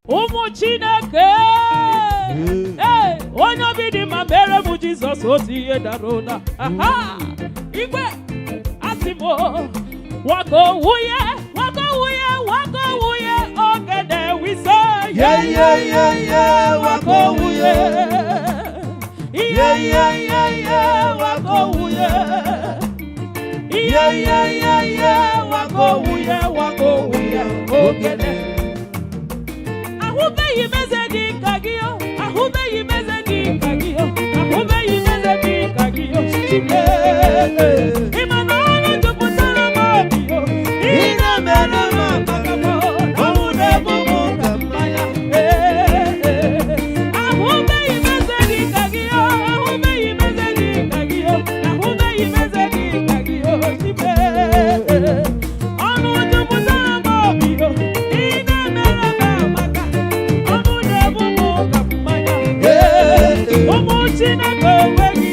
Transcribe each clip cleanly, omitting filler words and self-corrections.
Umu Chineke. Hey, onye bidi ma mere mu Jesus otiye darona. Aha. Igwe asimo. Wako wuye. Ogede we say. Yeah. Wako wuye. Yeah. Wako wuye. Yeah. Wako wuye. Ogede. Ahube yimeze di kagio. Chile. Imanano tuputana mabio. Ina mena mapakamo. Amude mumu kamaya. Ahube yimeze di kagio. Chile. Anu tuputana mabio. Ina mena mapaka. Amude mumu kamaya. Umu Chineke wegi.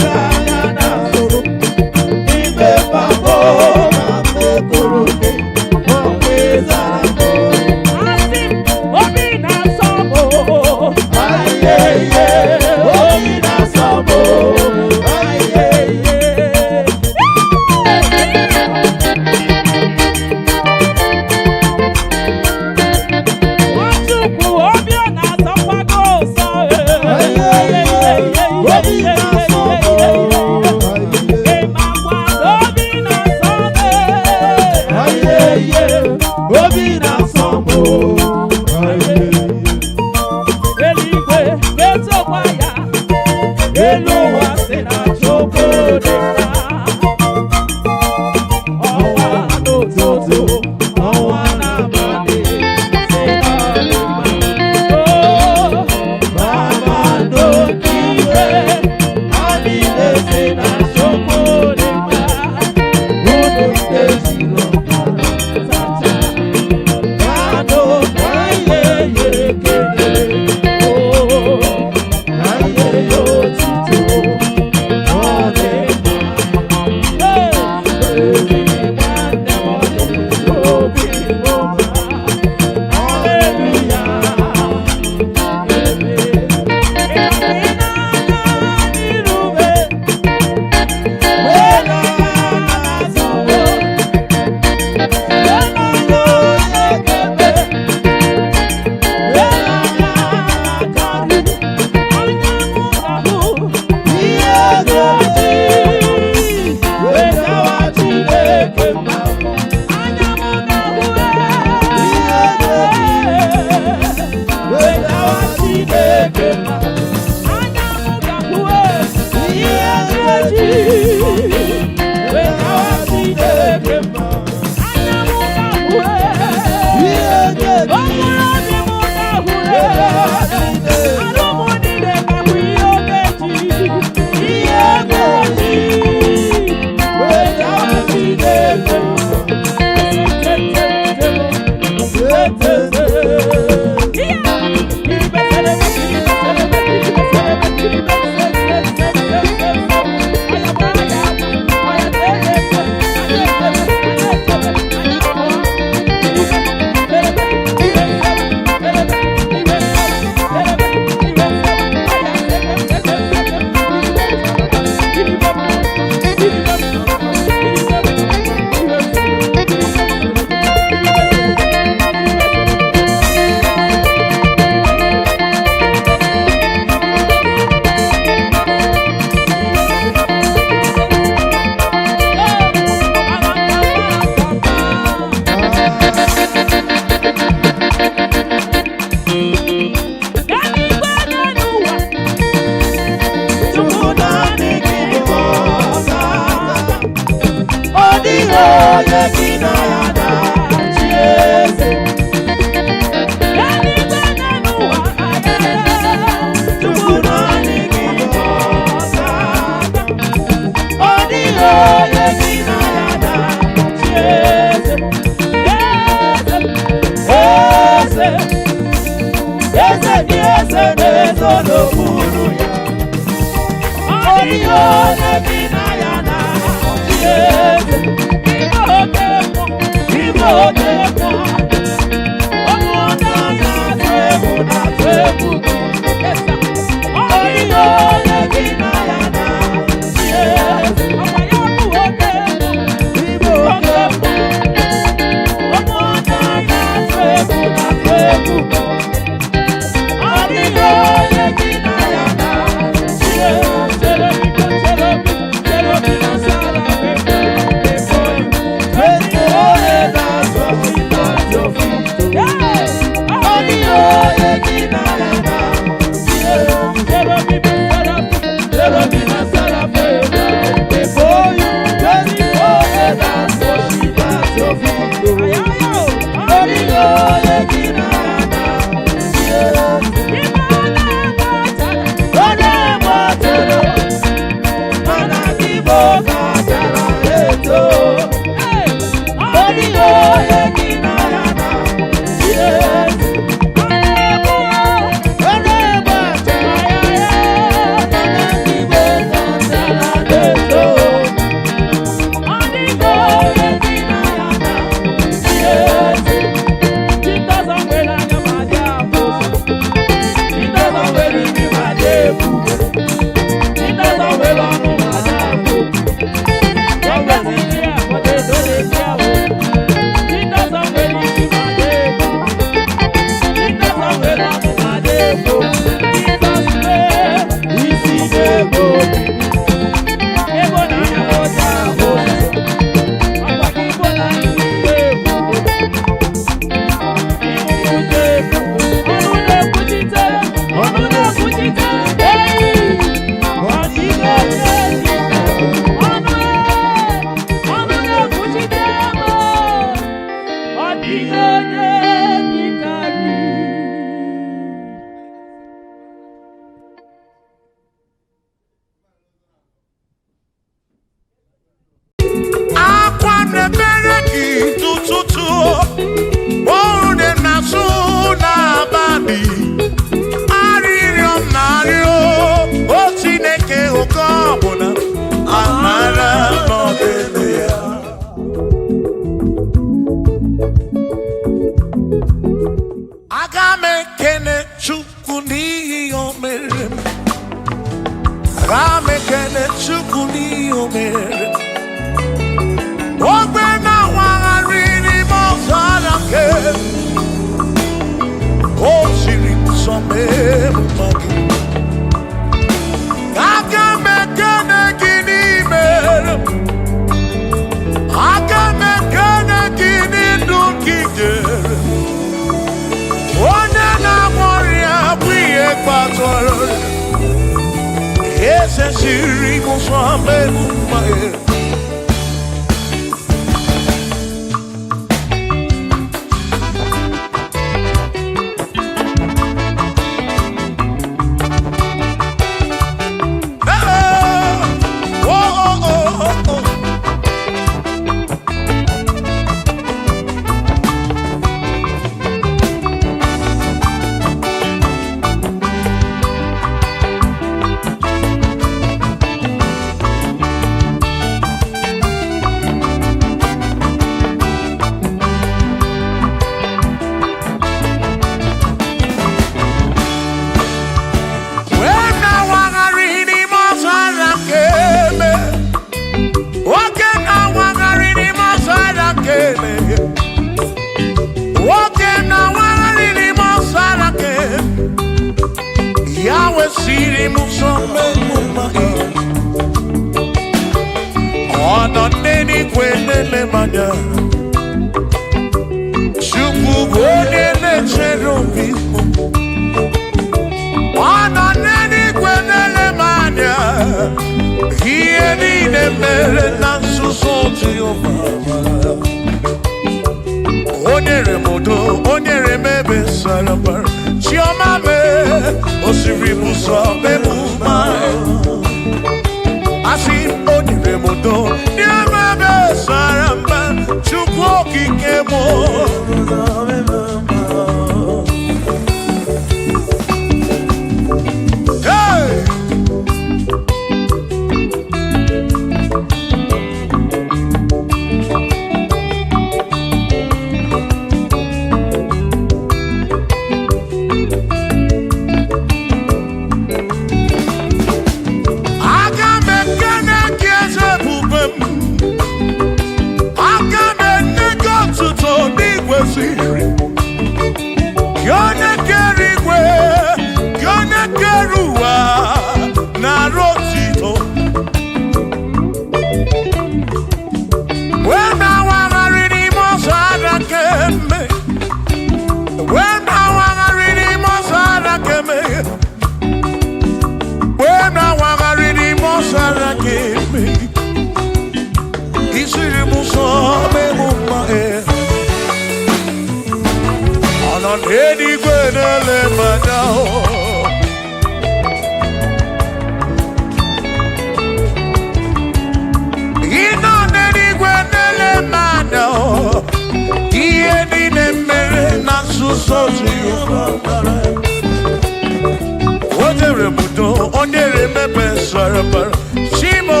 Onere mepe sarapar Shimo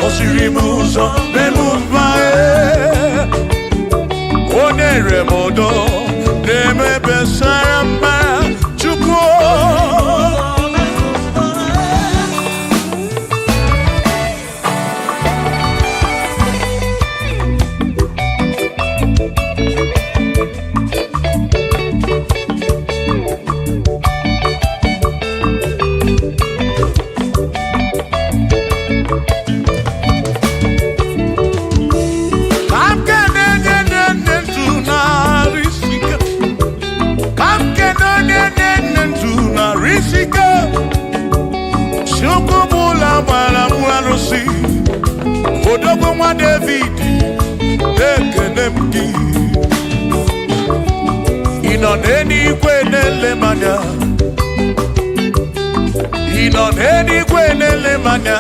Osirimuzo Memuvae Onere modo Nemepe sarapar Chuko Odogo mwa David Ekenemki Inoneni kwenele manya Inoneni kwenele manya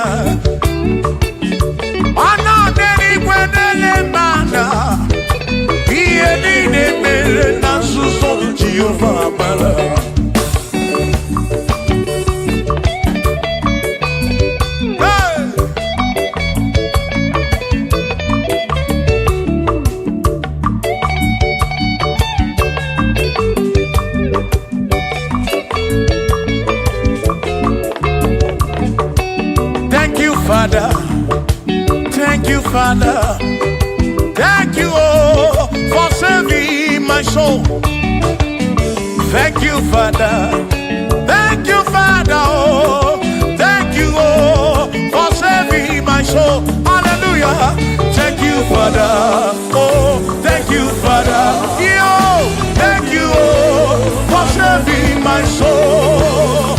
Anoneni kwenele manya Iye nine mere na suso Jehovah amala Father, thank you, Father, thank you, oh, for saving my soul. Thank you, Father, oh, thank you, oh, for saving my soul. Hallelujah. Thank you, Father, oh, thank you, Father, yo, thank you, oh, for saving my soul.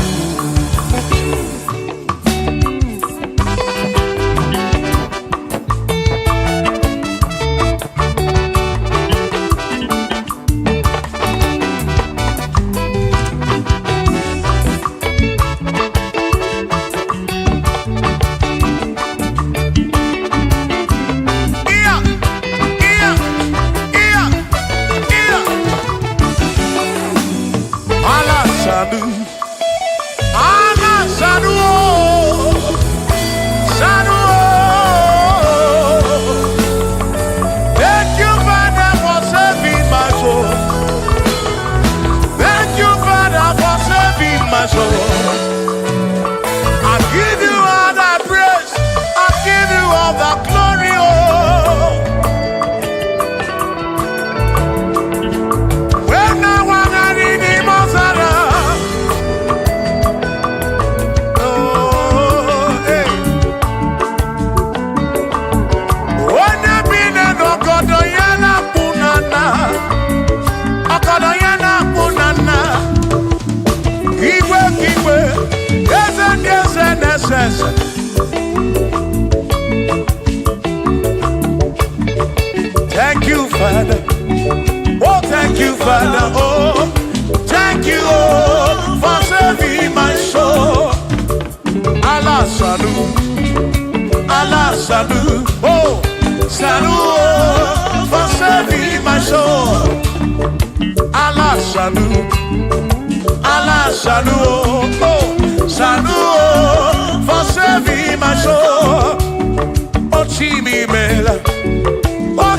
Thank you, Father. Oh, thank you, Father. Oh, thank you, oh, for saving my soul. Allah salut, oh, salut, oh, for saving my soul. Allah salut, oh, salut, oh, for saving my soul. Oh, Chimi Mela. Oh,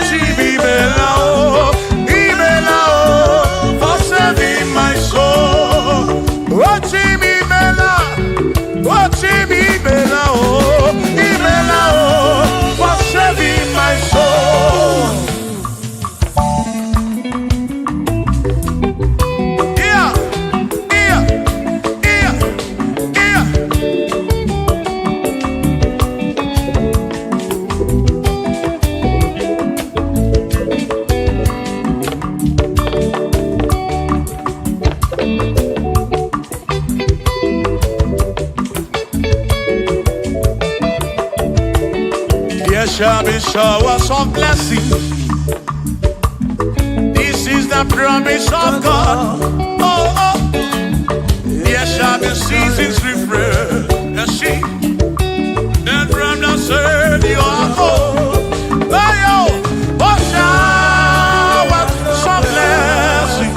Imela, oh, for saving my soul. Oh, Imela, oh, Imela, oh, for saving my soul. Yeah. There shall be showers of blessing. This is the promise of God. Oh, oh. There shall be seasons refreshing. And from the earth you are home. Oh, showers of blessing.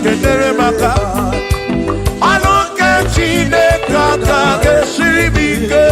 kedere maka ọnụ nke Chineke aka ga-esiri m ike.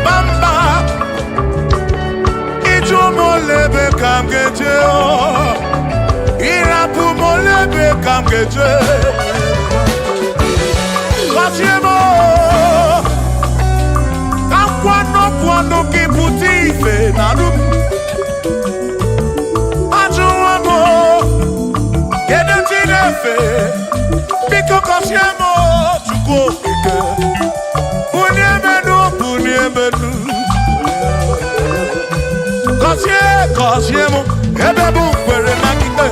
bamba ijo molebe kamgeje irapu molebe kamgeje Kasiemo Kwano kiputi narum Ajuamo Yedejinefe Biko kasiemo Chuko fike Uniemenu Kasiemo Ebebu kwere makite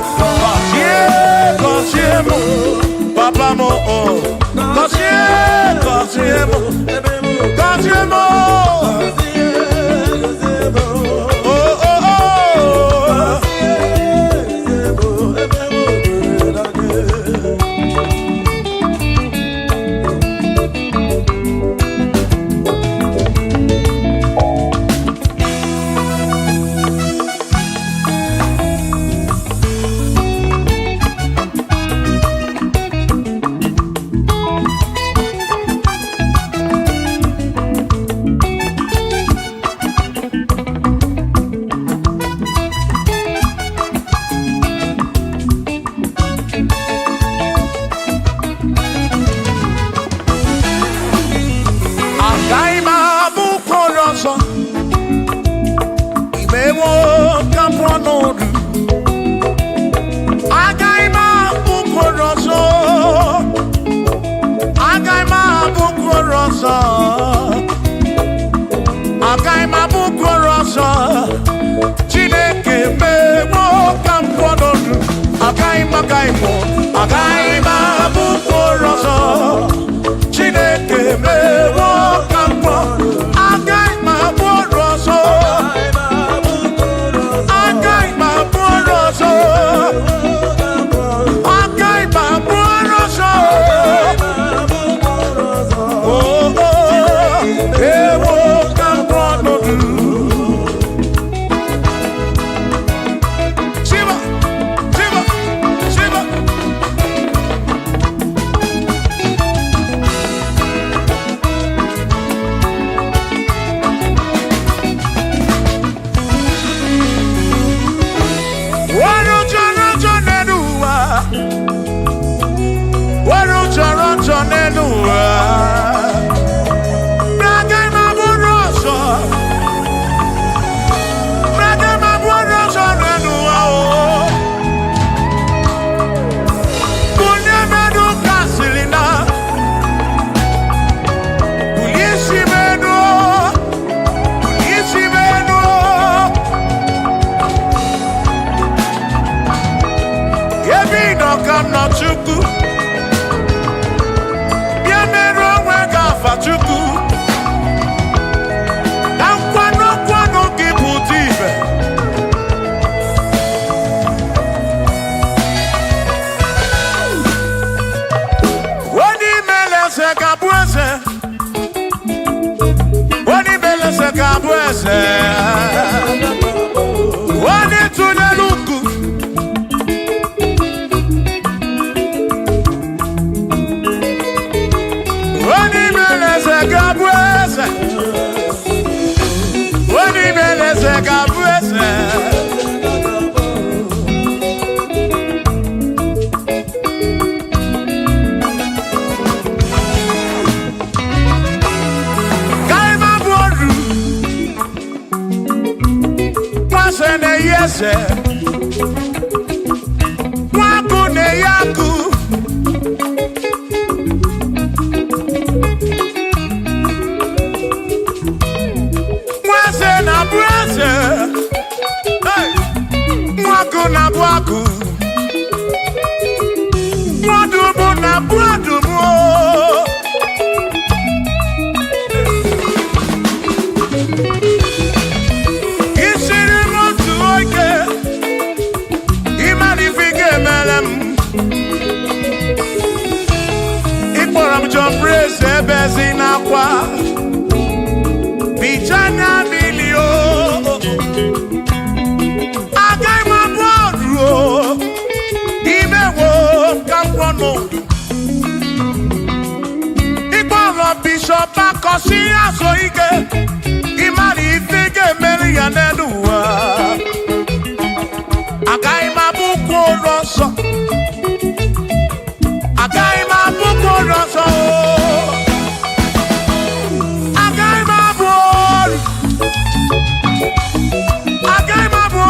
Kasiemo Papa mo Kasiemo Bishop Akosi Asoike ya n'ụwa agaghị m abụkwa onye ọzọ agaghị m abụkwa onye ọzọ agaghị m abụ ọrụ agaghị m abụ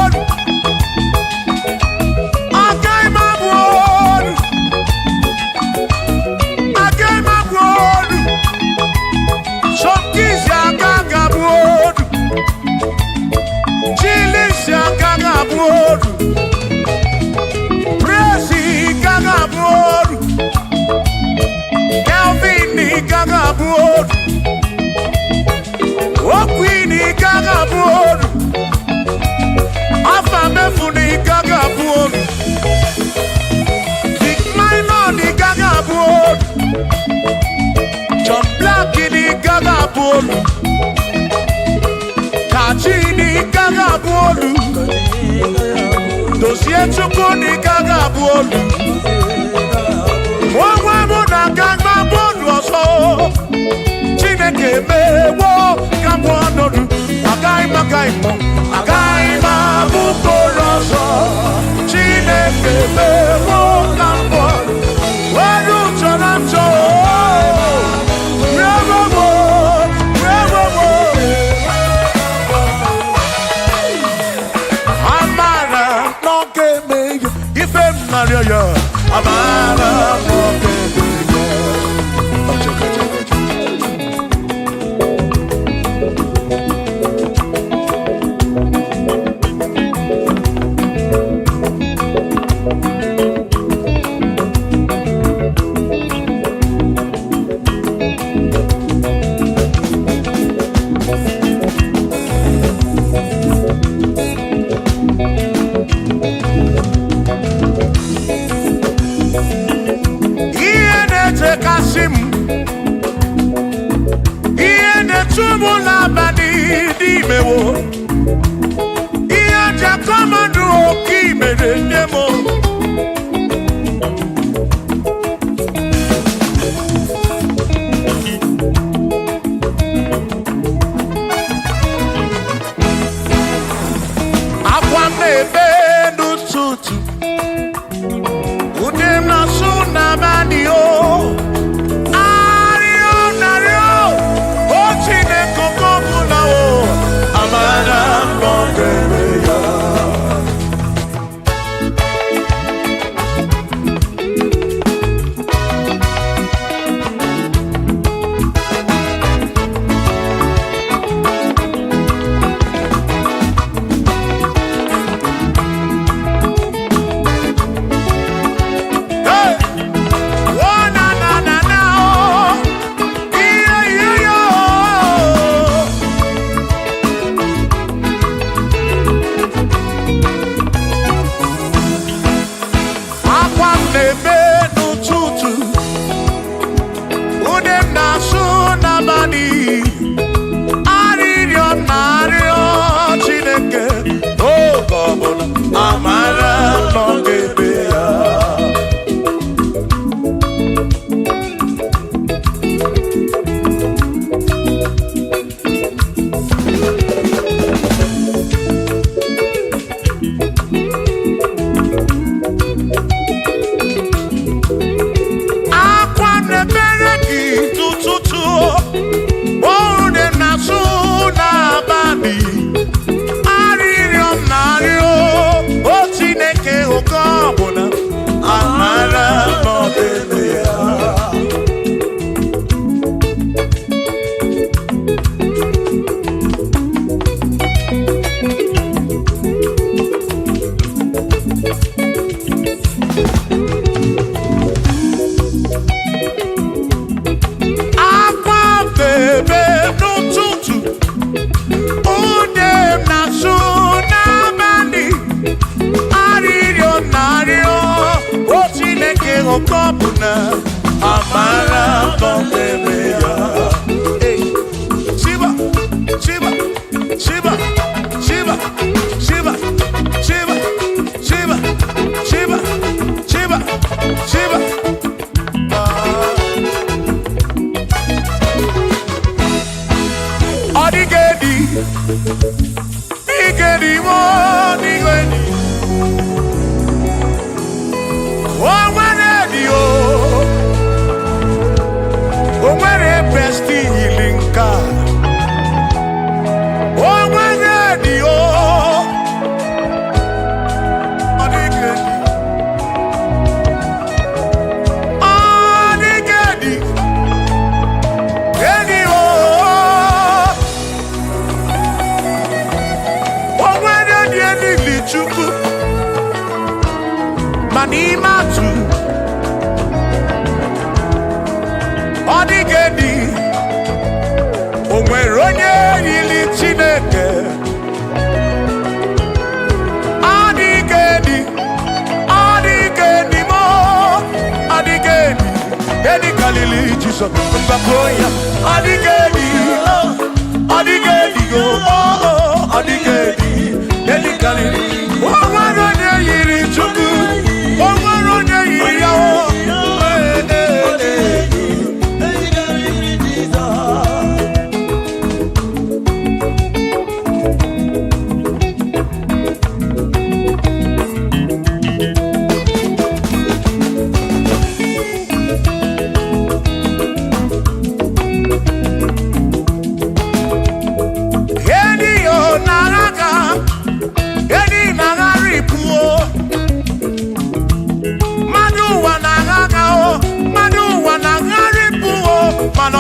ọrụ agaghị m abụ ọrụ agaghị m abụ ọrụ Sọkisi agaghị abụ ọrụ Chilisi agaghị abụ ọrụ Presi agaghị abụ ọrụ Kelvin agaghị abụ ọrụ Okwin agaghị abụ ọrụ Afamefuna agaghị abụ ọrụ Big Minor agaghị abụ ọrụ John Black agaghị abụ ọrụ Kachini agaghị abụ ọrụ Dozie Chukwu agaghị abụ ọrụ Onwe mụ na agaghị abụ ọrụ ọzọ Chineke emewo ka m ọnọdụ agaghị m abụ ọrụ ọzọ Chineke emewo ka m ọnọdụ ọrụ chọrọ njọ Amara n'oge emeghe ife m narịọ ya Amara n'oge emeghe Ihe na-etu m n'abalị dị imewo Ihe aja kọmandụ oke imere nne m Akwa m na-ebe n'ụtụtụ Ude m na-asụ n'abalị o Amara n'oge emeghe Ebe n'ụtụtụ ude m na-asụ n'abalị arịrịọ m na-arịọ Chineke oge ọbụla amara n'oge ebe ya Okobuna amara n'oge emeghe Shiba Shiba Shiba Shiba Shiba Shiba Shiba Shiba Shiba Shiba Odigedi manimatu odigedi onwere onye yili Chineke odigedi mo odigedi edi kalili Jesus mbakoya odigedi go odigedi edi kalili onwere onye yiri Chukwu onwere onye yiri ya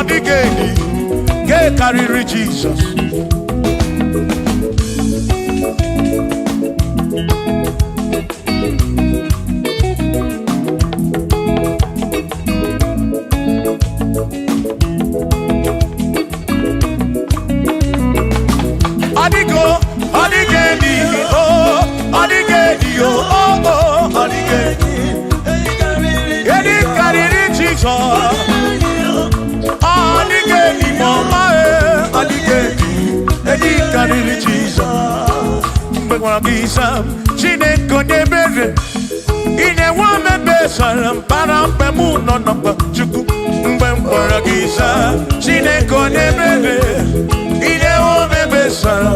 Odigedi ke karịrị Jesus odigedi edi karịrị Jesus karịrị Jesus mgbe gwara gị Sam Chineke onye ebere ị na-enwe omebe sara mpara mgbe mụ nọ n'ọgba Chukwu mgbe m gwara gị Sam Chineke onye ebere ị na-enwe omebe sara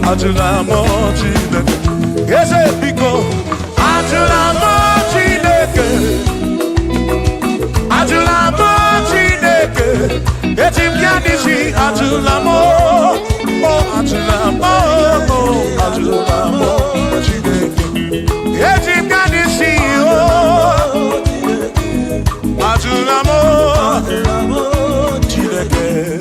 Ajula mo Chineke eze biko ajula mo Chineke etim ya nisi ajula mo Chineke etim ya nisi ajula mo Chineke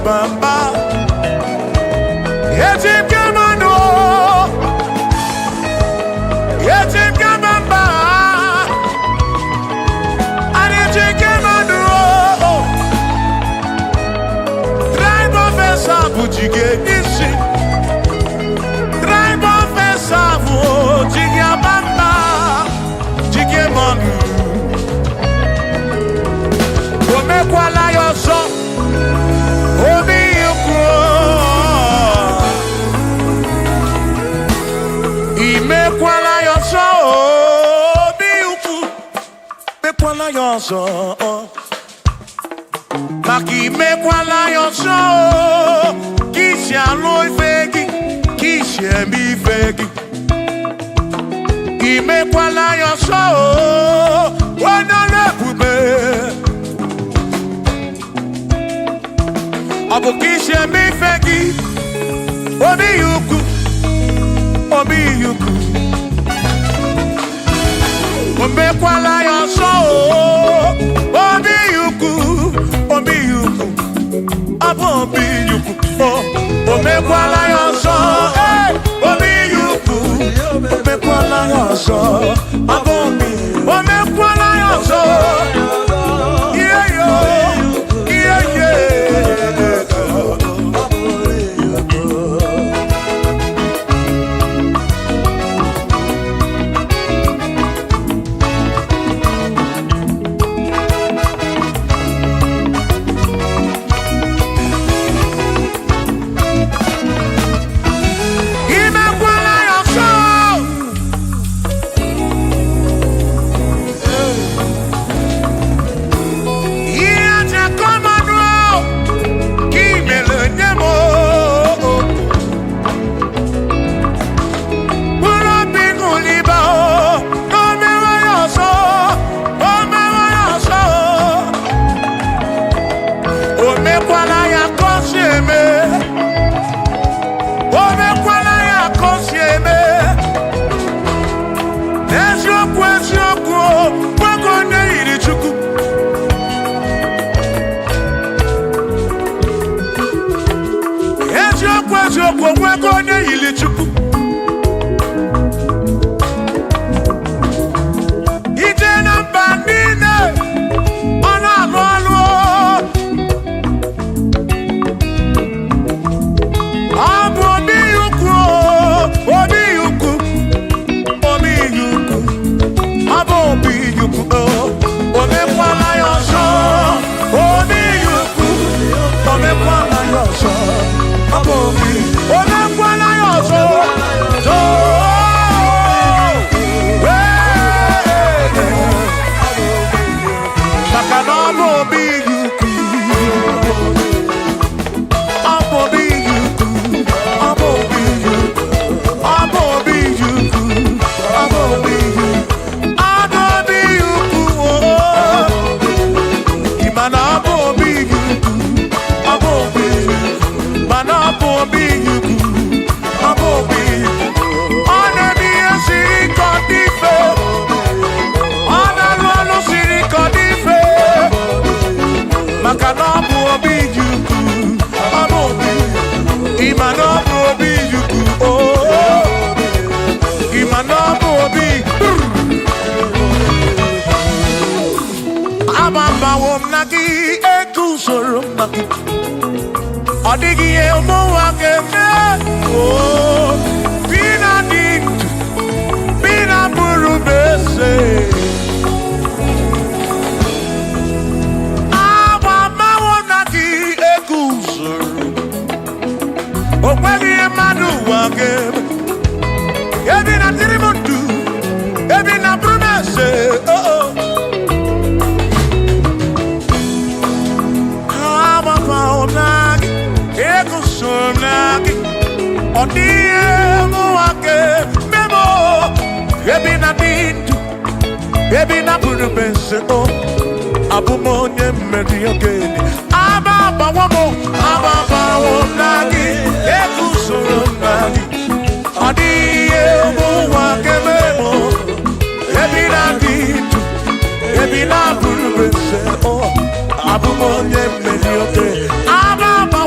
bamba. Yetim kamano. Yetim kamamba. Yetim kamano. Tribe of Esabu jige isi. Tribe of Esabu jige bamba. Jige manu. Omekwala yoso. Obi yuko. Imekwala yoso. Obi yuko. Mekwala yoso. Maki mekwala yoso. Kishi aloi fegi. Kishi emi fegi. Imekwala yoso. Wana lebube. Abukishe mi fegi. Obi yuku. Obi yuku. Omekwala yoso. Obi yuku. Obi yuku. Abo obi yuku. Omekwala yoso. Obi yuku. Omekwala yoso. Abo obi. Omekwala yoso. Yeah yo. Yeah yeah. Odigi elmo akeme oh bina dit bina buru bese aba mawonaki ekuzuru okweli madu akeme ebina tirimudu ebina buru bese oh oh aba mawonaki Ekusonaki, odie muake memo, ebi na bintu, ebi na buru bense o, abumonye mediogeni, ababa wonaki, ekusonaki, odie muake memo, ebi na bintu, ebi na buru bense o, abumonye mediogeni, ababa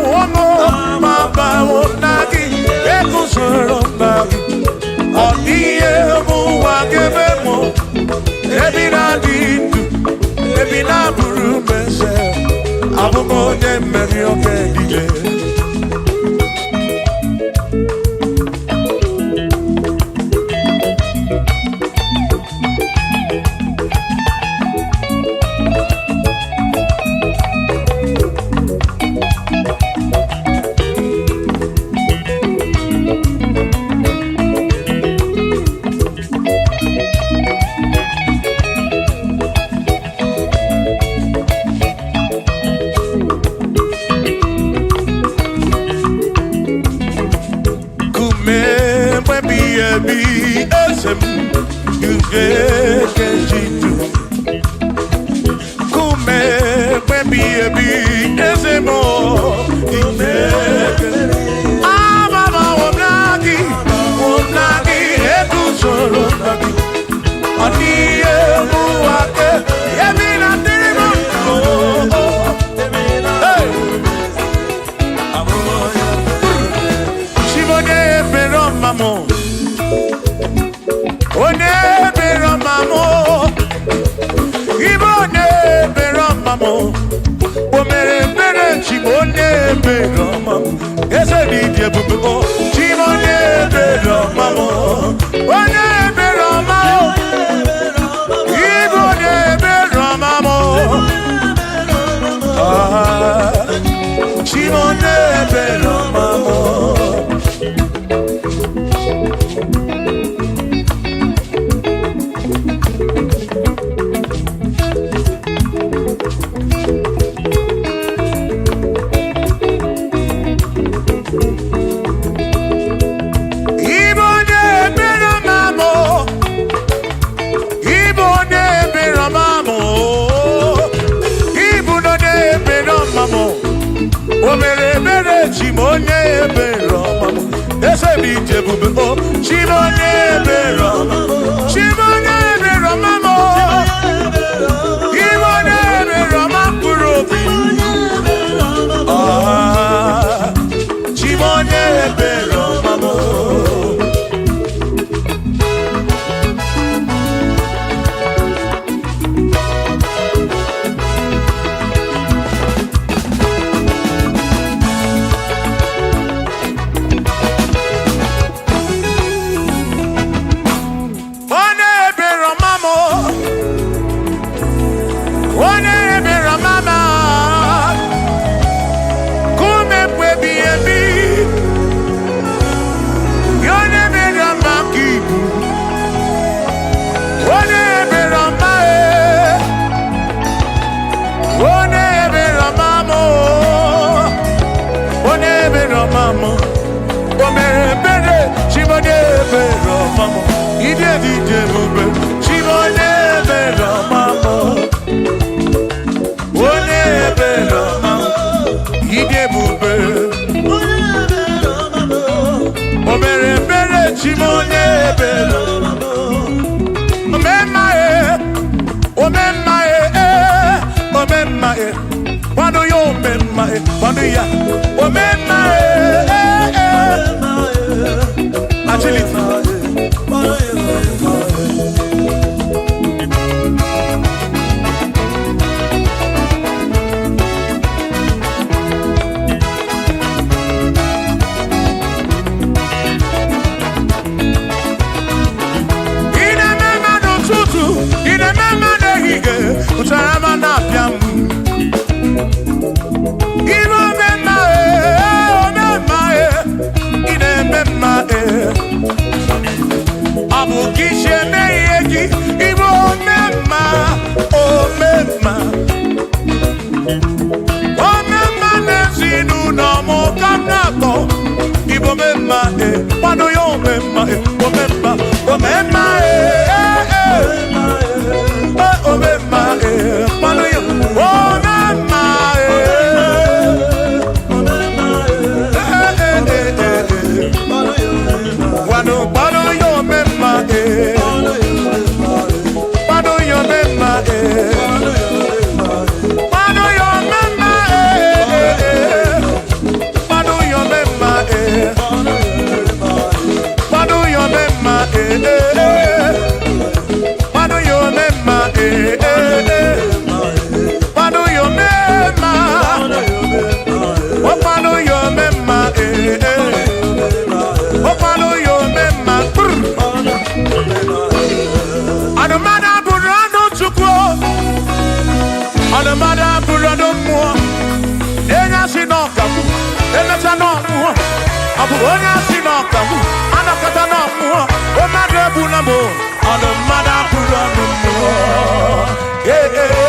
Anamada burano chukwo. Anamada burano mo. Enya sinokamu. Enya no mo. Abu onya sinokamu. Anakata no mo. Omade bunamo. Anamada burano mo. Yeah, yeah.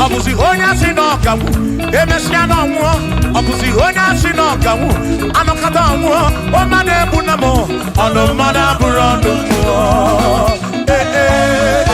Abusi honya sinokamu, emesiano mo. Abusi honya sinokamu, anokata mo. Omade bunamo, anomada burando mo. Eh eh.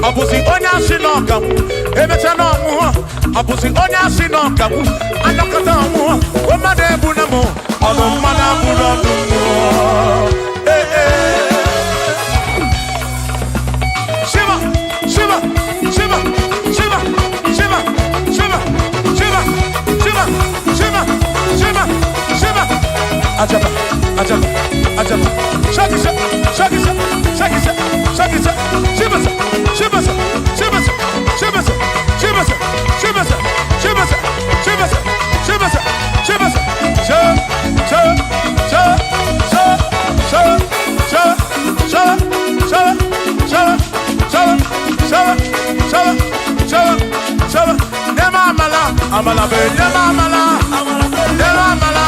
Abusi onya sinokamu, emechano mo. Abusi onya sinokamu, anokata mo. Omade bunamo, anomada burando mo. Eh eh. Shiva, Shiva, Shiva, Shiva, Shiva, Shiva, Shiva, Shiva, Shiva, Shiva, Shiva. Ajaba, ajaba, ajaba. Shakisa, shakisa, shakisa, shakisa. Shiva, Shiva, Shiva, Shiva, Shiva, Shiva, Shiva, Shiva, Shiva, Shiva, Amala be, amala, amala,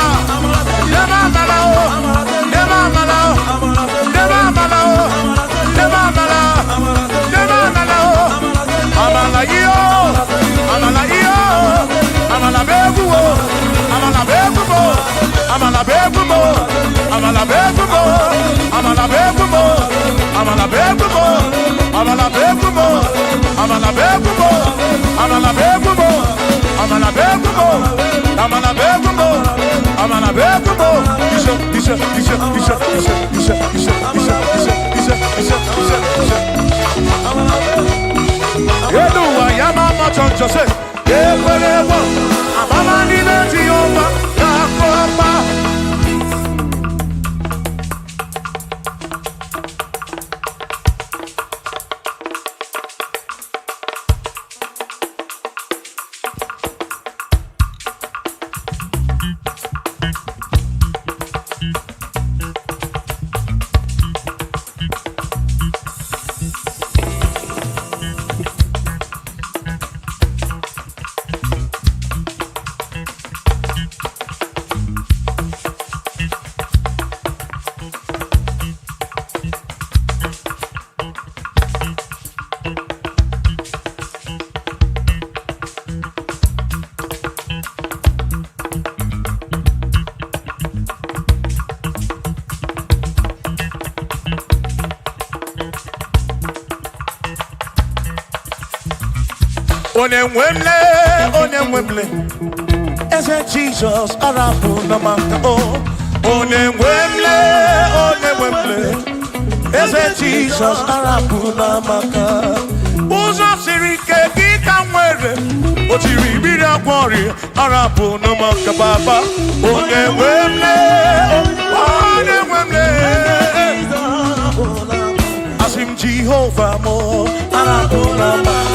Onemwemle, ese Jesus arabu namaka oh. Onemwemle, ese Jesus arabu namaka. Uzo sirike kika mwere, otiri bira kwori arabu namaka baba. Onemwemle, asim Jehovah mo arabu namaka.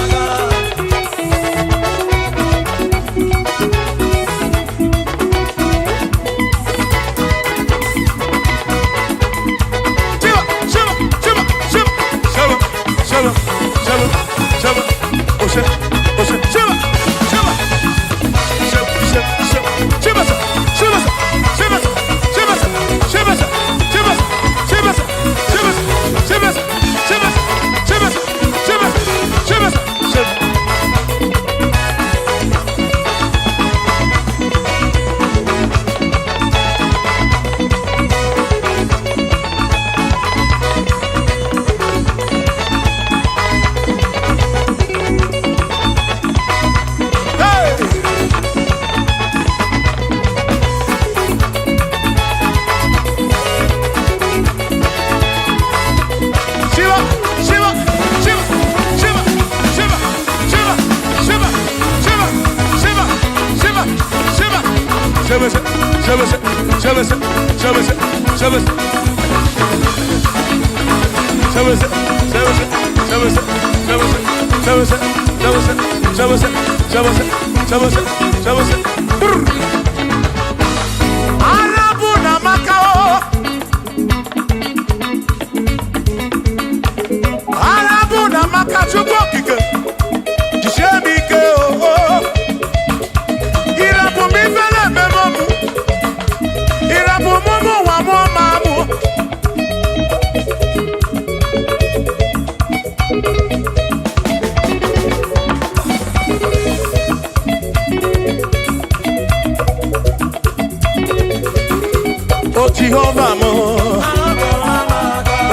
Jehovah mo,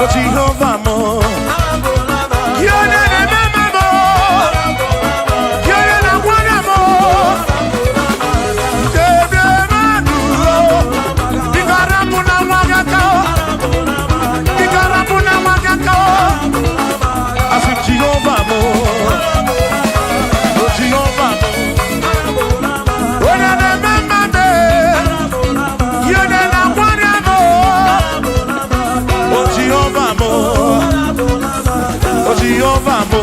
oh Jehovah mo, yone ne mama mo, yone na wana mo, kebe maduro, bigarabu na wagakao, asu Jehovah mo, oh Jehovah mo, yone ne mama me, yone na wana mo. Jehovah mo, oh Jehovah mo,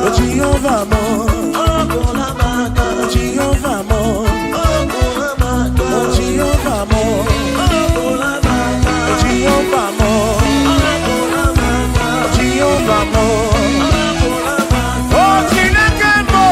oh Jehovah mo, oh Jehovah mo, oh Jehovah mo, oh Jehovah mo, oh Jehovah mo, oh Chineke mo.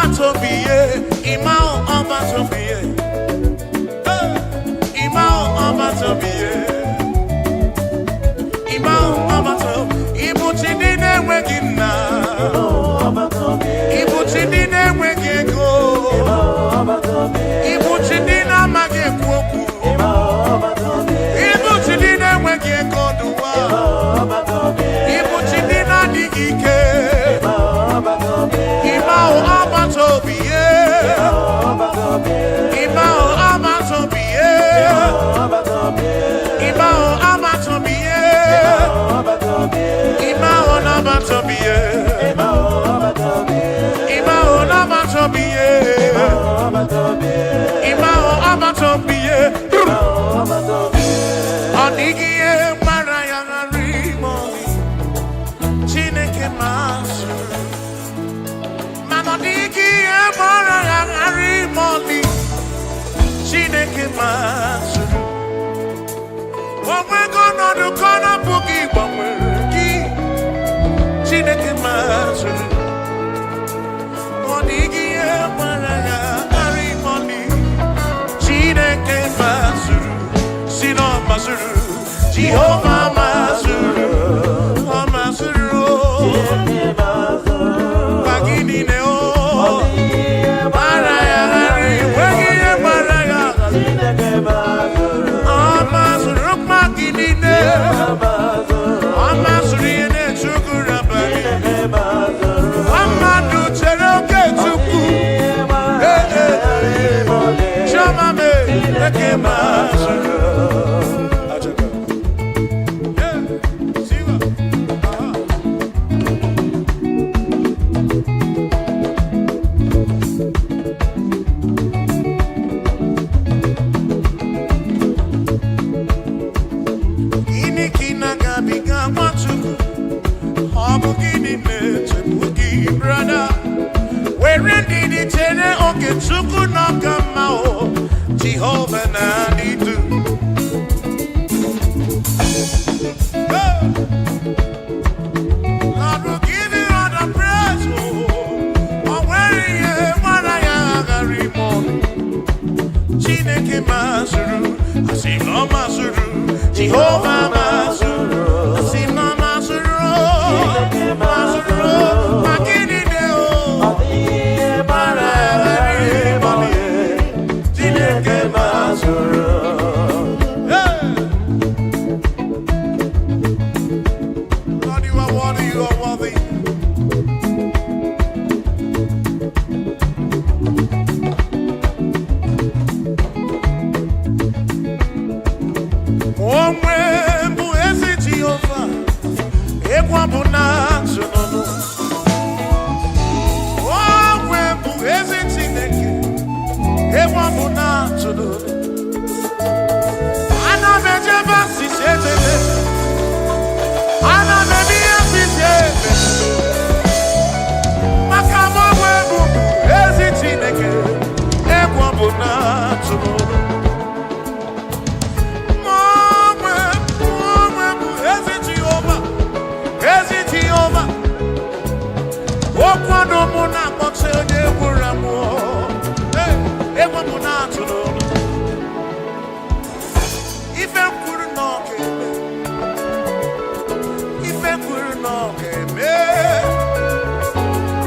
Wazobia, Imao Wazobia, Imao Wazobia, Imao Wazobia, Ibuchidine Wegina, Ibuchidine Wegego, Ibuchidina Magekwoku, Ibuchidine Wegego Dua, Ibuchidina Digike. Imao Wazobia, Imao Wazobia, Imao Wazobia, Imao Wazobia, Imao Wazobia, Imao Wazobia, Onigie Maraya Rimoni, Chineke Masu. Manodiki Maraya Rimoni, Chineke Masu. What we're gonna do, gonna boogie, what we're Chineke Masu. Manodiki Maraya Rimoni, Chineke Masu. Sino Masuru, Jehovah Masuru, Masuru, Bagini o, Maraya, Wegi Maraya, Masuru Bagini, Masuri ne Chukurabani, Amadu Cheroke Chuku, Shamame, Eke Masuru. Jehovah Nadidu. Lord will give you all the praise. Oh, where you Maraya Garimon. Chineke Masuru. I sing no Masuru. Jehovah Masuru. I sing no Masuru. Masuru. Magini Deo. Maraya Garimon. Chineke Masuru. Lord, you are worthy, you are worthy. Omwe mbu ezi Jehova, ekwa mbuna tsunono. Omwe mbu ezi Chineke, ekwa mbuna tsunono. Ana mejeba sisejebe, ana mebiya sisejebe. Makamo mbu ezi Chineke, ekwa mbuna tsunono. Okwano muna mokse de buramu, ewa muna tuno. Ife kuru no keme, ife kuru no keme.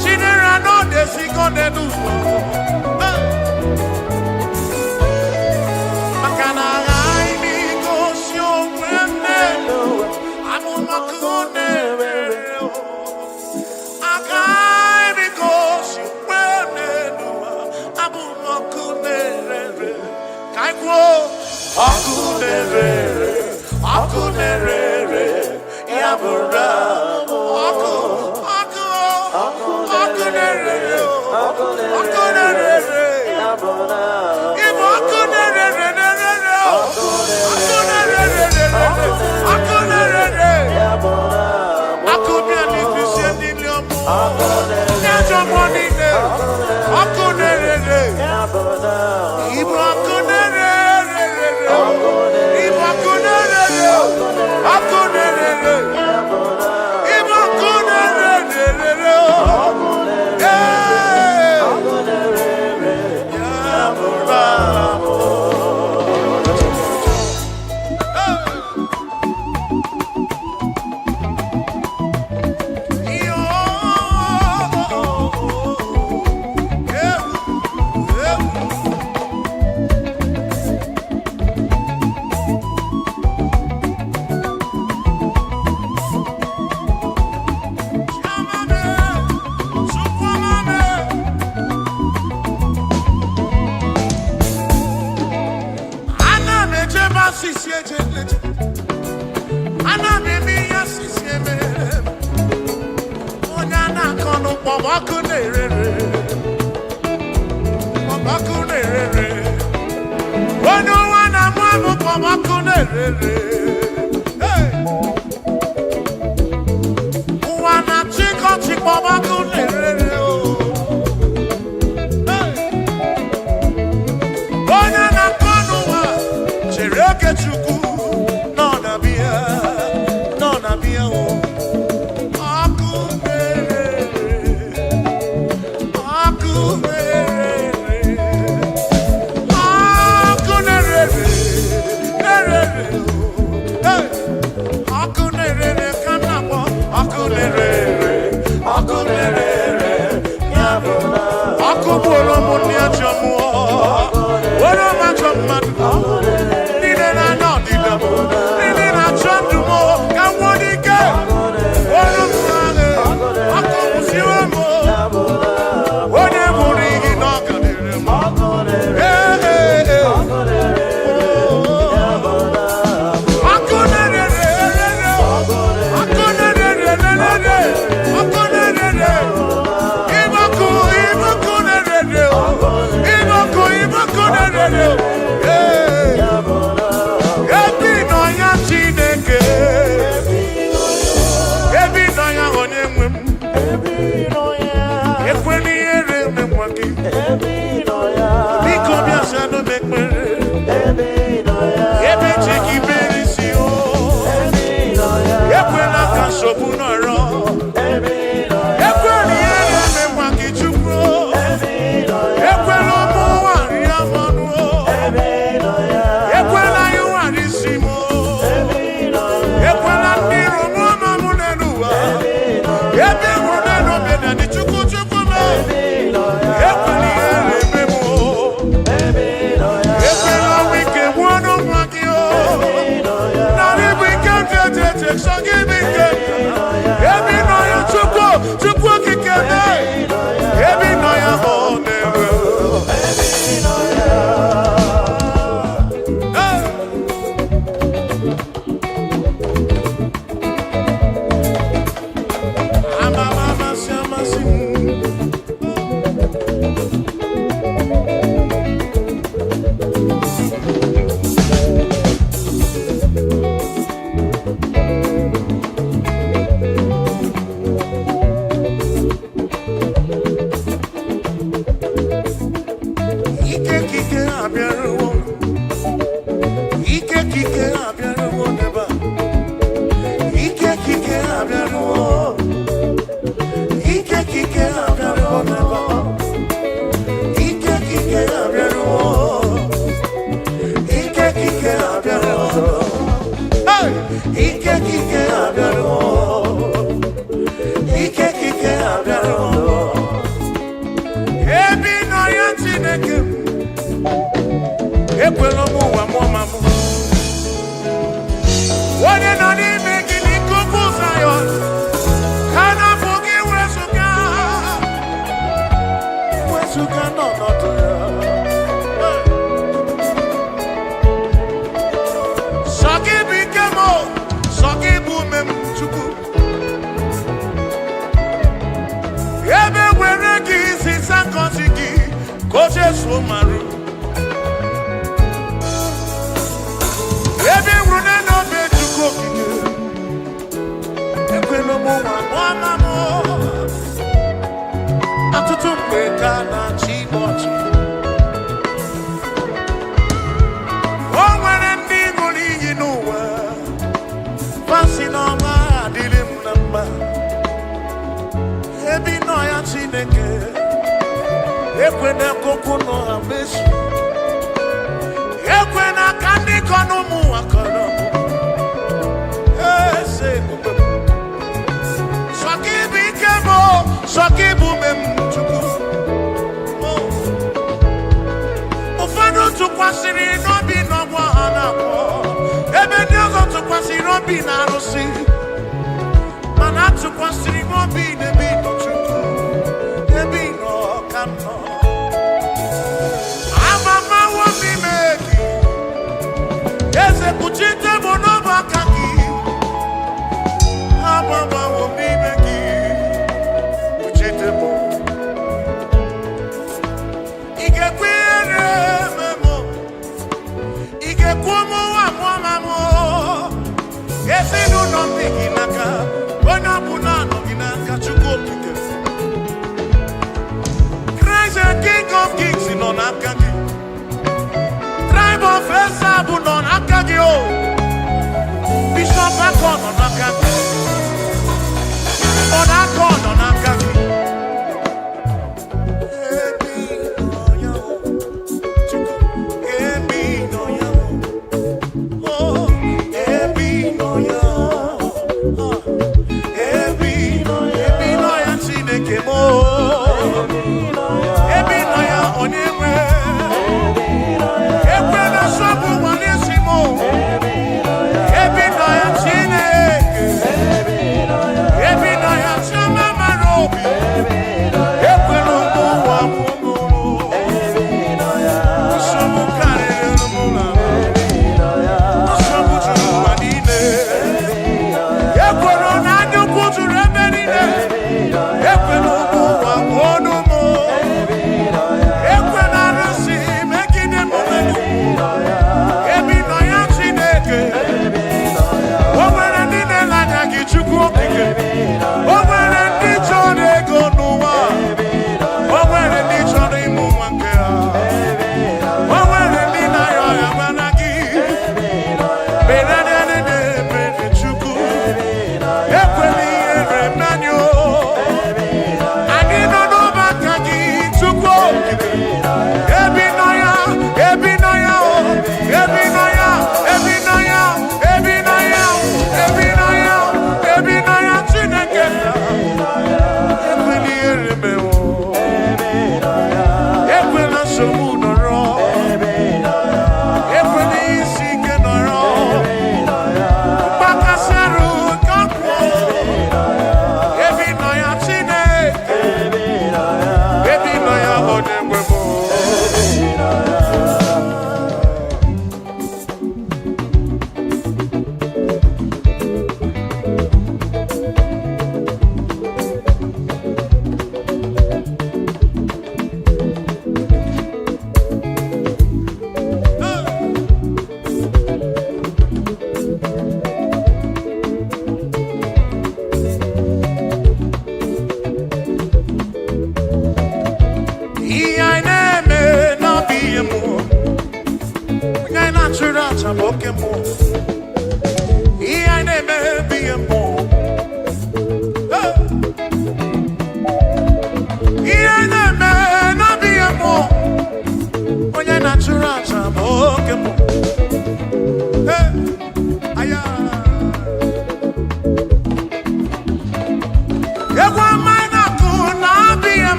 Chinera no desiko de duso. Makana gai mi kosyo mwene, amu makune vereo. Akunerere, yabura, akunerere, yabura, kono pomakunere. Pomakunere. Ono wana mwamu pomakunere. Hey. Wana chiko pomakunere. Hey. Ona na kono wa chereke chuku. No na bia. No na bia o.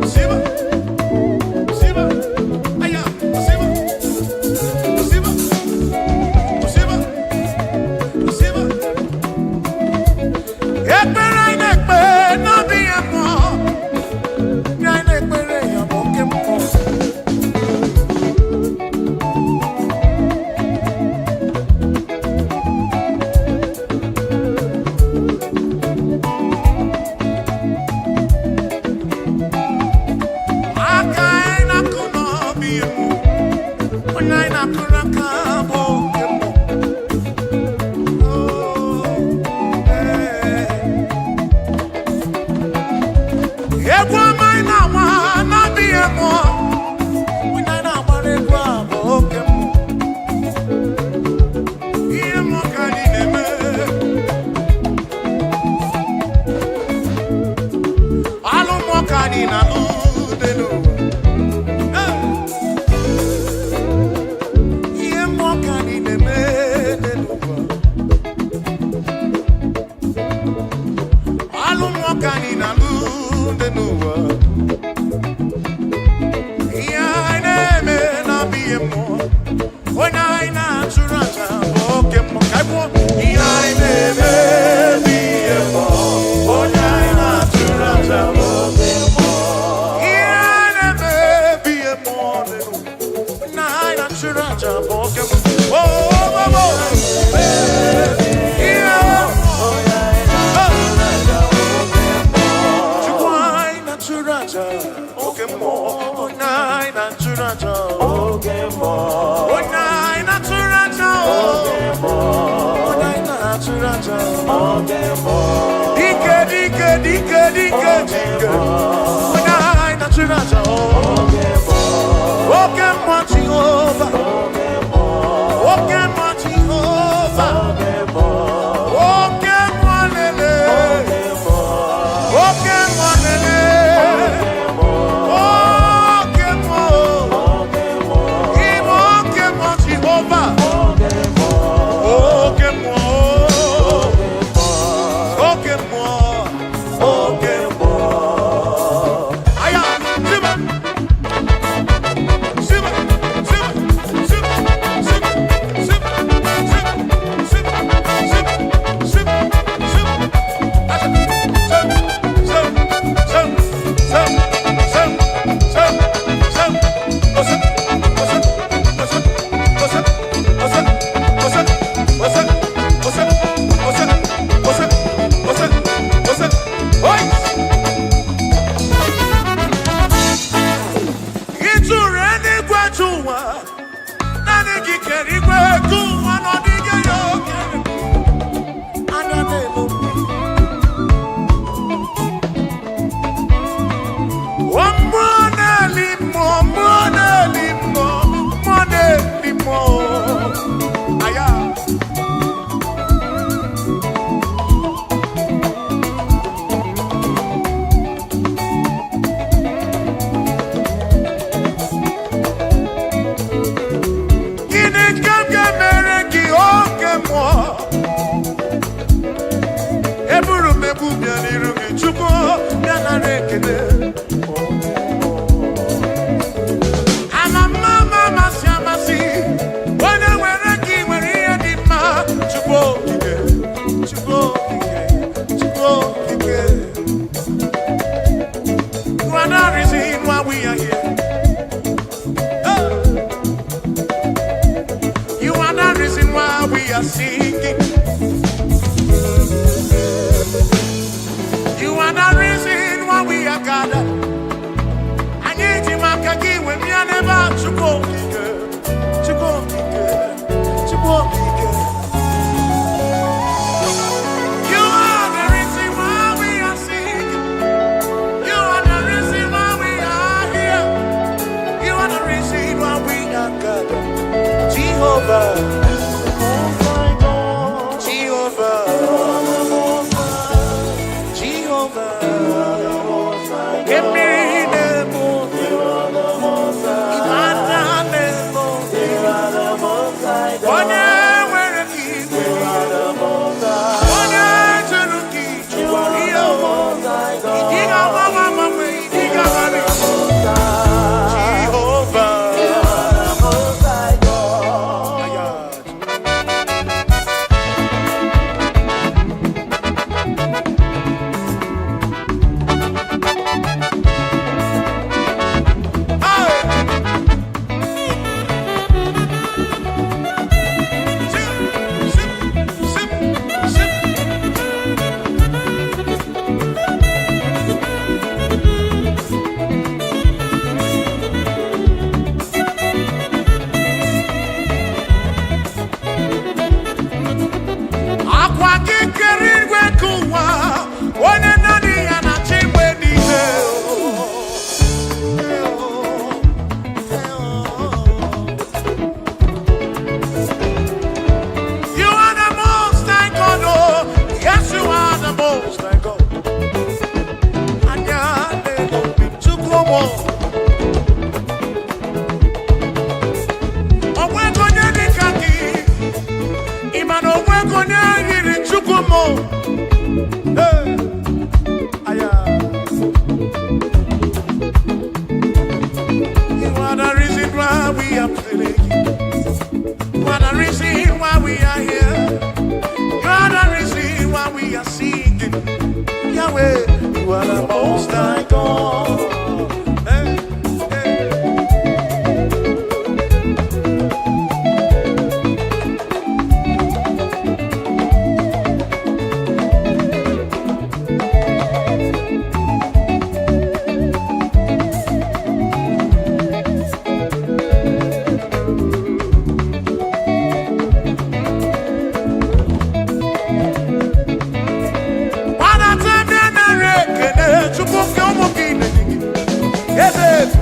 Siba,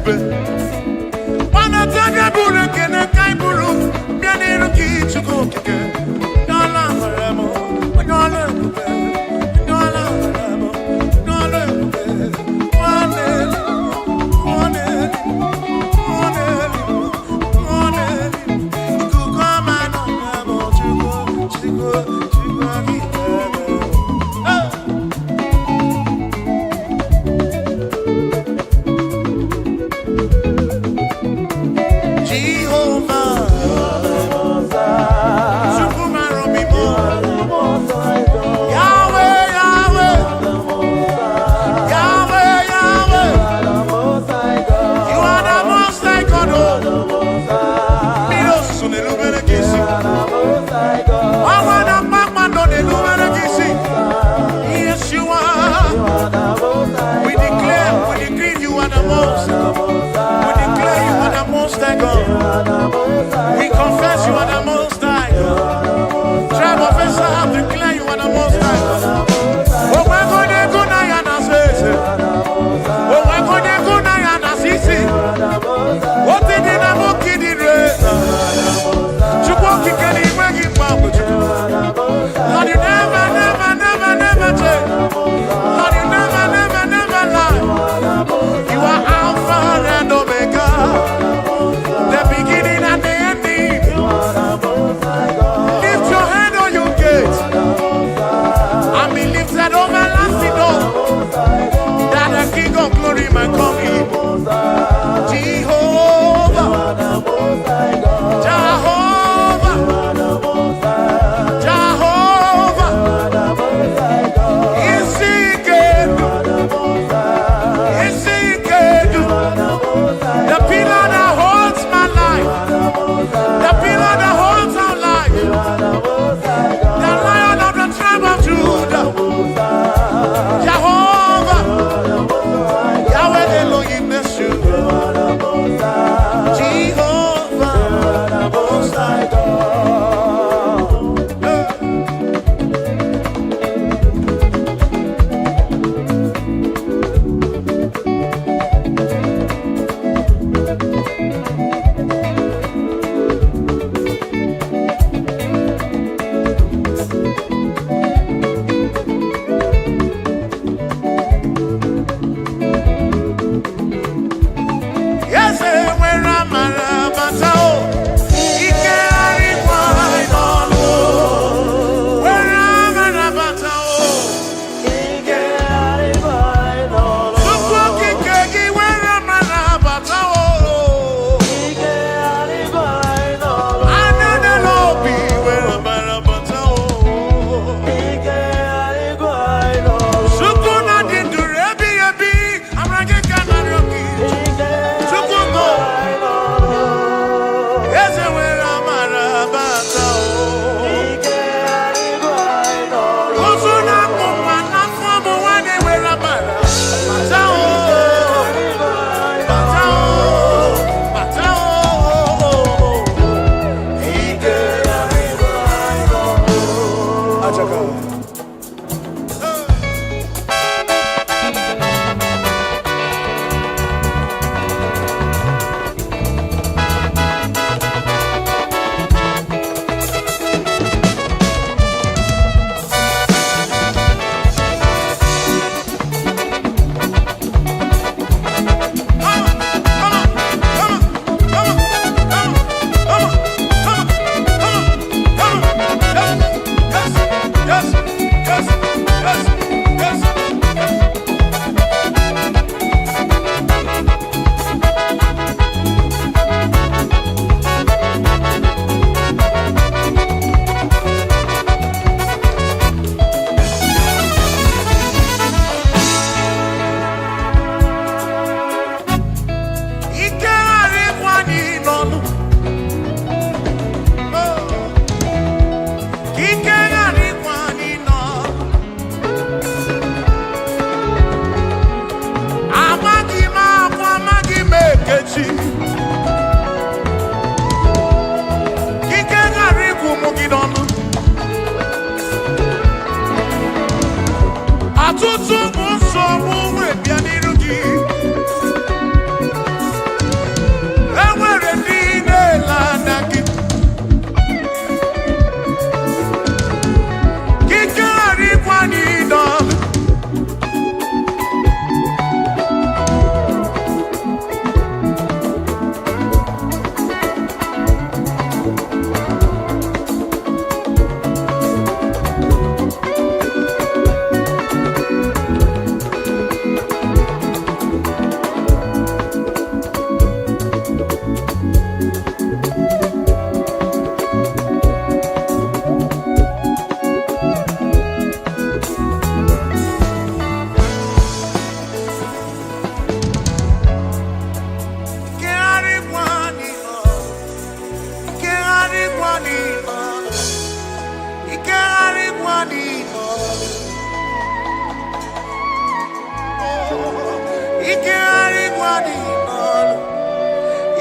ebube. Mana taga buru kene kai buru mianiru ki chuko kike. Nyala maremo, nyala ebube, nyala maremo, nyala ebube. Wane, wane, wane, wane. Ikukama no nemo chuko, chuko, chuko kike. We confess you are the most high God. Tribe of Israel, declare you are the most high God. Oh, we're going to go now and assess it. Oh, we're going to go now and assess it. What did you know? Kid in red. You walk in the way you found with you. Lord, you never, never, never, never change. Lord, you never, never, never lie. You are Alpha and Omega. The beginning and the ending. Lift your head on your gate and be lifted over lasting door, that the King of glory might come in. Jehovah, Jehovah, Jehovah, is he good? Is he good? The pillar that holds my life, the pillar that holds our life, the Lion of the tribe of Judah, Jehovah, Yahweh Elohim Yeshua, Jehovah, Most High God.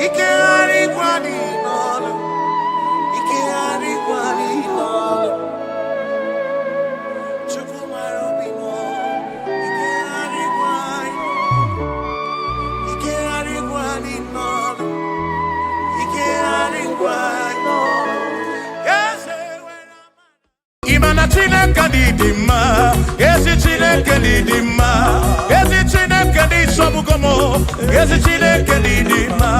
ike harịkwa n'ọnụ, ike harịkwa n'ọnụ. Chukwu mara obi m, ike harịkwa n'ọnụ, ike harịkwa n'ọnụ, ike harịkwa n'ọnụ. Imana Chineke dị mma, ezi Chineke dị mma, ezi Chineke dị sobugomo, ezi Chineke dị mma.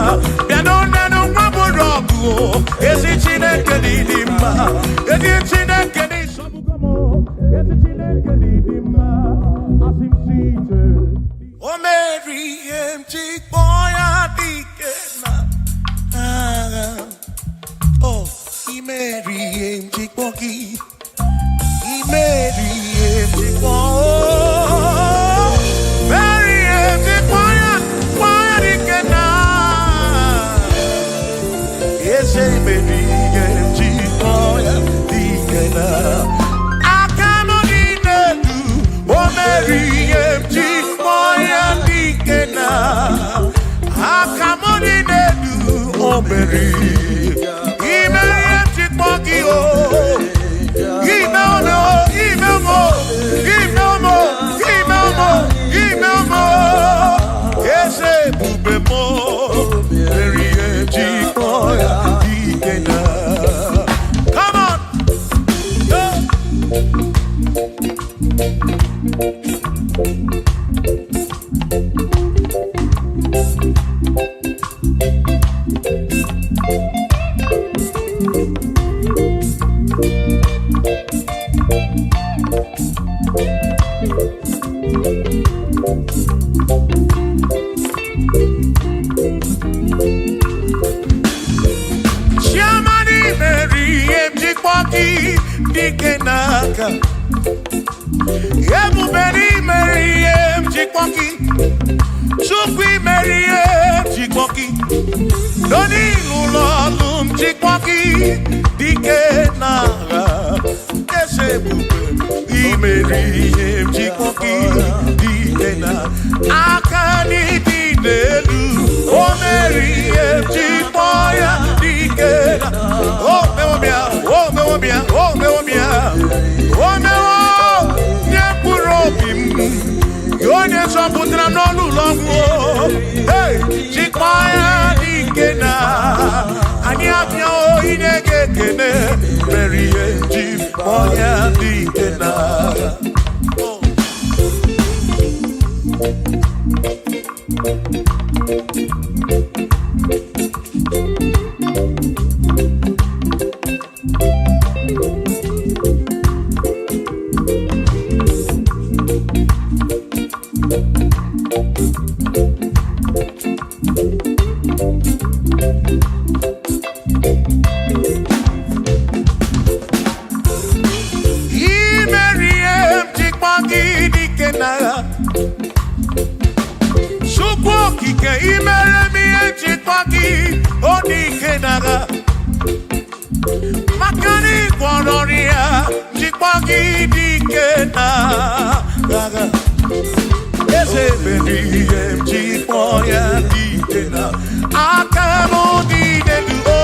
Bịanụ nenu nwa bụrụ ọgụ, ezi Chineke dị mma, ezi Chineke dị sobugomo, ezi Chineke dị mma. Asim site. O meri emchi boya dike na. Oh, imeri emchi boki. Mary, Mary, quiet, again. Yes, Mary, quiet, again. I cannot eat it. Oh, Mary, quiet, again. I cannot eat it. Oh, Mary, come on. Dikenaka Ebuberi Meriem Jikwoki Chukwi Meriem Jikwoki Doni Lulolum Jikwoki Dikenaka Esebuberi Meriem Jikwoki Dikenaka Akani Dinelu O Meriem Jikwoya Dikenaka Oh Mewobia Oh Mewobia Oh Mewobia Oh Mewo Nyepurobim Yonye Soputra Nolu Longo Hey Chikwaya Dikena Anyapnya O Inegekene Merie Chikwaya Dikena Makani Kwanoria, Chikwagi Dikena, Ese Baby, Chikwoya Dikena, Akamo Dikena,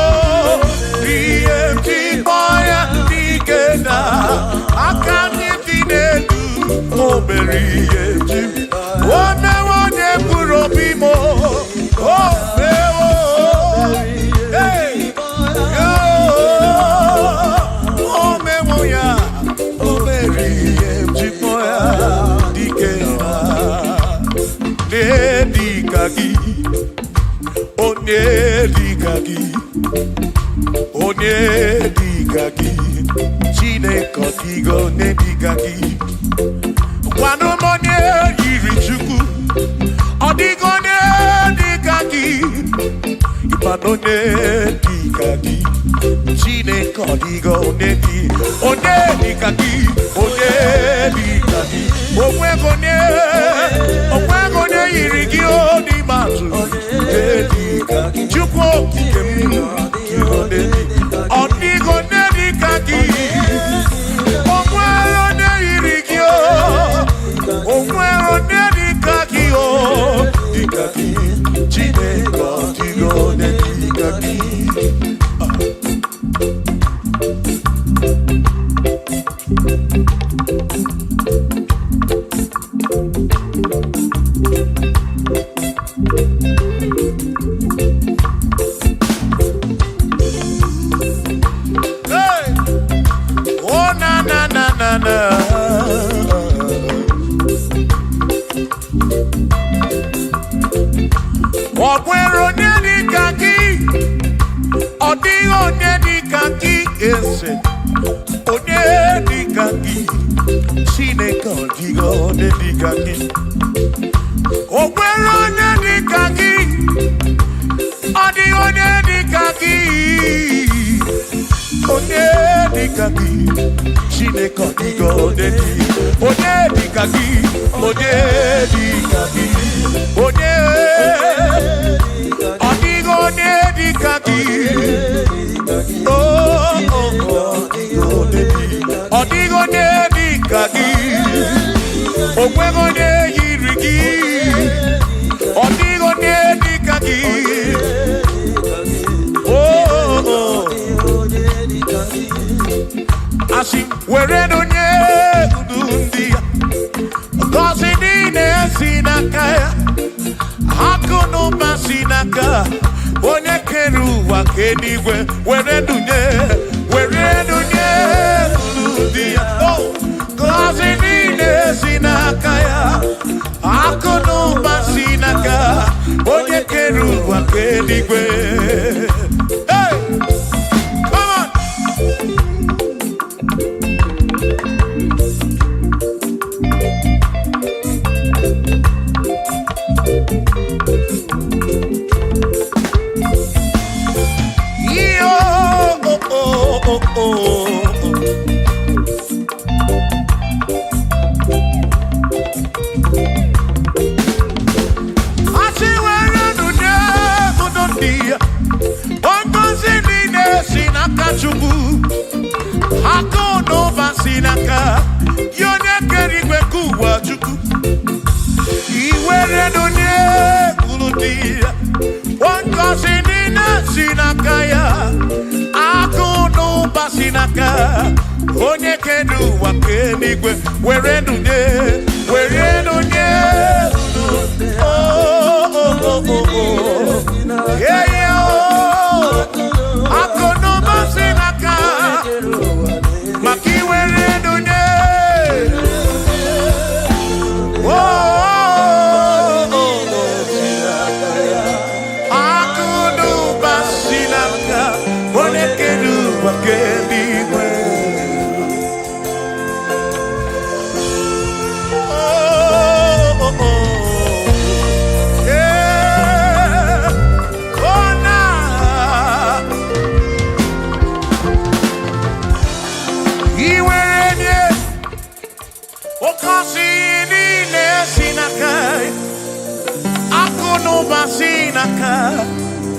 DM Chikwoya Dikena, Akami Dikena, Oh Berry, Oh Mewane Purobimo, Oh Mewo, Hey. Oh, Memoya, oh, Mary, Chipoya, Dikena, Nedikaki, oh, Nedikaki, oh, Nedikaki, Chine Kotigo, Nedikaki, Wanomonia, Yirichuku, Odigo, Nedikaki, Ipanone, Nedikaki. Chine Kodigo Nedi, Onedi Kaki, Omwegone Irigio di Matu, Nedi Kaki, Chukwo Kikem, Odigo Nedi Kaki, Omwegone Irigio, Omwegone Kaki, Chine Kodigo Nedi. na. Ọ̀pẹ̀rẹ̀ onye dịka gị, ọ dịghị onye dịka gị eze. Onye dịka gị, Chineke ọ dịghị onye dịka gị. Ọ̀pẹ̀rẹ̀ onye dịka gị, ọ dịghị onye dịka gị. Onye dịka gị, Chineke ọ dịghị onye dịka gị. Onye dịka gị, onye dịka gị. Onye ọ dịghị onye dịka gị. Ọ dịghị onye dịka gị. O nweghị onye yiri gị. Ọ dịghị onye dịka gị. Asị were onye ndu ndị ya, ngọzi niile si n'aka ya, akụ na ụba si n'aka onye kere ụwa ka eluigwe. Were ndunye ndu ndị ya, ngọzi niile si n'aka ya, akụ na ụba si n'aka onye kere ụwa ka eluigwe. Onye kedu ụwa ka eluigwe. Were ndunye akụ na ụba si n'aka maka iwere ndunye. Akụ na ụba si n'aka onye kedu ụwa ka eluigwe.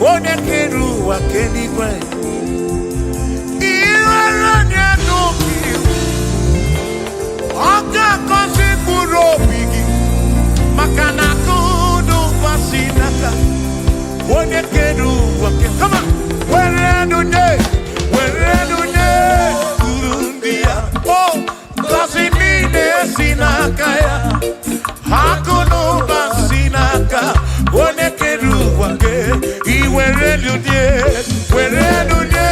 Onye kere ụwa ka eluigwe. Iwere onye n'obi, ọ ga-agọzi mkpụrụ obi gị, maka na akụ na ụba si n'aka onye kere ụwa ka. Come on, were ndunye uru ndị ya. Ngọzi niile si n'aka ya, akụ na ụba si n'aka onye kere ụwa ka. Were ndunye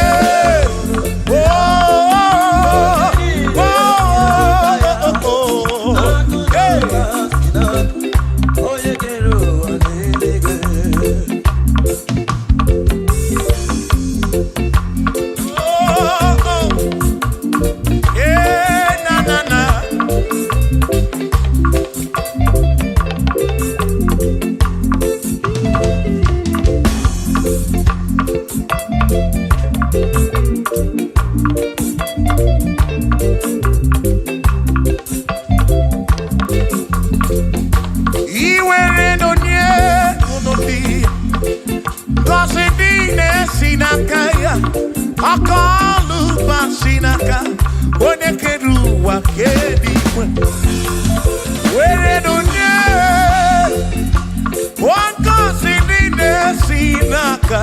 akọlụba si n'aka onye kere ụwa ka eluigwe. Were ndunye ngọzi niile si n'aka,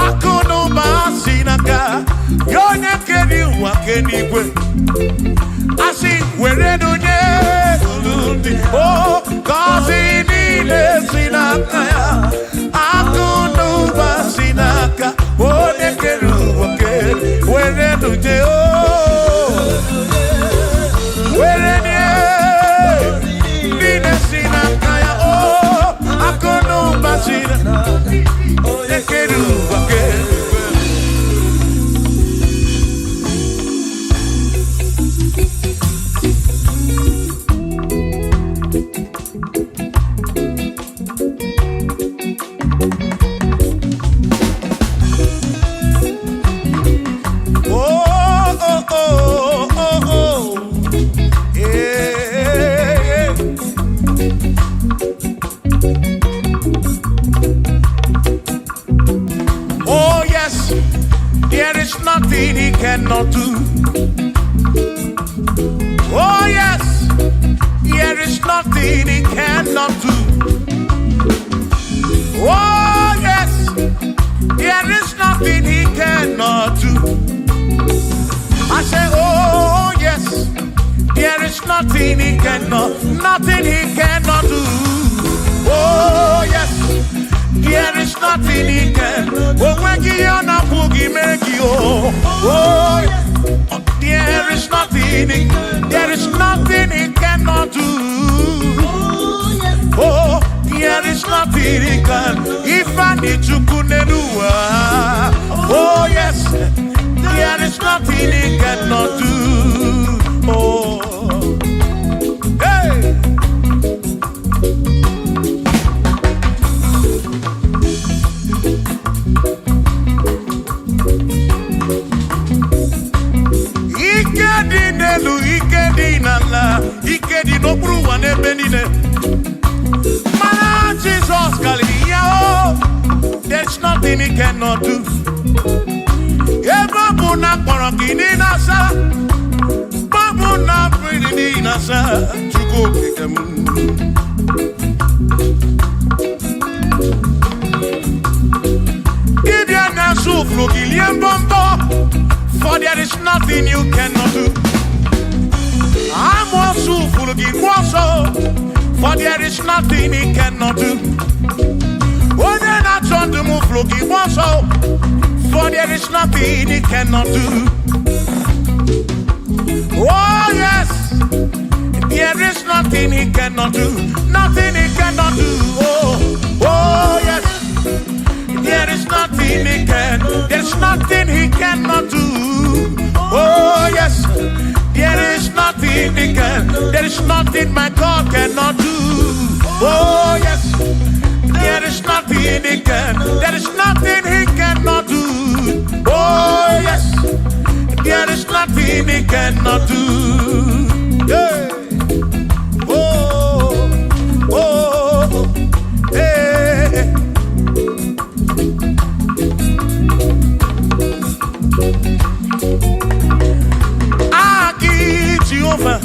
akụ na ụba si n'aka onye kere ụwa ka eluigwe. Asị were ndunye ndị ngọzi niile si n'aka ya, akụ na ụba si n'aka onye kere ụwa ka eluigwe. Were ndunye nothing he cannot do. Oh yes, there is nothing he can. Oh when you na boogie make you. Oh there is nothing he cannot do. Oh there is nothing he can. If I need to kunenua. Oh yes, there is nothing he cannot do. Oh. Hey! Ikedi nelu, ikedi nala, ikedi no bruwa ne benine. Mana Jesus Kalia, there's nothing he cannot do. Eba buna korokini nasa. Not pretty nasa to go pick them. Give your nasu flogilian bombo, for there is nothing you cannot do. I'm also flogin waso, for there is nothing he cannot do. Oh, they're not trying to move flogin waso, for there is nothing he cannot do. Oh yes, there is nothing he cannot do, nothing he cannot do. Oh yes, there is nothing he can, there's nothing he cannot do. Oh yes, there is nothing he can, there is nothing my God cannot do. Oh yes, there is nothing he can, there is nothing he cannot do. Oh yes. There is nothing he cannot do. Hey. Oh, oh, hey. Aki Jehovah,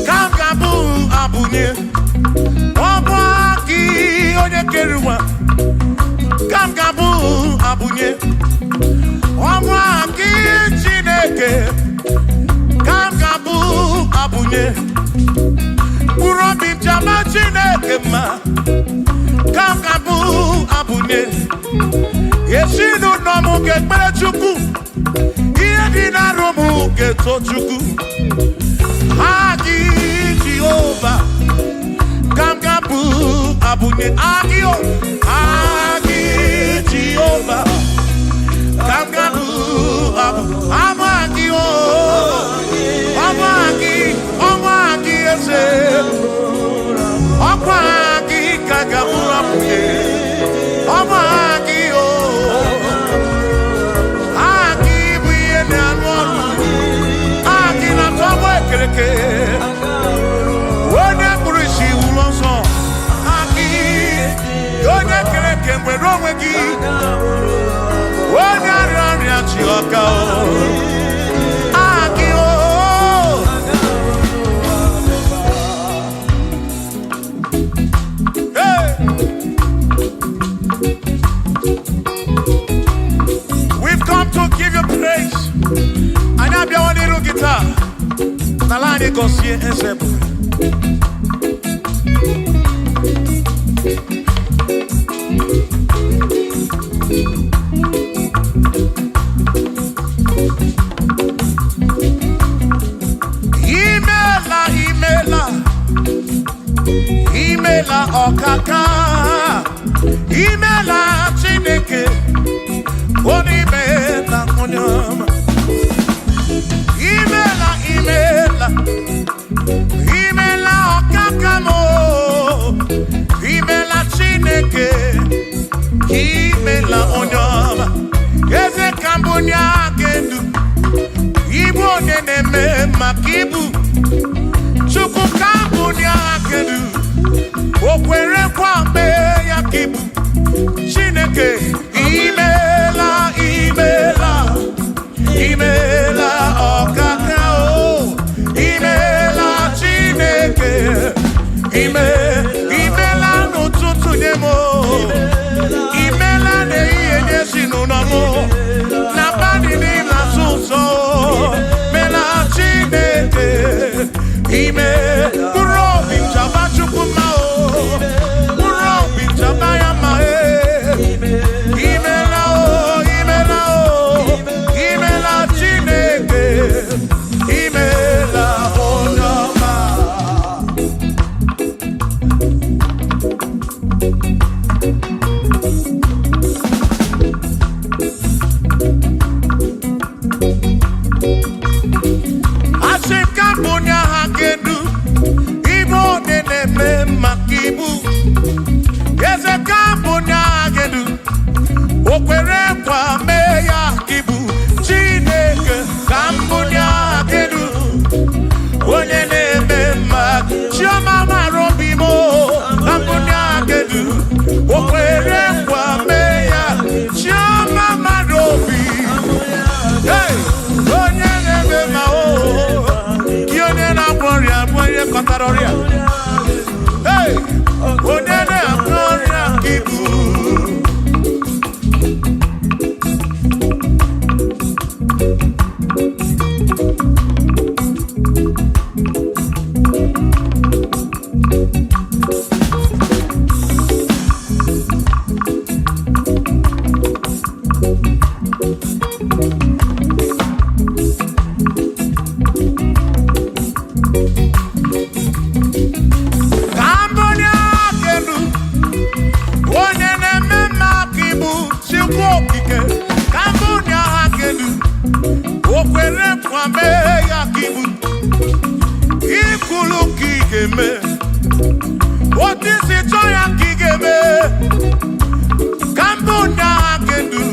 Kamkabu Abunye, Obaki Onyekeruwa, Kamkabu Abunye. Omwaki Chineke Kamkabu Abunye Urobi Jama Chineke ma Kamkabu Abunye Yeshinu nomu kekpere Chukwu Iye dina romu keto Chukwu Agi Jehovah Kamkabu Abunye Agio Agi Jehovah Kamkabu Amagi Amagi ese Amagi Kagabura Amagi Agi Biene Anwaru Agi na Tobo Ekereke Wone Kurishi Ulonso Agi Yone Kereke Mweromegi We've come to give you praise. And now, I want to guitar. Nalani Gosie Ensemble. Imela okaka, imela Chineke, onimela onyama. Imela okaka mo, imela Chineke, imela onyama. Eze kambunya gendu, ibu neneme makibu, chuku kambunya gendu. Okwere kwambe ya kibu Chineke imela Aroria. Hey, Onene Aroria Kibu. What is it Cambodia can do? Cambodia can do.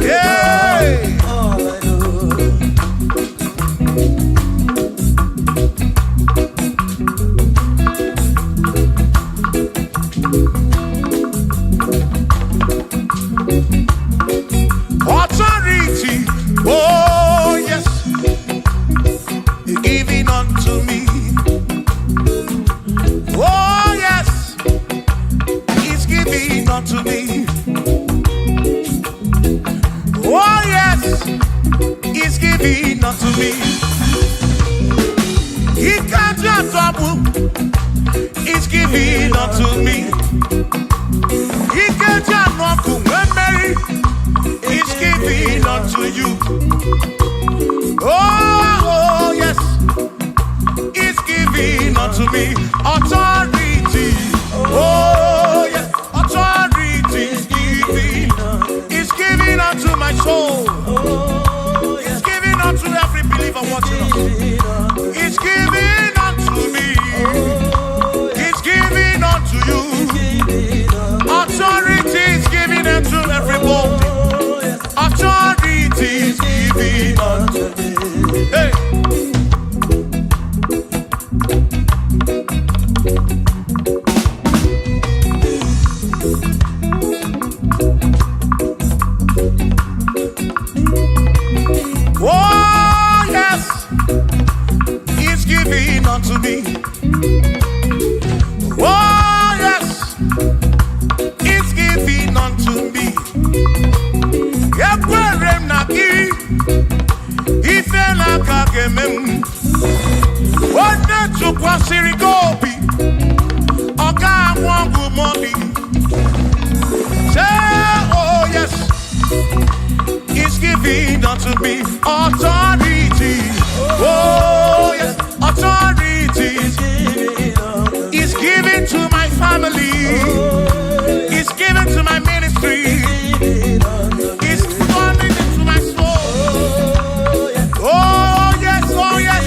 Yeah. What It's giving unto you. unto me authority. Oh, yes, authority is given to my family, is given to my ministry, is coming into my soul. Oh, yes, oh, yes,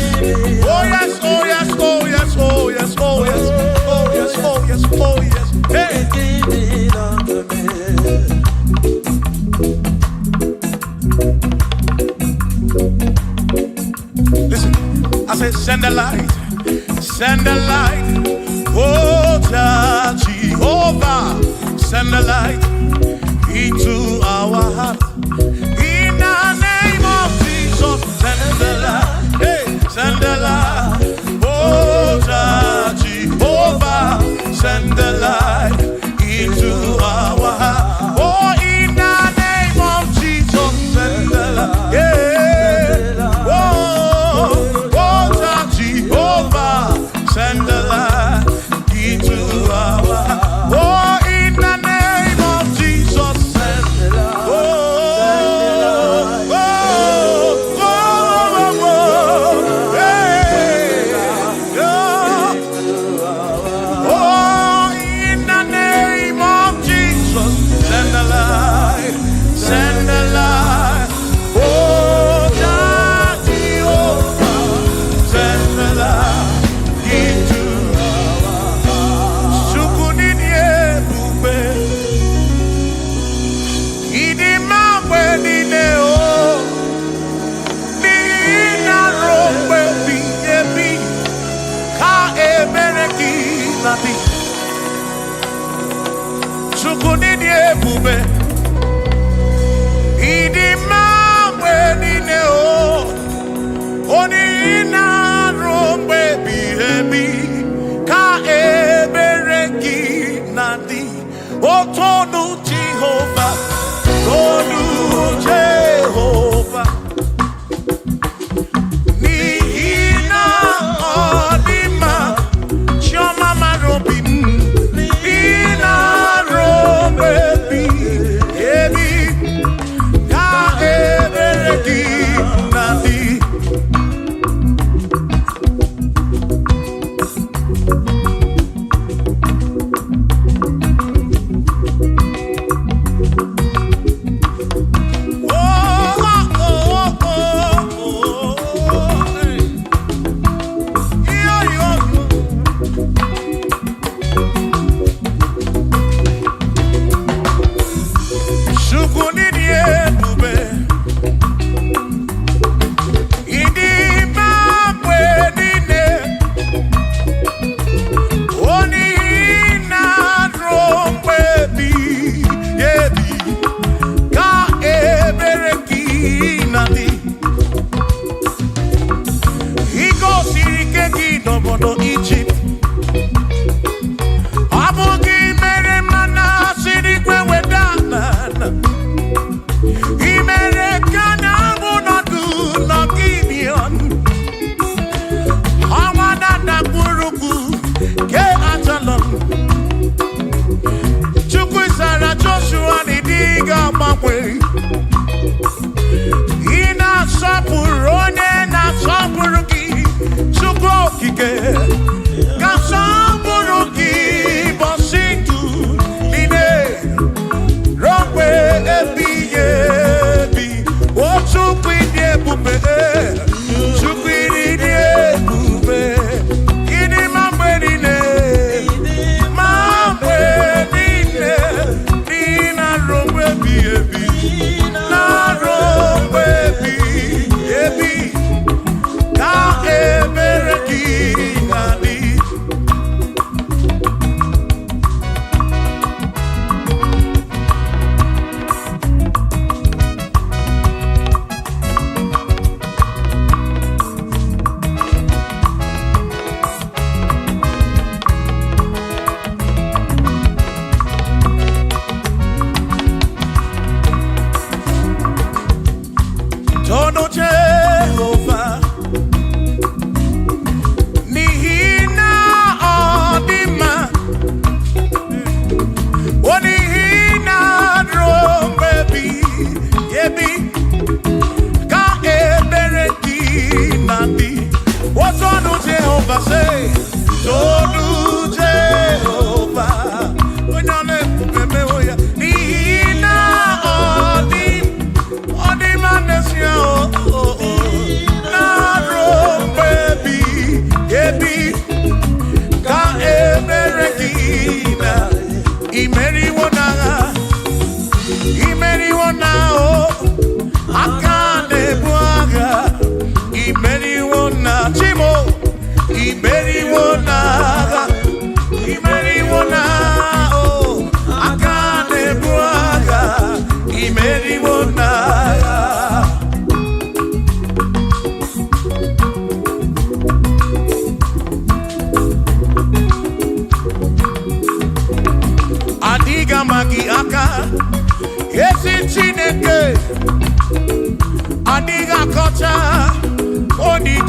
oh, yes, oh, yes, oh, yes, oh, yes, oh, yes, oh, yes, oh, yes, oh, yes. Hey. Listen, I said, send the light, send the light, oh Jehovah, send the light into our heart. In the name of Jesus, send the light, hey, send the light, oh Jehovah, send the light into our heart. Oh, in the name of Jesus, send the light, yeah. Send the light into our heart. Oh, in the name of Jesus, send the light. Oh, oh, oh, oh, oh, hey, oh, in the name of Jesus, send the light, send the light. Oh, Jehovah, send the light. Jehovah, Tonu Jehovah, Nihina Odima, Choma Marobin, Nina Robebi, Ebi, Ka Ebereki Nadi.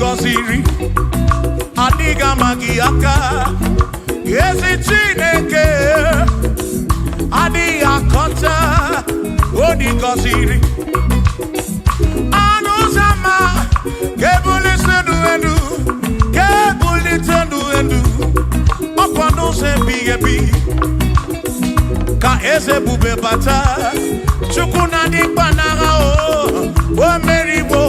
gọziri adịghị ama gị aka ezi Chineke adịghị akọta onye gọziri anụ ụzọ ama ga-ebulite elu ga-ebulite elu ọkwa n'ụzọ ebighị ebi ka eze bube bata Chukwu na dịkpa n'agha o meriwo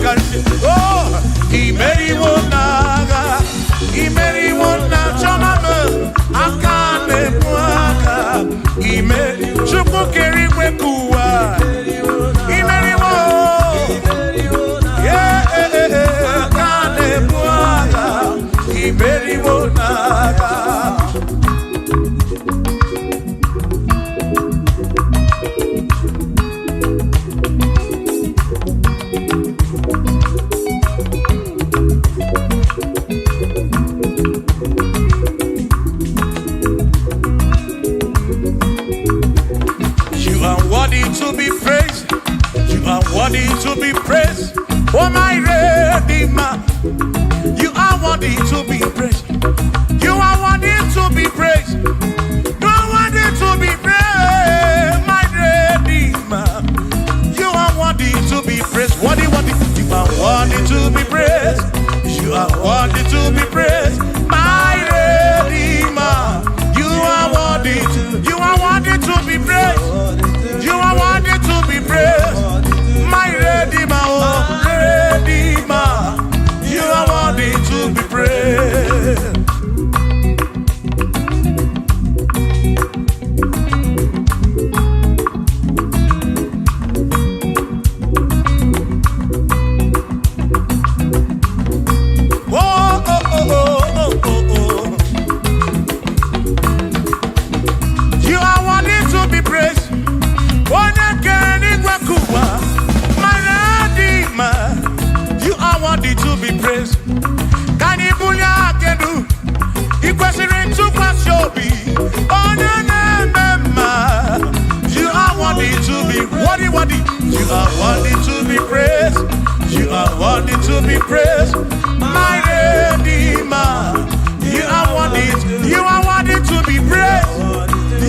karịsị imeriwo n'agha imeriwo na chọmama aka na-ebu aka Chukwu kere igwe ka ụwa imeriwo aka na-ebu aka imeriwo n'agha. To be praised, you are worthy to be praised. Oh my Redeemer, you are worthy to be praised. You are worthy to be praised. You are worthy to be praised, my Redeemer. You are worthy to be praised. Worthy. You are worthy to be praised. You are worthy to be praised, my Redeemer. You are worthy to be praised. You are worthy to be praised, my Redeemer, oh Redeemer. You are worthy to be praised. Oh, oh, oh, oh, oh, oh. You are worthy to be praised. You are worthy to be praised. Can you believe I can do? You question to Wazobia. You are worthy to be worthy. You are worthy to be praised. You are worthy to be praised, my Redeemer. You are worthy to be praised.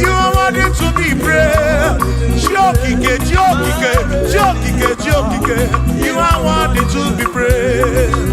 You are worthy to be praised. Jokike. You are worthy to be praised.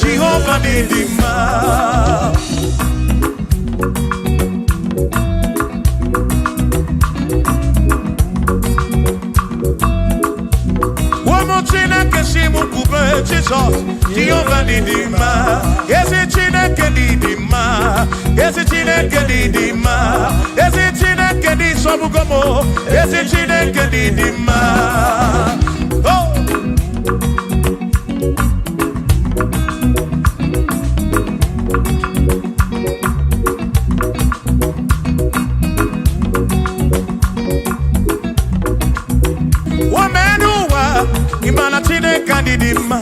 Jehovah Chineke si mu kube Jesus Jehovah didima Ezi Chineke didima Ezi Chineke didima Ezi Chineke di sobugomo Ezi Chineke didima Oh Imana Chineke didima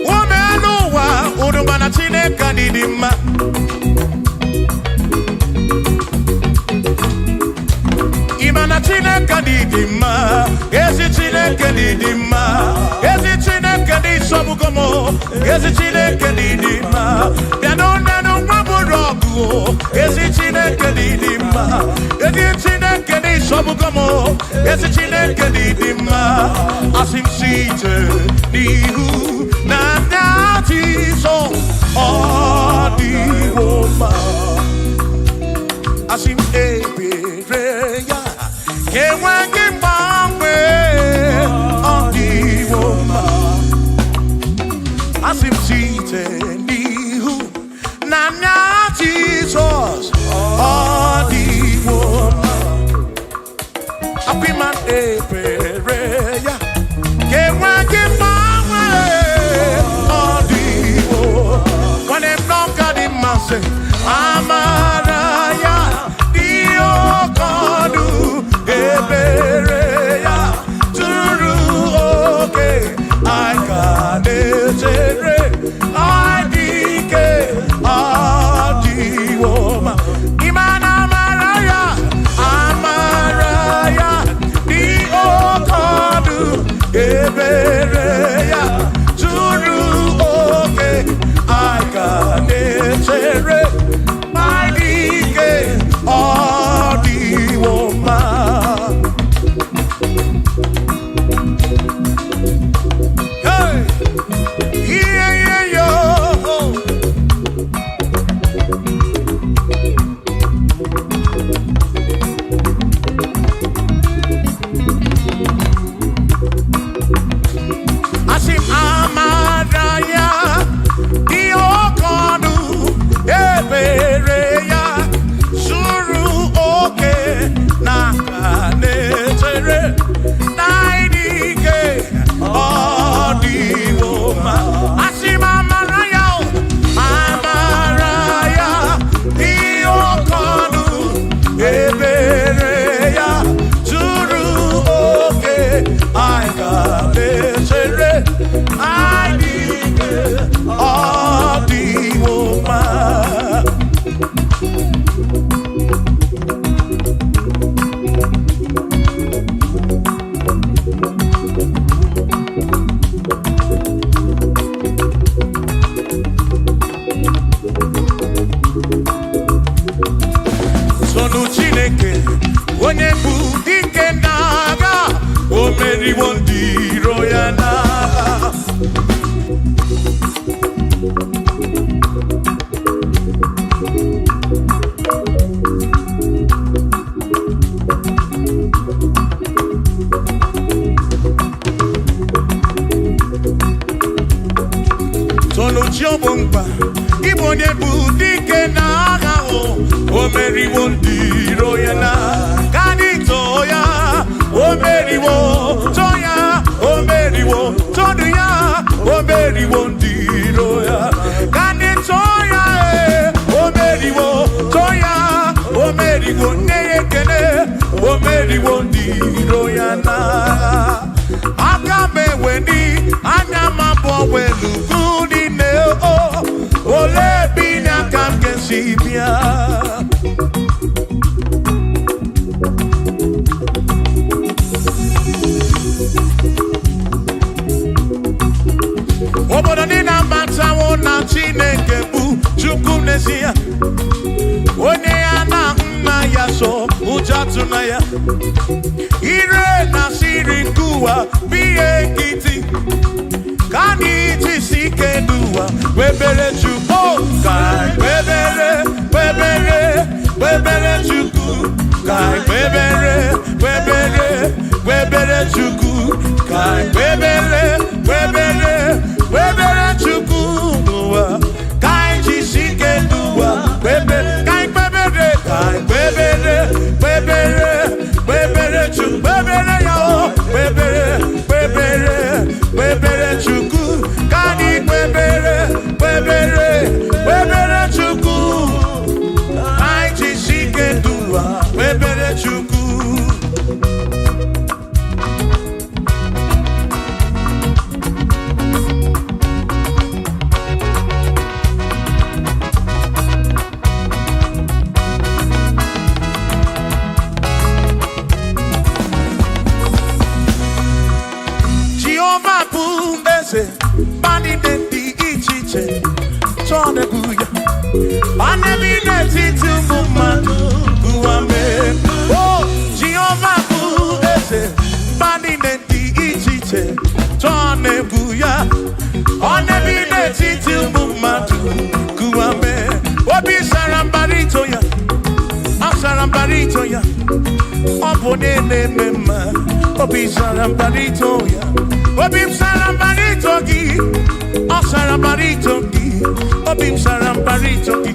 Womenuwa Udumana Chineke didima Imana Chineke didima Ezi Chineke didima Ezi Chineke di sobugomo Ezi Chineke didima Yanonanu maburogu Ezi Chineke didima Ezi Chineke di sobugomo Ezi Chineke didima Asim site nihu na dati so Odiwoma Asim ebereya Kewangi mangwe Odiwoma Asim site nihu na dati so Odiwoma Apiman ebereya Kewangi mangwe Odiwoma When them don't got him say Amaraya Dio Kodu Ebereya Turu Oke I got it I dike Adiwoma Imana Amaraya Amaraya Dio Kodu Ebereya Turu Oke I got it my dike Adiwoma Hey Yeah yeah yo Asim Amaraya Dio Kodu Ebereya Suru Oke Nakanetere Naidike Adiwoma Asim Amaraya Amaraya Dio Kodu Ebereya Suru Oke Nakanetere Naidike Adiwoma Sonu Chineke onye bụ dike n'agha o meriwo ndị iro ya n'agha Sonu Chiobomba Ibo onye bụ dike n'agha o meriwo ndị iro ya n'agha Kanito ya o meriwo Toya o meriwo Todu ya o meriwo ndị iro ya Kanito ya o meriwo Toya o meriwo Neyekene o meriwo ndị iro ya n'agha Aka meweni anya mabọ welu gudi ne o Ole binya kam kesibia Obodo ni na matawo na Chineke bụ Chukwu n'ezie Onye ya na nna ya so ụjatụ na ya Ire na siri nkuwa biye nkiti Kani jisi keduwa Webere Chukwu Kai Webere Chukwu Kai ese bani dendi ichiche chone guya ane bineti tumumanu guame oh Jehovah ku ese bani dendi ichiche chone guya ane bineti tumumanu guame obi sarambarito ya asarambarito ya opone ne mema obi sarambarito ya Obim sarambarito gi, o sarambarito gi, obim sarambarito gi,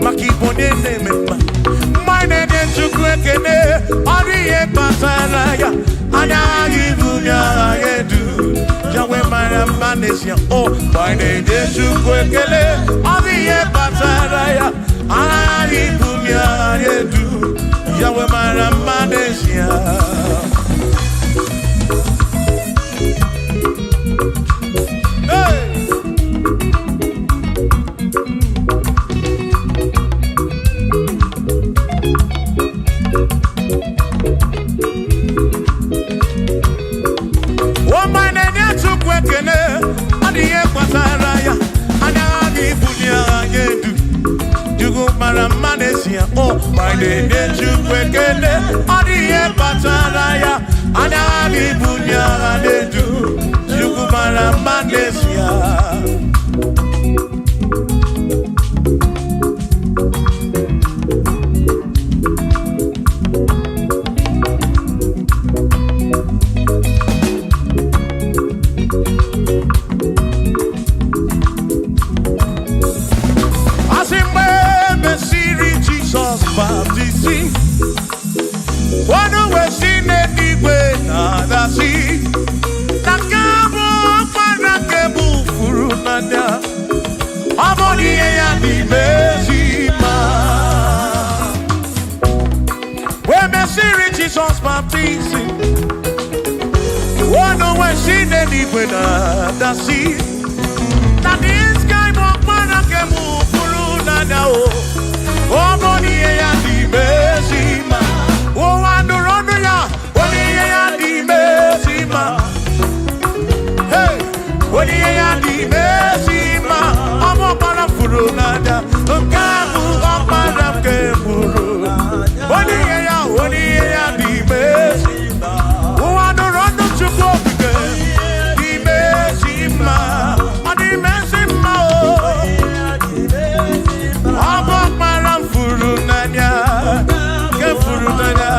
makibone ne mema. Mine de chukwekene, oriye pasaraya, anya gibunya yedu, jawe maramanesia. Oh, mine de chukwekene, oriye pasaraya, anya gibunya yedu, jawe maramanesia. Oh, my name is Chukwekene, Odiye Pataraya, Anabi Bunya, Adedu, Chukumara Manesia. Jesus baptizing. One when she did when I see that this guy walk man I can move through now. Oh, money and the mercy man. Oh, I don't run ya. Money and the mercy man. Hey, money and the mercy man. I'm up on a furu nada. I'm careful up on a careful. Money and the mercy man. Oh, I don't run to go again. The mercy man. The mercy man. I'm up on a furu nada. Careful nada.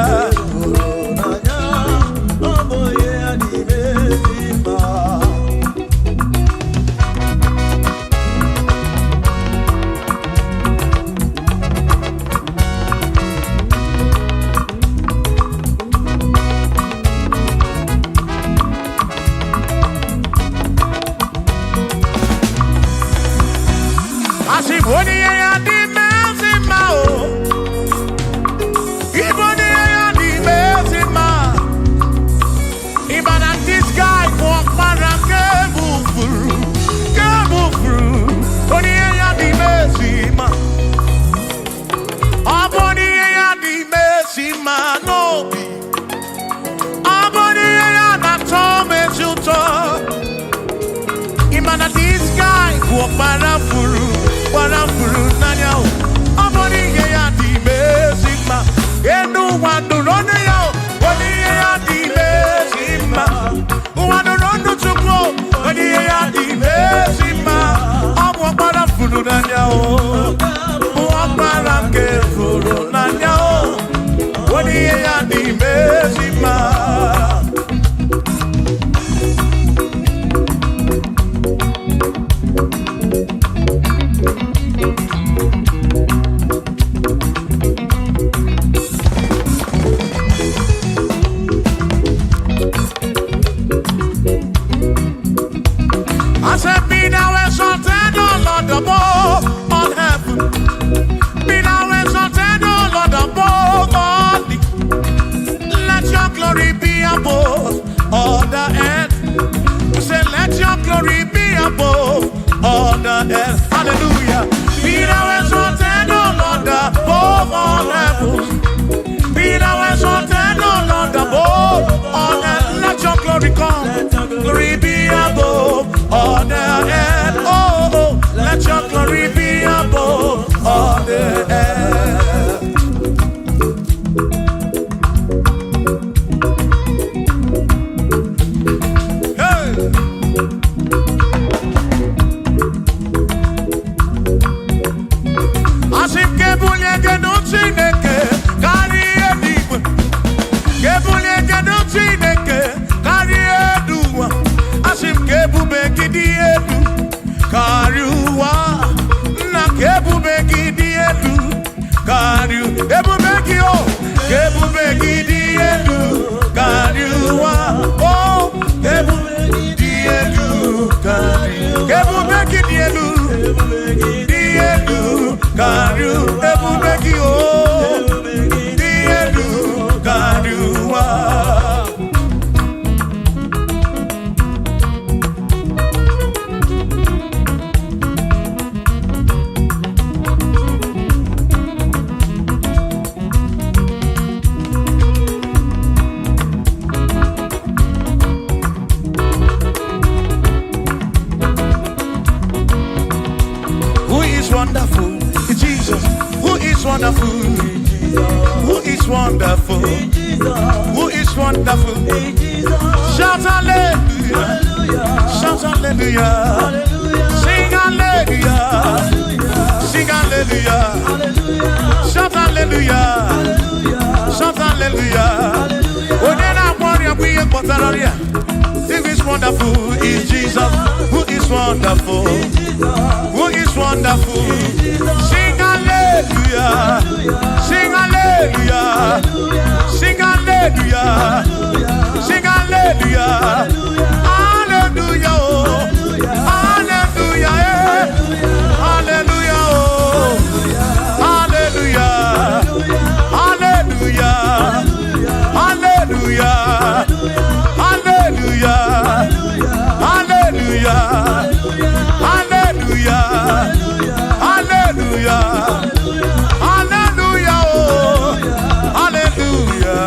Hallelujah. Be thou exalted, O Lord, above all heavens. Be thou exalted, O Lord, above all heavens. Let your glory come. Glory be above wonderful? Who is wonderful? Shout hallelujah. Shout hallelujah. Sing hallelujah. Sing hallelujah. Shout hallelujah. Shout hallelujah. Sing is wonderful is Jesus. Who is wonderful? Who is wonderful? Sing hallelujah. Sing hallelujah. Sing hallelujah. Sing hallelujah. Hallelujah. Hallelujah. Hallelujah. Hallelujah. Hallelujah. Hallelujah. Hallelujah. Hallelujah. Hallelujah. Hallelujah. Hallelujah. Hallelujah.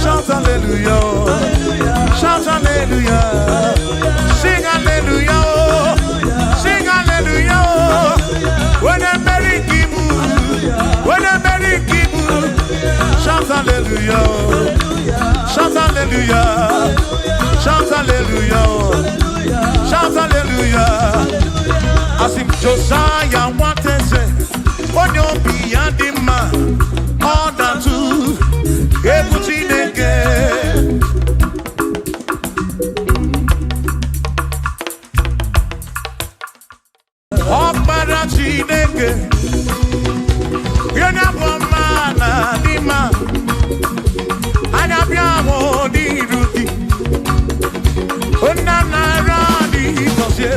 Shout hallelujah. Shout hallelujah. Sing hallelujah. Sing hallelujah. When I'm Mary Kibu. When I'm Mary Kibu. Shout hallelujah. Shout hallelujah. Shout hallelujah. Shout hallelujah. As if Josiah wanted to say, on your beyond the man, all that to everything again. All para chineke, you're not one man, the man. Anyabiamo di ruti, onanara di kosie.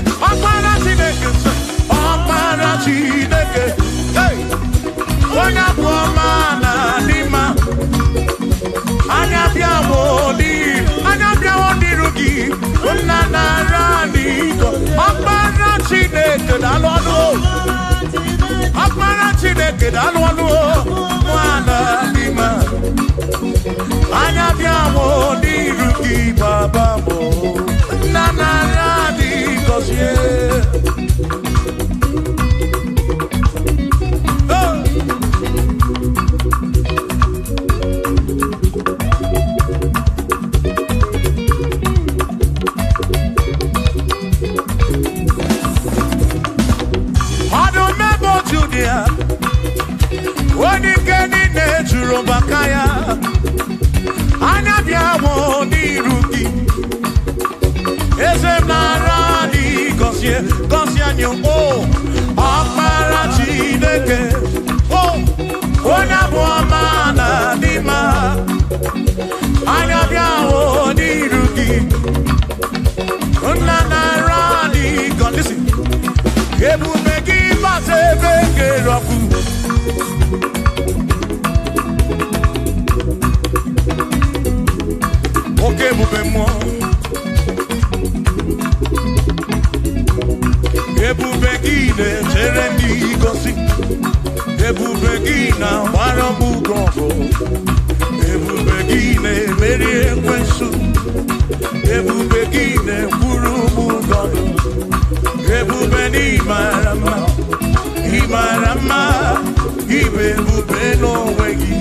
Opara chineke, hey. Onyabuoma na nima. Anyabiamo di ruti, onanara di ko. Opara chineke dalwanu, opara chineke dalwanu, mwana nima. Anyabiamo di ruki babamo nanaradi kosie. Adomebo Junior, Onikeni Nejuro Bakaya. Anyabiamo di ruki, ese naradi kosie, kosianyo oh, opara chineke oh, onyabuoma na nima. Anyabiamo di ruki, naradi kon listen. Ebu megi base bege roku. Okay, mouvez-moi. Ebubegine, Terendi Gossi. Ebubegina, Waramu Gongo. Ebubegine, Mary Kwensu. Ebubegine, Kurumu Gono. Ebubeni Marama. Imarama. Ibebubeno Wegi.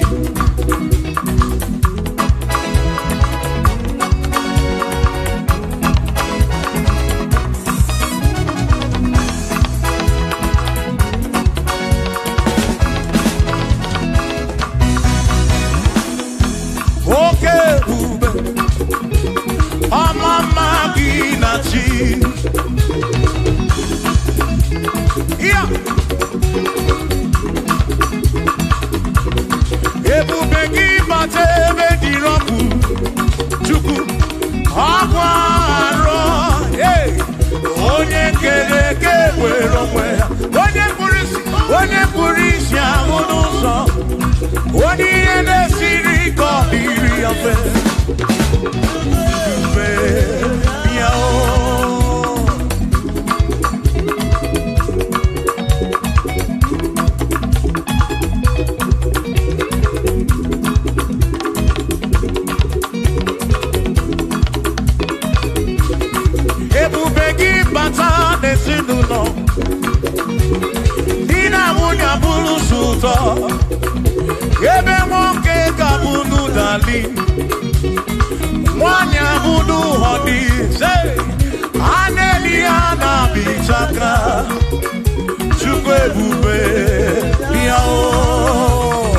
Yeah. Ebubegi batebe diroku chuku akwaro hey onye kereke wero mwe onye purisi amunuso onye ene siri ko iri afe miao. Ebubegi bata nesinuno Dina munya bulu suto Ebe moke Rosaline Mwanya Budu Hodi Say Aneliana Bichaka Chukwe Bube Yao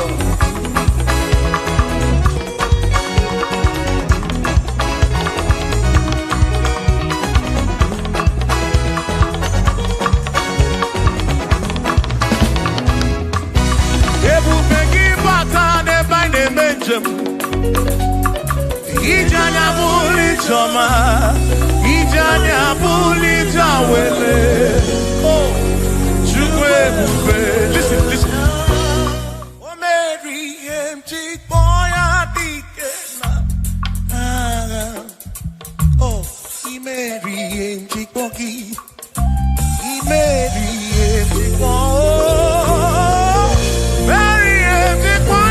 Ijanya buli choma, ijanya buli jawele. Oh, chukwe bube. Listen, listen. Oh, Mary, empty boy, adikena. Oh, Mary, empty boy, Mary, empty boy, Mary, empty boy.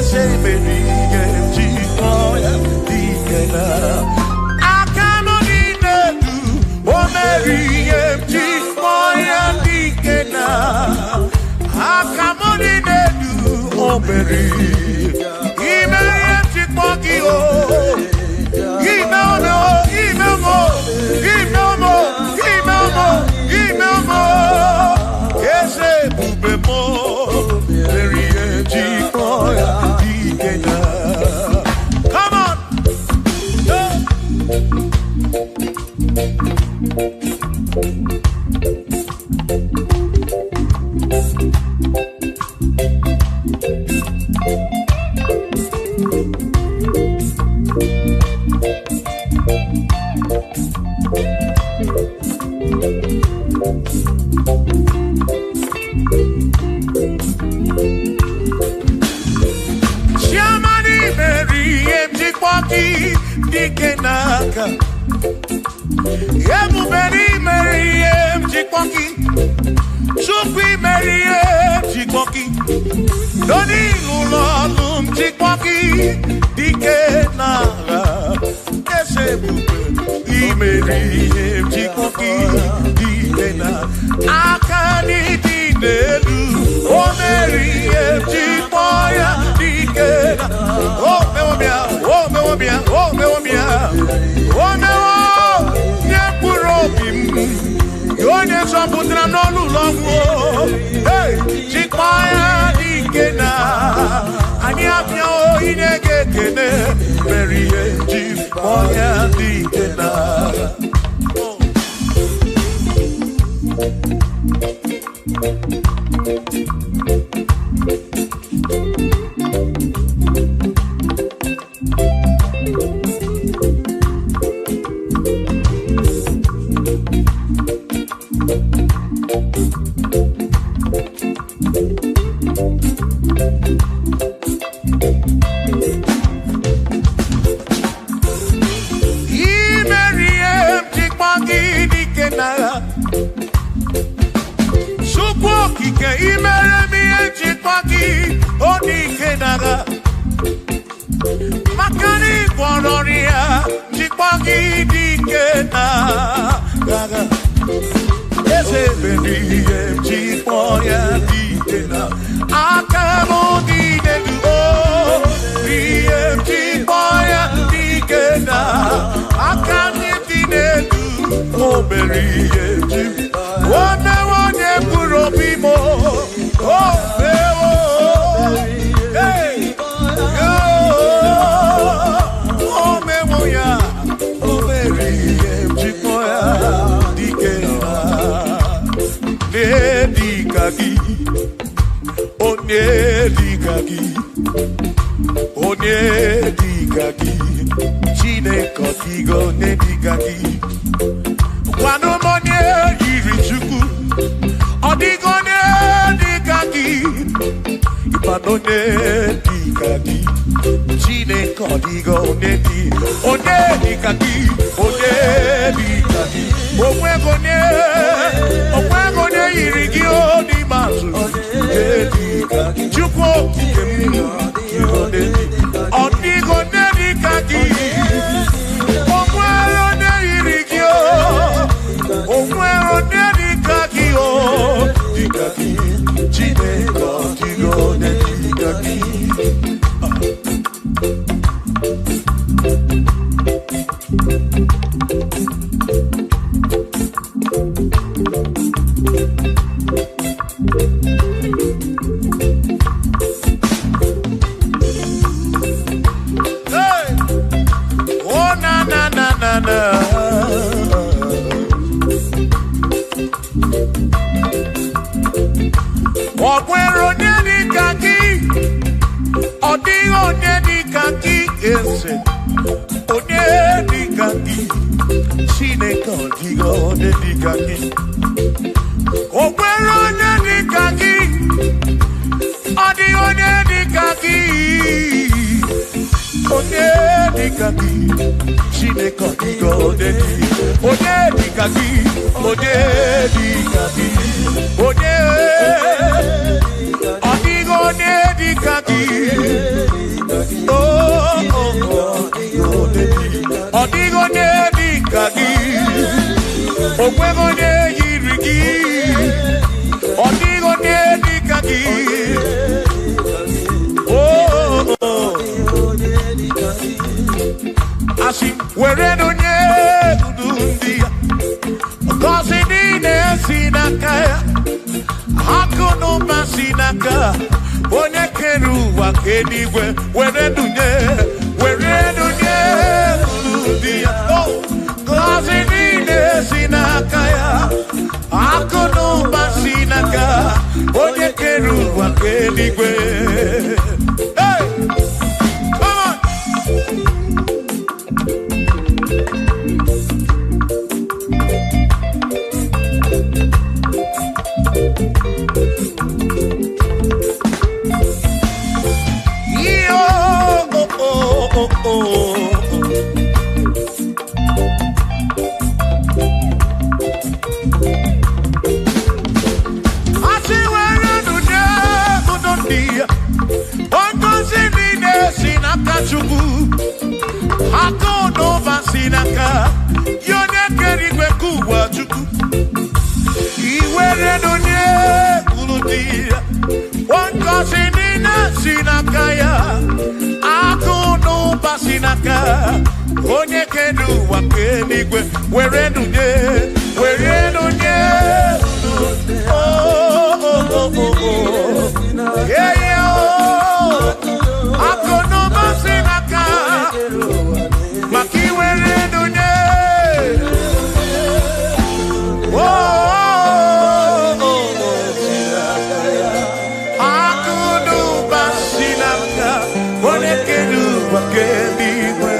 Say baby, get boy, dikena. Akamodine du, oh Mary, get boy, dikena. Akamodine du, oh Mary, Mary, get boy, oh. Yes, bube mo, Mary, get boy. Come on. Dikenaka Yemu Mary Mary Mjikwaki Chukwi Mary Mjikwaki Doni Lulolu Mjikwaki Dikenaka Ese Bube Mary Mjikwaki Dikenaka Akani Dinelu Oh Mary Mjikwoya Dikenaka Oh Mewomia Oh Mewomia Oh Mewomia Oh Mewo Nyepurobim Yonye Soputra Nolu Longo Hey Chikwoya Dikena Ani Apia O Inege Kene Mary Mjikwoya Dikena Makani Kwanoria, Chikwagi Dikena, Gaga, Ese Baby, Chikwoya Dikena, Akamo Dinedu, Chikwoya Dikena, Akami Dinedu, Oh, Berry, One Purobimo, Oh, hey, oh, Memoya, oh, Mary, Chikwoya, Dikena, Nedikagi, oh, Nedikagi, oh, Nedikagi, Chine Kotigo, Nedikagi, Wanomonye, Irichuku, Odigo, Nedikagi, Ipanone, Dikagi, Chine Kotigo, Nedi, Onedikagi, Onedikagi, Omwegone, Irigio, Nimasu, Nedikagi, Chuko, Odigo, Nedikagi, Omwegone, Irigio, Omwegone, Dikagi, Dikagi. Chineke ọdịghị onye dịka gị. Hey! Oh na na na na na. Ọ nwere onye dịka gị, ọ dịghị onye dịka gị eze, onye dịka gị, Chineke ọ dịghị onye dịka gị. O nwere onye dịka gị, ọ dịghị onye dịka gị, onye dịka gị, Chineke ọ dịghị onye dịka gị, onye dịka gị, onye ọ dịghị onye dịka gị, ọ dịghị onye dịka gị, o nweghị onye yiri gị, ọ dịghị onye dịka gị. Asị were onye ndu ndị ya, ngọzi niile si n'aka ya, akụ na ụba si n'aka onye kere ụwa ka eluigwe. Were dunye ndu ndị ya, ngọzi niile si n'aka ya, akụ na ụba si n'aka onye kere ụwa ka eluigwe. Hey! Come on! Onye kere ụwa ka eluigwe. Were nunye akụ n'ụba si n'aka maka iwere nunye. Akụ n'ụba si n'aka onye kere ụwa ka eluigwe.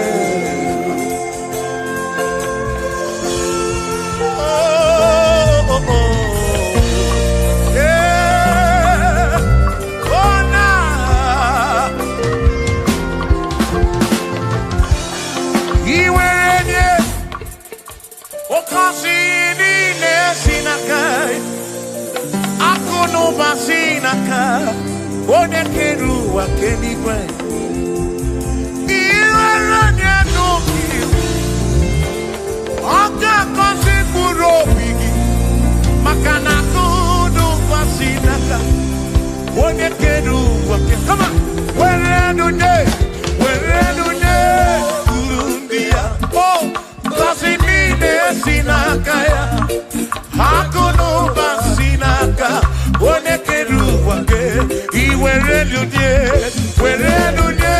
Onye kere ụwa ka eluigwe. Iwere onye n'obi, ọ ga-agọzi mkpụrụ obi gị, maka na akụ n'ụba si n'aka onye kere ụwa ka. Come on! Were nunye uru ndị ya, ngọzi niile si n'aka ya, akụ n'ụba si n'aka onye kere ụwa ka. Were nunye.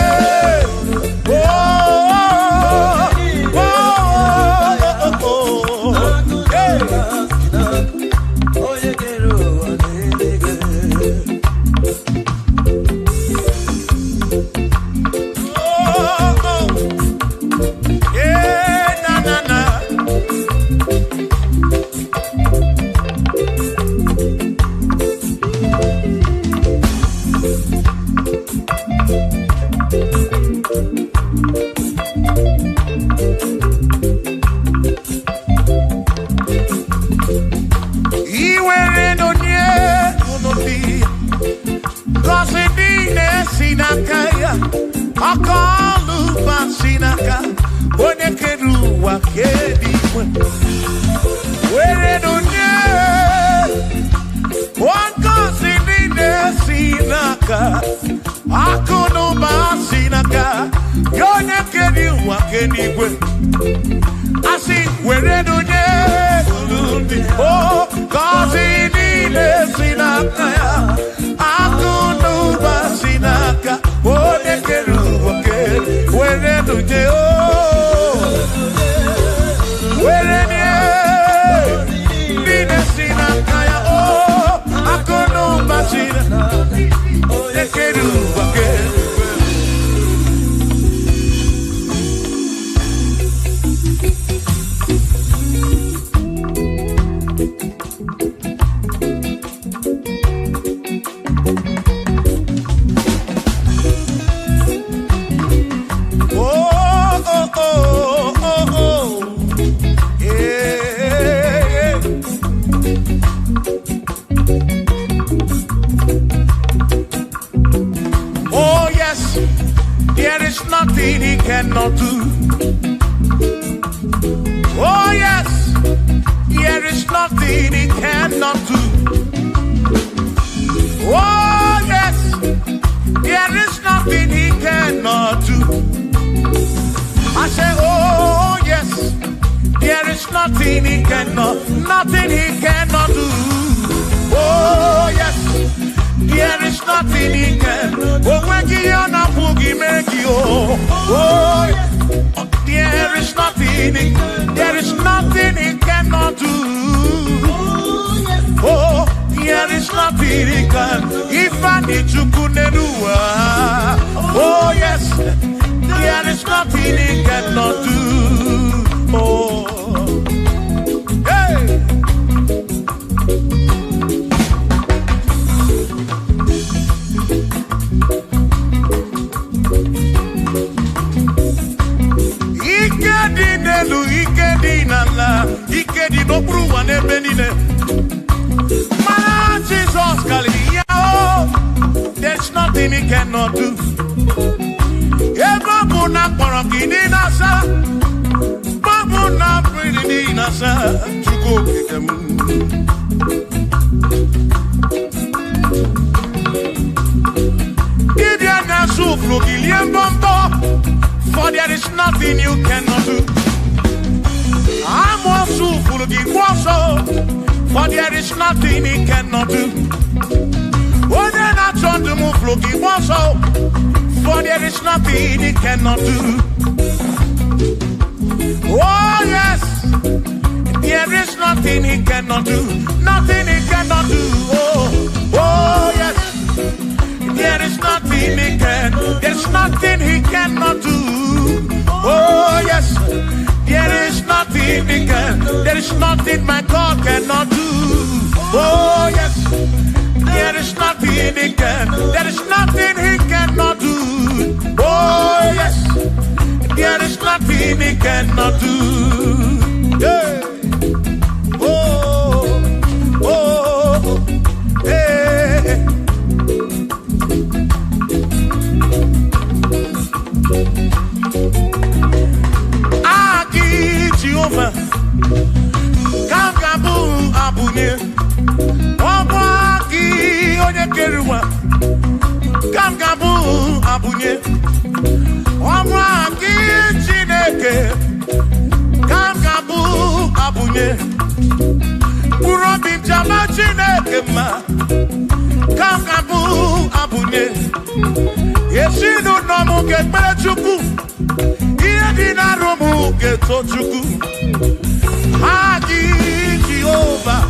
Where do you? One cause sinaka, akuno ba sinaka, yone kedi wa kedi kwe. Asi were do ne ulundi, oh, kazi ni le sinaka ya, akuno ba sinaka, one kedi wa kedi, were do ne oh, were ne, ni le sinaka ya oh, akuno ba sinaka, one kedi wa kedi. Nothing he cannot do. Oh yes, there is nothing he cannot do. Oh yes, there is nothing he cannot do. I say, oh yes, there is nothing he cannot do. Oh yes, there is nothing he can. Oh, when you are not boogie, make you. Oh, there is nothing he cannot do. Oh, there is nothing he can. If I need to kunenua. Oh yes, there is nothing he cannot do. Oh, hey. Ikedi no bruwa ne benine. Man, Jesus Kalia, oh, there's nothing he cannot do. Eva buna parangini nasa, babuna pretty nasa, to go with them. Gideon Nasu Flugilian Bombo, for there is nothing you cannot do. I'm also full of the for there is nothing he cannot do. Oh, then I turn to move looking also, for there is nothing he cannot do. Oh, yes, there is nothing he cannot do. Nothing he cannot do. Oh, yes, there is nothing he can. There's nothing he cannot do. Oh, yes. There is nothing he can, there is nothing my God cannot do. Oh yes, there is nothing he can, there is nothing he cannot do. Oh yes, there is nothing he cannot do. Hey. Oh, oh, hey. Kamgabu abunye Wabaki onye keruwa Kamgabu abunye Wabaki chineke Kamgabu abunye Kurobi jama chineke ma Kamgabu abunye Yeshinu nomu kekpere chukwu Iye dina romu keto chukwu Agi Jehovah,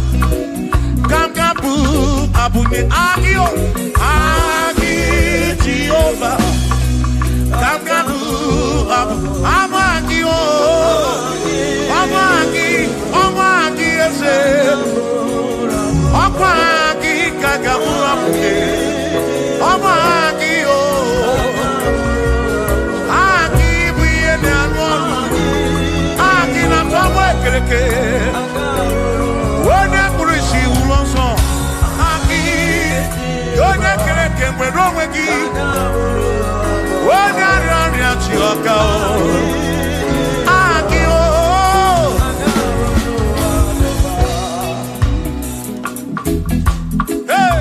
Kamgabu abunye agio, Agi Jehovah, Kamgabu amagio, amagi ese, amagi kagabu abunye, amagio, agi buye ne alwan, agi na pamwe kereke. Hey!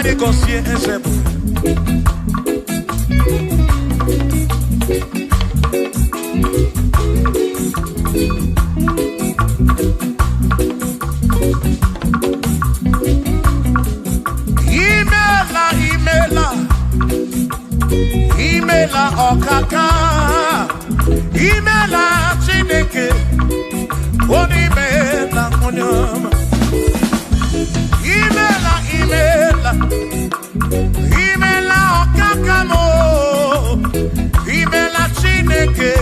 Somebody go see it. Imela okaka, imela chineke, onimela onyama. Imela okaka mo, imela chineke,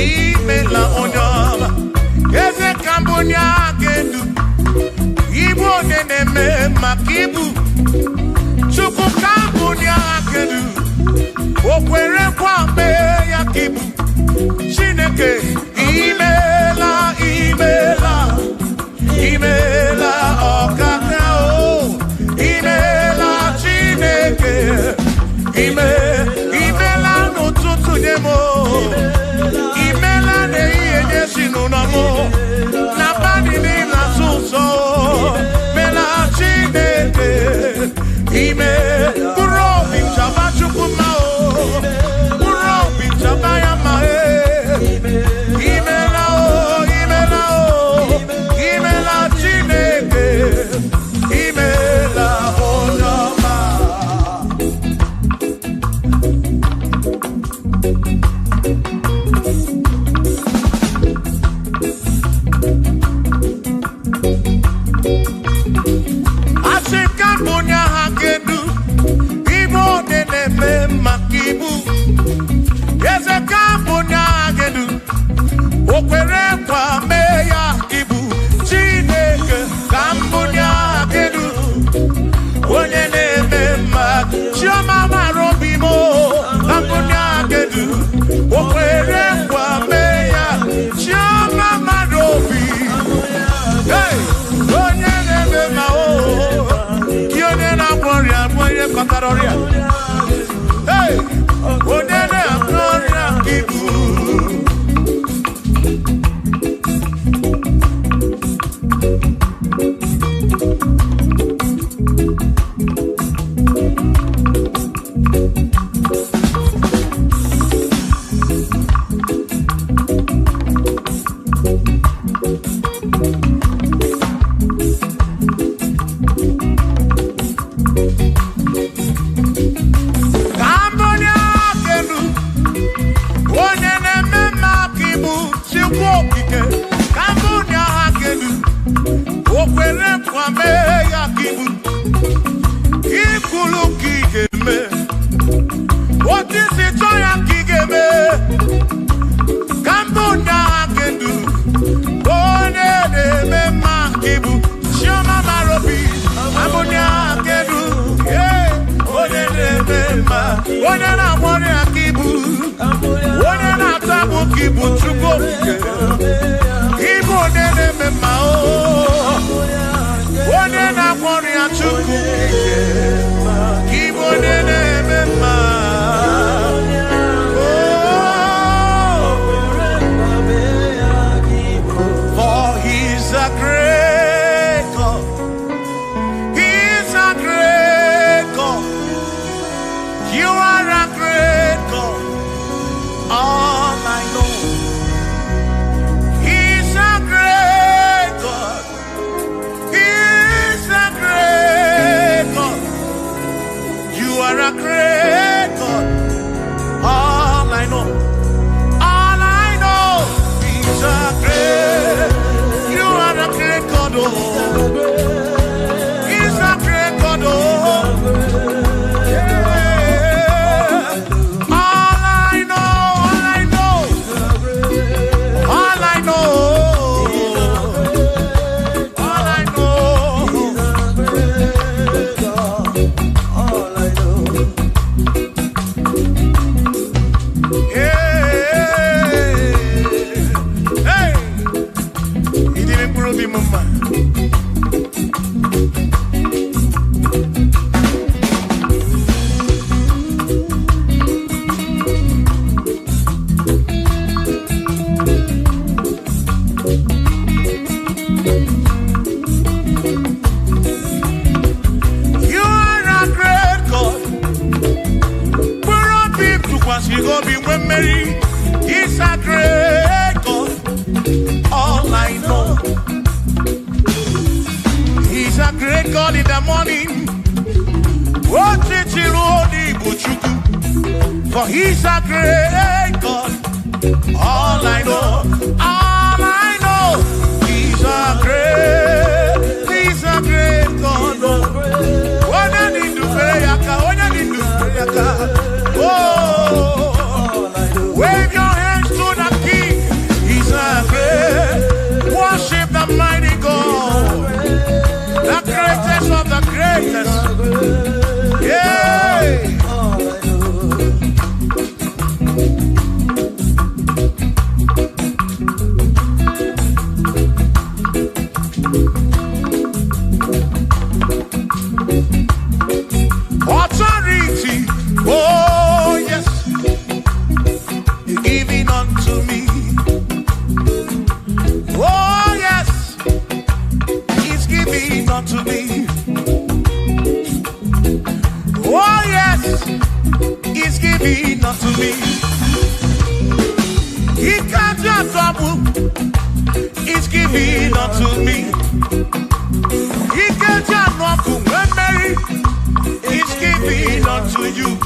imela onyama. Eze kambunya gendu, Igbo neneme makibu, chuku kambunya gendu. Okwere kwambe ya kibu Chineke imela okaka o imela Chineke imela n'ụtụtụ nye mo imela n'ihe nye si n'ụlọ mo na bani n'ịla sụsọ mela Chineke bụrụ obi chaba chukwu ma hey, onene gloria Ibu. A great God. great God in the morning. For he's a great God. All I know, he's a great God. When I need to pray, oh, wave your hands to the King. He's a great. Worship the mighty God, the greatest of the greatest. Yeah. Authority, oh yes, you're giving unto me. Oh yes, he's giving unto me. Oh yes, he's giving unto me. He can't just trouble. He's giving unto me. He can't just trouble when Mary. He's giving unto you.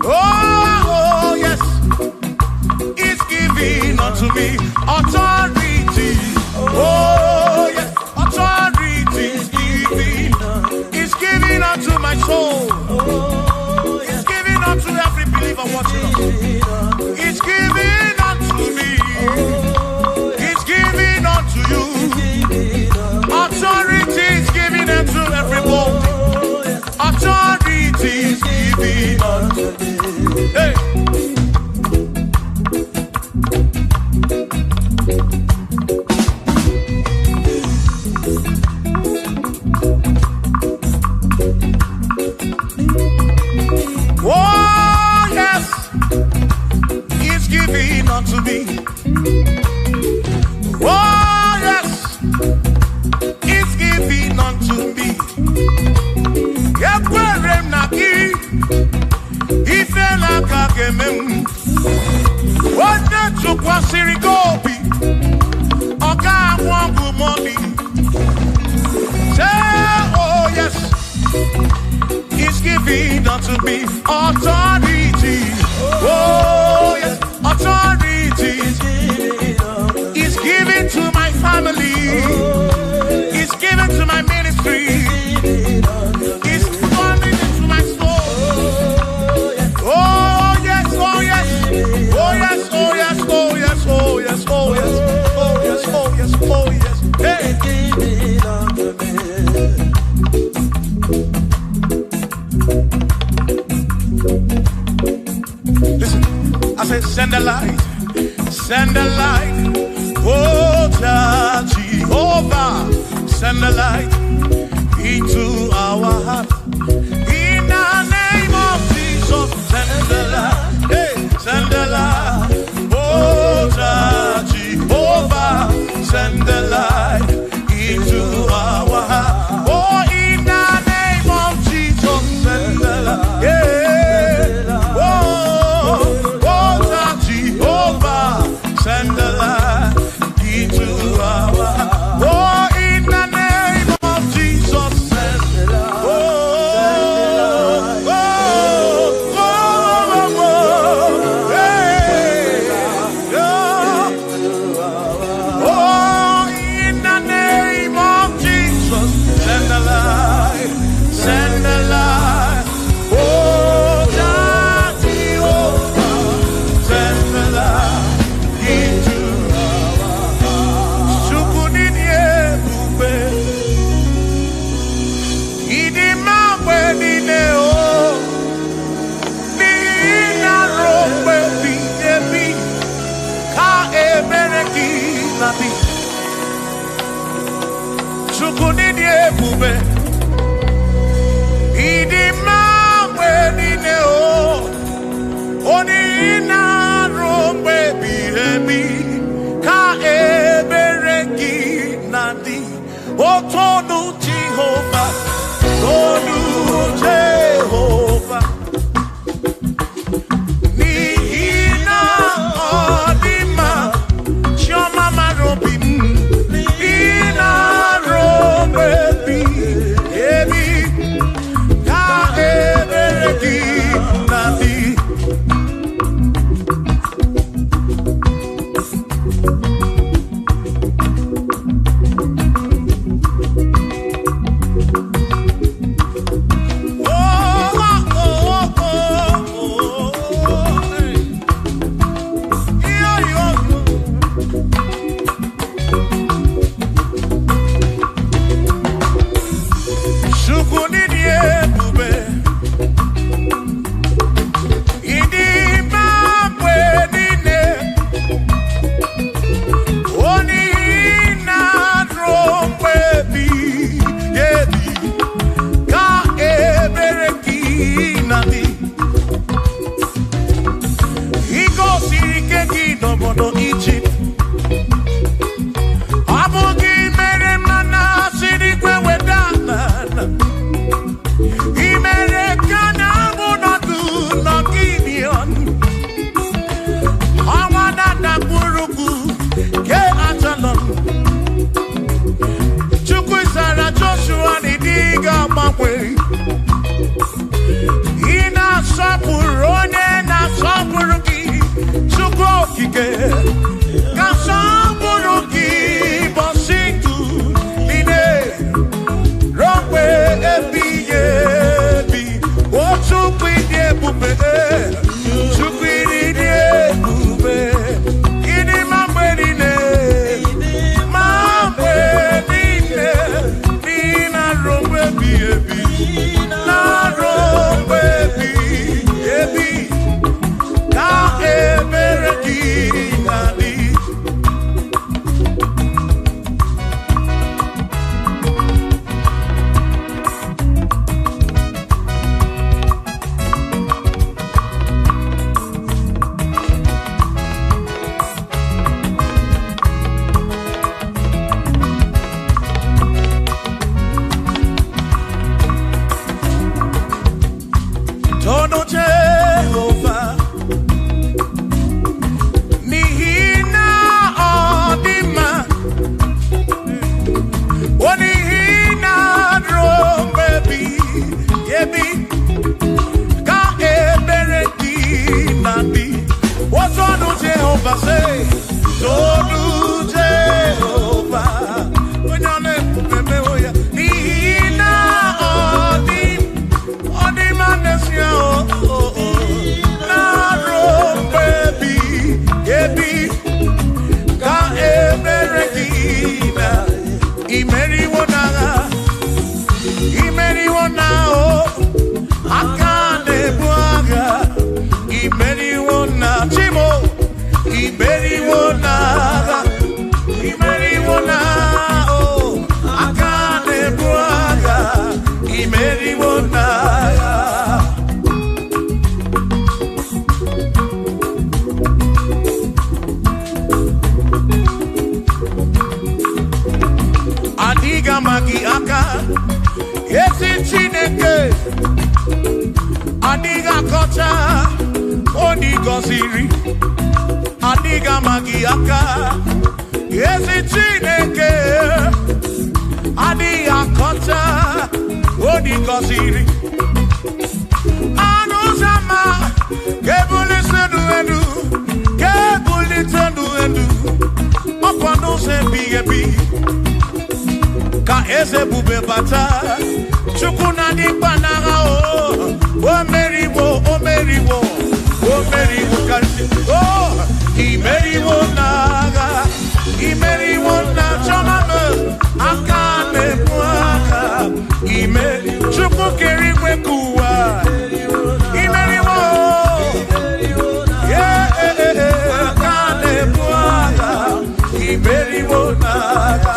Oh yes, he's giving unto me. Authority. Oh yes, authority is giving. He's giving unto my soul. He's giving unto every believer watching us. He's giving unto me. He's giving unto you. Authority is giving unto everybody. Authority is giving unto me. Hey. Oh yes, he's giving unto me. Oh yes, he's giving unto me. Yekwere naki, ife laka gemem. Wanda chukwa sirigobi, oka wangu moni. Say oh yes, he's giving unto me authority. Oh yes, authority. He's giving to my family. He's giving to my ministry. He's coming into my soul. Oh yes, oh yes, oh yes, oh yes, oh yes, oh yes, oh yes, oh yes, oh yes, oh yes. Hey. Listen, I said send the light, send the light, oh Jehovah, send the light into our heart. In the name of Jesus, send the light, hey, send the light, oh Jehovah, send the light into our heart. Oh, in the name of Jesus, send the light, yeah. Send the light into our heart. Oh, in the name of Jesus, send the light. Oh, oh, oh, oh, oh, hey, oh, in the name of Jesus, send the light, send the light. Oh, Jehovah, send the light. Tonu Jehovah, Tonu Jehovah. Nihina odima, Shoma marobim, Nihina robe. okike kasamboroki bositu ine rompe ebiyebi otukwidi ebube tukwidi ebube ini mambedine nina rompe ebi na rompe ebi ka ebereki nadi. Todo Jehovah nihina odima onihina drombebi yebi ka ebereki nadi. What todo Jehovah say? Todo Jehovah nihina odima nesia na rombebi yebi ka eberekina imeri wona o akane buaga imeri wona chimo imeri wona o akane buaga imeri wona. Adiga magi aka esi Chineke adiga kocha oni goziri adiga magi aka esi Chineke adiga kocha oni goziri anuzama kebuli sedu edu opano se bigebi ka eze bube bata chukuna di banaga o meriwo kanti imeriwo na choname akane mwaka chuku kerigwe kuwa imeriwo akane mwaka imeriwo naga.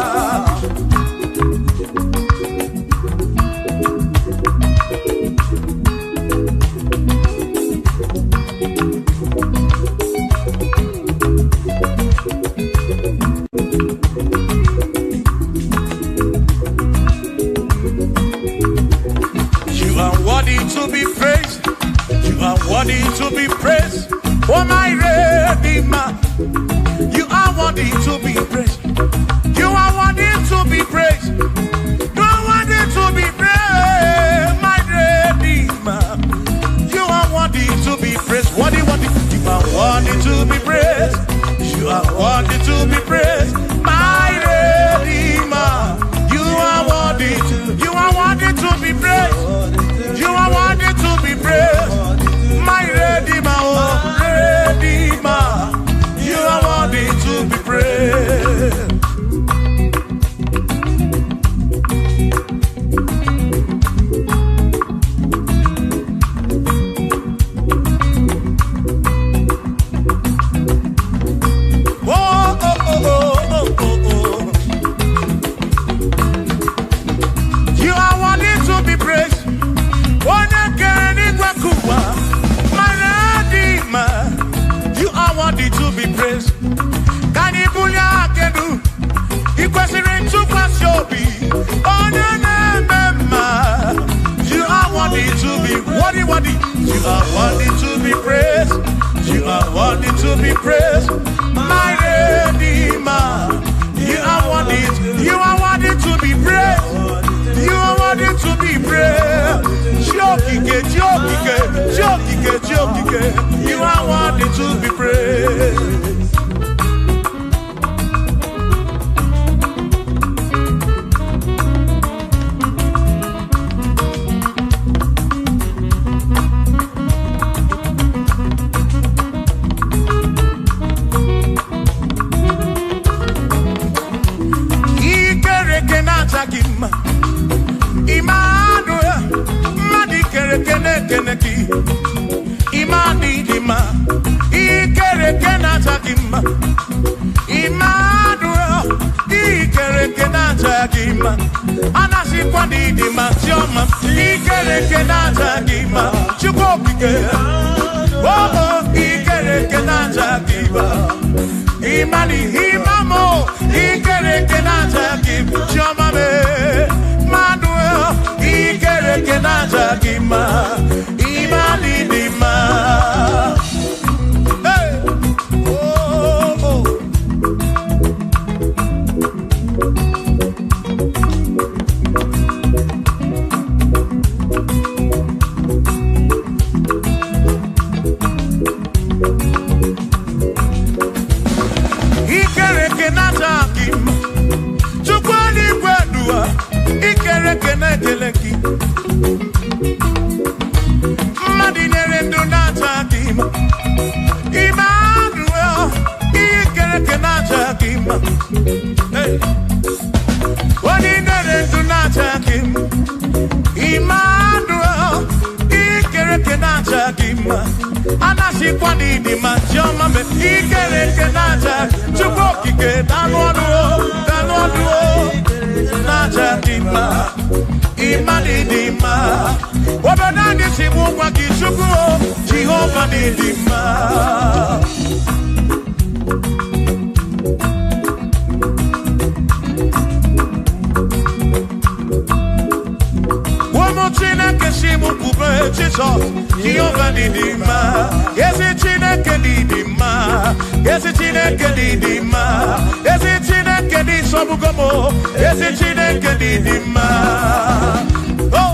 To be praised, you are worthy to be praised. Oh my Redeemer, you are worthy to be praised. You are worthy to be praised. You are worthy to be praised, my Redeemer. You are worthy to be praised. Worthy. You are worthy to be praised. You are worthy to be praised, my Redeemer. You are worthy to be praised. You are worthy to be praised, my Redeemer, Redeemer. You are worthy to be praised. You are worthy to be praised. You are worthy to be praised. Can you You are worthy to be worthy. You are worthy to be praised. You are worthy to be praised, my Redeemer. You are worthy to be praised. You are worthy to be praised. You are worthy to be praised. Jagima, Emmanuel, Ikereke na Jagima, Anasi Kwadi di Matioma, Ikereke na Jagima, Chukopike, oh, Ikereke na Jagima, Imani Himamo, Ikereke na Jagima, Chomame, Manuel, Ikereke na Jagima, Imani Dima. Anasi kwani di manjoma me ikereke naja chukoki ke danwaduo naja dima imani dima wabanani simu kwa kichukuo Jehova ni dima. Simu kube Jesus, Jehova ni dima. Yesi Chineke ni dima. Yesi Chineke ni dima. Yesi Chineke ni sobugomo. Yesi Chineke ni dima. Oh.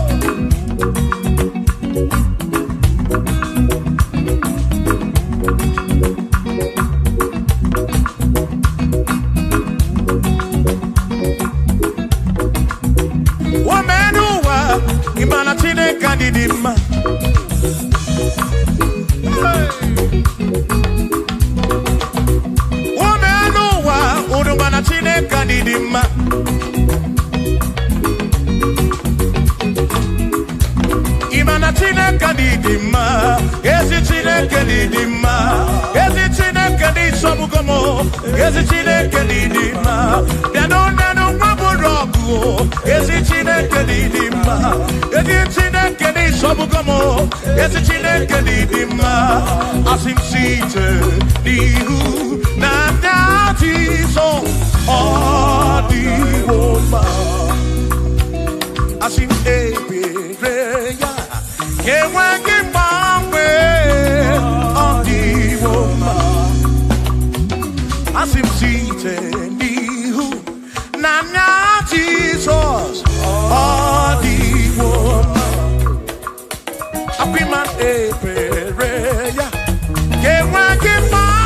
Imana Chineke ni dima. Womenuwa udumana Chineke ni dima. Imana Chineke ni dima. Yesi Chineke ni dima. Yesi Chineke ni sobugomo. Yesi Chineke ni dima. Nanu waburogu. Yesi Chineke ni dima. Yesi Chineke ni sobugomo. Yesi Chineke ni dima. Asim site nihu na nyati so odiwoma. Asim ebereya yewengi bangwe odiwoma. Asim site nihu na nyati so odiwoma. Apiman ebereya yewengi bangwe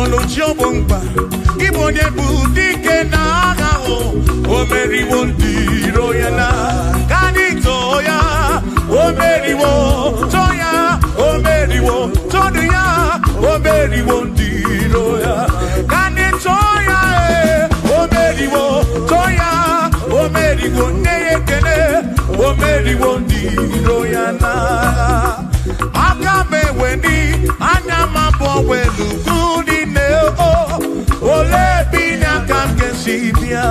Olochiobongba Igbo nyebu dike na agha o meriwo ndị iro ya na kanito ya o meriwo toya o meriwo todu ya o meriwo ndị iro ya kanito ya o meriwo toya o meriwo neyekene o meriwo ndị iro ya na aka meweni anya mabọ welu gudi ne o ole binya kam kesibia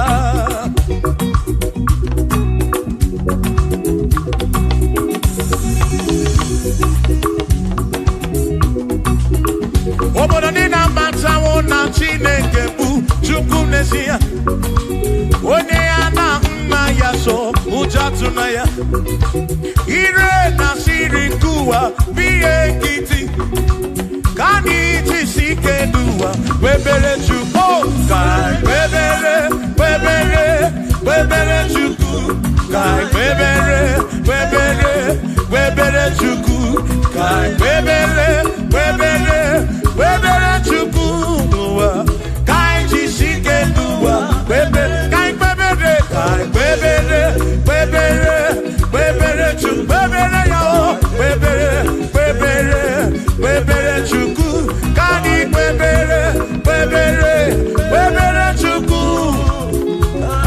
obodo dị na matawo na Chineke bụ Chukwu n'ezie onye ya na nna ya so ụjọ tụna ya ire na siri nkuwa biye nkịtị ka anyị jisi ike n'ụwa webere Chukwu ka webere Chukwu ka webere Chukwu ka webere Chukwu n'ụwa ka anyị jisi ike n'ụwa webere Chukwu webere ya o webere Chukwu ka anyị webere Chukwu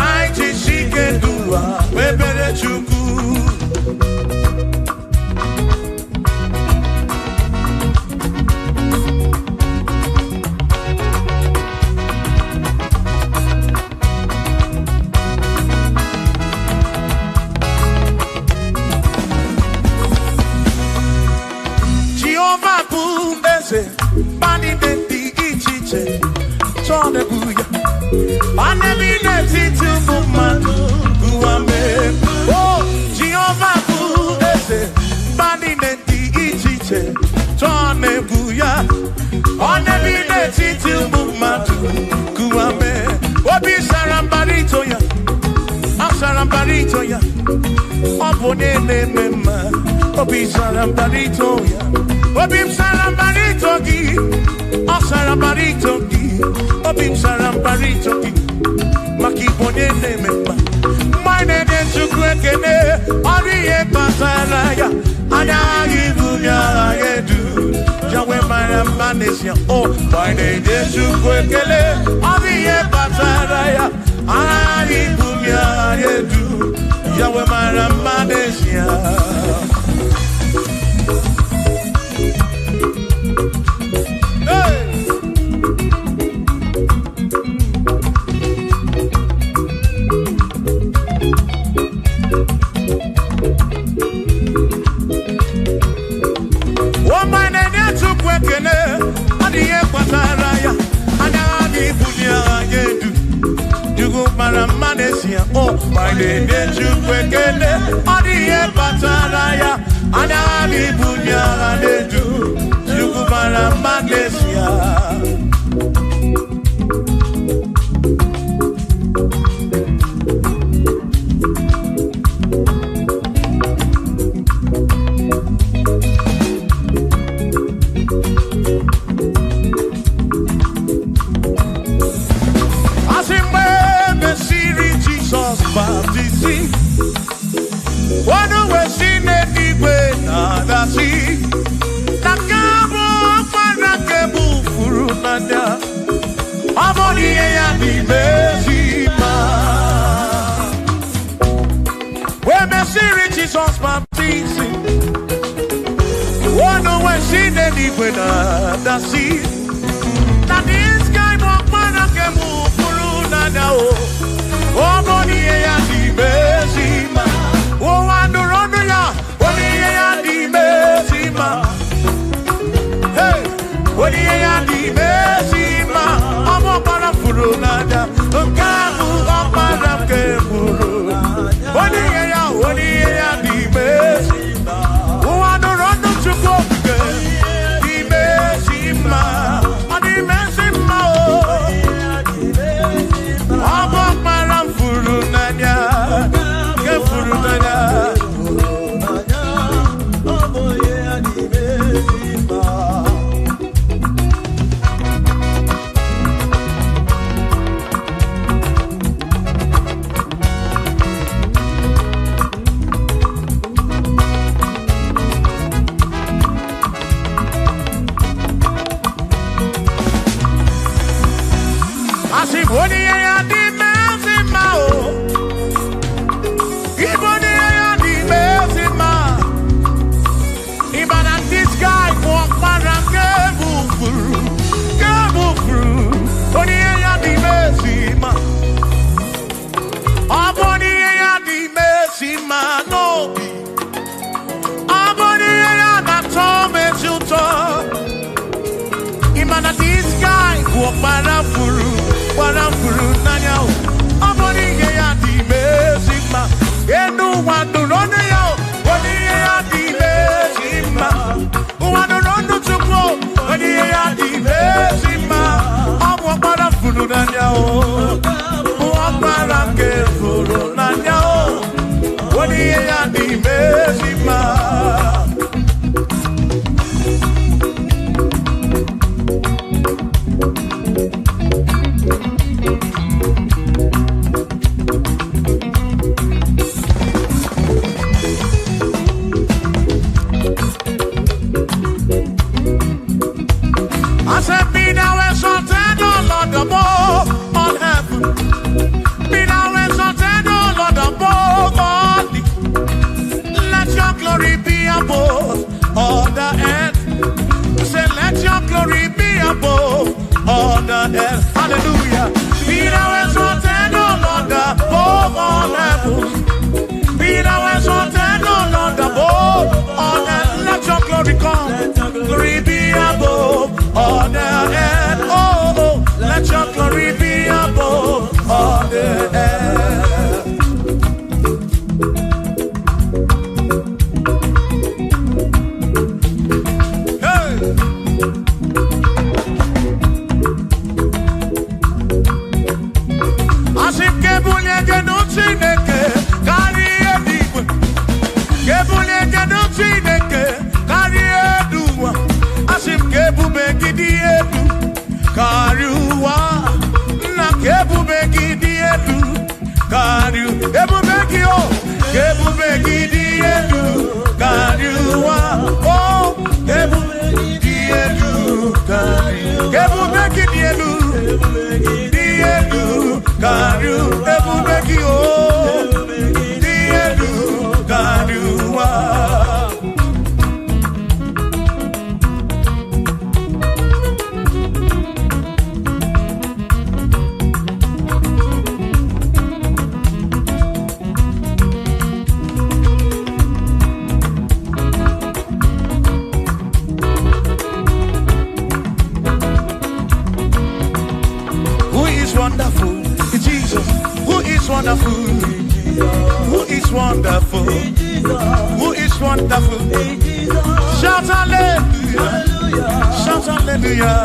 anyị jisi ike n'ụwa webere Chukwu. Obi sarambarito ya, obi sarambarito gi, o sarambarito gi, obi sarambarito gi, maki bone ne memba, mine de chukwekene, oriye pasaraya, anya ibunya yedu, jawe marambanesia, oh, mine de chukwekele, oriye pasaraya, anya ibunya yedu, jawe marambanesia. Oh, my name is Chukwekene, Odiye Pataraya, Anani Bunya Anedu, Chukwara Manesia. Jesus baptizing. One way she did it when the sea. That this guy walk man I can move through now. Oh, body ya di besima. Oh, I do run ya. Body ya di besima. Hey, body ya di besima. I'm up on a furu nada. Kamu up on a keburu. Body ya di besima. Oh, I do run to go. Di besima. Di besima. I'm up on a furu nada. Keburu nada. Only ya di mercy ma o. Iboni ya di mercy ma. Even at this guy walk around Gebufuru. Only ya di mercy ma. Aboni ya di mercy ma no. Aboni ya na tome chuto. Even at this guy walk around Furu nanya o. Aboni ya di mercy ma. Enu wandu rone yo. Oni ya di mercy ma. Wandu rondo chukwo. Oni ya di mercy ma. Abu para Furu nanya o. Para ke Furu nanya o. Oni ya di mercy ma. I said, be thou exalted, O Lord, above all heaven. Be thou exalted, O Lord, above all the. Let your glory be above all the earth. Say, let your glory be above all the earth. Hallelujah. Be thou exalted, O Lord, above all heaven. Be thou exalted, O Lord, above all the earth. Let your glory come. Glory be above all the earth. Oh, oh, let your glory be above all the earth. Hey. Asim kebunye genutsineke kari edigwe. Kebunye genutsineke kari eduwa. Asim kebube gidi edu kariwa. Na kebube gidi edu kariu. Kebube gio. Kebube gidi edu kariwa. Oh, kebube gidi edu kariu. Kebube gidi edu. Gidi edu kariu. Kebube gio. Gidi edu kariwa. Wonderful, Jesus. Who is wonderful? Who is wonderful? Who is wonderful? Shout hallelujah! Shout hallelujah!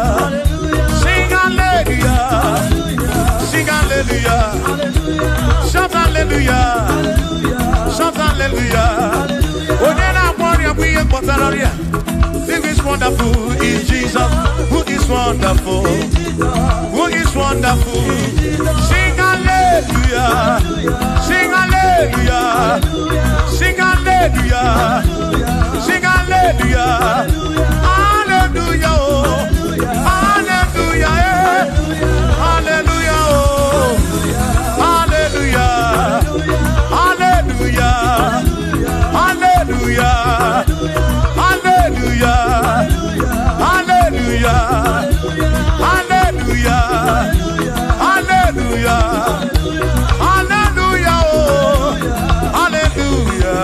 Sing hallelujah! Sing hallelujah! Shout hallelujah! Shout hallelujah! Onena warrior we are Potararia. Who is wonderful is Jesus. Who is wonderful? Who is wonderful? Sing hallelujah! Sing hallelujah! Sing hallelujah! Sing hallelujah! Hallelujah! Oh. Hallelujah! Hallelujah! Oh. Hallelujah! Hallelujah! Hallelujah! Hallelujah! Hallelujah! Hallelujah! Hallelujah! Hallelujah! Oh! Hallelujah!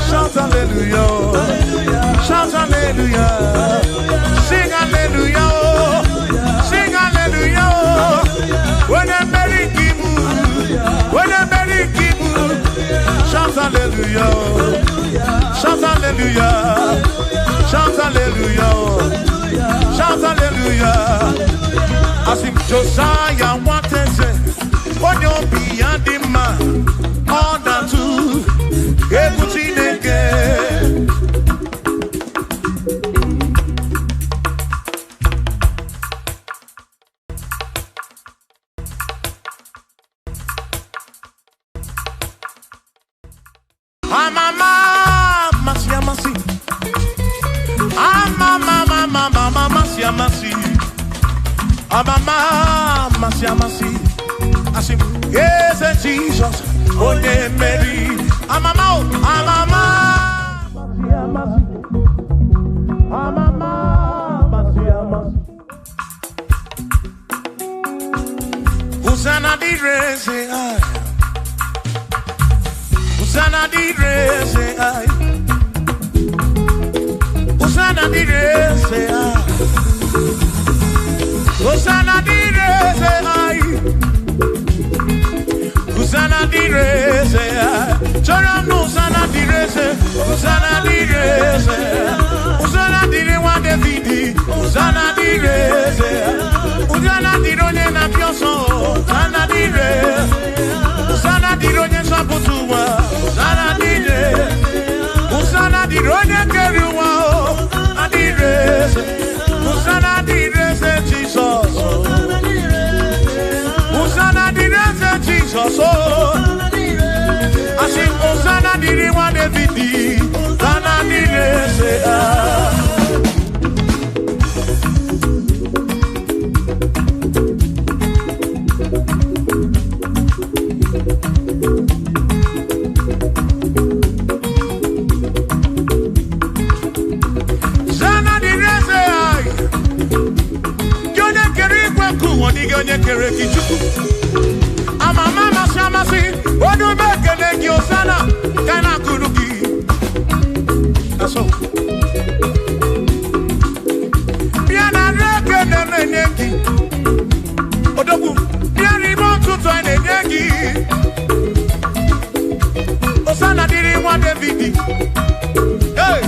Shout hallelujah! Shout hallelujah! Sing hallelujah! Sing hallelujah! When I'm very kibu, when I'm very kibu, shout hallelujah! Shout hallelujah! Shout hallelujah! Shout hallelujah! As if Josiah wanted to, on your beyond the man, all that too, everything again. I say, yes, Jesus, oh, yeah, Mary. I'm a Usana di reze ai, Usana di reze ai, Usana di reze ai, Usana di reze ai, Usana di reze ai, Choram no Usana di reze, Usana di reze, Usana di rewa de vidi, Usana di reze, Usana di ronye na pioso, Usana di re, Usana di ronye saputuwa, Usana di re, Usana di ronye keruwa, Adi re, Usana di re se Jesus, Usana di re se Jesus, I sing Usana di rewa de vidi, Usana di re se Amama Shamasi, what do you make a leg your sana? Can I kuruki? That's all. Piana reckon them a neki. Odogu, Piani want to try the neki. Osana didn't want the vidi. Hey!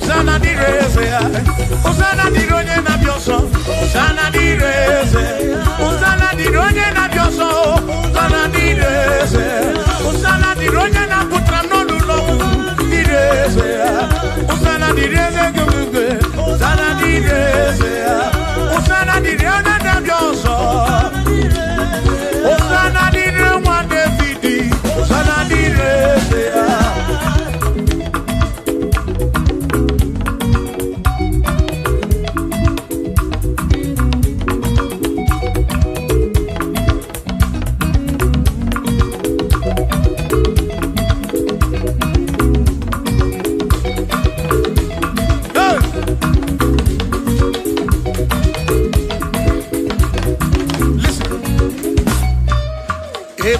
Osana di reze, Osana di ronye na bioso, Osana di reze, Osana di ronye na bioso, Osana di reze, Osana di ronye na putra no lulo, di reze, Osana di reze gugwe, Osana di reze, Osana di ronye na bioso, Osana di rewa de vidi, Osana di reze.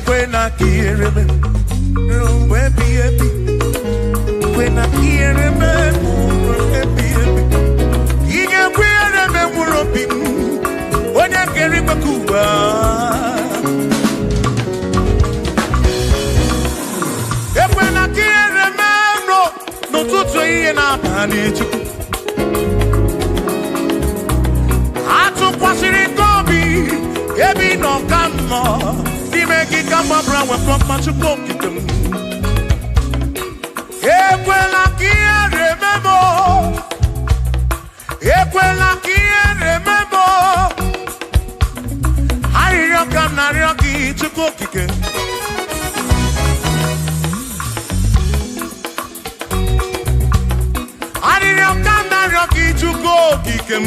When I hear him, when I hear him, he can wear him and we're up in when I get him a cuba. When I hear him, no to say and I'm managed. I took what's in it, Bobby, every no come on. Make it come up around with from much of them. Equela kia remember. Equela kia remember. Hurry up, come now, Rocky to go kick it. Hurry up, come now, Rocky to go kick him.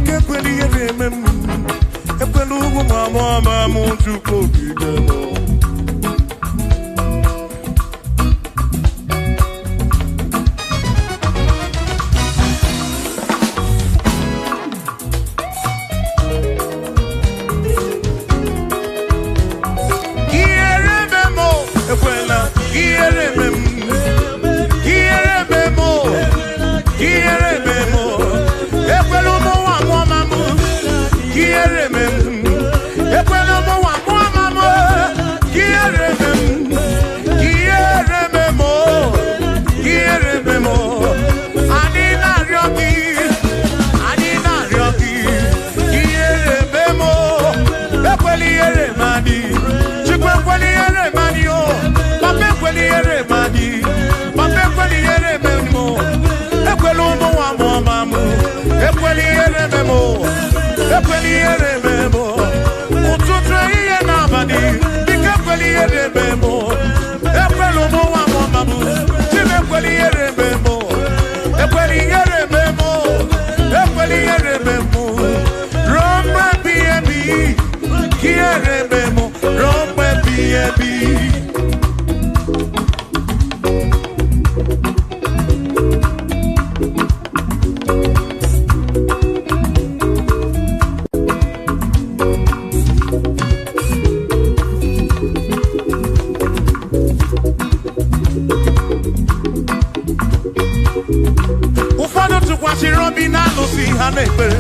Equela remember. Mama, to cook Equally, tụkwasịrị obi na alụsị ha na-ekpere.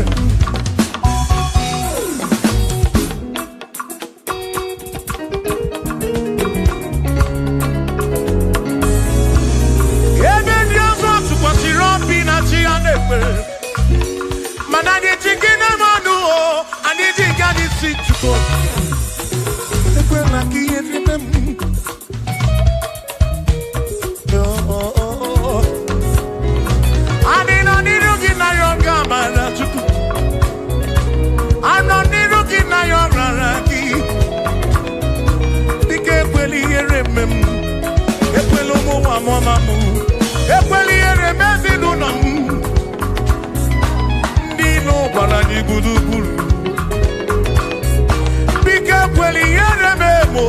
Ebe ndị ọzọ tụkwasịrị obi na chi ha na-ekpere. Mana anyị ji gị na-eme ọnụ o, anyị ji gị anyị si Chukwu. Ekwela ka ihe rime m. Anyị nọ n'iru gị na ya ọga amara Chukwu. Anyị nọ n'iru gị na ya ọrara gị. Dịka ekwela ihere mme m. Ekwela ụmụ nwa mụọma m. Ekwela ihere mme ezinụlọ m. Ndị ilo gwara anyị gburugburu. Biko ekwela ihere mme mo.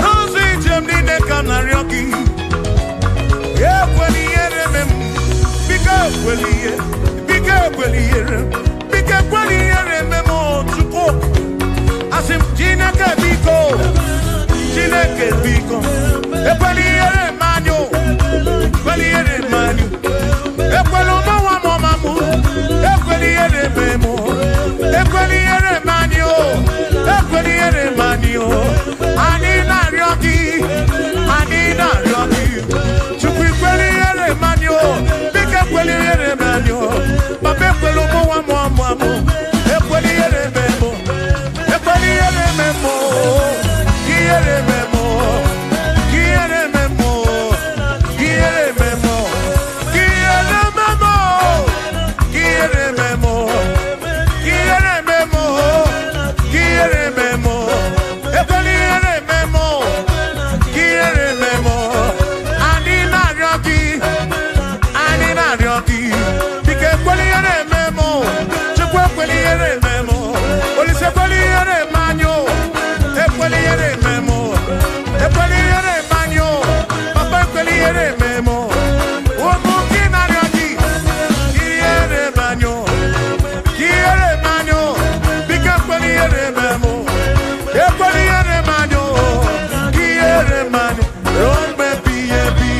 N'ụzọ ijem niile ka m na-arịọ gị. Ekwela ihere mme m. Biko ekwela ihere. Biko ekwela ihere. Biko ekwela ihere mme m Chukwu. Asị m Chineke biko. Chineke biko. Ekwela ihere mme anyị o. Ekwela ihere mme anyị o. Ekwela ụmụnwa mụọma m. Ekwela ihere mme m. Ekwela ihere mme anyị o. Ekwela ihere mme anyị o. Anyị na-arịọ gị. Anyị na-arịọ gị. Chukwu ekwela ihere mme anyị o. Biko ekwela ihere mme anyị o. Papa ekwela ụmụnwa mụọma m. Ekwela ihere mme m. Ekwela ihere mme m. Ihere mme m. Ihere mme m. Ihere mme m. Ihere mme m. Ihere mme m. Ihere mme m. Ihere mme m. Ekwela ihere mme m. Ihere mme m. Anyị na-arịọ gị. Anyị na-arịọ gị. Biko ekwela ihere mme m. Chukwu ekwela ihere mme m. Olise ekwela ihere mme anyị o. Ekwela ihere mme m. Ekwela ihere mme anyị o. Papa ekwela ihere mme m. Ụmụ gị na-arịọ gị. Ihere mme anyị o. Ihere mme anyị o. Biko ekwela ihere mme m. Ekwela ihere mme anyị o. Ihere mme anyị. Ruo mgbe ebighị ebi.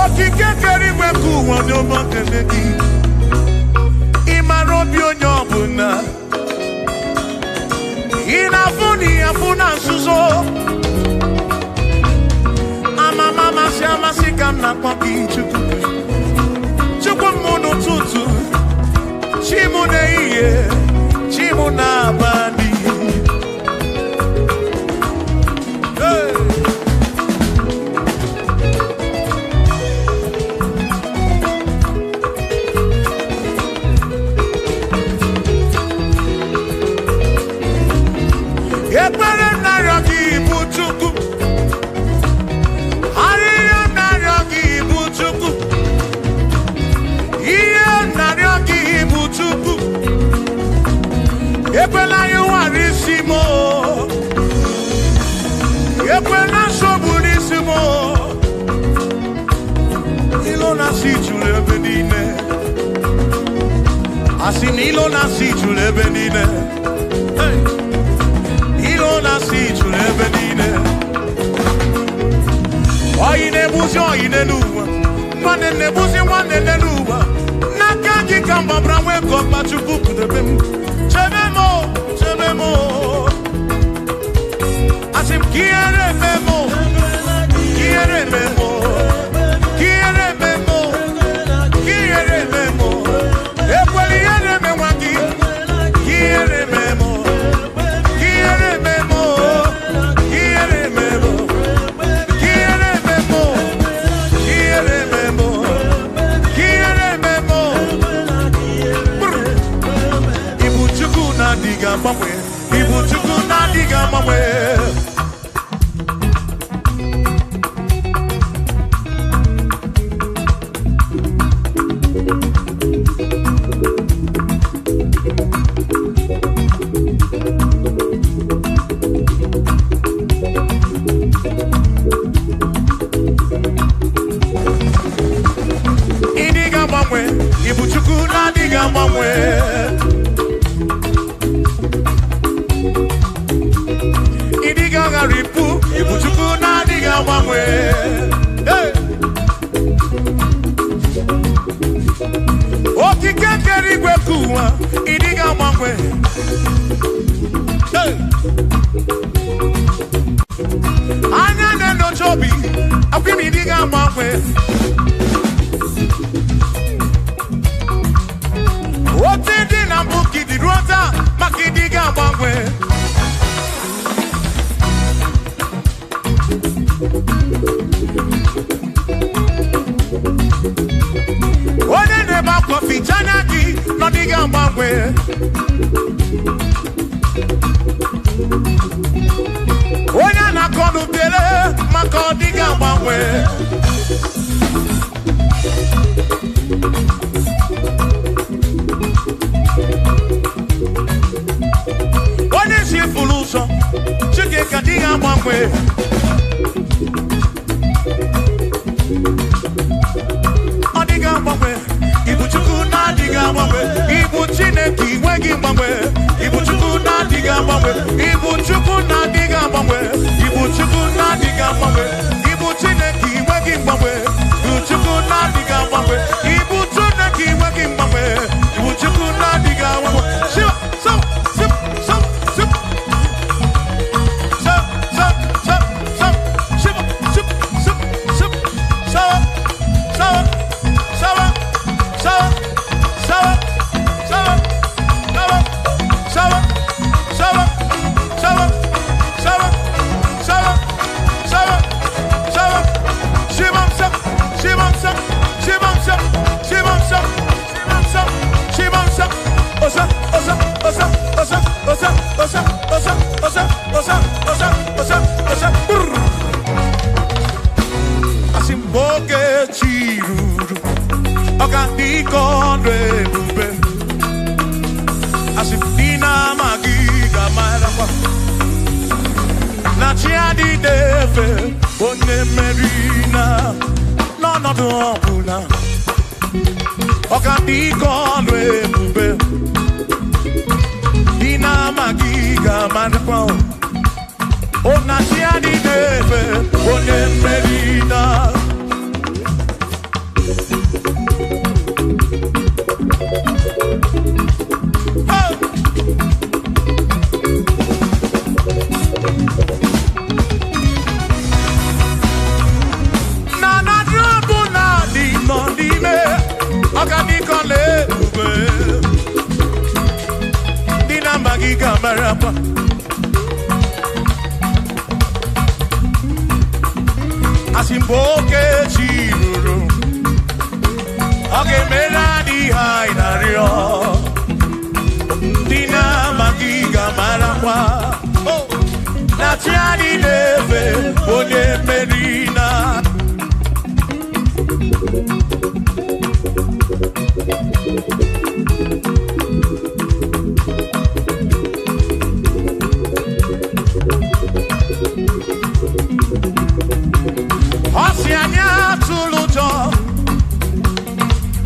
Okike kere igwe ka ụwa dị ụmụ nkele gị. Ị mara obi onye ọbụla. Ị na-afụ na ihe afụ na nzuzo. Amama amasị amasị ka m na-akpọ gị Chukwu. Chukwu m n'ụtụtụ. Chi m n'ehihie. Chi m n'abalị. Hey! Ekpere m na-arịọ gị bụ Chukwu. Arịrịọ m na-arịọ gị bụ Chukwu. Ihe m na-arịọ gị bụ Chukwu. Ekwela anyị nwara isi m. Ekwela nsogbu n'isi m. Ilo na-asị juru ebe niile. Asị na ilo na-asị juru ebe niile. Hey! Ilo na-asị juru ebe niile. Oyi na-ebuzi oyi n'ụwa. Nwanne na-ebuzi nwanne n'ụwa. N'aka gị ka m gbabara nwee ka ọkpa Chukwu kudebe m. Chebe m o, chebe m o. Asị m ka ihere eme m o. Ka ihere eme m o. Ka ihere eme m o. Ka ihere eme m o. Ekwela ihere eme nwa gị. Ka ihere eme m o. Ka ihere eme m o. Ka ihere eme m o. Ka ihere eme m o. Ka ihere eme m o. Ka ihere eme m o. Ibu Chukwu na-adịghị agbanwe. Ibu Chukwu na-adịghị agbanwe. agbanwe. way. Hey. Anya no jobi, akwimi diga mwe. Oti di na buki di rota, makidiga mwe. One neba kofi chanaki, no diga mwe. Onya na kodu bele, makodiga mwe. Onya si fuluso, chike kadiga mwe. Odiga mwe, ibu chuku na diga mwe. Ibu chineki wegi mwe. Ibu chuku na diga mwe. Ibu chuku na diga mwe. Ibu chuku na diga mwe. Ibu chineki wegi mwe. Ibu chuku na diga mwe. Ibu chineki wegi mwe. Ibu chuku na diga mwe. Shiva, so, sip, so, sip. So, so, so, so. Shiva, sip, sip, sip. So, so, so, so, so, so, so, Asimboge chiruru, okandi kondre bube. Asimdina magiga marapa. Na chiadi deve, one merina, no duopuna. Okandi kondre bube. Dina magiga marapa. Ona chiadi deve, one merina. Marapa. Asimboke chiruru, oge meladi hainario. Dina magiga marapa. Oh, na tiani neve, onye merina. Osianya tulujo,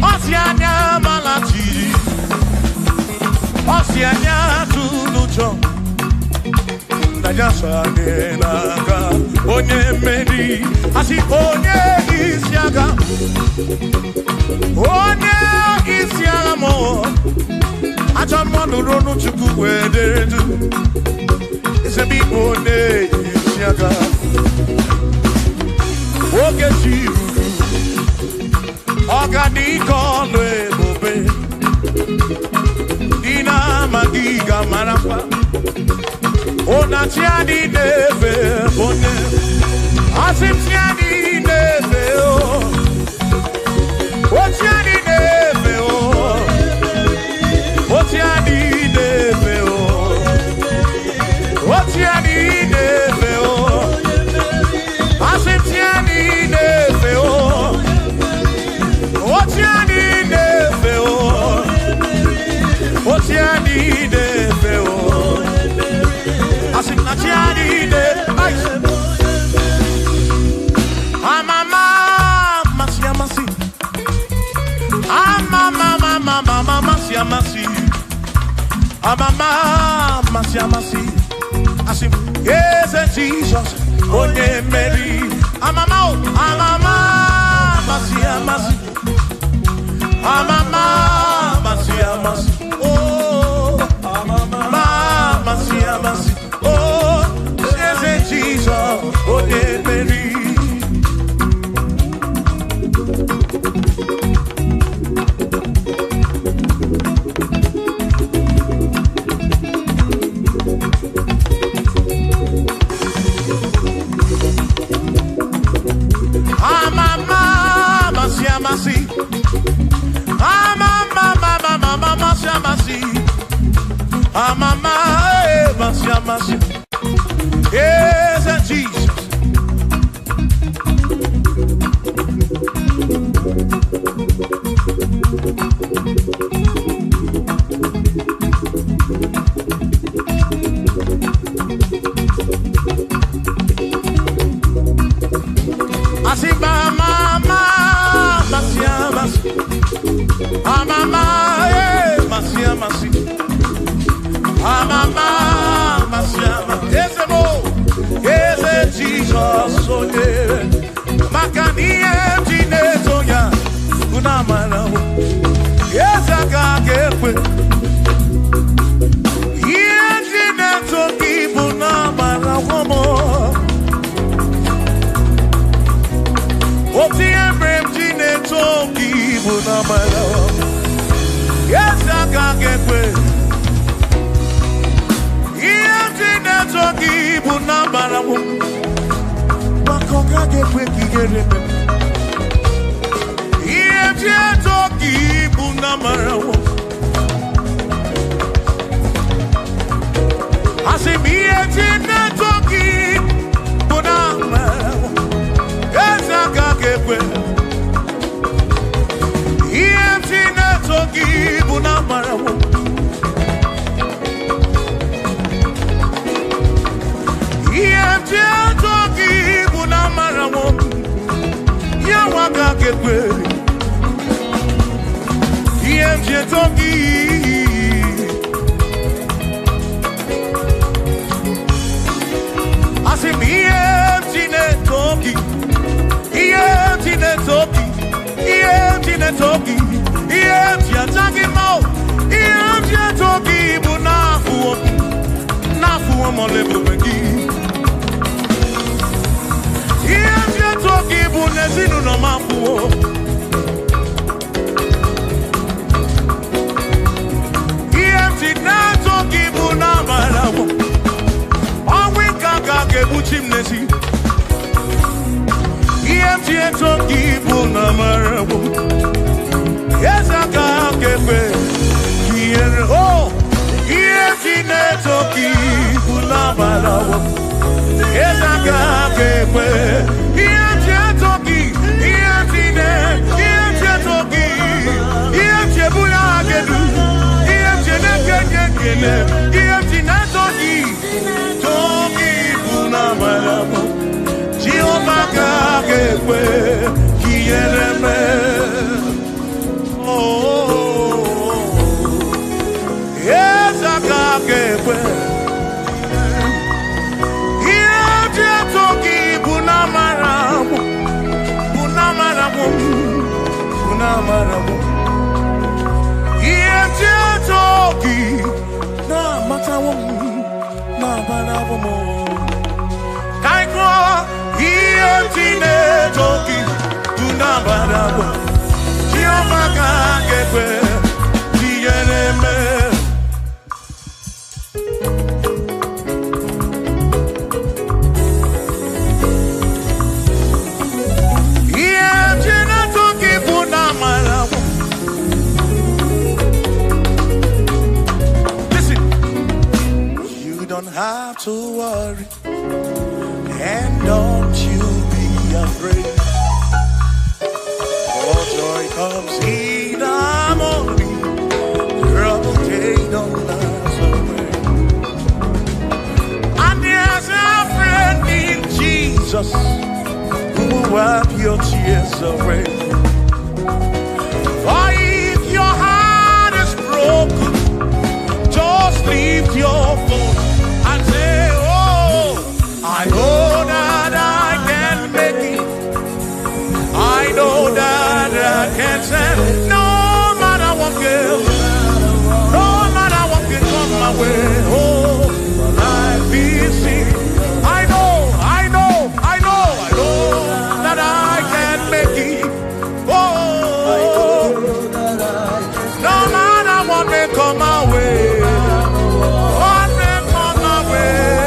Osianya malachiri, Osianya tulujo. Najasa nenaga, onye meri, asi onye isiaga, mo. Acha manu ronu chuku wederedu, ise bi onye isiaga. Oge chiruru, organico ebube. Dina magiga marapa. Ona tiani neve bone. Asim tiani neve o. O tiani neve o. O tiani neve o. O tiani neve o. Asim tiani neve o. O tiani neve o. O tiani neve o. Asim na tiani neve. Amama masia masi. Amama mama masia masi. Amama masia masi. Asim yes Jesus. Onye Mary, amama, masia masi, amama, masia masi, oh, Amama, Masia, Masia. Yes, Jesus. Asiba, mama, Masia, Masia. Amama, Masia, Masia. Amama, Masia, Masia. Yes, Jesus, so yeah. Makaniye tinetoya, unamana. Yes, I can't quit. Yes, tinetoki, unamana, womo. Oti embrem tinetoki, unamana. Yes, I can't quit. Yes, tinetoki, unamana, womo. Makonga get wiki get it. If you talk, Bunamara. I say, me at in the talkie, Bunamara. Yes, I can't get well. If you not talking, Bunamara. If you talking, Bunamara. Yawaga get well. If you talking, I say me empty net talking, empty net talking, empty net talking, empty talking more, empty talking, but not for my level again. Empty talking, but nothing no more for. Empty not talking, but not my. Buchimnesi EMT toki bunamara. Yes, I can't get here. Oh, EMT toki bunamara. Yes, I can't get EMT toki, EMT toki, EMT bunagedu, EMT nekekekele, EMT toki. Jehovah Kakekwe, Kiereme. Oh, yes, Kakekwe. Here, Toki, Bunamaramu, Bunamaramu, Bunamaramu. Here, Toki, Namatamu, Namaramu. Tine toki tunabarabu Jehovah Kakekwe Kiereme. Tine toki tunabarabu. Listen, you don't have to worry and don't you afraid, for joy comes in the morning, trouble take don't last away. And there's a friend in Jesus who will wipe your tears away. For if your heart is broken, just lift your voice and say, oh, I know that I can make it. I know that I can stand. No matter what can, no matter what can come my way. Oh, life is seen. I know that I can make it. Oh, no matter what may come my way, what may come my way.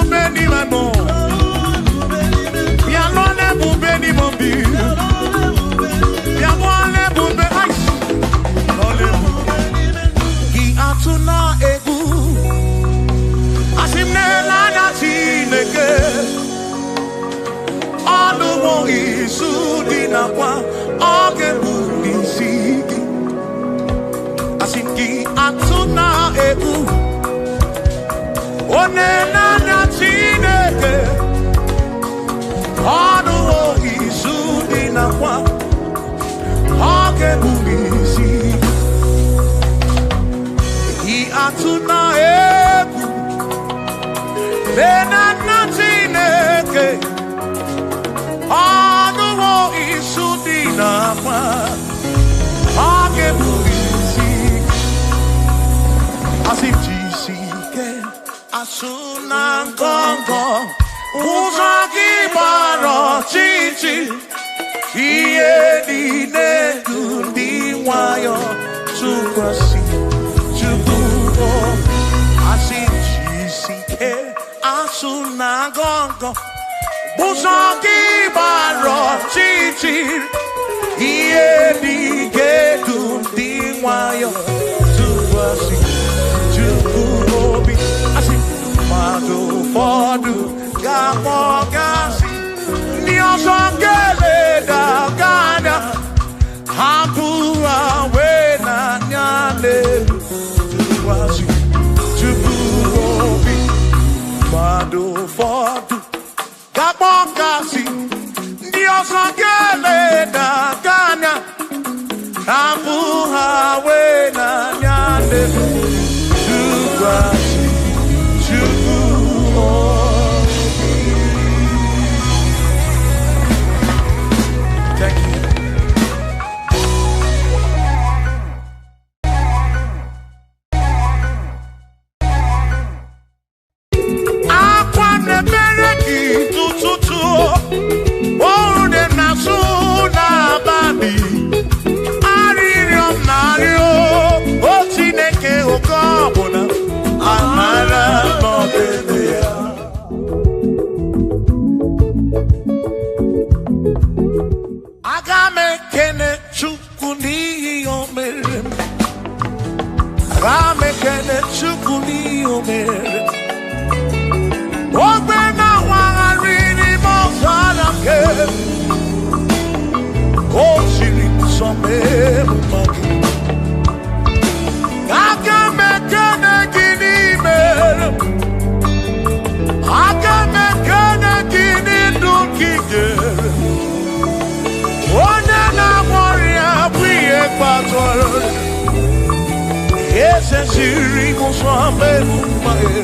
kwa Oge bugisi I atuna ebu Lena natineke Anuwo isudina kwa Oge bugisi Asijisike Asuna gongo Uzaki baro chichi Iye dine kundi wayo Tukwasi Tukubo Asijisike Asuna gongo Uzaki baro chichi Iye dine kundi wayo Tukwasi Tukubo Mado fodu gamo gasi Nioso gele da gana Hampua wena nyale Tuwasi Tukurobi Mado fodu gamo gasi Nioso gele da gana Hampua wena nyale Tuwasi Thank you. Akwane bereki tututu Ode nasu na babi Aririom nario Otineke okobona Amara modelia Agame kene chukuni omere Agame kene chukuni omere Ogbe na wangarini mozana ke Osiri kusome mumaki Agame kene gini mere Agame kene gini dukigere One na moria bwiye patoro Ese siri kusome mumaki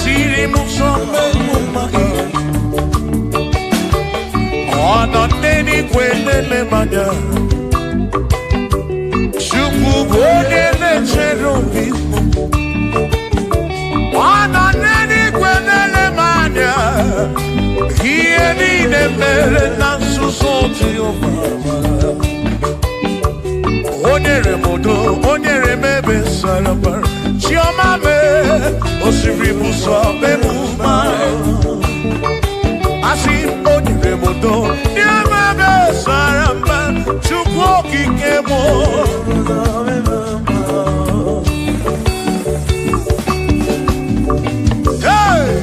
Siri musome mumaki Ono neni kwenele manya Shuku bonele cherubi Ono neni kwenele manya Hiye nine mere nansu soti o mama Onyere modo, onyere mebe salabar Chioma me, osiri muso me mumae Asi onyere modo, nye mebe saramba Chukwo kikemo Hey!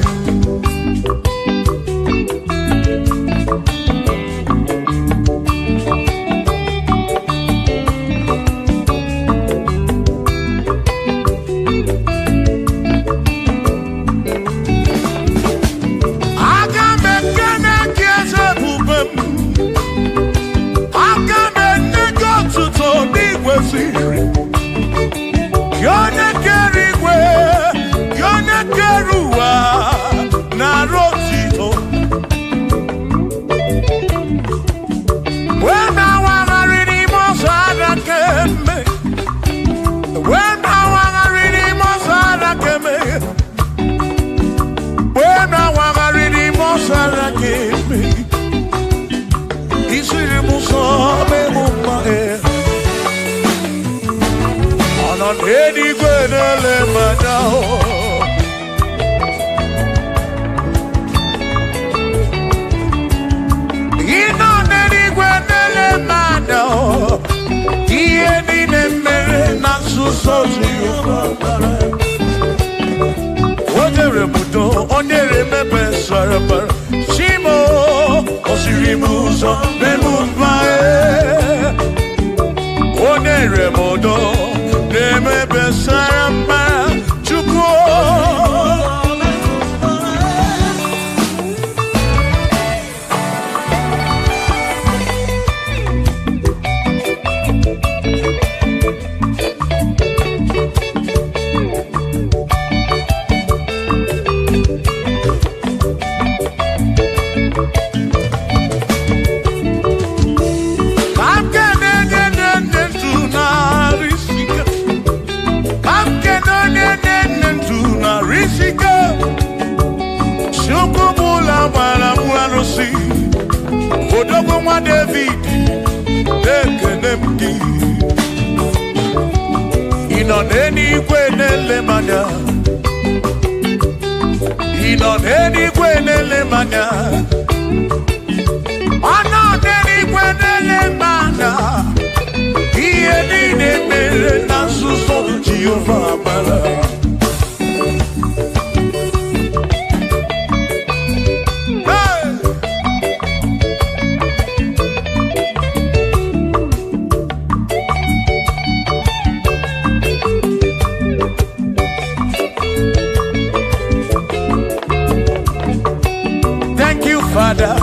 so Jehovah. Onere mudo, onere mebe sarabara. Shimo, osirimuso, memumbae. Onere mudo, nemebe sarabara. Chuko. Odogwa David, ekenemdi. Ino neni kwenele manya. Ino neni kwenele manya. Ano neni kwenele manya. Iye nini mere na suso Jehovah mara. Father,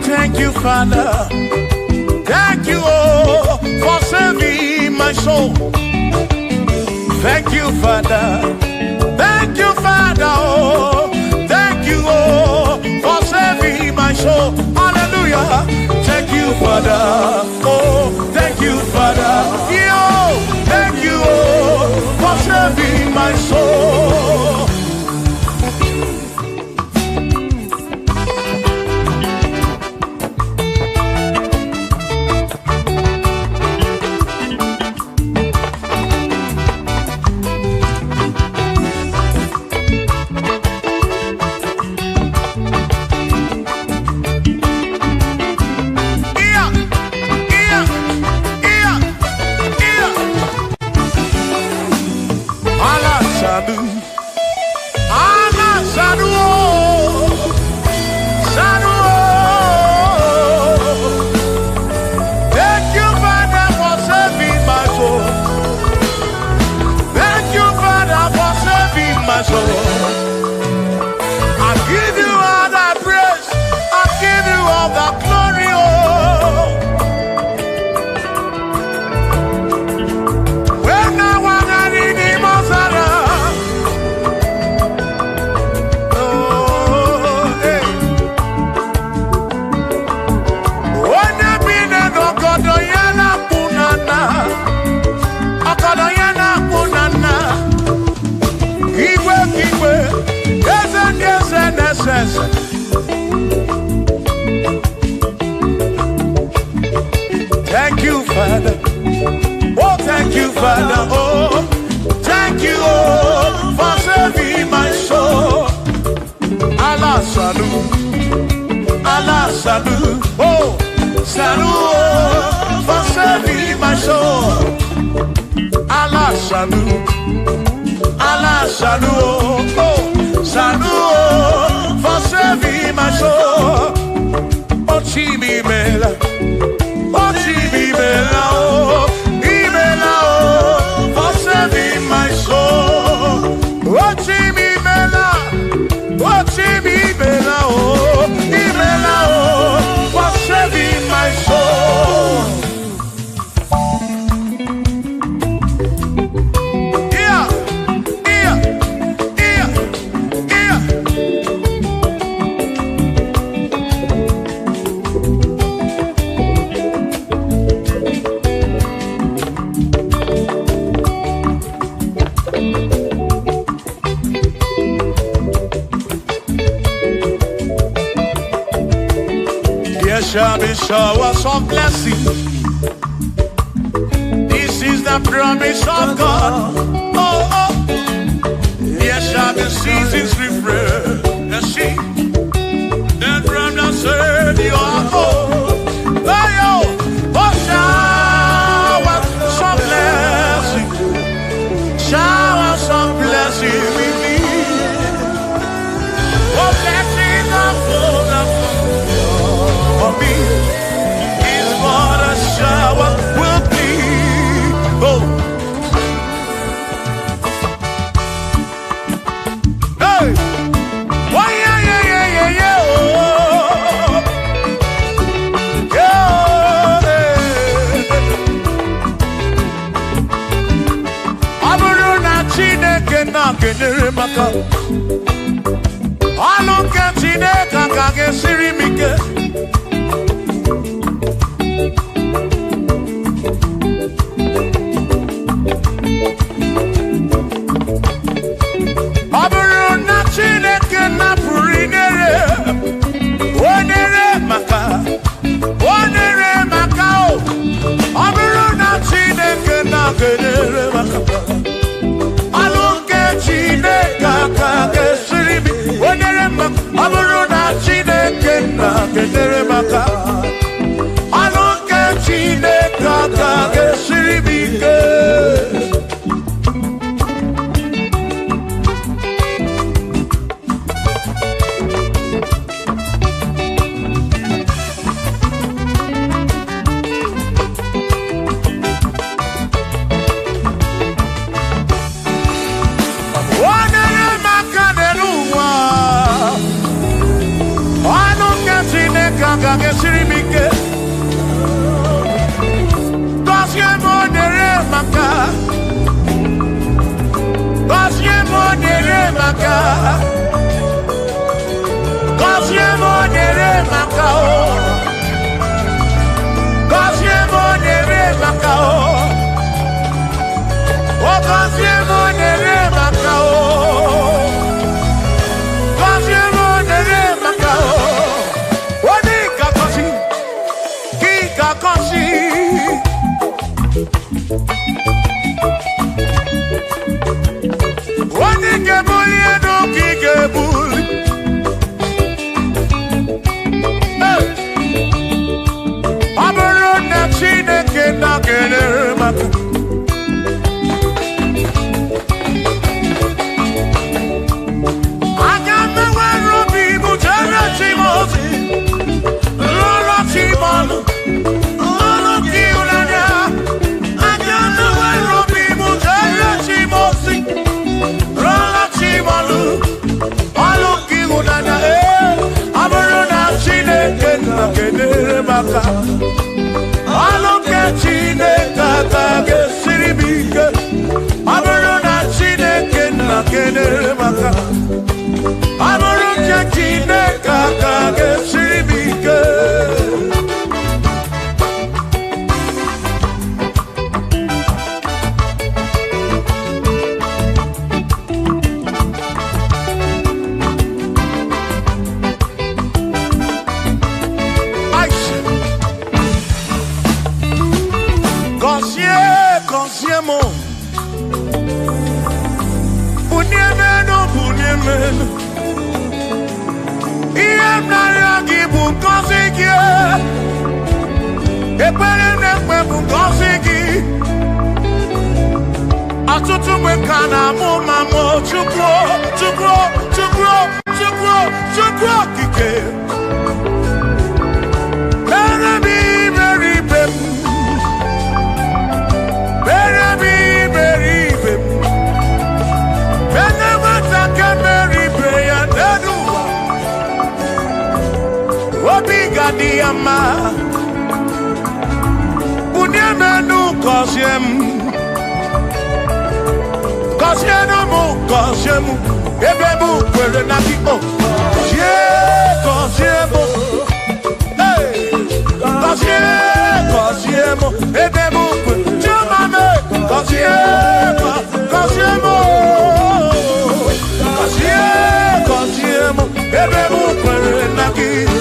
thank you, Father, thank you, oh, for saving my soul. Thank you, Father, oh, thank you, oh, for saving my soul. Hallelujah. Thank you, Father, oh, thank you, Father, yo, thank you, oh, for saving my soul. Thank you, Father. Oh, thank you, Father. Oh, thank you, oh, for saving my soul. Allah salut, Allah salut. Oh, salut, oh, for saving my soul. Allah salut, Allah salut. Oh, salut, oh, for saving my soul. Oh, Chimi Mela. Oh, Chibibela, oh, Ibela, oh, for saving my soul. Oh, Chibibela, oh, Ibela, oh, for saving my soul. Shall be showers of blessing. This is the promise of God. Oh, oh. There shall be seasons refreshing. Then from the sun you are home. Oh, showers of blessing. with me. Oh, blessings unfold for me is what a shower will be. Oh, hey, oh yeah, yeah, yeah, yeah, yeah. Oh, yeah. Aburu na Chineke na kenyere maka. Ọlụ nke Chineke ka ga-esiri m ike. Ọ bụrụ na Chineke napụrụ inyere maka o. Ọ bụrụ na Chineke na-enyere maka ọlụ nke Chineke ka ga-esiri m ọ bụrụ na Chineke na-enyere maka ọlụ nke Chineke ka ga-esiri m ike. Siri mike Gozie monere maka Gozie monere maka Gozie monere maka Gozie monere maka Gozie monere maka Gozie monere maka Onye ga-ebuli elu ka ị ga-ebuli. Ọ bụrụ na Chineke na-enyere maka aga m enwere obi bụ jere chi m ozi lụrụ chi m ọnụ. Ọlụ nke Chineke ka ga-esiri m ike. Ọ bụrụ na Chineke na-enyere maka ọ bụrụ nke Chineke ka ga-esiri m ike. Consiamo Bunyemenu Iem naragi bu kosiki Epere nekwe bu kosiki Atutu mekana mu mamo Chukro kike Diama Bunyemenu Kosiemu Ebebu kwere na kiko Kosiemu Kosiemu Ebebu kwere Chumame Kosiemu Ebebu kwere na kiko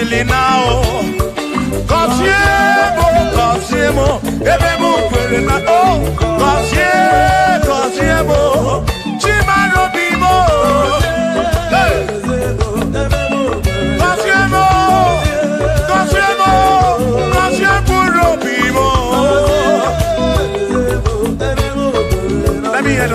now. Cosiemo, ebemo querena, oh, cosiemo, chimano bimo, cosiemo, bimo. Let me hear it.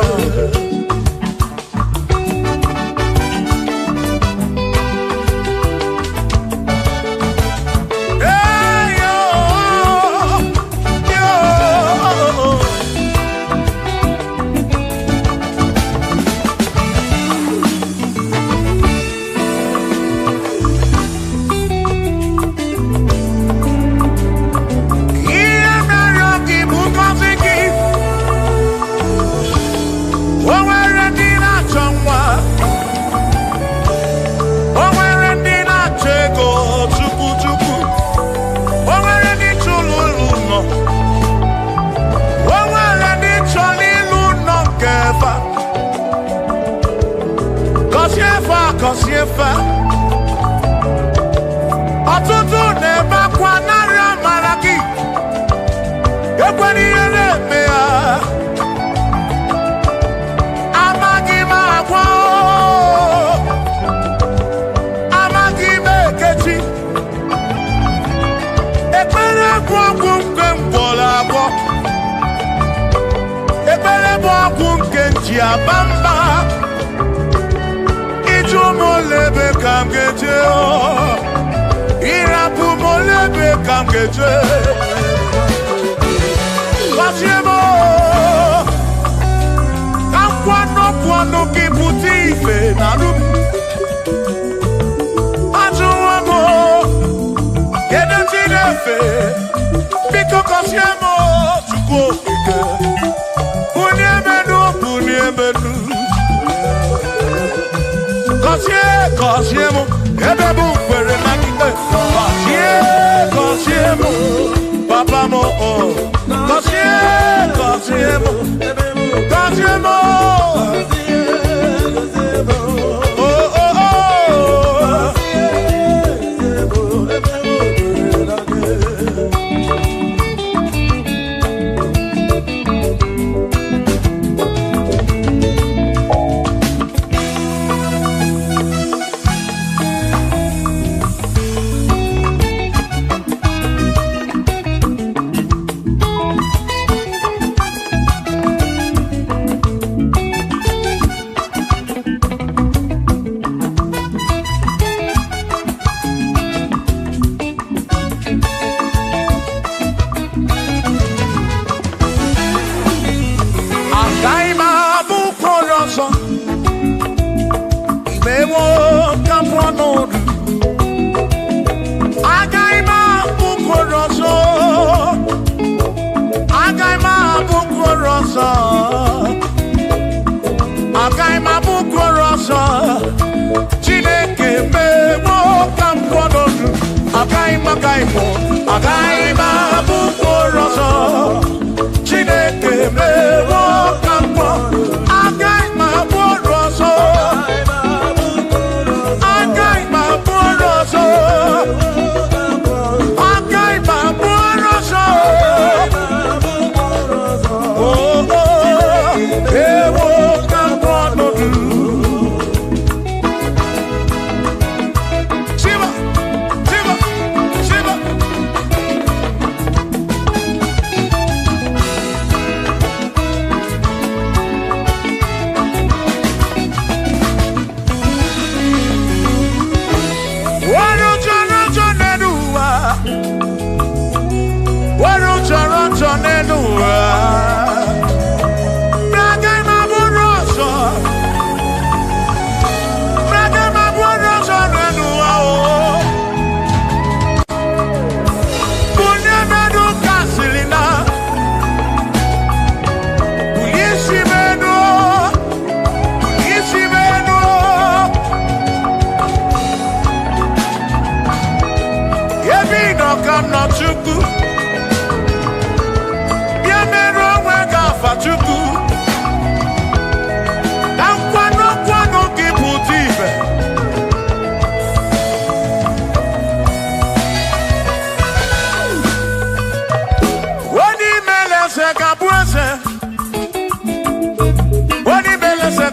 Kosiefa ọtụtụ na-ebe akwa narị amara gị ekwere ihe na-eme ya amaghị m agwa amaghị m ekechi ekpere bụ ọgwụ nke mgbọrọ agwọ ekpere bụ ọgwụ nke nji aba mba molebe kam geje irapu molebe kam geje Kosiemo kwano kiputi ife naru ajuwamo kede tinefe biko Kosiemo chukwu okike uniemenu Kosiemo, ebebu kwere na kike. Kosiemo, papa mo oh. Kosiemo, oh oh oh.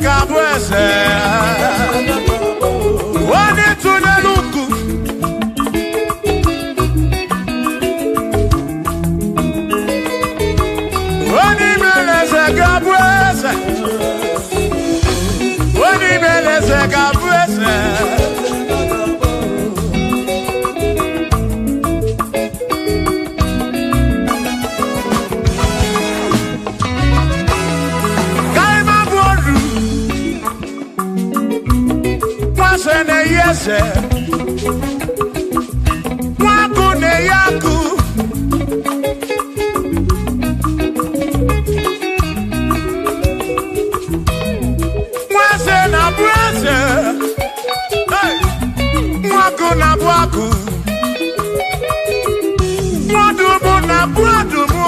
gabuese. Wani tuneluku. Wani meleze gabuese. Wani meleze gabuese. Waku ne yaku Mwase na bwase Waku na bwaku Mwadumu na bwadumu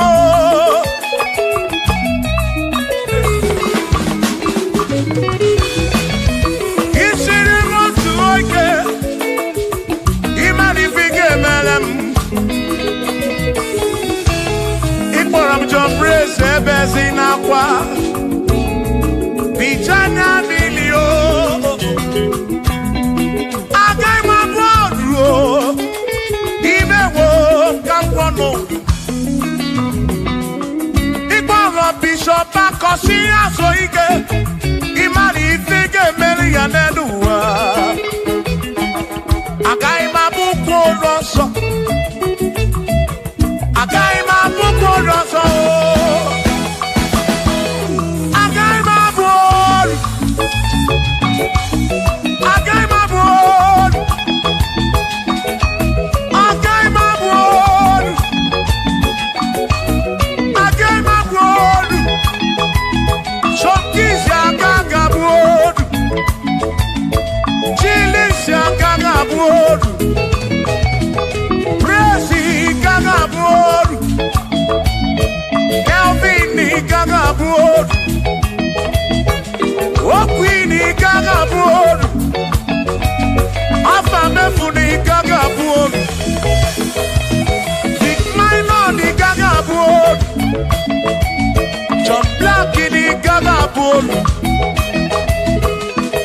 Bezinakwa Bichanya milio Agai mabodro Imewo Kampono Igboro Bishop Akosi Asoike Imari Ifige Melianeduwa Agai mabuko roso Agai mabuko roso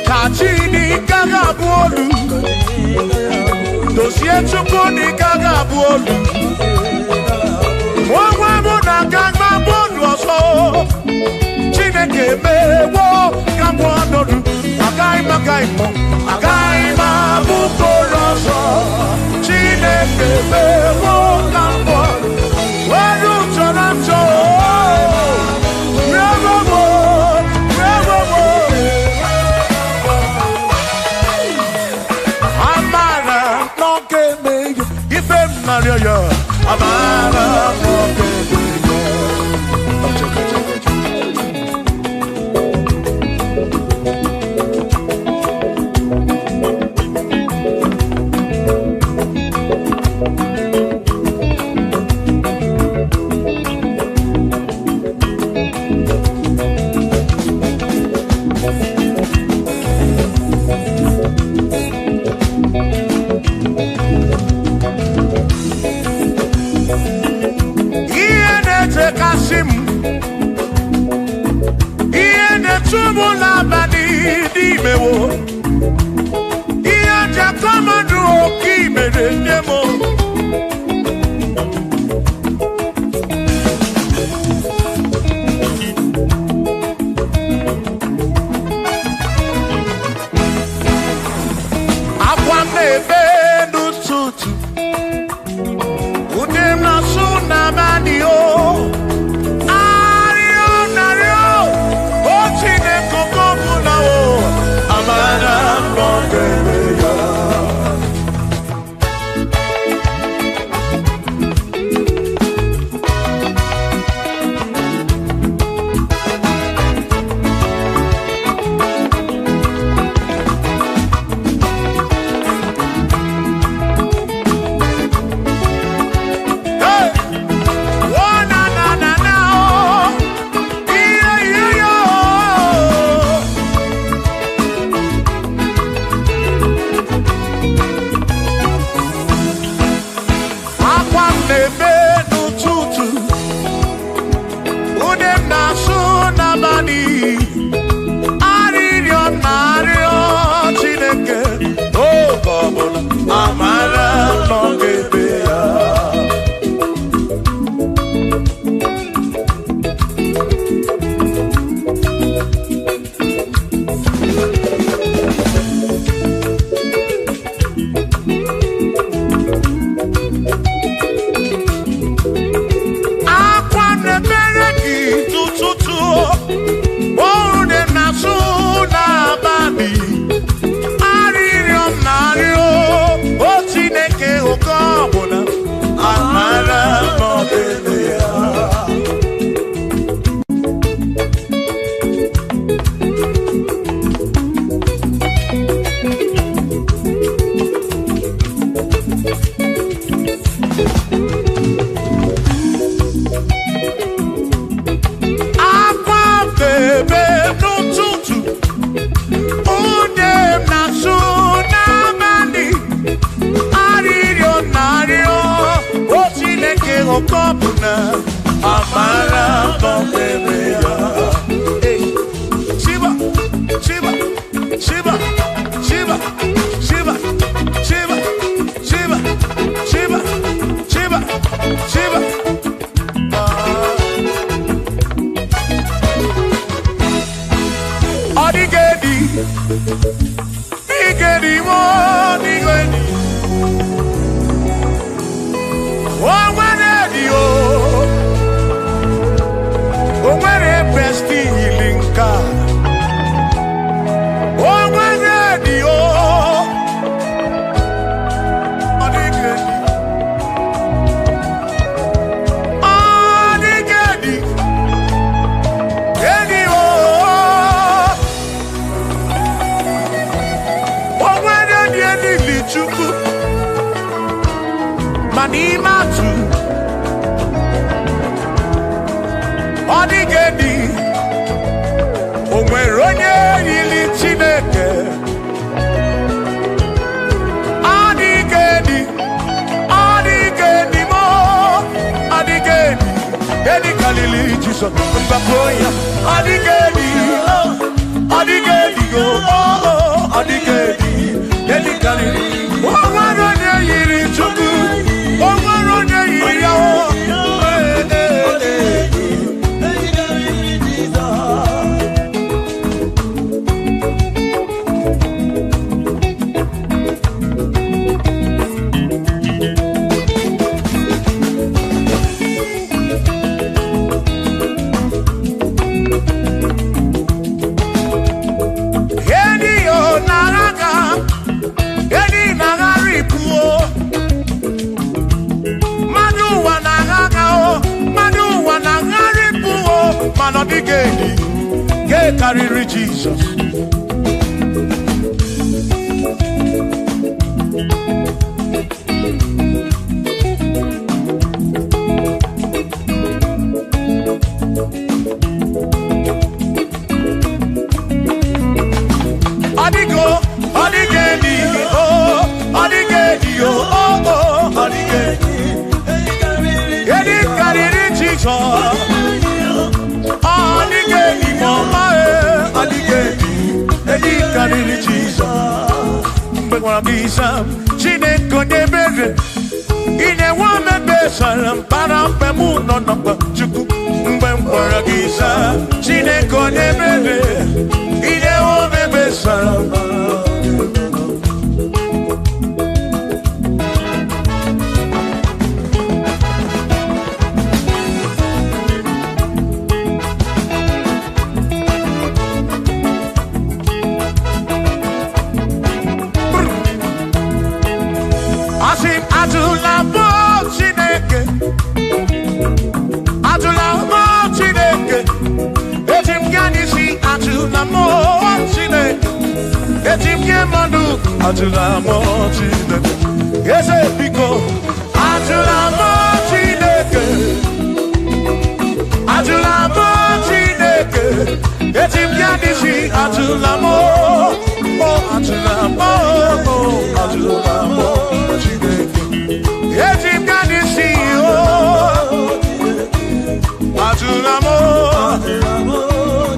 Kachini gaga bolu Dossier chukuni gaga bolu Mwa muna gaga bolu oso Chineke mewo Gamwa nodu Agai mo Agai mabuko roso Chineke mewo Gamwa Wadu chonacho Mokopuna, Amara Bombea. Shiva, Shiva, Shiva, Shiva, Shiva, Shiva, Shiva, Shiva, Shiva, Shiva. Odigedi, Igedi, Odigedi. Oh, when Omwere besti hilinka. Omwere dio. Odigedi. Odigedi. Edi o. Omwere edi lichuku. Manimatu. Odigedi, onwere onye yili Chineke. Odigedi, Odigedi mo, Odigedi, edi kalili Jesus, mbapoya. Odigedi, Odigedi go, Odigedi, edi kalili. Onwere onye yili Chukwu, onwere onye yili ya. Odigedi, get carry Jesus. Odigo, Odigedi, oh, Odigedi, oh, Odigedi, get carry Jesus. Odigedi, mama, Odigedi, edi kariri Jesus. Mbekwana bisa, Chineke nebere. Ine wame besara, mpara mpemu nonokwa Chukwu. Mbekwana bisa, Chineke nebere. Ine wame besara. Adulamo Chineke, yes, Biko. Adulamo Chineke, Adulamo Chineke. Etim Yadisi, Adulamo, oh Adulamo, oh Adulamo Chineke. Etim Yadisi, oh Adulamo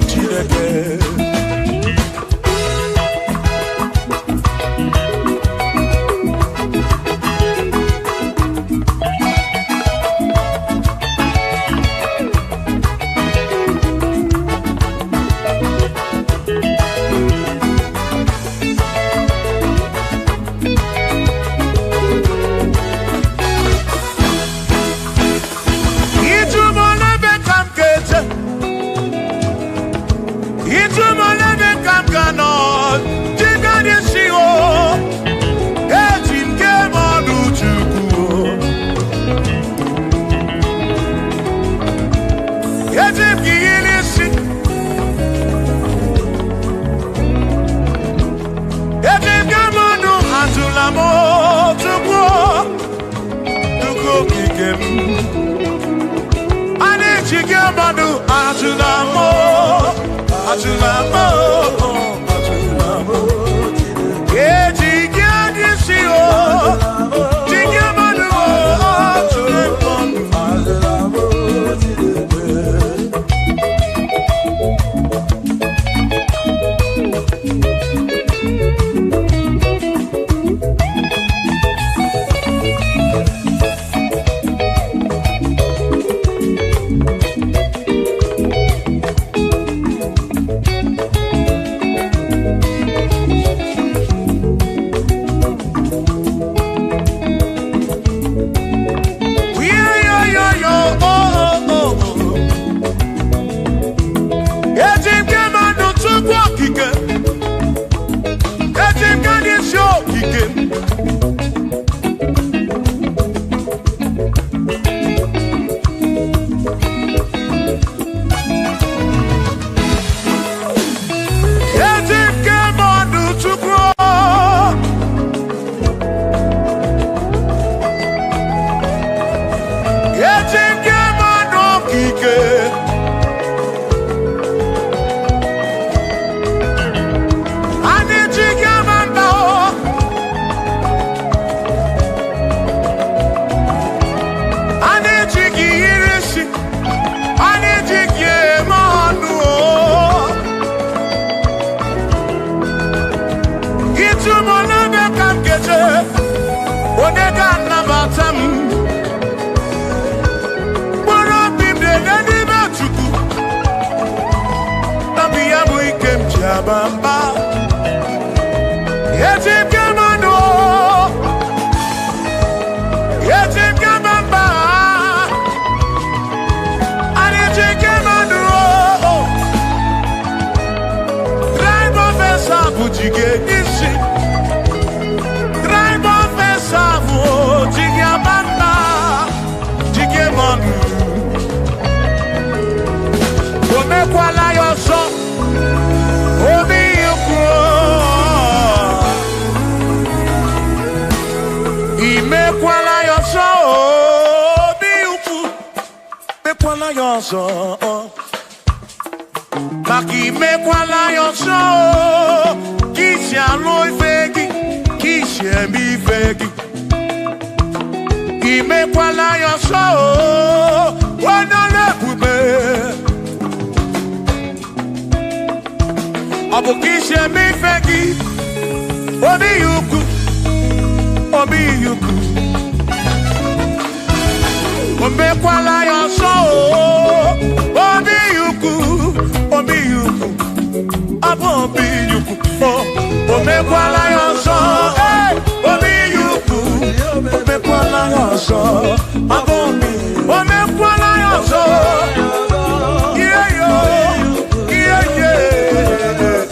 Chineke. Onega nabatam. Bora bimde nani bachuku. Nabiya buikem jabamba. Yetim kamano. Yetim kamamba. Yetim kamano. Drive off a sabu jige nisi. Omekwala yoso, obi yukro. Imekwala yoso, obi yukro. Mekwala yoso, maki mekwala yoso. Kisi aloi fegi, kisi emi fegi. Imekwala yoso, wana pube. Abukishe mi fegi, obi yuku, obi yuku. Omekwala yoso, obi yuku, obi yuku. Abo obi yuku, omekwala yoso, obi yuku. Omekwala yoso, abo obi, omekwala yoso. Yeah yo, yeah yeah.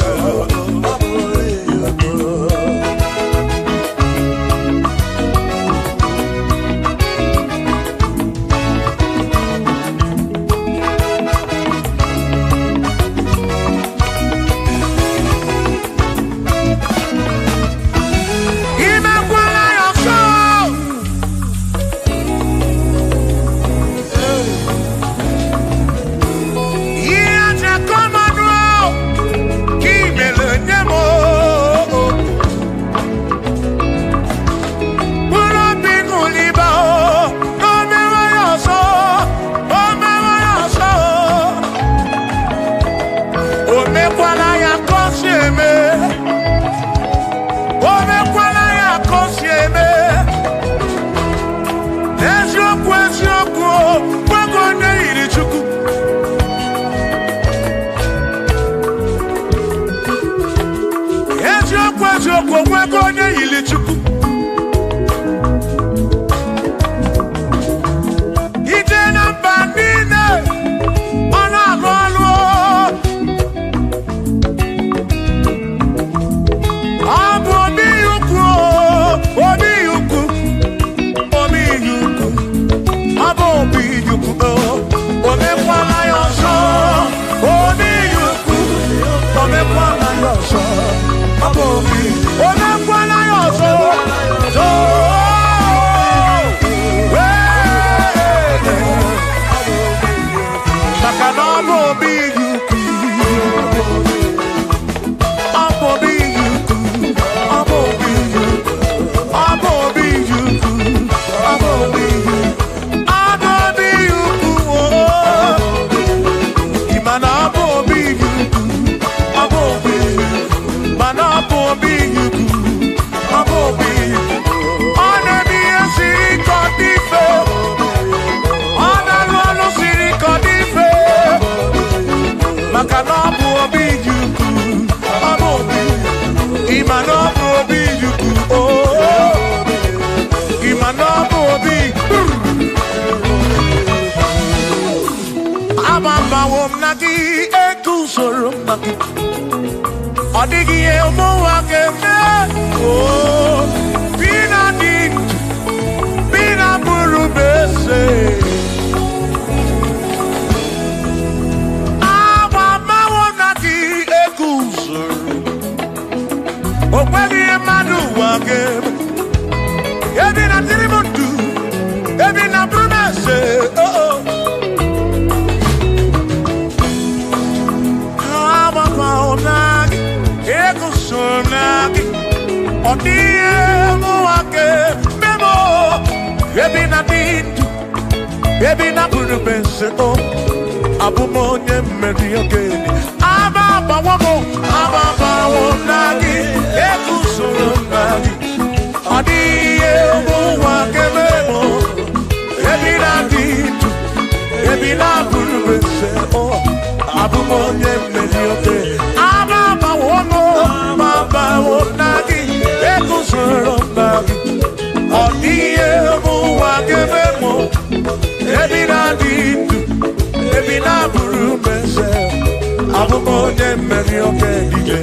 Odigi emo wakeme oh bina di bina buru bese awa mawona ki ekusuru okwegi emadu wakeme ebi na tirimutu ebi na buru bese oh awa mawona Sonaki, Odie Muake, Memo, Ebina Dindu, Ebina Burubenseto, Abumonye Mediogeni, Ababa Wonagi, Ekusonagi, Odie mese o abumonye melioke amama wono mama wonagi ekusoro nagi odiye muwa gebemo ebina ditu ebina buru mese abumonye melioke dije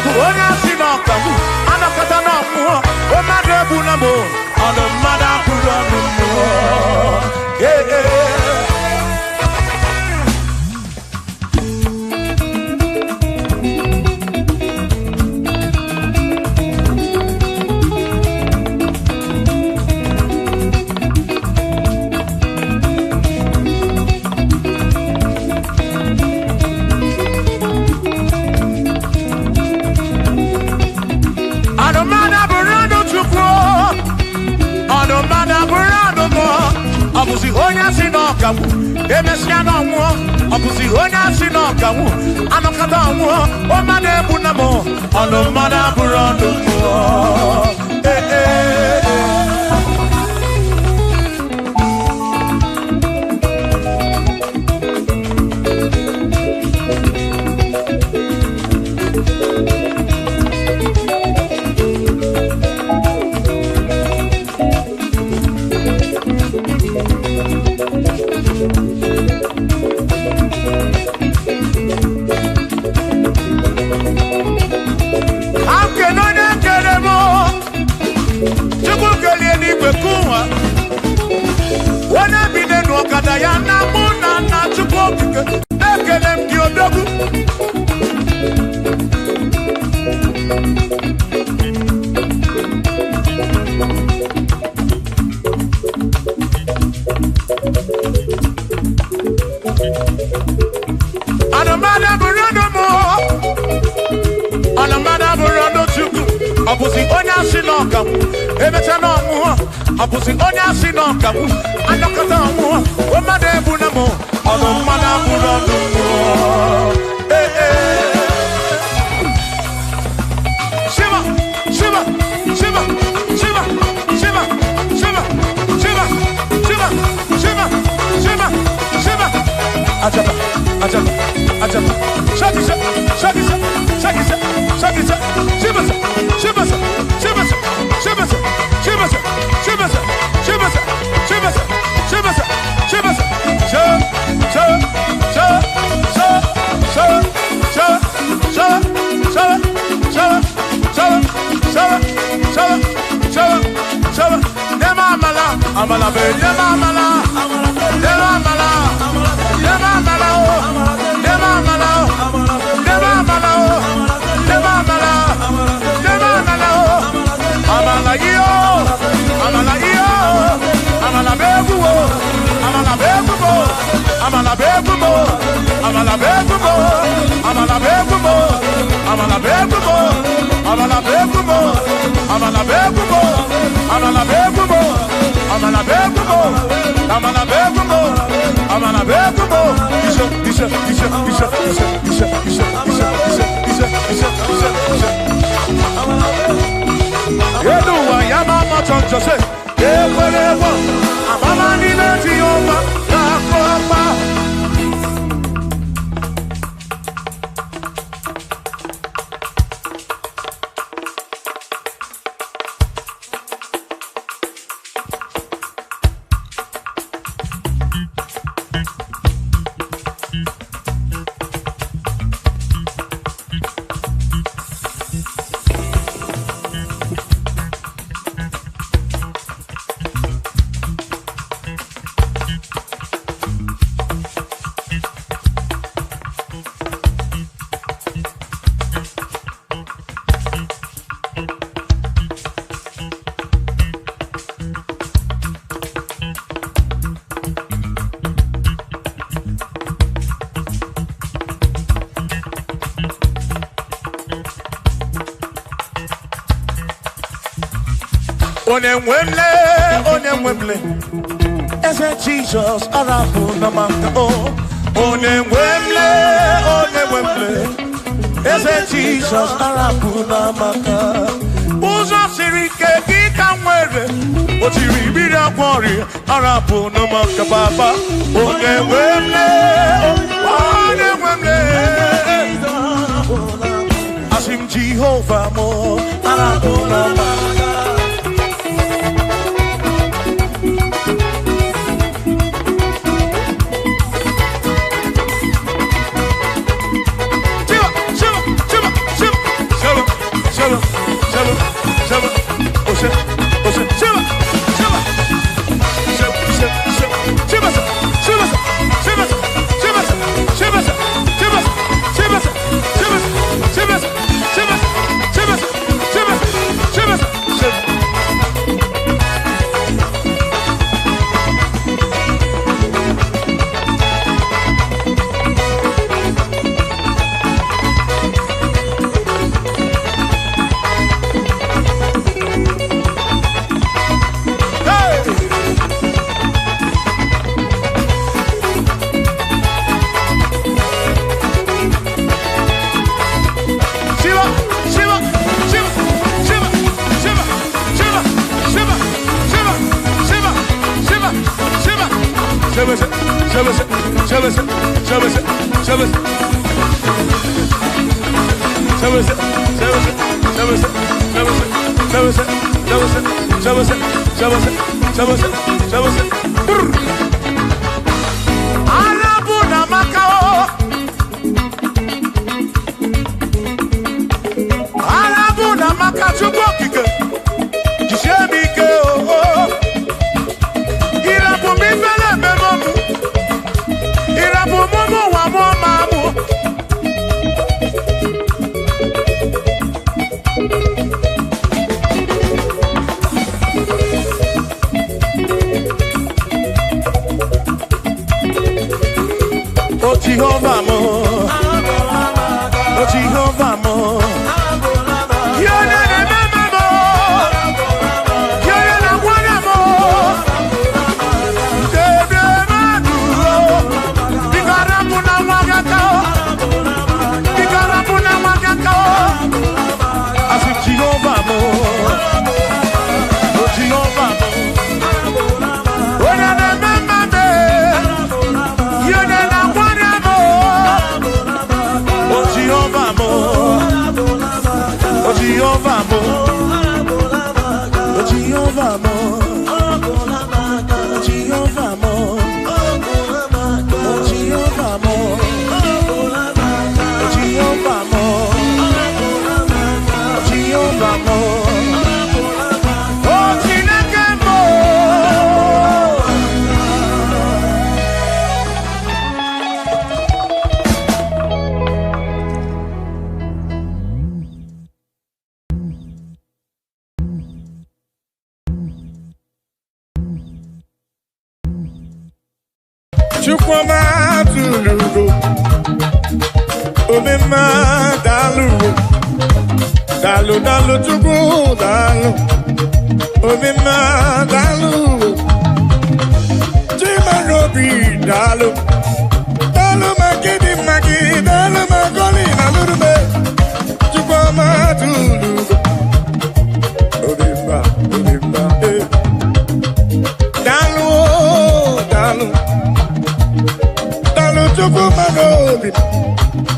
Abu onya sinoka mu anakata na mu o madu ebu na mo ono mada puro no mo Abusi onya sinoka mu emesia no mo abusi onya sinoka mu anokata mu o made buna mo ono mada burando mo ya na muna na chukwu ekele m gị odogwu anamada burodo mo anamada burodo chukwu ọbụzi onye asị n'ọka m emecha n'ọmụ ọbụzi onye asị n'ọka m anọkọta ọmụ o mmadụ ebu na mụ ọnụ mmadụ abụrụ ọdụ Shiva Shiva Shiva Shiva Shiva Shiva Shiva Shiva Shiva Shiva Shiva Ajaba Ajaba Ajaba Shakisa Shakisa Shakisa Shakisa Shiva Shiva Shiva Shiva Shiva Shiva Shiva Amala be yema amala yema amala yema amala yema amala yema amala yema amala yema amala amala yo amala yo amala beguo amala beguo amala beguo amala beguo amala beguo amala beguo amala beguo amala beguo amala beguo amala begumo amala begumo amala begumo isa yedu wa yama matonjo se ewerewo amama ni leti oba akoma Onemwemle, ese Jesus arapu na maka Onemwemle, ese Jesus arapu na maka. Uzo sirike kika mwere, otiri bira kwori arapu na maka baba. Onemwemle, asim Jehovah mo arapu na maka. Chukwama tulugo, omema dalu, dalu dalu chukwu dalu, omema dalu, chimarobi dalu, dalu makidi maki, dalu makoli na lurube, Chukwama tulugo, omema dalu dalu. Chukwu manobi,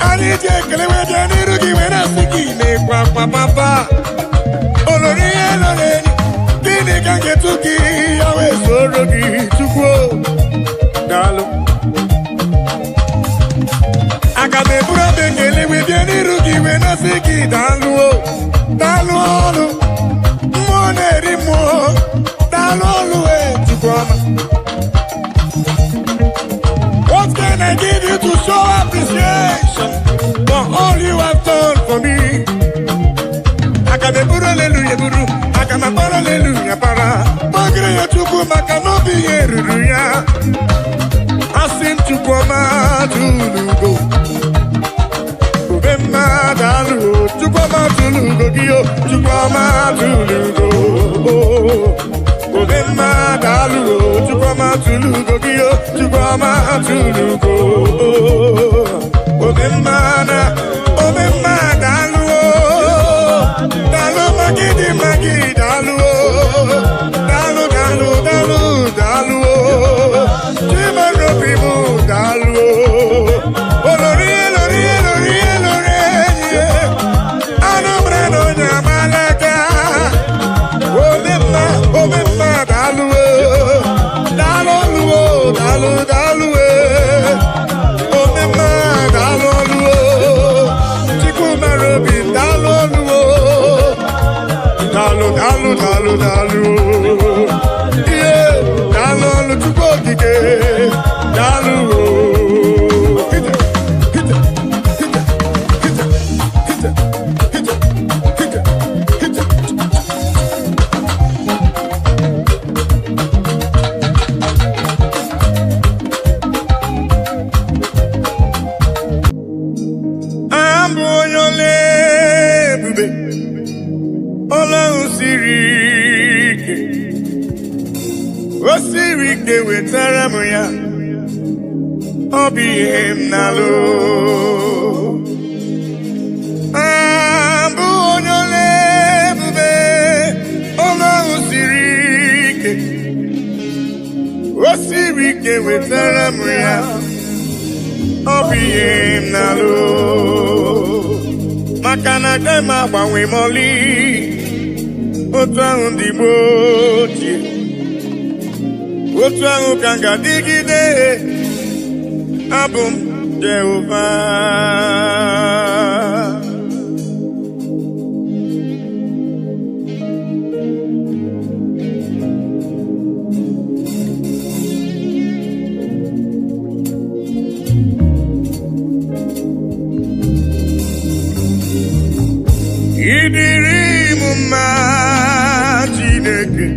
ani je kelewe jani rugi wena siki ne kwa papa. Olori eloreni, kini kange tuki yawe sorogi chukwu dalu. Akabe bura bekelewe jani rugi wena siki dalu dalu olu. Moneri mo dalu olu chukwama. What can I give you to show appreciation for all you have done for me? Akabeburu hallelujah buru, akamapara hallelujah para. Magre ya chuku makanobi yeruya. Asim chukwama tulugo, ubema dalu. Chukwama tulugo giyo, chukwama tulugo. Obema dalu, chukwama tulugo giyo, chukwama tulugo. Obema dalu, dalu magidi dalu, dalu dalu, chimarobi mu dalu. Olori, anombre no nyamalaka. Obema dalu, dalu, obema dalu, chikumarobi dalu, yeah, dalu, chukokike, dalu. Osirike wetara m ya, ọ bụ ihe m na-alụ. Abụ onye ole ebube, ọlụ ahụ siri ike. Osirike wetara m ya, ọ ihe m na-alụ maka na agaghị m agbanwe m ọlị otu ahụ ndị Igbo ochie otu ahụ ka m ga-adịgide abụ m Jehova. Idiri m mma Chineke,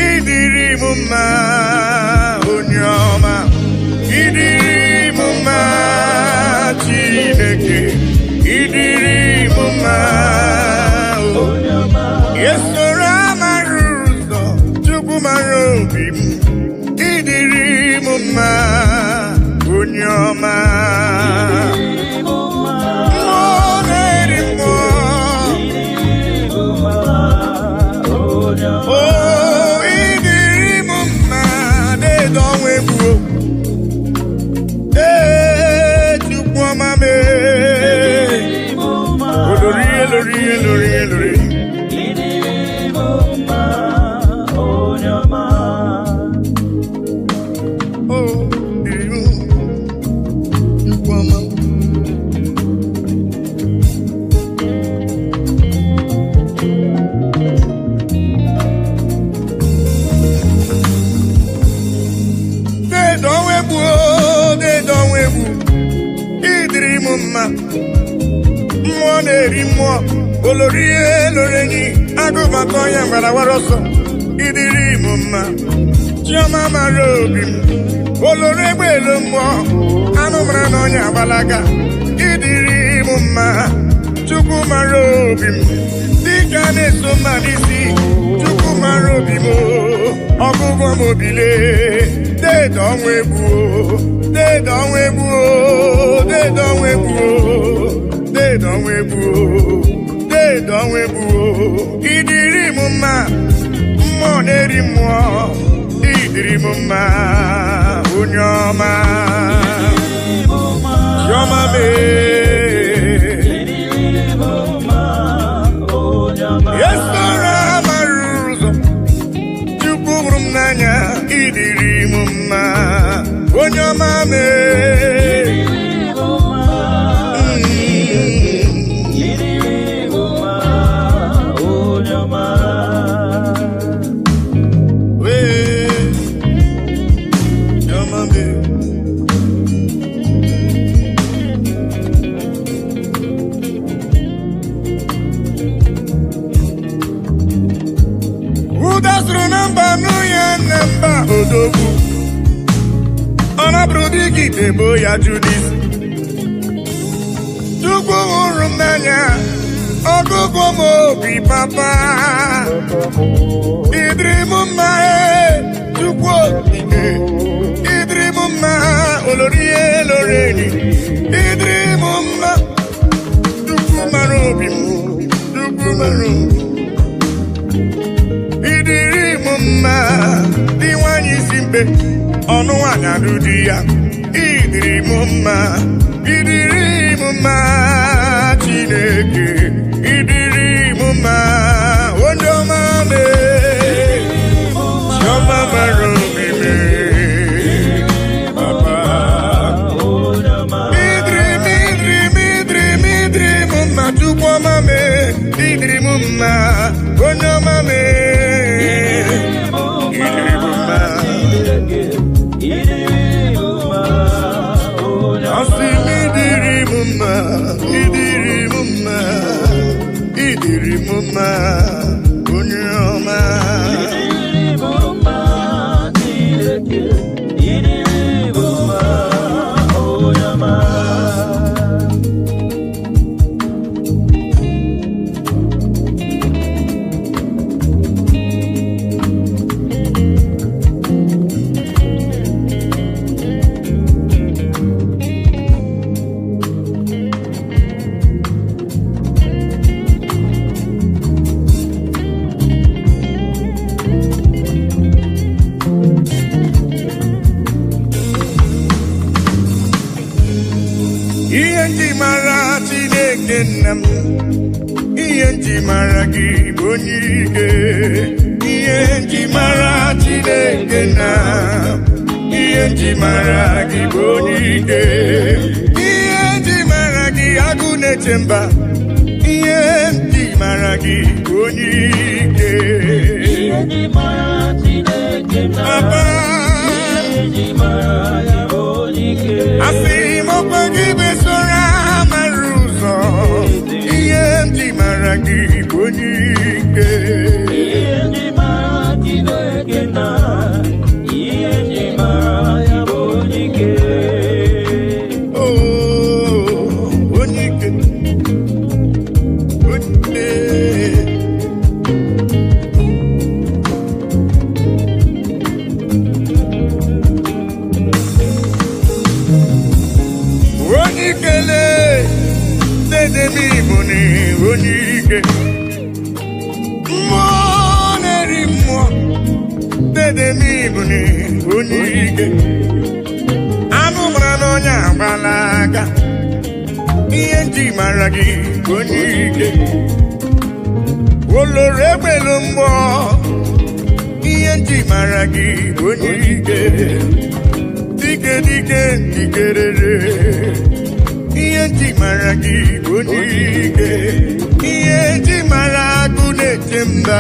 idiri m mma onye ọma, idiri m mma Chineke, idiri m mma onye ọma. Esoro amara ụzọ Chukwu mara obi m, idiri m mma onye ọma. Mmụọ na-eri mmụọ olori elorenyi agụbata onye mgbarawara ọsọ, idiri m mma chiọma mara obi m olori egbe elu mmụọ anụ mara na onye agbalaga, idiri m mma Chukwu mara obi m dịka na-eso mma n'isi Chukwu mara obi m ọgụgụ m obile dede ọnwa egwu dede ọnwa egwu dede ọnwa egwu dede ọnwa egwu dede ọnwa egwu idiri m mma mmụọ na-eri mmụọ idiri m mma onye ọma chiọma esoro amara ụzọ Chukwu hụrụ m n'anya, idiri m mma onye ọma udasuru na mba n'ụya na mba odogwu ọ nabụrụ dịka ebo ya Judis. Chukwu hụrụ m n'anya ọgụgụ m obi papa, idiri m mma Chukwu okike, idiri m mma olori eloreni, idiri m mma Chukwu mara obi m Chukwu mara obi idiri m mma dị nwanyị isi mbe ọnụ nwanyị alụ di ya, idiri m mma idiri m mma Chineke, idiri m mma onye ọma chiọma mara obi m papa, idiri m mma Chukwu ọma idiri m mma onye ọma idiri m mma onye ọma. Chineke nna m, ihe nji mara gị bụ onye ike. Ihe nji mara Chineke nna, ihe nji mara gị bụ onye ike. Ihe nji mara gị agụ na-eche mba, ihe nji mara gị bụ onye ike. Ihe nji mara Chineke nna, ihe nji mara ya bụ onye ike. Asị m ọkwa gị besoro amara ụzọ, ihe nji mara gị bụ onye ike. Ihe nji mara Chineke nna, ihe nji mara ya bụ onye ike. Oh, onye ike. Onye ikele dede m Igbo ni onye ike. Mmụọ na-eri mmụọ dede m Igbo ni onye ike. Anụ mara n'ọnya agbala aka, ihe nji mara gị bụ onye ike. Oloro egbelu mgbọ, ihe nji mara gị bụ onye ike. Dike dike dikerere, ihe nji mara gị bụ onye ike. Ihe nji mara agụ na-eche mba,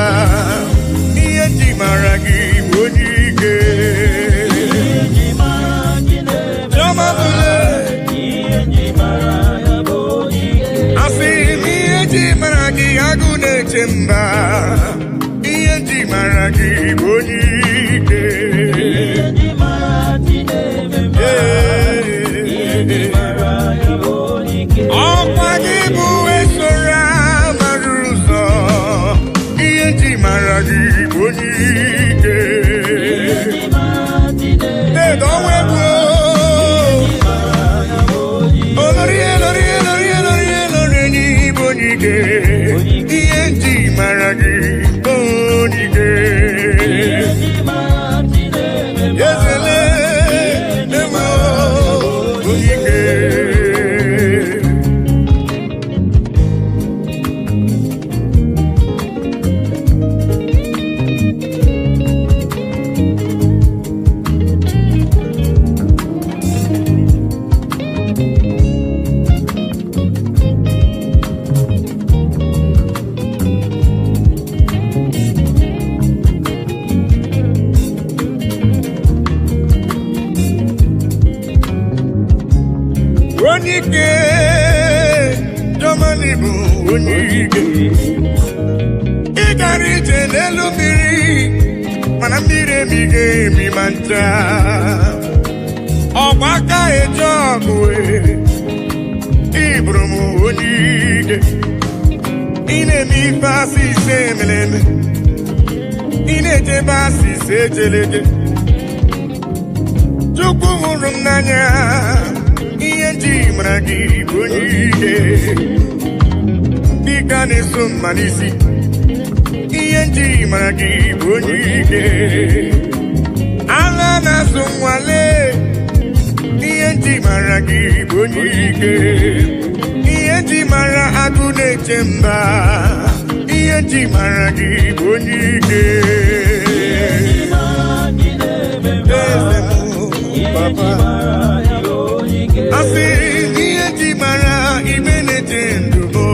ihe nji mara gị bụ onye ike. Ihe nji mara Chineke Chioma bụle, ihe nji mara ya bụ onye ike. asị m ihe nji mara gị agụ na-eche mba, ihe nji mara gị bụ onye ike. Ihe nji mara Chineke ihe nji mara ya bụ onye ike. Ọkwa gị bụ esoro amara ụzọ, ihe nji mara gị bụ onye ike. Ihe nji mara Chineke Dedo onwe bụ mara ya bụ onye ike. olori elori elori elori elori enyi bụ onye ike. Ihe nji mara gị bụ onye ike. Ihe nji mara Chineke Ezele ewo onye ike. Onye ike, Germany bụ onye ike. Ị gara ije n'elu mmiri, mana mmiri emighị emi ma ncha. Ọgba aka eje ọgụ ị bụrụ m onye ike. Ị na-eme ife asị ise emere eme, ị na-ejebe asị ise ejeleje. Chukwu hụrụ m n'anya, ihe nji mara gị bụ onye ike. Dịka na-eso mma n'isi, ihe nji mara gị bụ onye ike. Agha na-azụ nwale, ihe nji mara gị bụ onye ike. Ihe nji mara agụ na-eche mba, ihe nji mara gị bụ onye ike. Ihe nji mara Chineke Eze m, ihe nji Papa. mara ya bụ onye ike. Asị ihe nji mara ime na-eche ndụ bụ,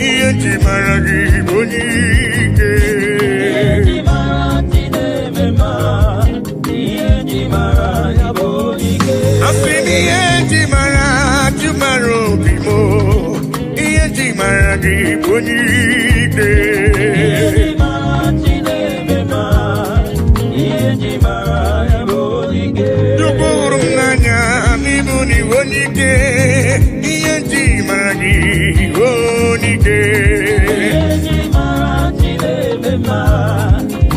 ihe nji mara gị bụ onye ike. Ihe nji mara Chineke ihe nji mara ya bụ onye ike. Asị m ihe nji mara Chumara obi m, ihe nji mara gị bụ onye ike. Ihe nji mara Chineke ihe nji mara ya bụ onye ike. Chukwu hụrụ m n'anya n'ịbụ n'iwu onye ike. Ihe nji mara gị bụ onye ike. Ihe nji mara Chineke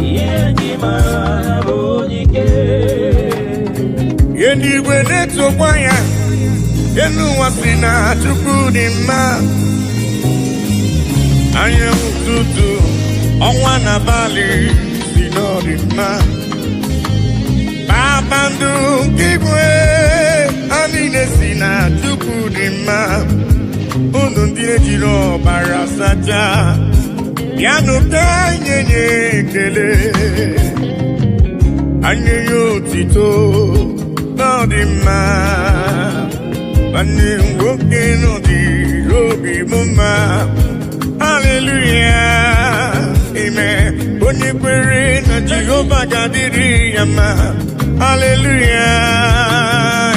ihe nji mara ya bụ onye ike. Ihe ndị igwe na-etokwa ya, elu ụwa si na Chukwu dị mma. Anyanwụ ụtụtụ, ọnwa na abalị si n'ọdị mma. Kpakpando nke igwe ha niile si na Chukwu dị mma. Unu ndị jiri ọbara sacha bịanụ ka anyị nye ekele anyị nye otito n'ọdị mma nwanne m nwoke n'ọdịrị obi m mma haleluya amen onye kwere na Jehova ga-adịrị ya mma haleluya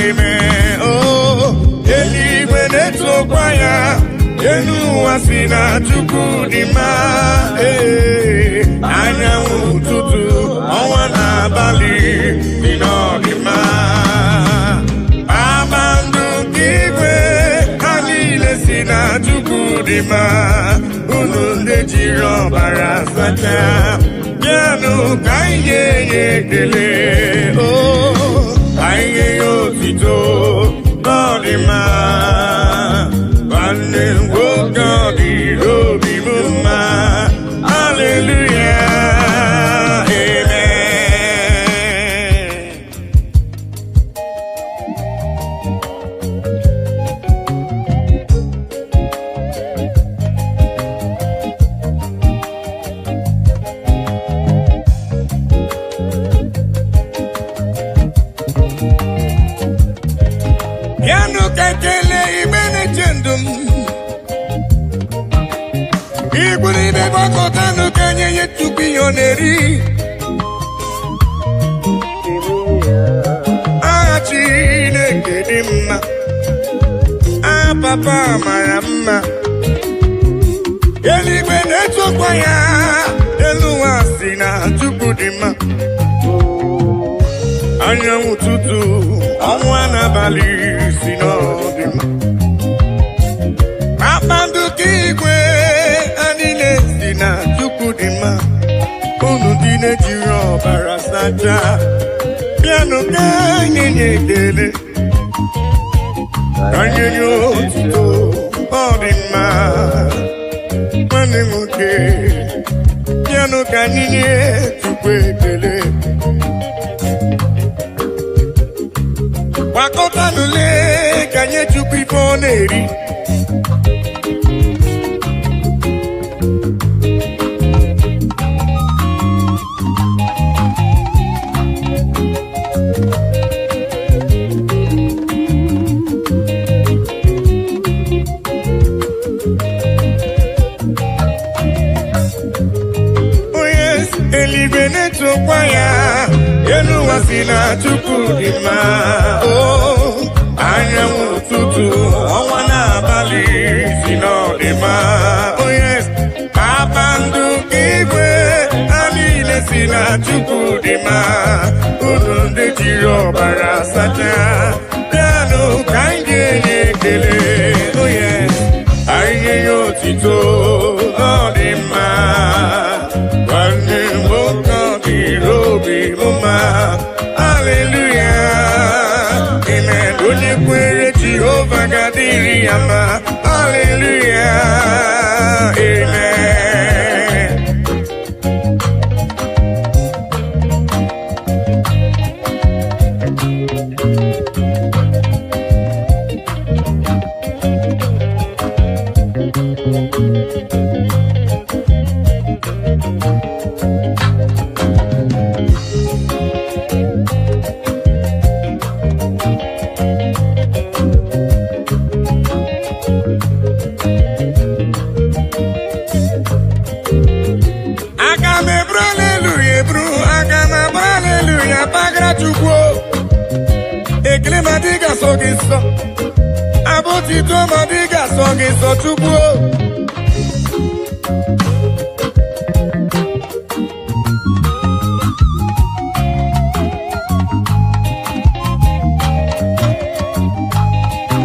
amen oh eluigwe na-etokwa ya elu ụwa si na Chukwu dị mma anyanwụ ụtụtụ ọnwa na abalị dị n'ọdịmma kpakpando nke igwe ha niile si na Chukwu dị mma unu ndị jiri ọbara sacha bịanụ ka anyị nye ya ekele anyị nye ya otito n'ọdịmma nwanne m nwoke ọ dịrị obi m mma haleluya bịanụ ka ekele igbe na-eche ndụ m igburu ibe gbakọtanụ ka nye ya Chukwu ihe ọ na-eri aha Chineke dị mma aha papa mara mma eluigwe na-etokwa ya elu ụwa si na Chukwu dị mma anyanwụ ụtụtụ ọnwa n'abalị si n'ọdị mma kpakpando nke igwe ha niile si na Chukwu dị mma unu ndị na-ejiri ọbara sacha bịanụ ka anyị nye ekele ka anyị nye otito ọ dị mma nwanne m nwoke bịanụ ka anyị nye Chukwu ekele gbakọtanụle ka nye Chukwu ife ọ na-eri eluigwe na-etokwa ya elu ụwa si na Chukwu dị mma anyanwụ ụtụtụ ọnwa na-abalị si n'ọdịmma kpakpando nke igwe ha niile si na Chukwu dị mma unu ndị jiri ọbara sacha bịanụ ka anyị ga-enye ekele anyị nye ya otito n'ọdịmma nwanne m nwoke ọ dịrị obi m mma haleluya amen onye kwere Jehova ga-adịrị ya mma haleluya amen ekele ma dị ga-asọ gị nsọ abụtito ma dị ga-asọ gị nsọ Chukwu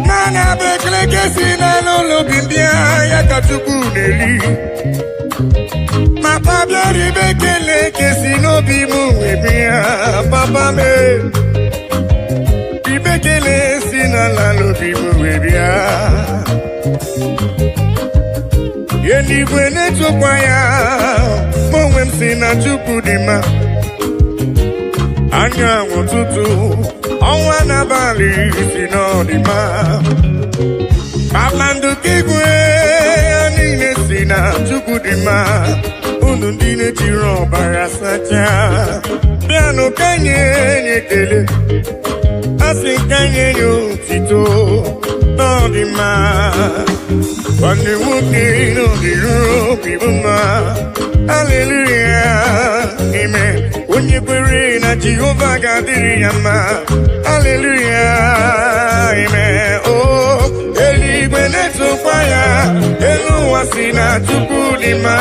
naanị abụ ekele ka esi n'ala ụlọ obi mbịa ya ka Chukwu na-eri papa bịara ibe ekele ka esi n'obi m wee bịa papa mee ibekele si n'ala n'obi m wee bịa eluigwe na-etokwa ya ma onwe m si na Chukwu dị mma anyanwụ ụtụtụ ọnwa n'abalị si n'ọdịmma kpakpando nke igwe ma unu ndị na-ejiri ọbara sacha bịanụ ka nye ekele asị ka nye otito n'ọdịmma nwanne nwoke n'ọdịruru obi bụ mma haleluya amen onye kwere na Jehova ga-adịrị ya mma haleluya amen o eluigwe na-etokwa ya elu ụwa si na Chukwu dị mma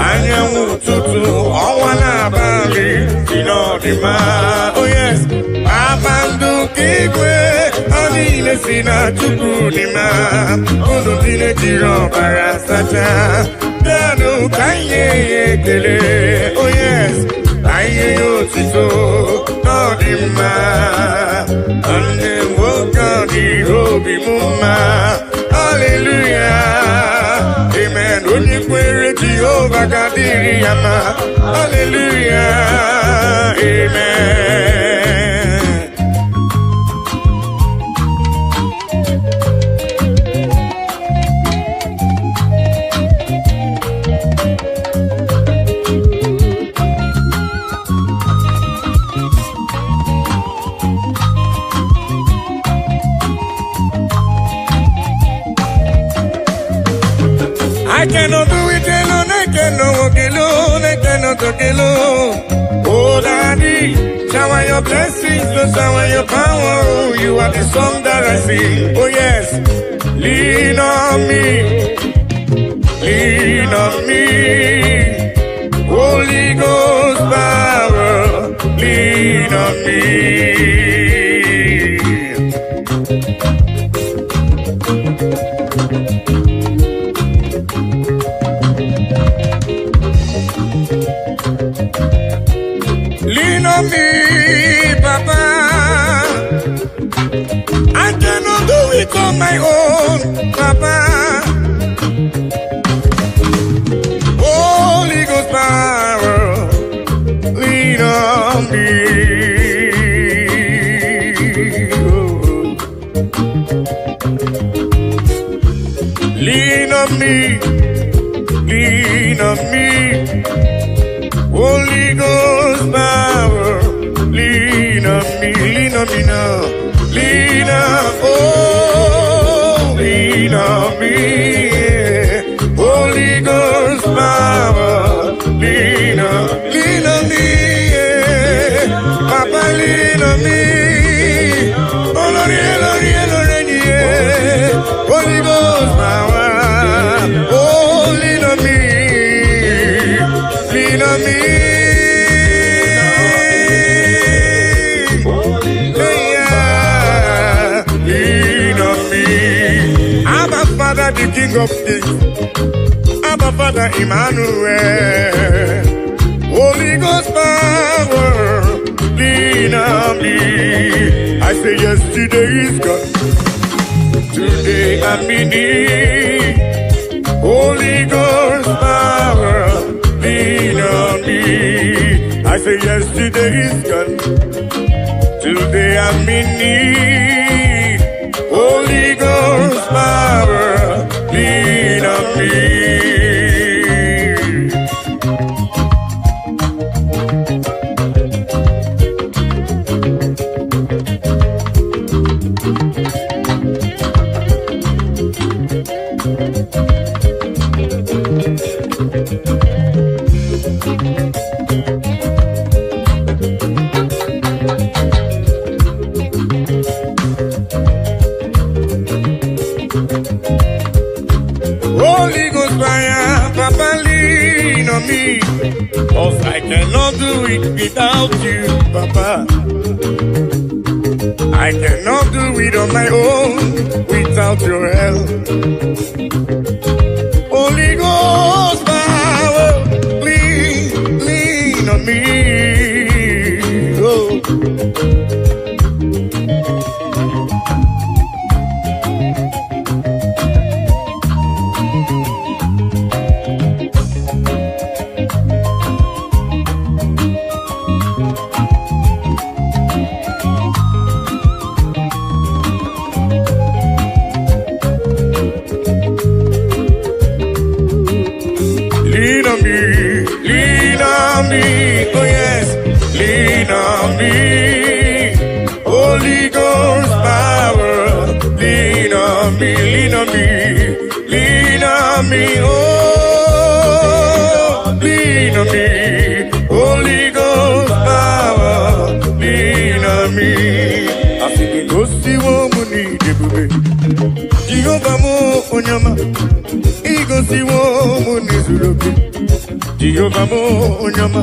anyanwụ ụtụtụ ọnwa n'abalị si n'ọdịmma oh yes kpakpando nke igwe ha niile si na Chukwu dị mma unu dị na-ejiri ọbara sacha bịanụ ka nye ya ekele oh yes ka nye ya otito n'ọdịmma nne nwoke ọ dị obi m mma haleluya amen onye kwere Jehova ga-adịrị ya mma haleluya amen. I cannot do it alone, I cannot walk alone, I cannot talk alone. Oh, Daddy, shower your blessings, Lord, shower your power. Oh, you are the song that I sing. Oh, yes, lean on me, lean on me. Holy Ghost power, lean on me. Lean on me, Papa. I cannot do it on my own, Papa. Holy Ghost power, lean on me. Lean on me, lean on me. Holy Ghost power, lean on me now, lean on, oh, lean on me, yeah. Holy Ghost power, lean on me, yeah. Papa lean on me, oh Lord, yeah, Lord, yeah, Lord, yeah. Holy Ghost power, oh, lean on me, lean on me. Father, the King of Kings, Abba Father, Emmanuel, Holy Ghost power, lean on me. I say yesterday is gone, today I'm in need. Holy Ghost power, lean on me. I say yesterday is gone, today I'm in need. Holy Ghost power, lean on me. Holy Ghost fire, Papa lean on me, 'cause I cannot do it without you, Papa. I cannot do it on my own without your help. Holy Ghost power, lean on me. Oh. Jehovah mo onyama, igosiwo mo nizuruke. Jehovah mo onyama,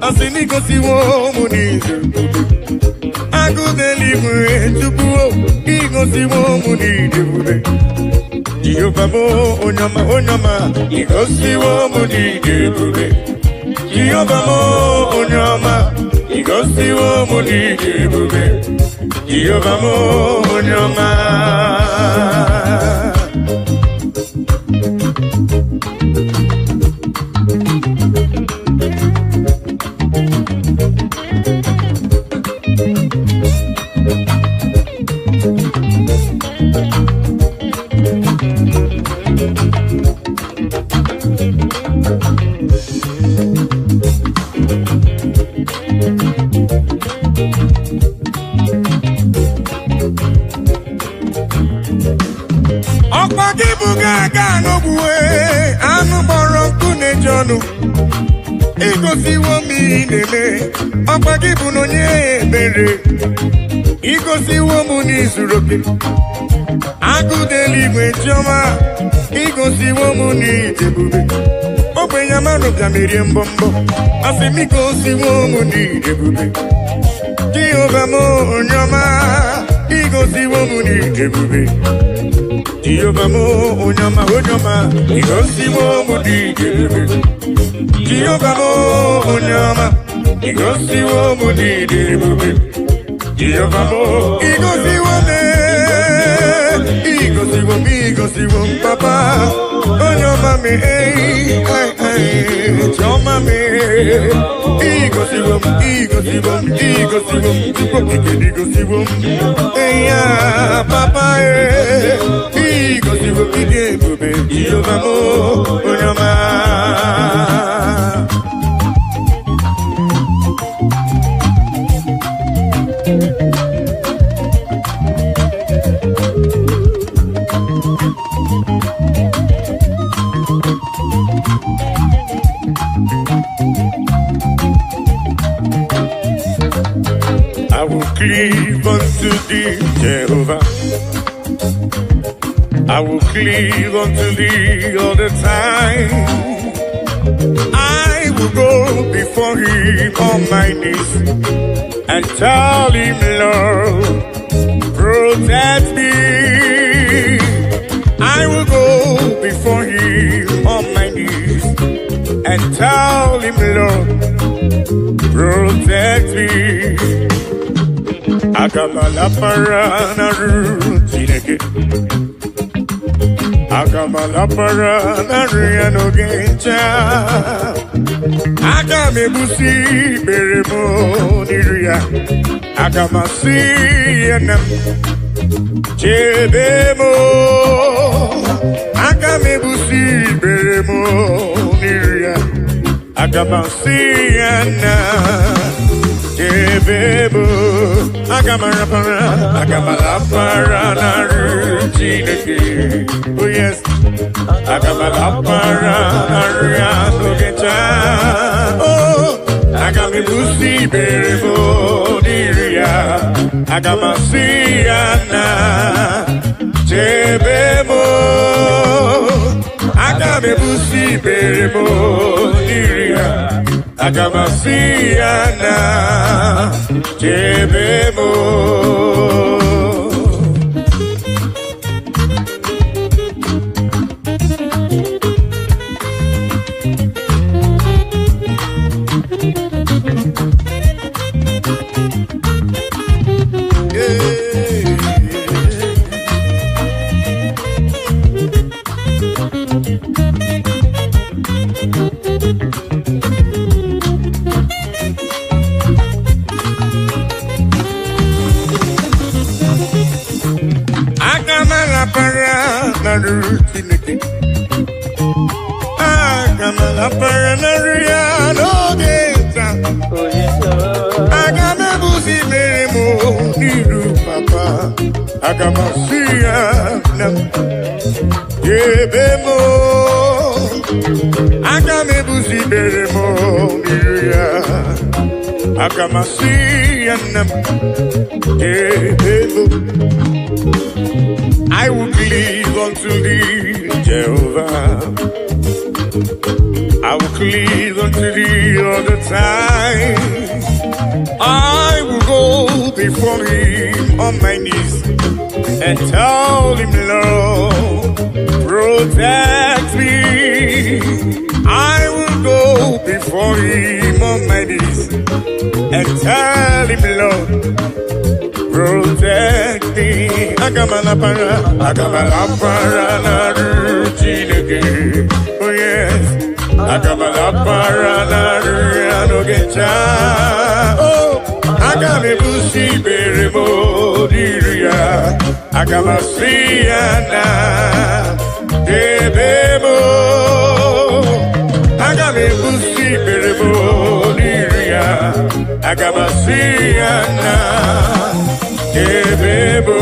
asini igosiwo mo nizuruke. Agudelimwe chukuo, igosiwo mo nizuruke. Jehovah mo onyama, onyama, igosiwo mo nizuruke. Jehovah mo onyama, igosiwo mo nizuruke. Jehovah mo onyama. Igosiwo mi neme, ọkwagibu n'onye ebere. Igosiwo mu n'izuroke, agụdeligwe chioma. Igosiwo mu n'idebube, ogbenye mmadụ bịamerie mbọmbọ. Asị m igosiwo mu n'idebube. Jehovah mo onyoma, igosiwo mu n'idebube. Jehovah mo onyoma, onyoma, igosiwo mu n'idebube. Jehovah mo onyama, igosiwo mo n'idebube. Jehovah mo igosiwo me, igosiwo papa. Onyama me, choma me. Igosiwo, igosiwo, ya papa igosiwo idebube. Jehovah mo onyama. I will cleave unto thee, Jehovah. I will cleave unto thee all the time. I will go before him on my knees and tell him, Lord, protect me. I will go before him on my knees and tell him, Lord, protect me. Akamala parana rutineke, akamala parana riano gencha, akamebusi beremo niria, akamasi enam chebemo, akamebusi beremo niria, akamasi enam. Jebebo, agamara para na rutineke. Oh yes, agamara para na riano gencha. Oh, agamibusi berebo niria, agamasi ana. Jebebo, agamibusi berebo niria. Agamasiana Jebemo. Agamala paranaria no geta. Agamebusi meremo niru papa. Agamasia nam yebemo. Agamebusi meremo niruya. I will cleave unto thee, Jehovah. I will cleave unto thee all the time. I will go before him on my knees and tell him, Lord, protect me. I will go before him on my knees and tell him, Lord, protect me. Agamala para na ruchineke. Oh yes. Agamala para na ruanogecha. Oh, agame busi beremo diria. Agamasiana debemo. Agame busi beremo diria. Agamasiana debemo.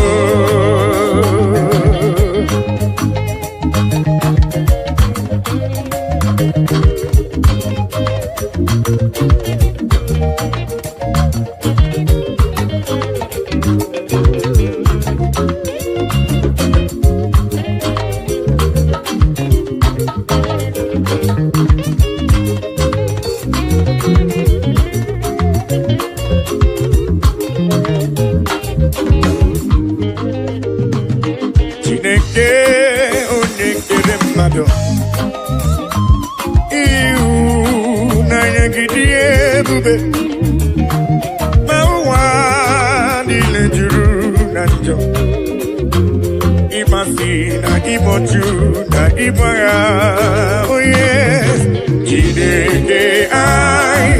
Oh yes, Chineke ai,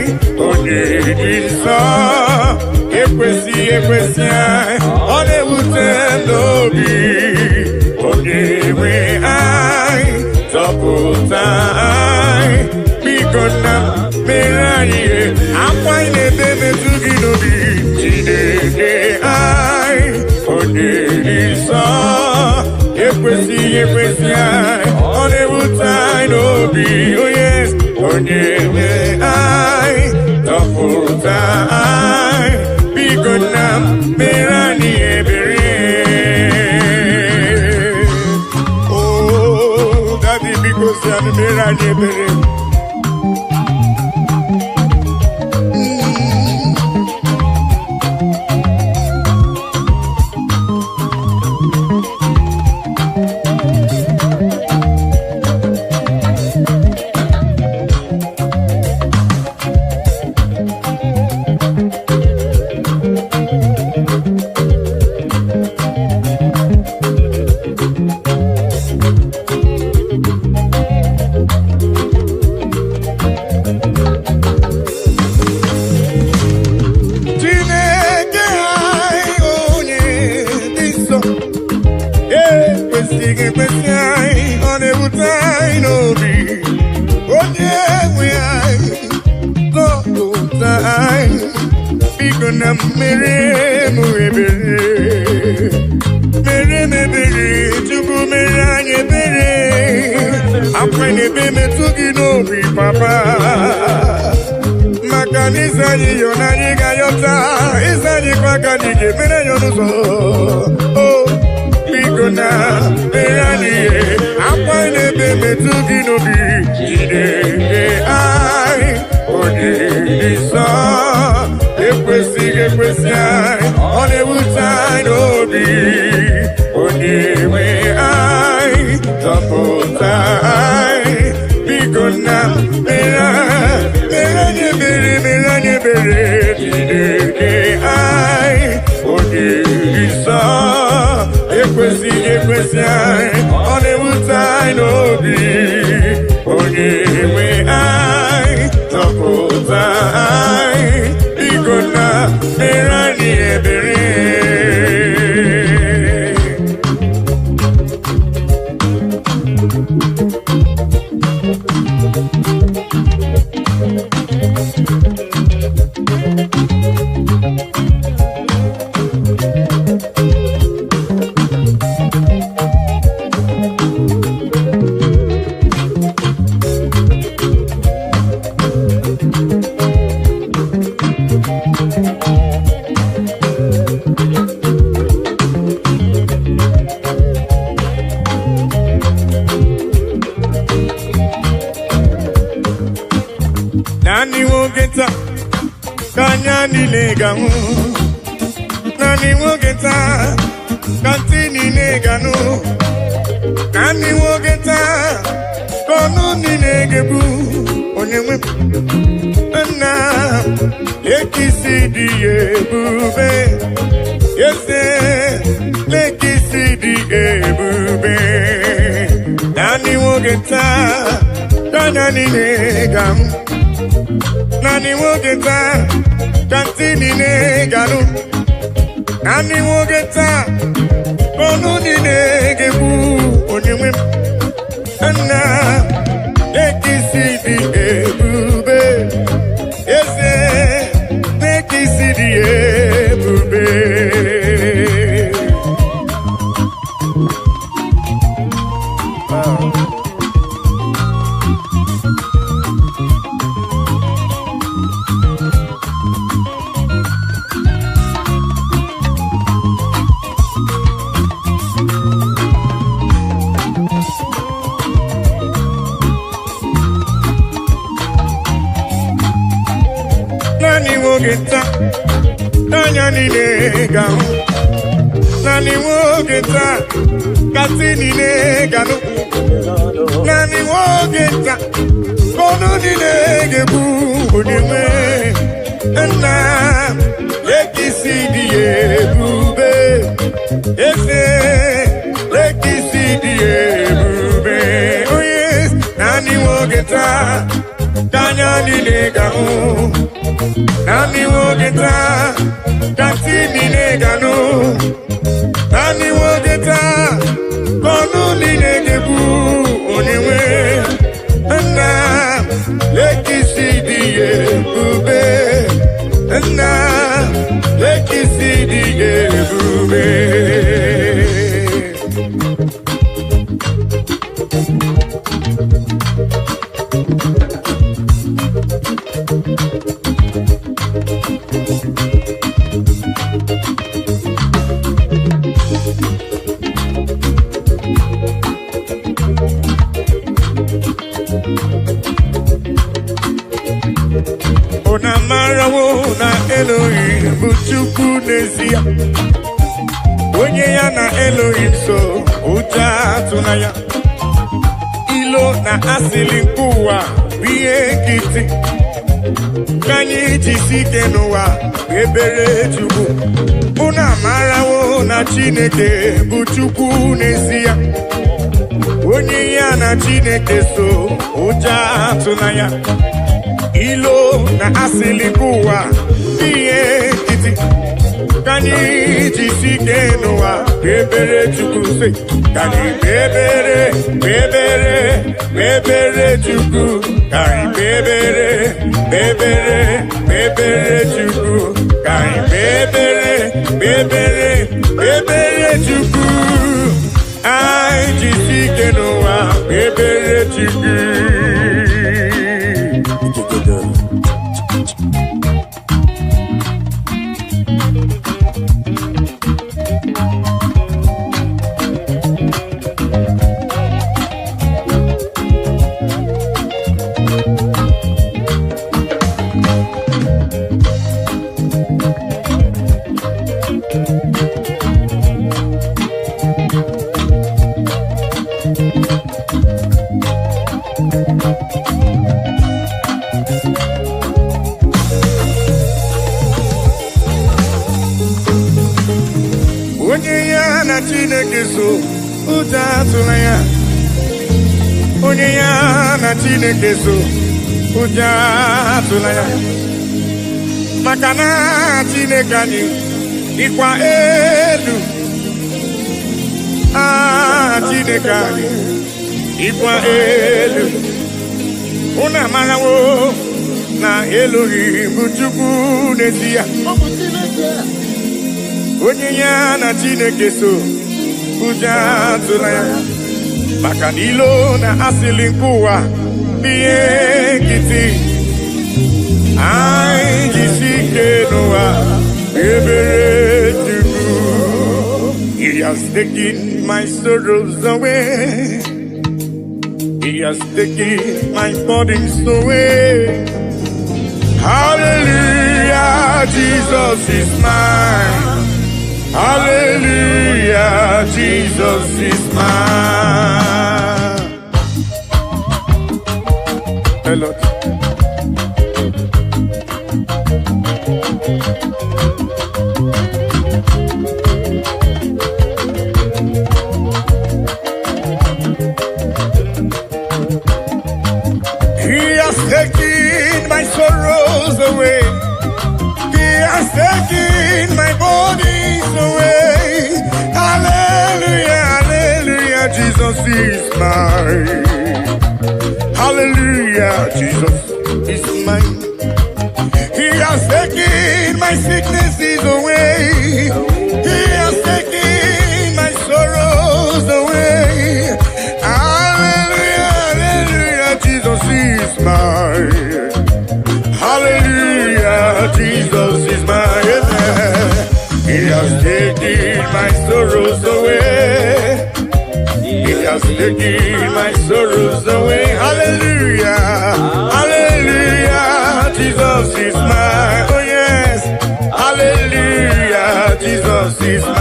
onye dị nsọ, ekwesị ai, ọ na-ewute n'obi, onye nwe ai, zọpụta ai, biko na mere anyị akwa ị na-ebe metụ gị n'obi, Chineke ai, onye dị nsọ, ekwesị ai, ọ na-ewute anyị n'obi, oh yes, onye nwe anyị, zọpụta anyị, biko na mere anyị ebere. Oh, daddy, biko si anyị mere anyị ebere. Ekwesị ai, ọ na-ewute anyị n'obi, onye Nani wogeta kanya nileganu. Nani wogeta kantini neganu. Nani wogeta kono ninegebu. Onyewe na lekisidi ebube. Yese lekisidi ebube. Nani wogeta kanya nilegamu. Nani wogeta kantini neganu. Nani wogeta kono ninegebu. Onyewe na lekisidi ebube. Yese lekisidi ebube. Nani wogeta kanya nilegamu. Nani wogeta katini neganu. Nani wogeta kono ninegebu. Onyewe na lekisidi ebube. Ese lekisidi ebube. Oh yes, nani wogeta kanya nilegamu. Nani wogeta kantini neganu. Nani wogeta kono ninegebu. Onyewe na lekisidi ebube. Na lekisidi ebube. Ona marawo na Elohim bụ Chukwu n'ezie. Onye ya na Elohim so ụjọ atụna ya. Ilo na asịlị nke ụwa bụ ihe nkịtị. Ka anyị jisi ike n'ụwa ebere Chukwu. Unu amarawo na Chineke bụ Chukwu n'ezie. Onye ya na Chineke so ụjọ atụna ya. Ilo na asili kuwa iye kiti. Kani jisike noa bebere chuku se. Kani bebere chuku. Kani bebere chuku. Kani bebere chuku. Ai jisike noa bebere chuku. Onye ya na Chineke so ụjọ atụla ya. Onye ya na Chineke so ụjọ atụla ya. Maka na Chineke anyị dịkwa elu. Chineke anyị dịkwa elu. Unu amarawo na Elohim bụ Chukwu n'ezie. Onye ya na Chineke so ụjọ atụla ya. Maka na ilo na asịlị nke ụwa bụ ihe nkịtị. Anyị jisi ike n'ụwa ebere Chukwu. He has taken my sorrows away. He has taken my burdens away. Hallelujah, Jesus is mine. Hallelujah, Jesus is mine. Melodies. Taking my sorrows away. He has taken my bodies away. Hallelujah, hallelujah, Jesus is mine. Hallelujah, Jesus is mine. He has taken my sicknesses away. He has taken my sorrows away. Hallelujah, hallelujah, Jesus is mine. Hallelujah, Jesus is mine. He has taken my sorrows away. He has taken my sorrows away. Hallelujah, hallelujah, Jesus is mine. Oh yes, hallelujah, Jesus is mine.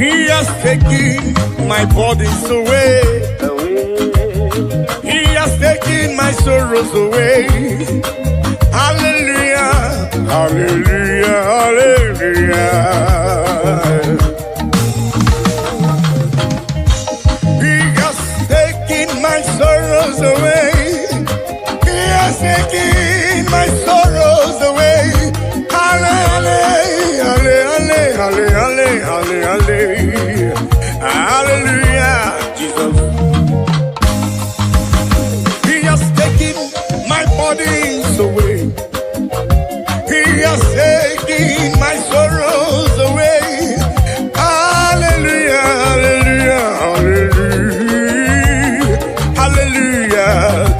He has taken my bodies away. He has taken my sorrows away. Hallelujah, hallelujah, hallelujah. He has taken my sorrows away. He has taken my sorrows away. Hallelujah, hallelujah, hallelujah, hallelujah, hallelujah, Jesus. He has taken my bodies away. He has taken my sorrows away. Hallelujah, hallelujah, hallelujah, hallelujah,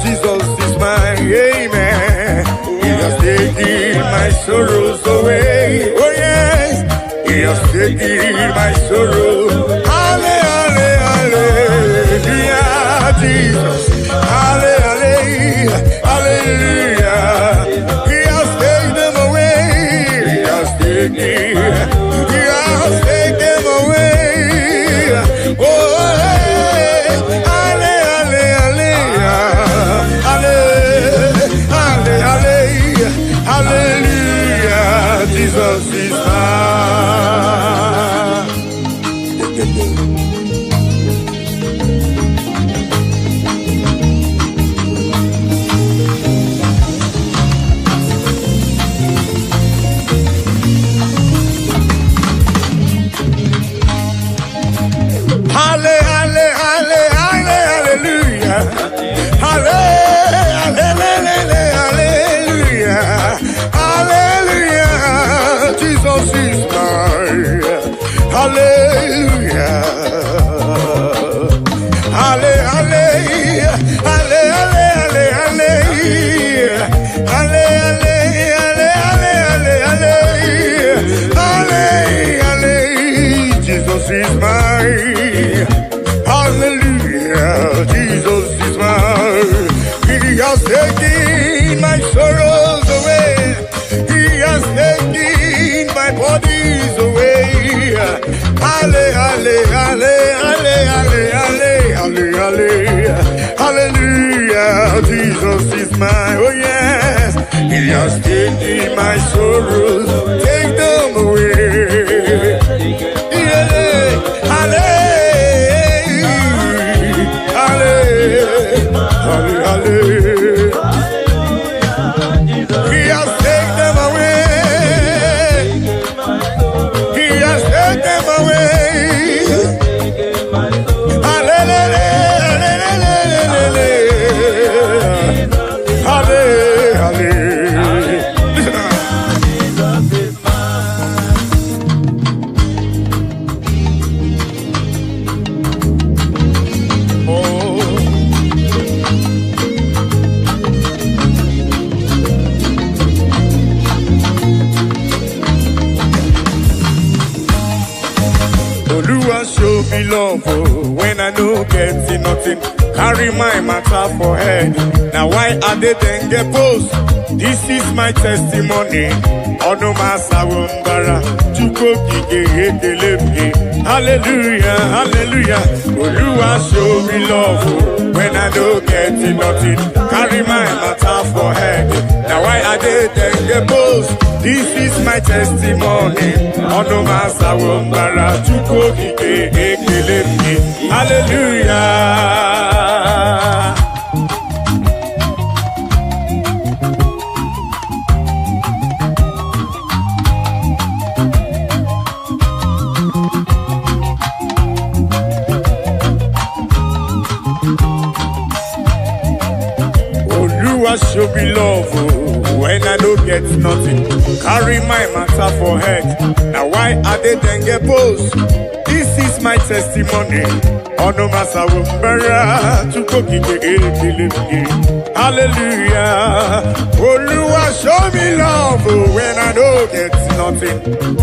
Jesus is my amen. He has taken my sorrows away. Oh yes, He has taken my sorrow. Hallelujah, hallelujah, Jesus. Hallelujah, hallelujah. He has taken them away. He has taken them away. Oh, hallelujah, hallelujah, hallelujah, hallelujah, Jesus is mine. Hallelujah, hallelujah, hallelujah, Jesus is mine. Hallelujah, hallelujah, hallelujah, hallelujah, Jesus is mine. Hallelujah, Jesus is mine. He has taken my sorrows away. He has taken my bodies away. Hallelujah, Jesus is mine. Oh yes, He has taken my sorrows. Take them away. He has taken them away. He has taken them away. Hallelujah. Oluwa show me love when I no get nothing. Carry my matter for head. Now why are they then get post? This is my testimony. Ono masawumbara chuko kike. Hallelujah, hallelujah. Oluwa show me love when I no get nothing. Carry my matter for head. Now why are they then get post? This is my testimony. Ono masawumbara chuko kike. Hallelujah. Oluwa show me love when I don't get nothing. Carry my matter for head. Now why are they then get post? This is my testimony. Ono masawumbara chuko kike. Hallelujah. Oluwa show me love when I don't get nothing.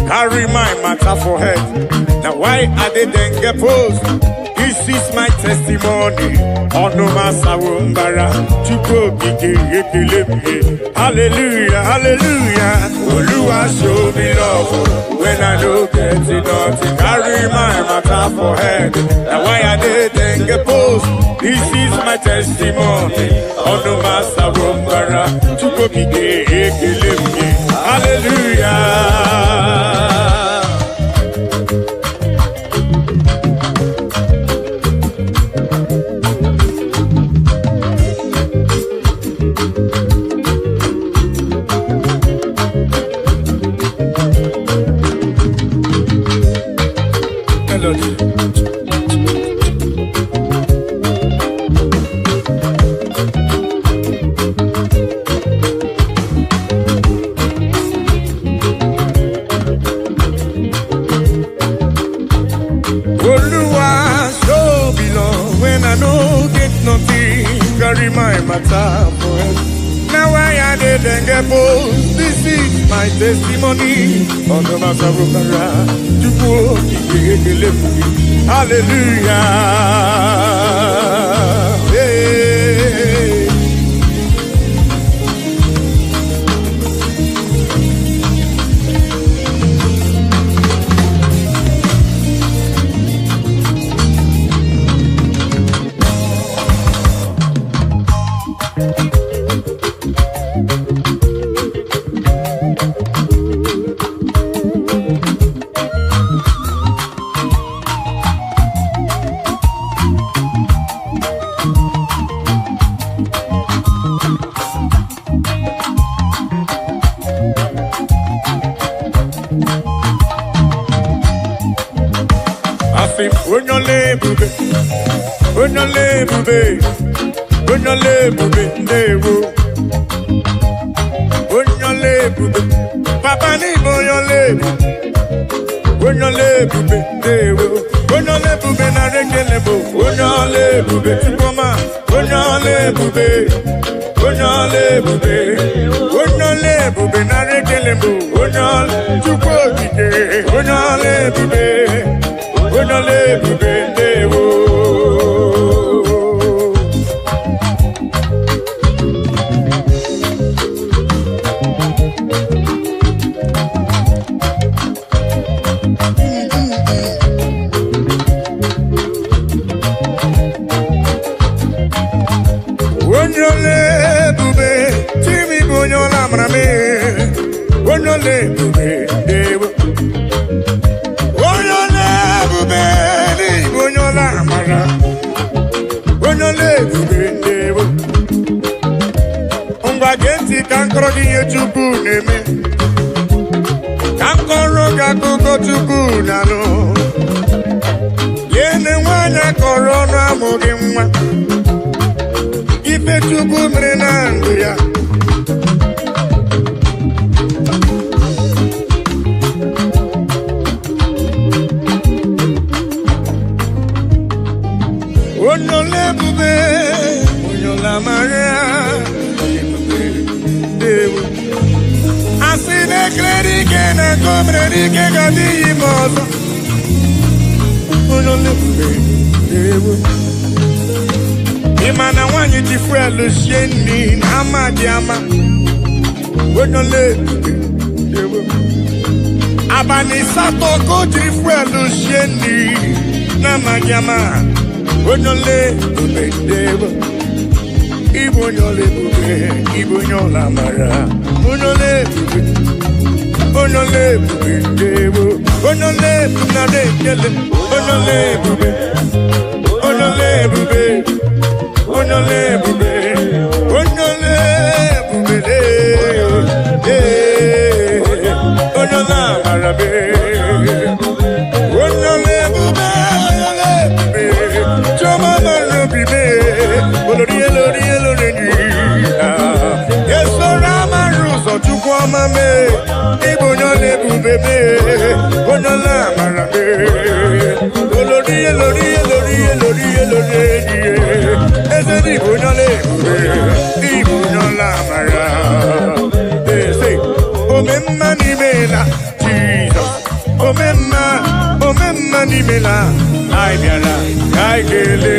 Carry my matter for head. Now why are they then get post? This is my testimony. Ono masawumbara chuko kike. Hallelujah, hallelujah. Oluwa show me love when I don't get nothing. Carry my matter for head. Now why are they then get post? This is my testimony. Ono masawumbara chuko kike. Hallelujah. Melodies. Oluwa show me love when I no get nothing. Carry my matter for it. Now why are they then get post? This is my testimony. On the Wazobia, hallelujah. Hey. Papa ni bube na rekele bo. Bube tukoma. Bube na rekele bo. Chuko kike. Bube ndewo. Kankoro giye chuku neme. Kankoro gakuko chuku nano. Yene wanya korono amugi mwa. Ife chuku mrenangu ya. Onole bube, onyola maria. Asine kredi ke na komredi ke gadi mozo. Imana wanyi tifwelu sheni na amadiama. Abani sato ko tifwelu sheni na amadiama. Ibonyole bube, ibonyola mara. Onole bube, onole bube, onole bunade kele, onole bube, onole bube, onole bube, onole bube, onola mara be, onole bube, onole bube, choma mara bube, olori olori olori ni, yeso rama ruso tukwa mame, ibonyole bube be, onola mara be, olori olori olori olori olori ni, ese ibonyole bube, ibonyola mara, ese omemma ni mela, Jesus, omemma ni mela, ai biara, ai gele.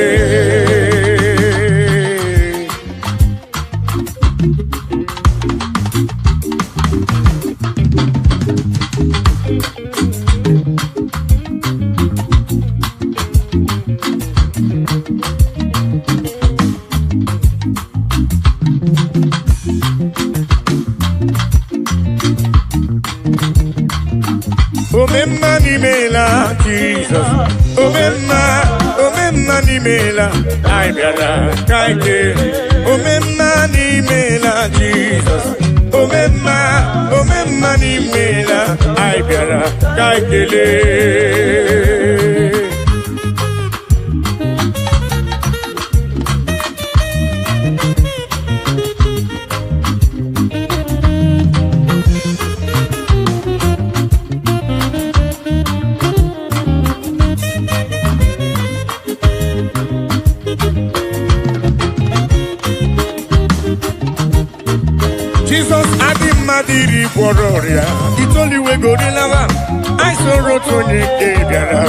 Omemma ni mela, Jesus. Omemma ni mela, ai biara, kaike. Omemma ni mela, Jesus. Omemma ni mela, ai biara, kaikele. Jesus adi madiri pororia. It's only we go to lava. I saw rotoni kebiara.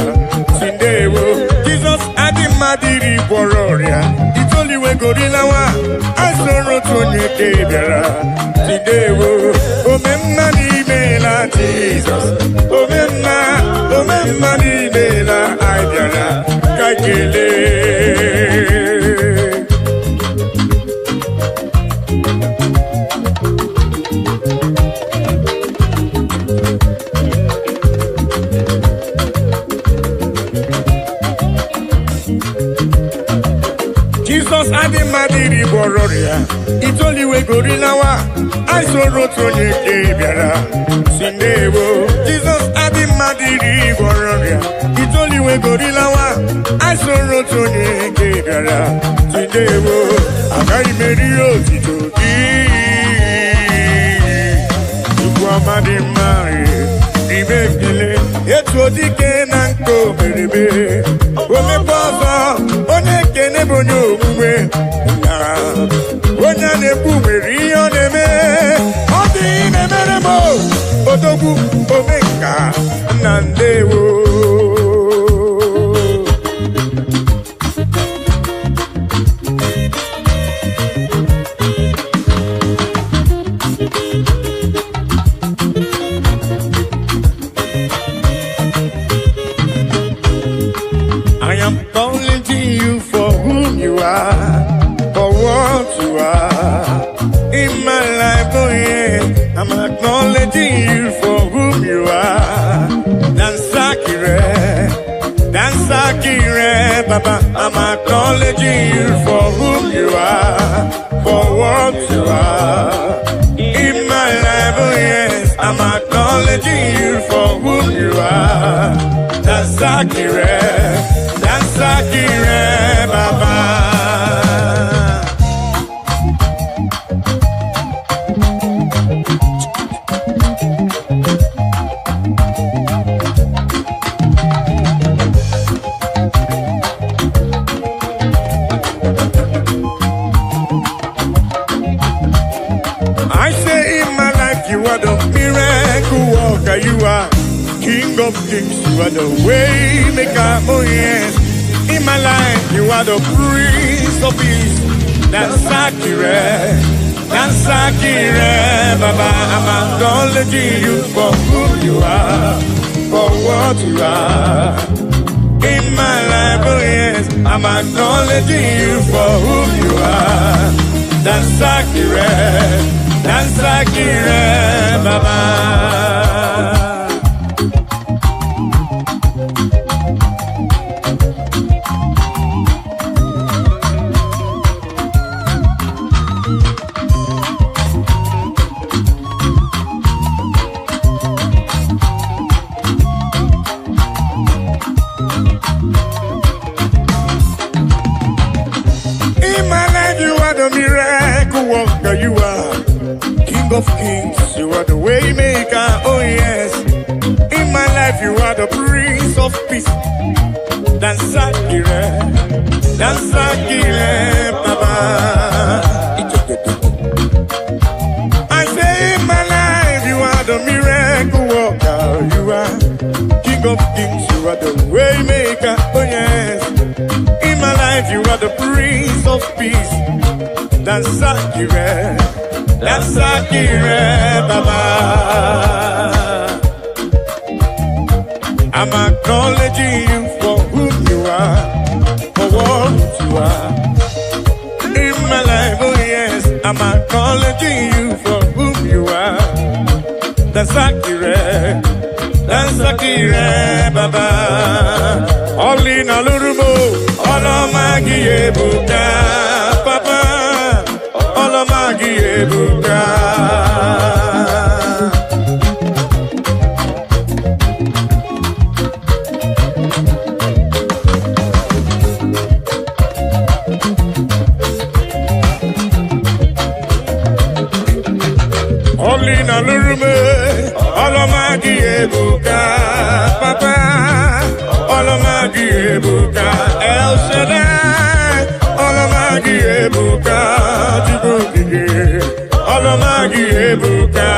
Sindewo. Jesus adi madiri pororia. It's only we go to lava. I saw rotoni kebiara. Sindewo. Omemma ni mela Jesus. Omemma ni mela aibiara. Kakele. Jesus adi madiri bororia. It's only we go rilawa. I saw rotoni kebiara. Sindewo. Jesus adi madiri bororia. It's only we go rilawa. I saw rotoni kebiara. Sindewo. Agai merio titoki. Tukwa madi mari. Ibekile. Eto dike nanko merebe. Ome bozo. One kene bonyo mwe. Onya nebu meriyo neme. Odi nemere mo. Odogu omeka nandewo. I am calling to you for whom you are, for what you are in my life. Oh yeah, I'm acknowledging you for whom you are. Dansakire, Baba. I'm acknowledging you for whom you are, for what you are in my life. Oh yes, I'm acknowledging you for whom you are. Dansakire, Baba. I say in my life you are the miracle worker, you are King King of kings, you are the way maker, oh yes. In my life, you are the Prince of Peace. That's accurate, Baba. I'm acknowledging you for who you are, for what you are. In my life, oh yes, I'm acknowledging you for who you are. That's accurate, Baba. Miracle worker, you are King of kings, you are the way maker, oh yes. In my life, you are the Prince of Peace. That's accurate, Baba. I say in my life, you are the miracle worker, you are King of kings, you are the way maker, oh yes. In my life, you are the Prince of Peace. That's accurate, Baba. I'm acknowledging you for who you are, for what you are. In my life, oh yes, I'm acknowledging you for who you are. That's accurate, Baba. All in a little more, all of my Buddha, Papa. Ebuka. Only na lurume, olomagi ebuka, papa, olomagi ebuka, El Shaddai, olomagi ebuka, Jibuki, olomagi ebuka.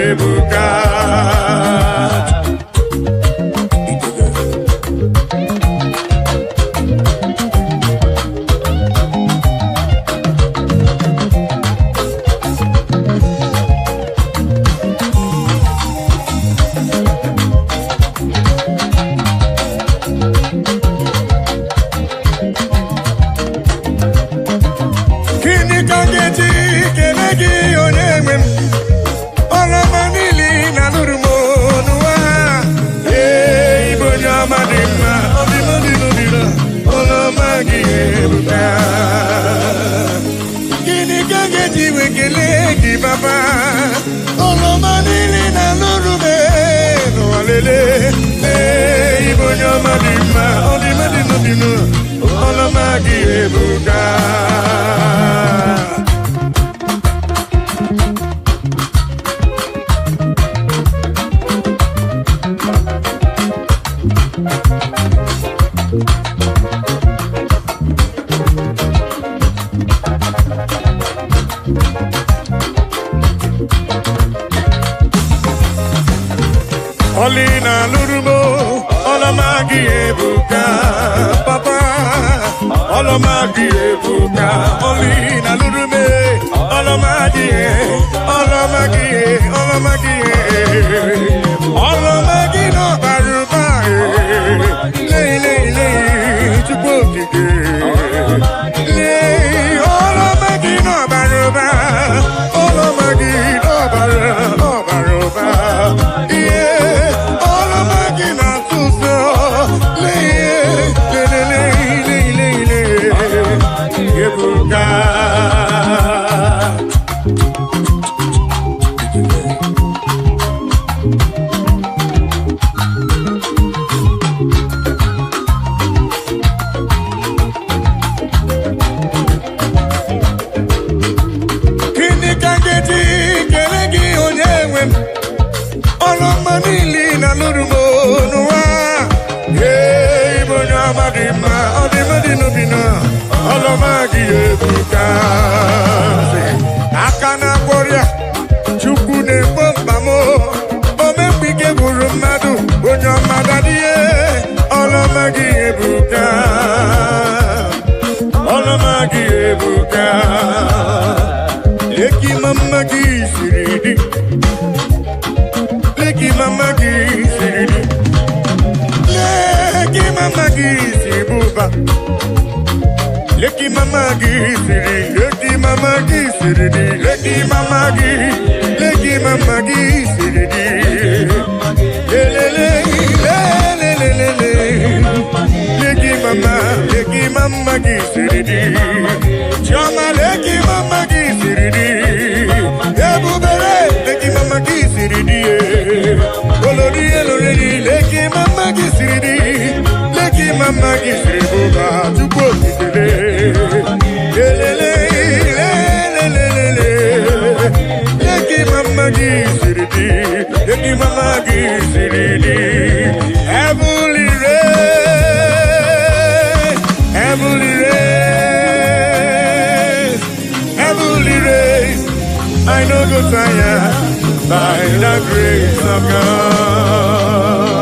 Ebuka. ji wekele gị baba ọlọma niile na lụrụme n'ụwalele Igbo onye ọma dị mma ọdịmadịnọdịnọ ọlọma gị ebuka Olina lurumo, olamagi ebuka, papa. Olamagi ebuka, olina lurume, olamagi no baruba, le, chukokike, olamagi no baruba, olamagi no baruba, Olomagi ebuka akana warrior chukwu na-egbo mkpamo omempike gburu mmadụ onye ọmadadie Olomagi ebuka leki mama gị siri di leki mama gị siri buba Leki mama gisiri, leki mama gisiri, leki mama gisiri, leki mama gisiri, chama leki mama gisiri, ebubere leki mama gisiri, olori leki mama gisiri, leki mama gisiri buba chukwu Leki mama gisiridi, heavenly race, I know go tired by the grace of God.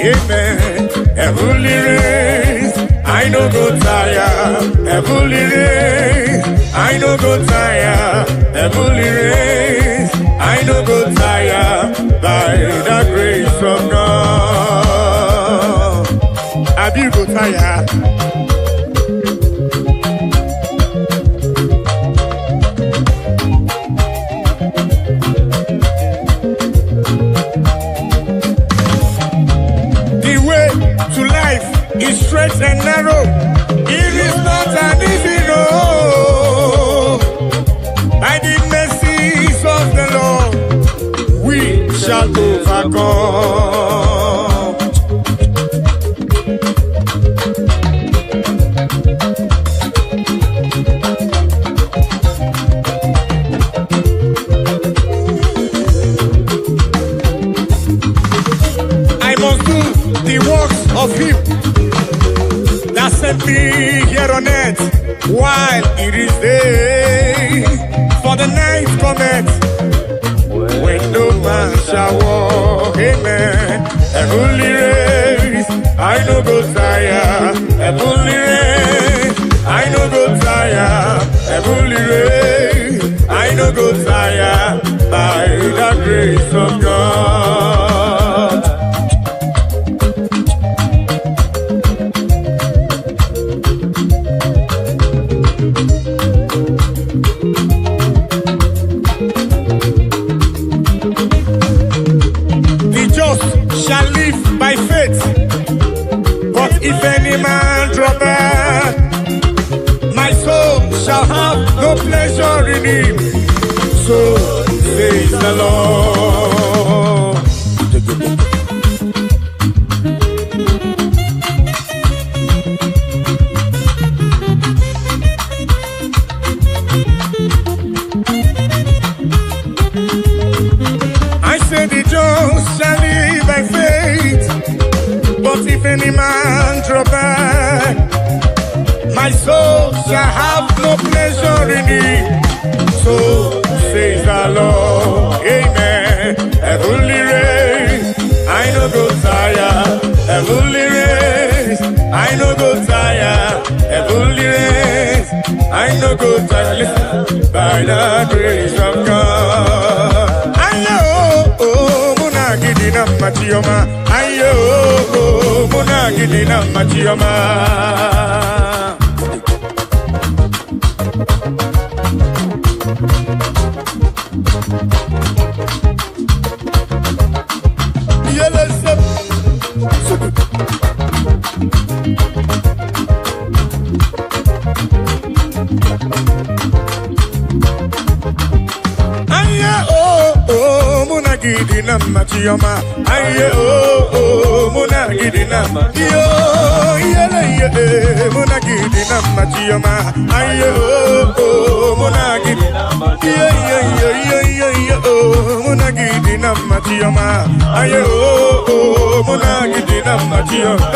Amen. Heavenly race, I no go tire. Heavenly race, I no go tire. Heavenly race, I no go tire. By the grace of God, I do go tire. It's straight and narrow. It is not an easy road. By the mercies of the Lord, we shall overcome. I must do the works of Him that sent me here on earth while it is day. For the night cometh when no man shall walk. Amen. Heavenly race, I no go tire. Heavenly race, I no go tire. Heavenly race, I no go tire. By the grace of God. shall live by faith. But if any man draw back, my soul shall have no pleasure in him. So says the Lord. I say the just shall live by faith. But if any man draw back, my soul shall have no pleasure in it. So says the Lord, amen. Heavenly race, I no go tire. Heavenly race, I no go tire. Heavenly race, I no go tire. Listen, by the grace of God. Ayo, muna gidina machioma. Ayo, muna gidina machioma. Gidina machioma, aye muna gidina yo yele muna gidina machioma, aye muna gidina muna gidina machioma, aye muna gidina machioma.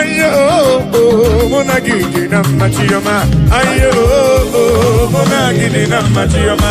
Ayo monagidi na machiyama. Ayo, monagidi na machiyama.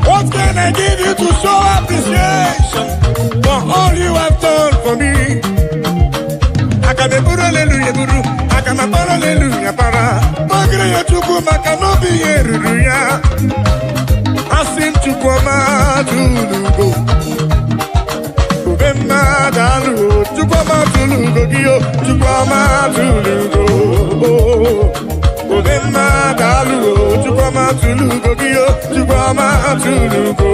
What can I give you to show appreciation for all you have done for me? I can obi eruru ya asị m Chukwuma tulugo Obemma dalugo Chukwuma tulugo gị o Chukwuma tulugo Obemma dalugo Chukwuma tulugo gị o Chukwuma tulugo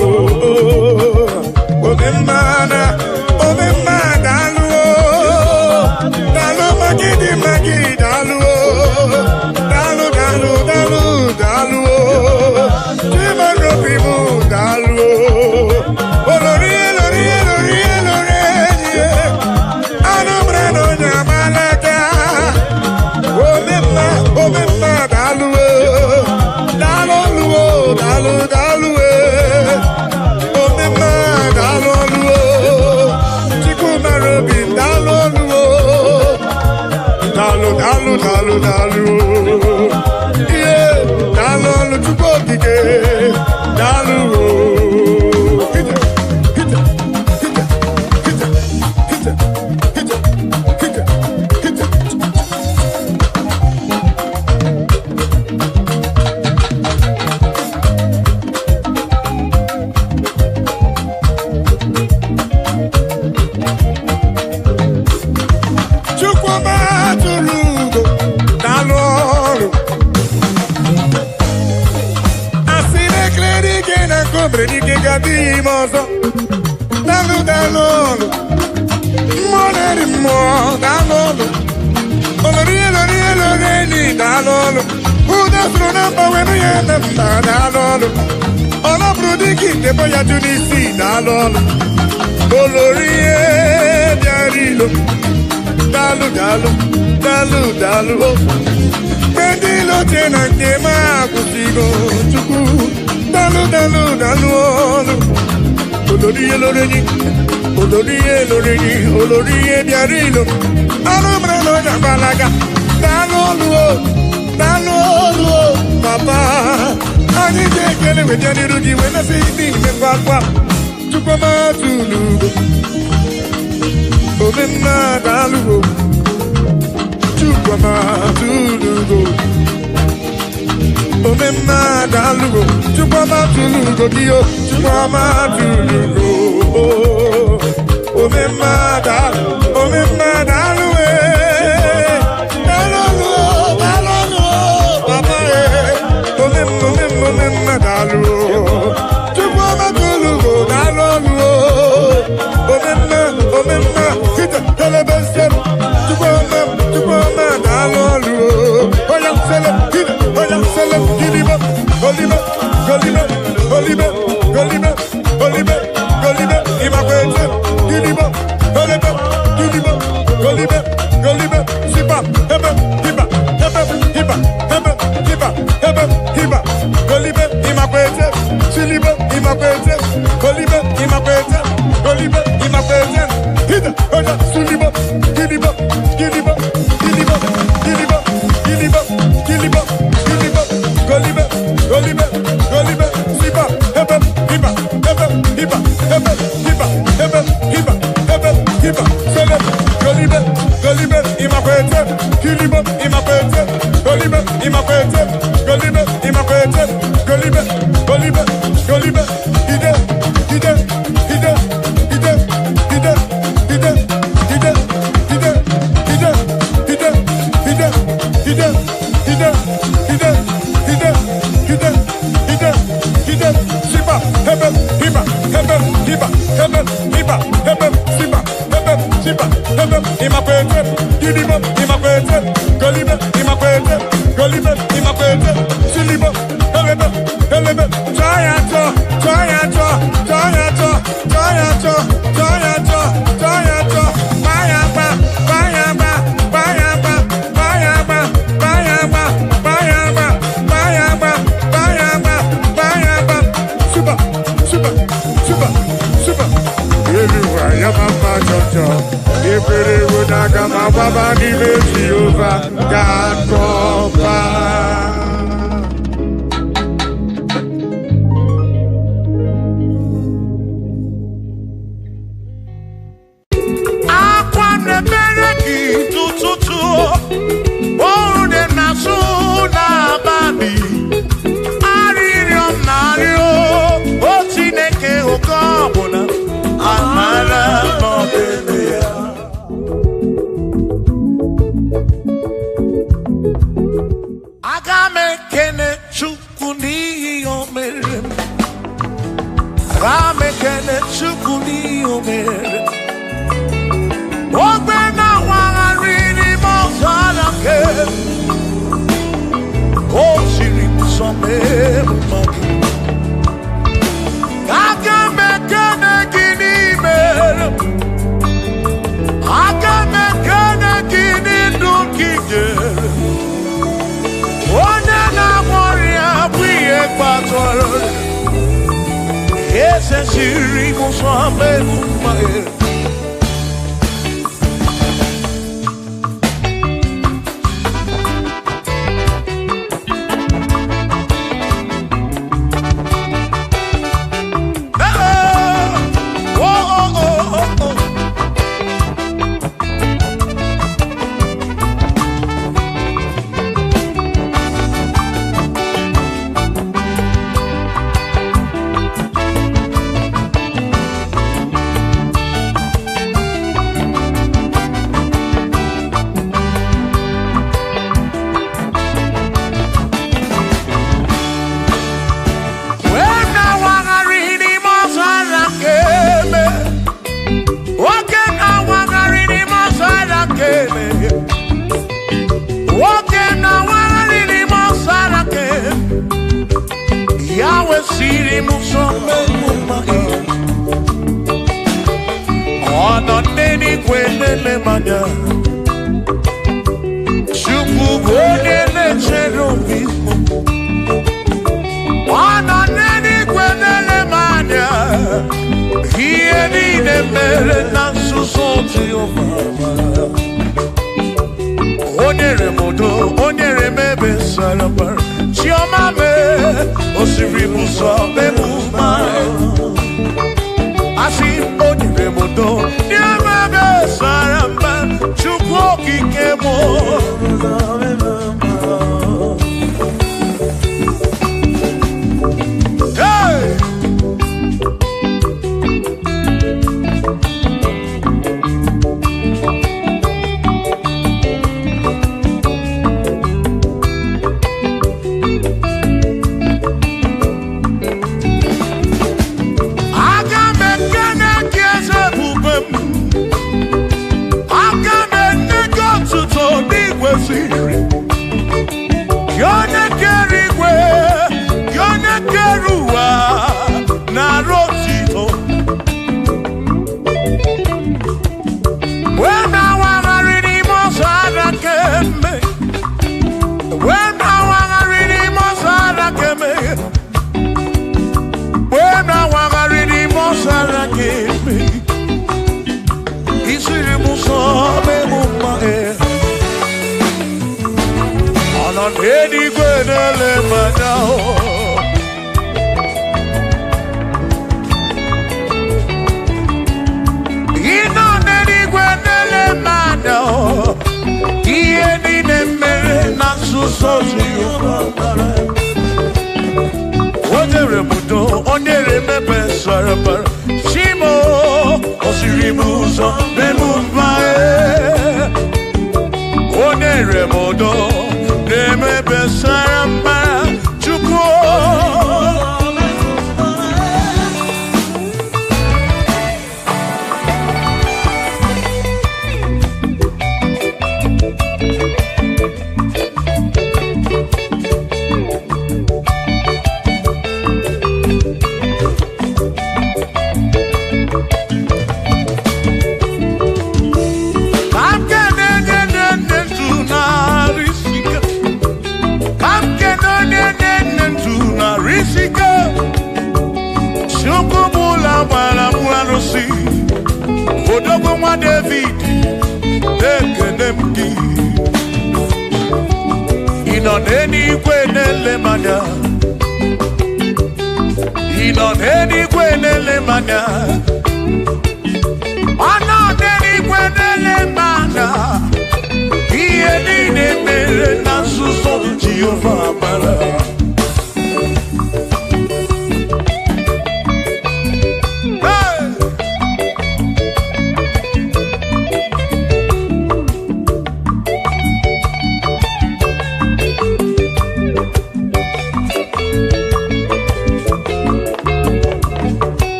Obemma dalugo dalu magi dalu dalu Chimarobimu dalu olori anomreno nyamalaka Obemma dalu Obemma dalu Chimarobi dalu yeah dalu Chukokike dalu dalu Pendilo tena kema kusigo chuku dalu olori diarilo anomreno jambalaga dalu papa ani jekele wejani ruji wena sidi mepapa Chukwuma tulugo Obemma dalu Chukwuma tulugo Obemma dalu Chukwuma tulugo dio Chukwuma tulugo Obemma dalu papa Obemma dalu Chukwuma tulugo dalu Obemma hita telebesem Chukwuma dalu oya selem giliba golibe imakwete giliba golibe sipa hebe hiba golibe imakwete siliba imakwete golibe imakwete hita oya suliba giliba golibe sipa hebe hiba selem golibe imakwete giliba imakwete golibe ide sipa hebe hiba imakwete giliba imakwete golibe imakwete siliba helebe Toyato super everywhere ya mama jojo ebere wonaga ma baba ni meji over God cover omere. Ogbe na wagari ni mozala ke. O siri musome magi. Kaka mekene gini mere. Kaka mekene gini dunkige. One na moria bwiye kwatoro. Ese siri musome magi.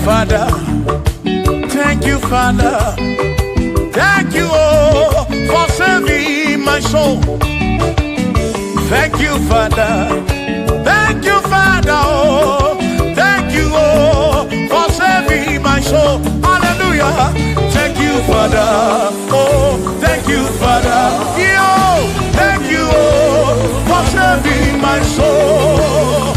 Father. Father. Thank you, oh, for saving my soul. Thank you, Father. Thank you, Father. Oh, thank you, oh, for saving my soul. Hallelujah. Thank you, Father. Oh, thank you, Father. Yo, thank you, oh, for saving my soul.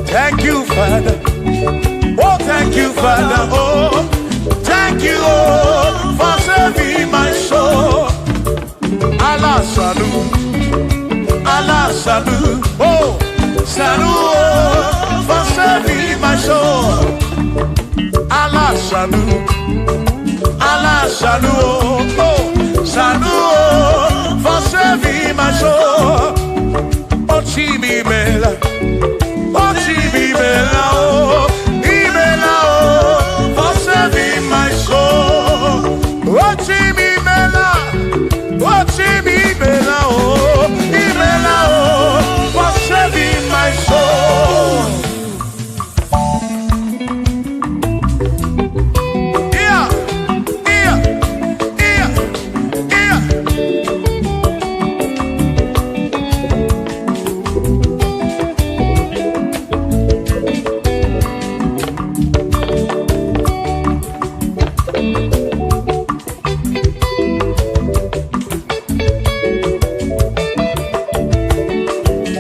Thank you, Father. Oh, thank you, Father. Oh, thank you, oh, for saving my soul. Allah salut, Allah salut. Oh, salut, oh, for saving my soul. Allah salut, Allah salut. Oh, salut, oh, for saving my soul. Oh, Chimi Mela. Oh, Chimi Mela. Oh, Imela. Oh, for saving my soul. Oh, Chimi Mela. Oh, Chimi Mela. Oh, Imela. Oh, for saving my soul.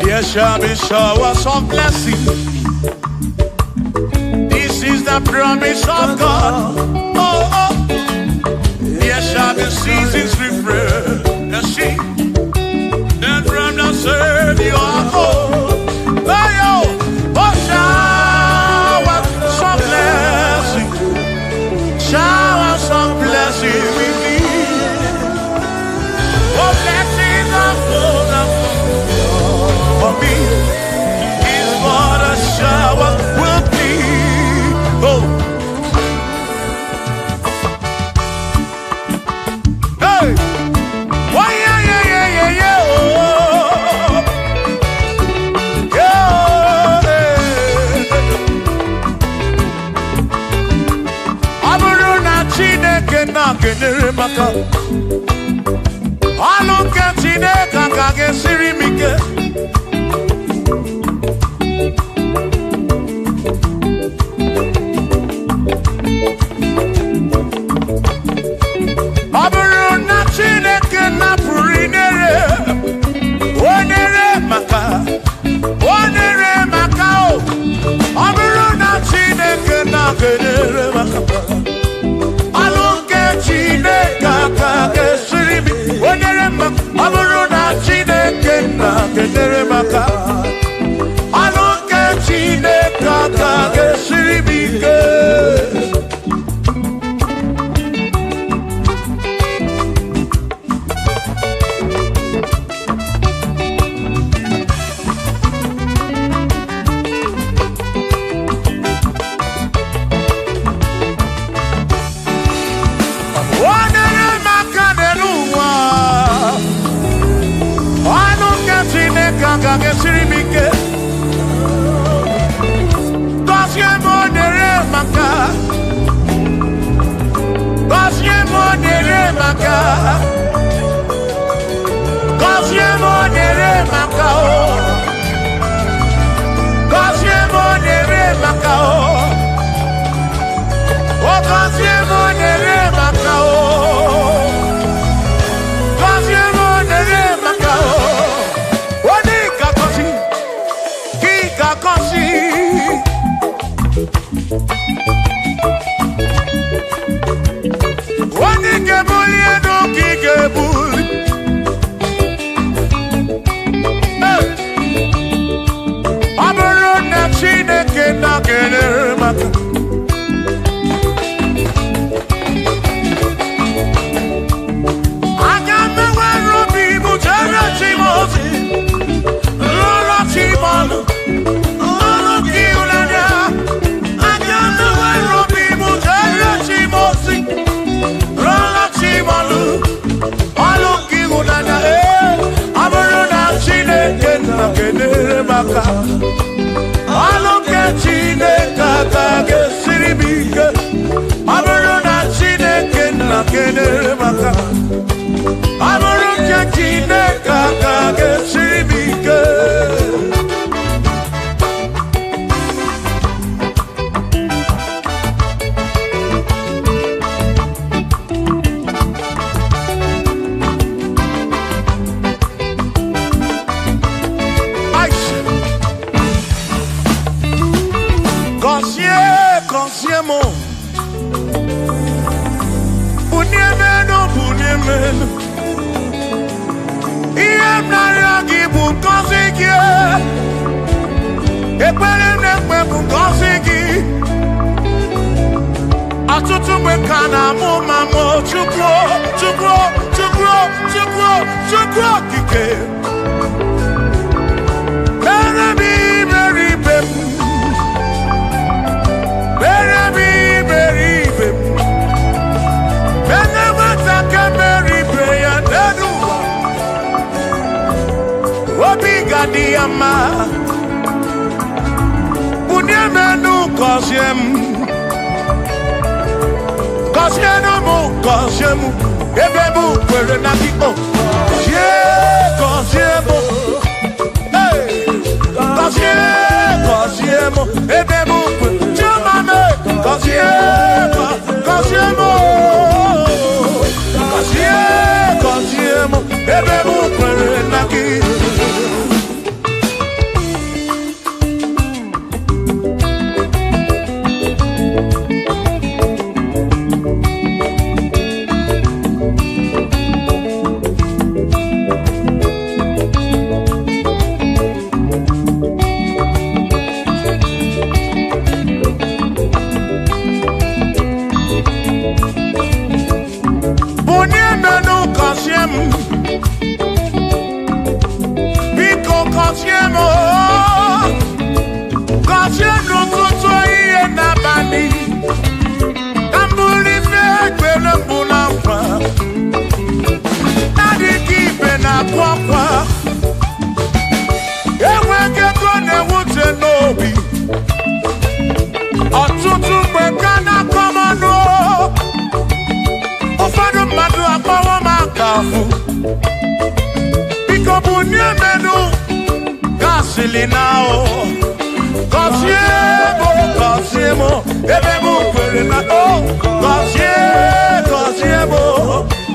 There shall be showers of blessing. This is the promise of God. Oh, oh. There shall be seasons refreshing. Then from the serve you are home. Oh, yo. Oh, showers of blessing. Showers of blessing we need. Oh, blessings of full for me is what a shower will be. Oh, hey, oh yeah, yeah, yeah, yeah, yeah. Oh, yeah. Aburuna Chineke na kenere maka. Alunke Chineke kage siri mike. I don't get you, aka Aloke Chineke aka ga-esiri m ike ọ bụrụ na Chineke nna kenyere m aka ọ bụrụ nke Chineke aka ga-esiri m ike Consiemo Bunyemenu Iem naragi bunkosiki Ekpere nekpe bunkosiki Atutu mekana mumamo Chukro kike Berebi beribem Diama Bunyemenu Kosiemu Ebebu kwere na biko Kosiemu Kosiemu Ebebu kwere Chumame Kosiemu Ebebu kwere na biko Kosiemo, Ebebu kwere na Kosiemo,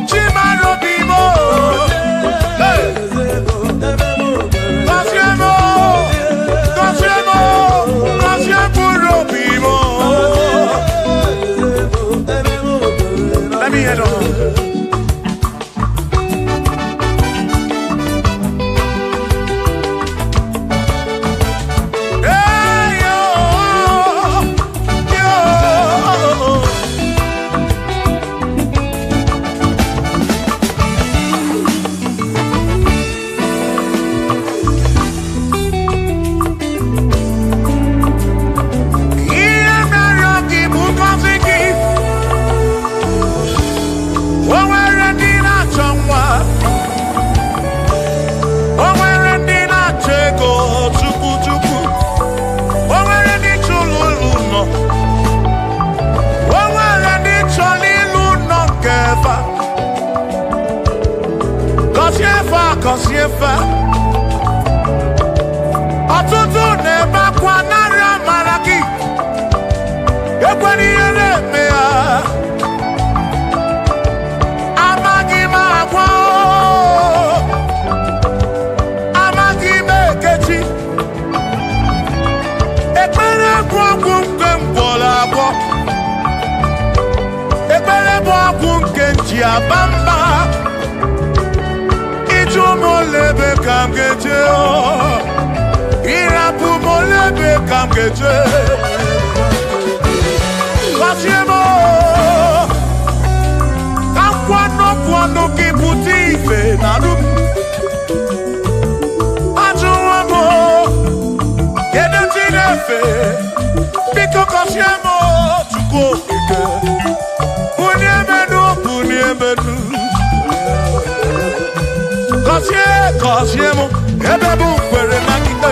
Chimaro bimo, Kosiemo bimo. Let me head on. Kosiefa Ọtụtụ na-ebe akwa narị amara gị ekwere ihe na-eme ya amaghị m agwa amaghị m ekechi ekpere bụ ọgwụ nke mkpọrọ agwọ ekpere bụ ọgwụ nke nji aba mba Molebe kam geje Irapu molebe kam geje Kosiemo Kamkwano kiputi ife narum Ajuwamo Yede tinefe Biko Kosiemo Chuko ike Bunyemenu Kosiemo, Ebebu kwere na kite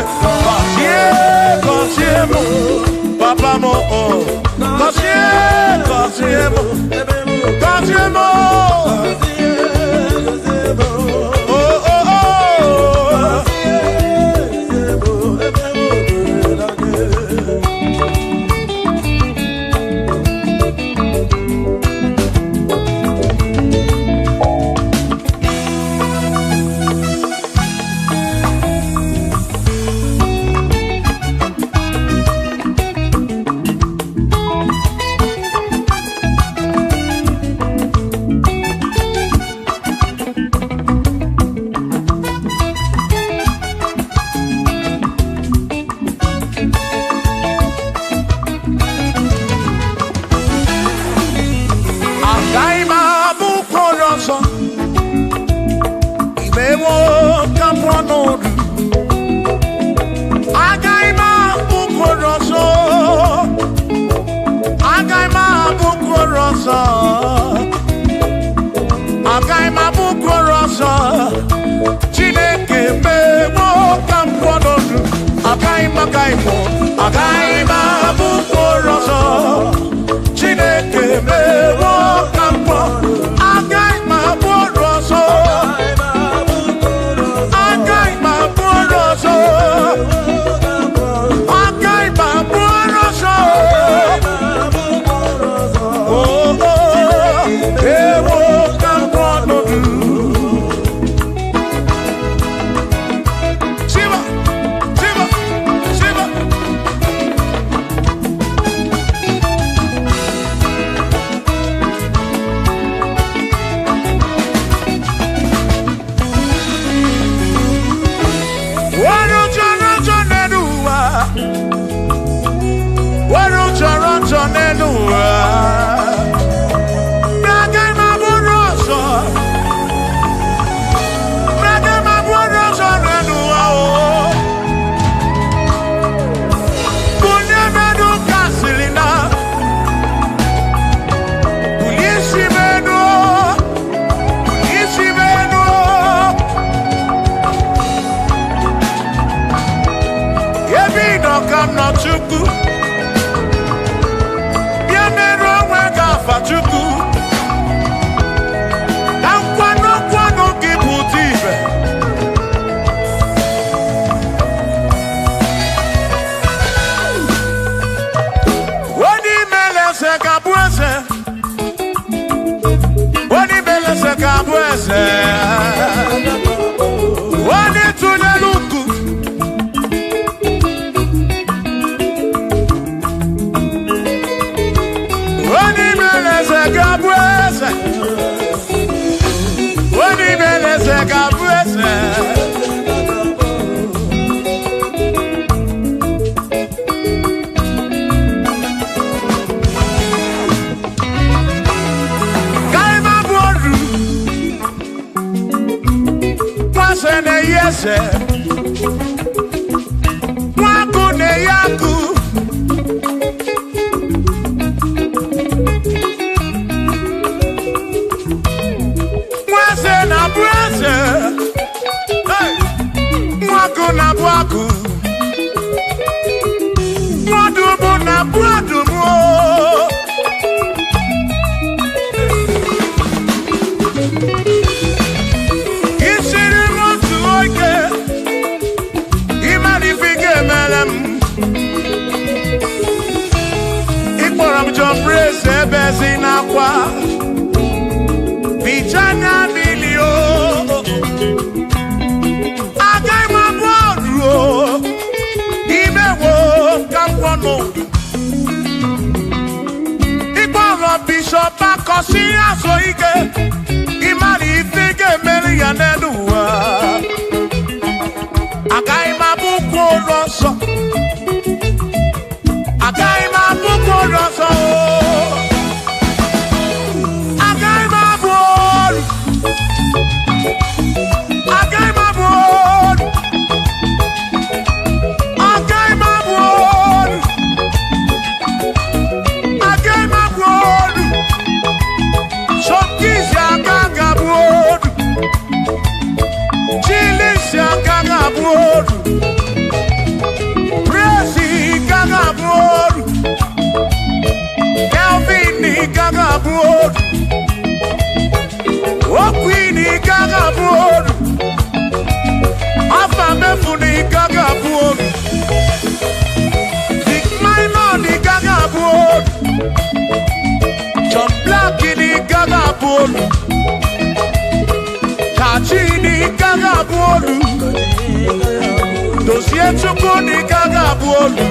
Osie chukwu n'ike ga-abụ olu.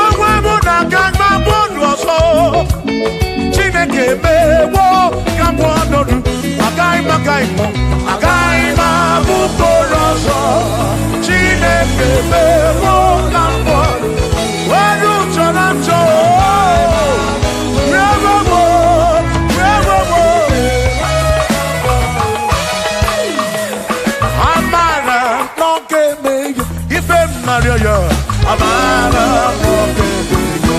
Onwe mụ na aka gbagbo ọdụ ọsọ. Chineke mewo ka mbụ ọnọdụ. Agaghị m abụ mkpụrụ ọzọ. Chineke mewo ka mbụ ọnọdụ. Onye ụjọ na njọ. Amara n'oge mmehie. Ife mmarịọ ya. Amara n'oge mmehie.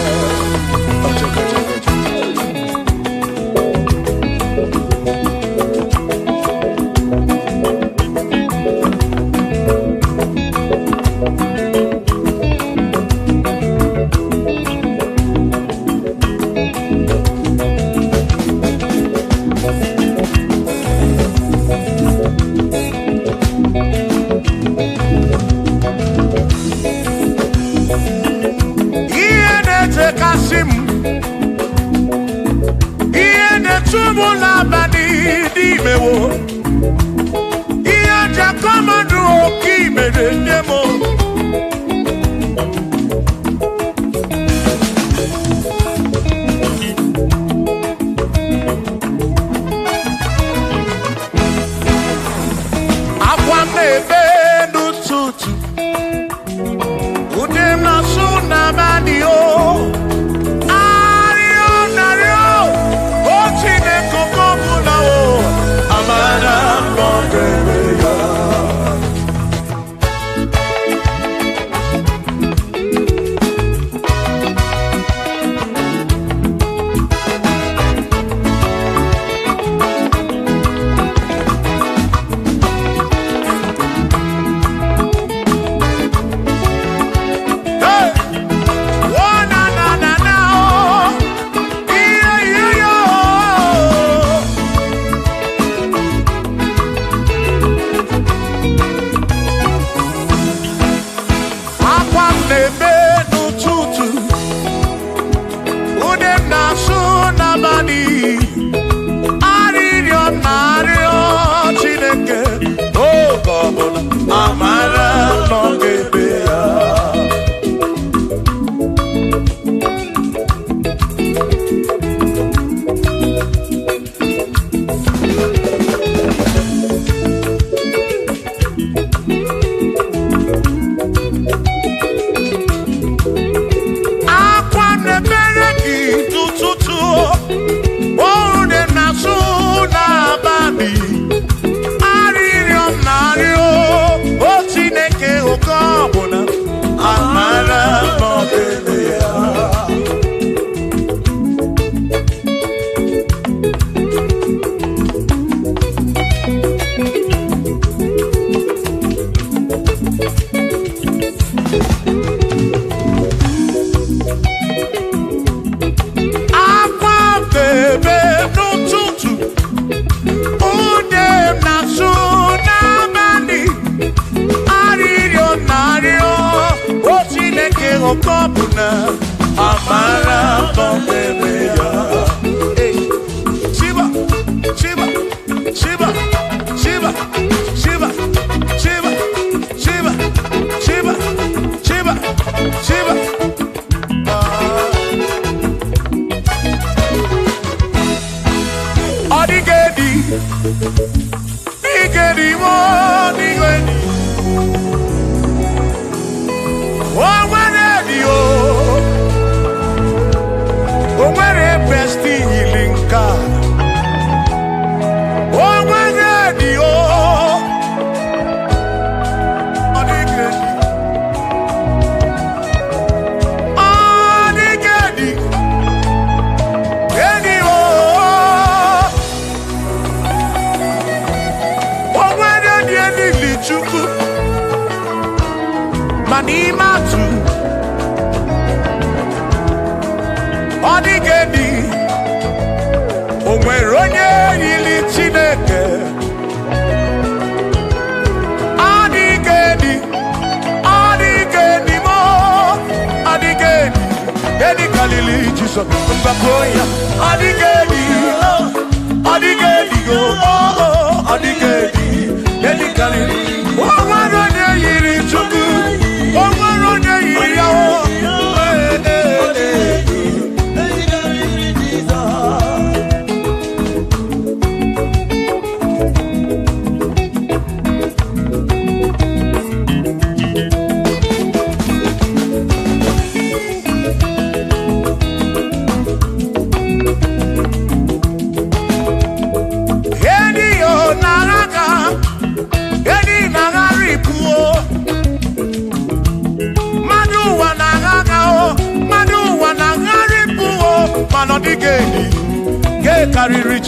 Adigedi,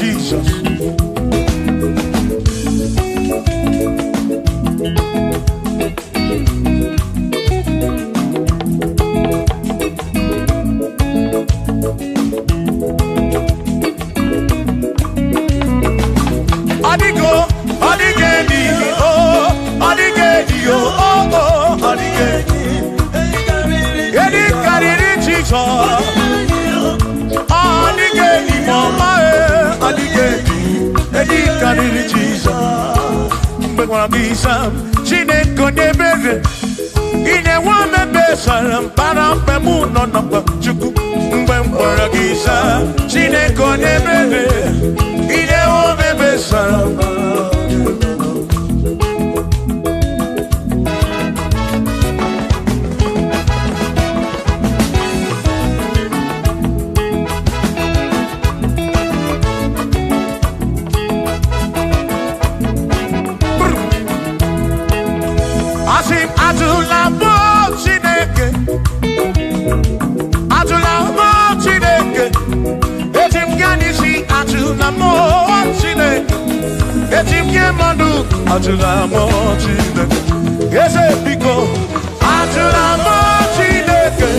Jesus. Chineke nebere ine wa mebe salam para pemu no no chuku mgbe mkpọrọ gị sa Chineke nebere ine wa mebe salam Atula mo Chineke, ese pico. Atula mo Chineke,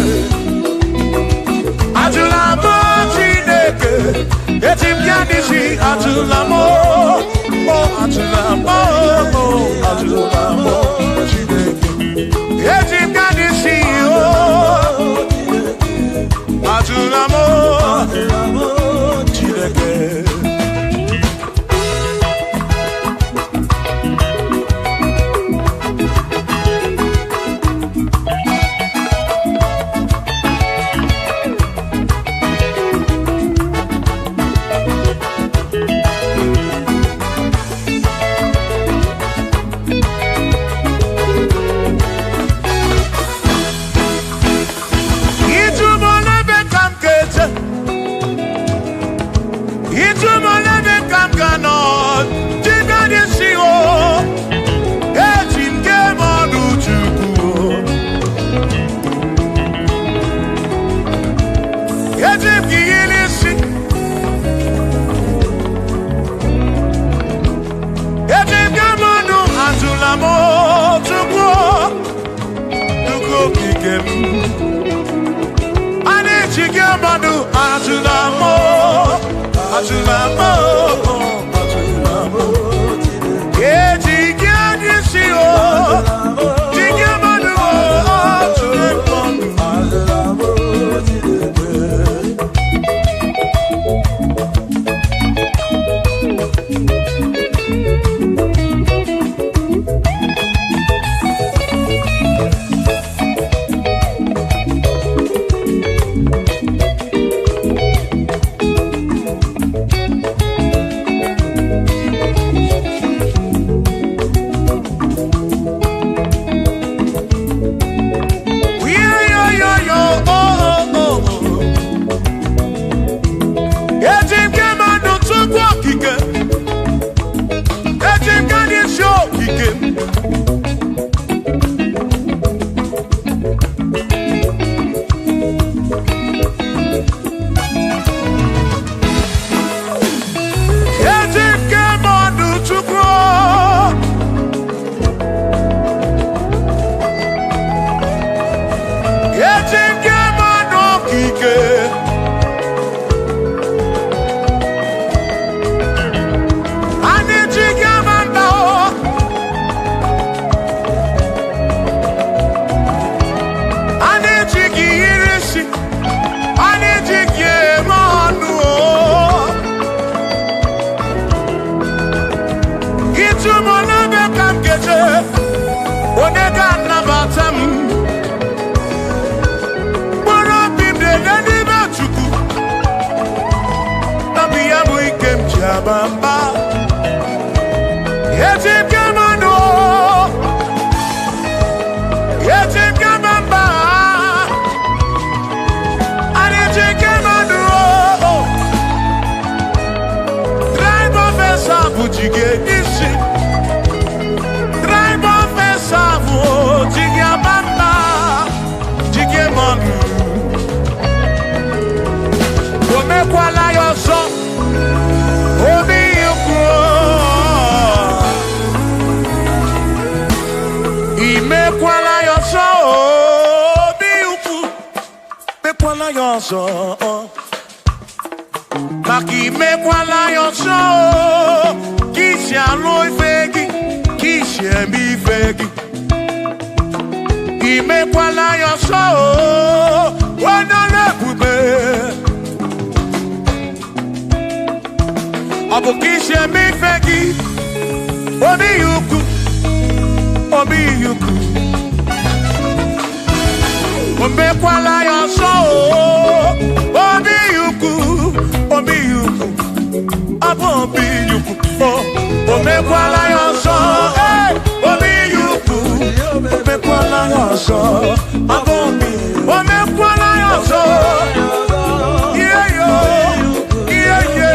atula mo Chineke. Etim yanisi atula mo, oh atula mo, oh atula mo Chineke. Etim yanisi oh, atula mo Chineke. imekwala ya ọzọ maka imekwala ya ọzọ ka isi alụ ife gị ka isi eme ife gị imekwala ya ọzọ onye na-ebube ọ bụ ka isi eme ife gị obi ya ukwu obi ya ukwu omekwala ya ọsọ obi yuku obi yuku abụ obi yuku omekwala ya ọsọ obi yuku omekwala ya ọsọ abụ obi omekwala ya ọsọ ihe yo ihe ye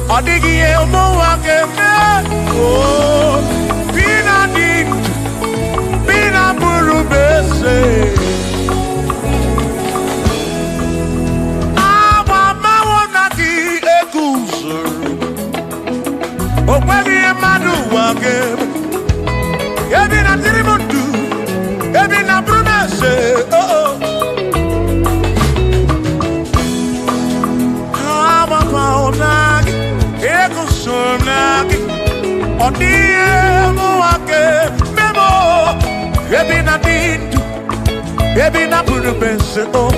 Odigi emo wakeme Pina dit Pina buru bese Mama wonaki ekuzuru Okweli emadu wakeme Ebi na tirimundu Ebi na buru bese Mama wonaki Sonaki Odiemu wake Memo Ebi na dindu Ebi na buru bense o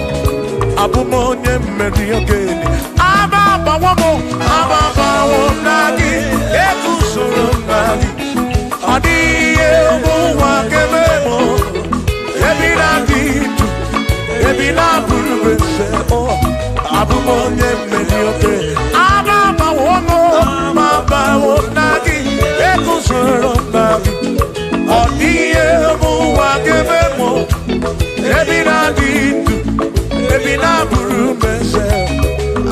Abumonye meri ogeni Ababa wamo Ababa wonagi Eku sonaki Odiemu wake memo Ebi na dindu Ebi na buru bense o Abumonye meri ogeni Ababa wamo Baba wonagi ekusoro nagi Odiye mu wakebemo Ebi na dindu Ebi na buru mese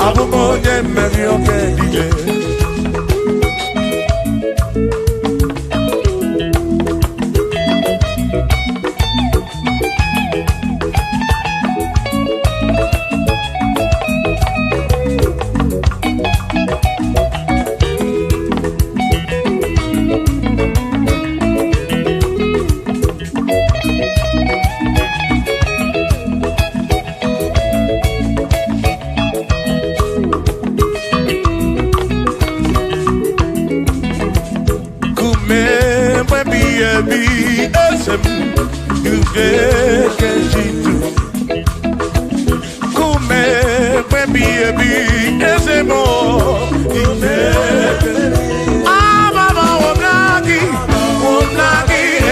Abumonye meri okediye sem yuge kejitu kume baby ebi ezemo ime mama wonagi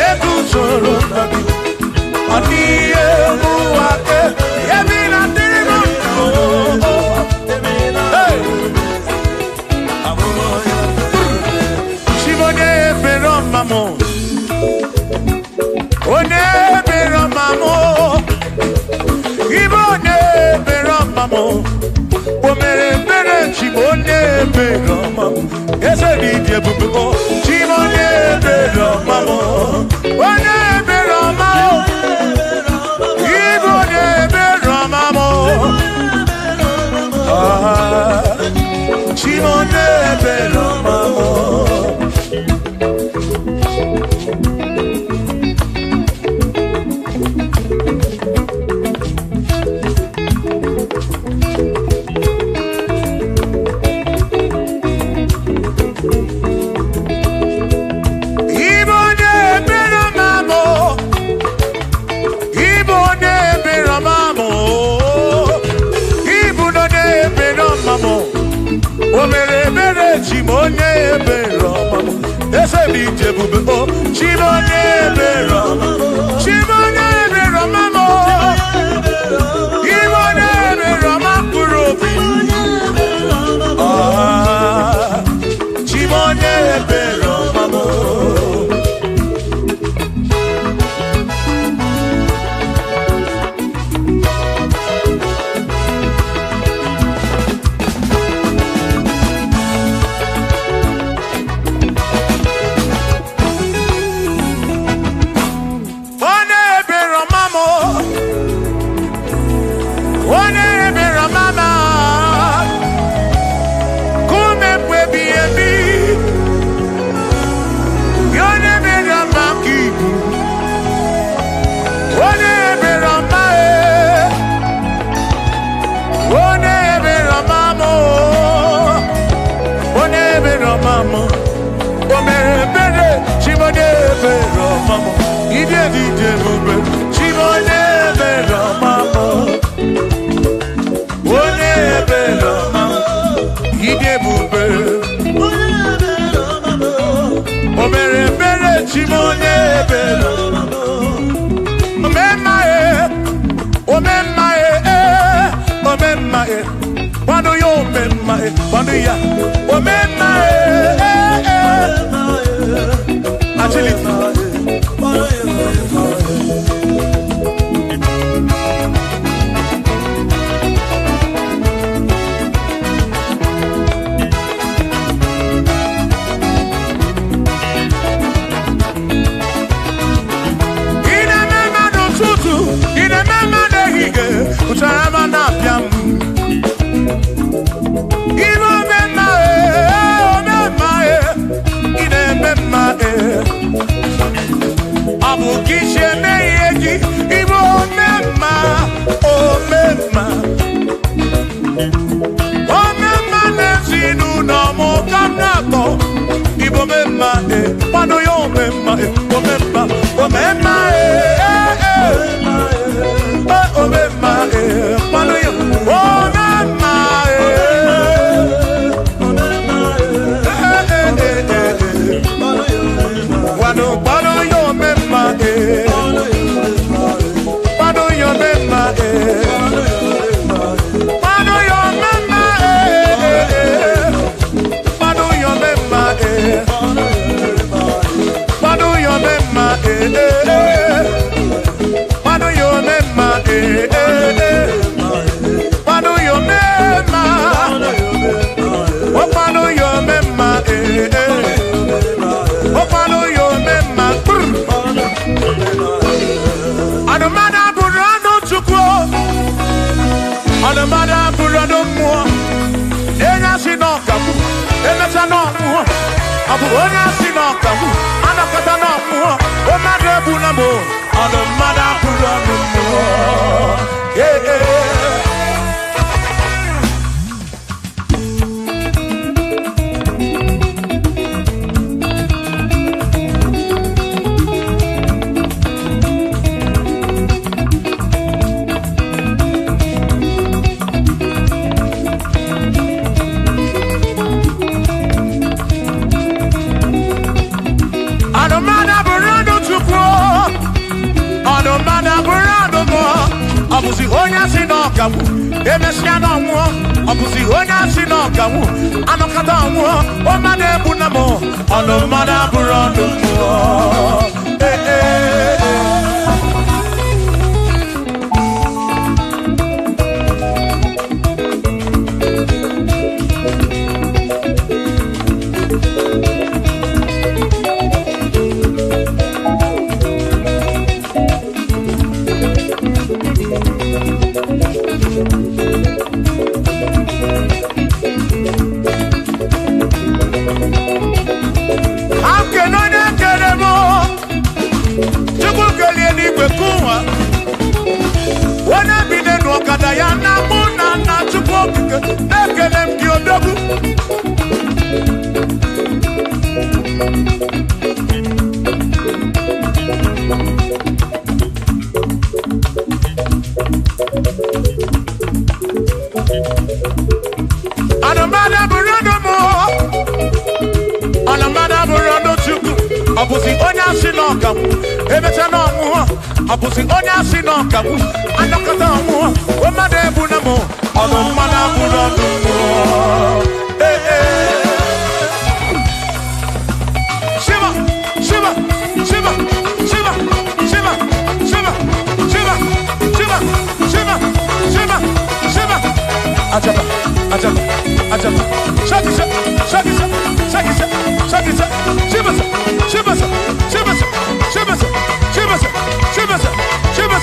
etu soro nabi ani emu ake ebi na dimo hey Shimone pero mamo one pero mamo ibone pero mamo o mere Shimone pero mamo ese DJ bubuko Shimone pero mamo one pero mamo ibone pero mamo Shimone pero mamo Chimone pero mamo ese DJ bubuko Chimone pero Chimone pero mamo Chimone pero makurobi Chimone pero mamo ọbụzi onye asị na ọgawụ emesịa na ọnwụọ ọbụzi onye asị na ọgawụ anọkọta ọnwụọ ọmmadụ ebu na m ọnụ mmadụ abụrụ ọnụ mmụọ ya na mụ na nna Chukwu okike na-ekele m gị odogwu anụmada bụrụ ọnụ mụ anụmada bụrụ ọnụ Chukwu ọ bụzi onye asị na ọgawụ emecha na ọnwụọ ọ bụzi onye asị na ọgawụ anọkọta ọnwụọ mmadụ ebu na mụ ọnụ mmadụ abụrụ ọnụ mmụọ Shiva Shiva Shiva Shiva Shiva Shiva Shiva Shiva Shiva Shiva Shiva Ajaba Ajaba Ajaba Shakisa Shakisa Shakisa Shakisa Shiva Shiva Shiva Shiva Shiva Shiva Shiva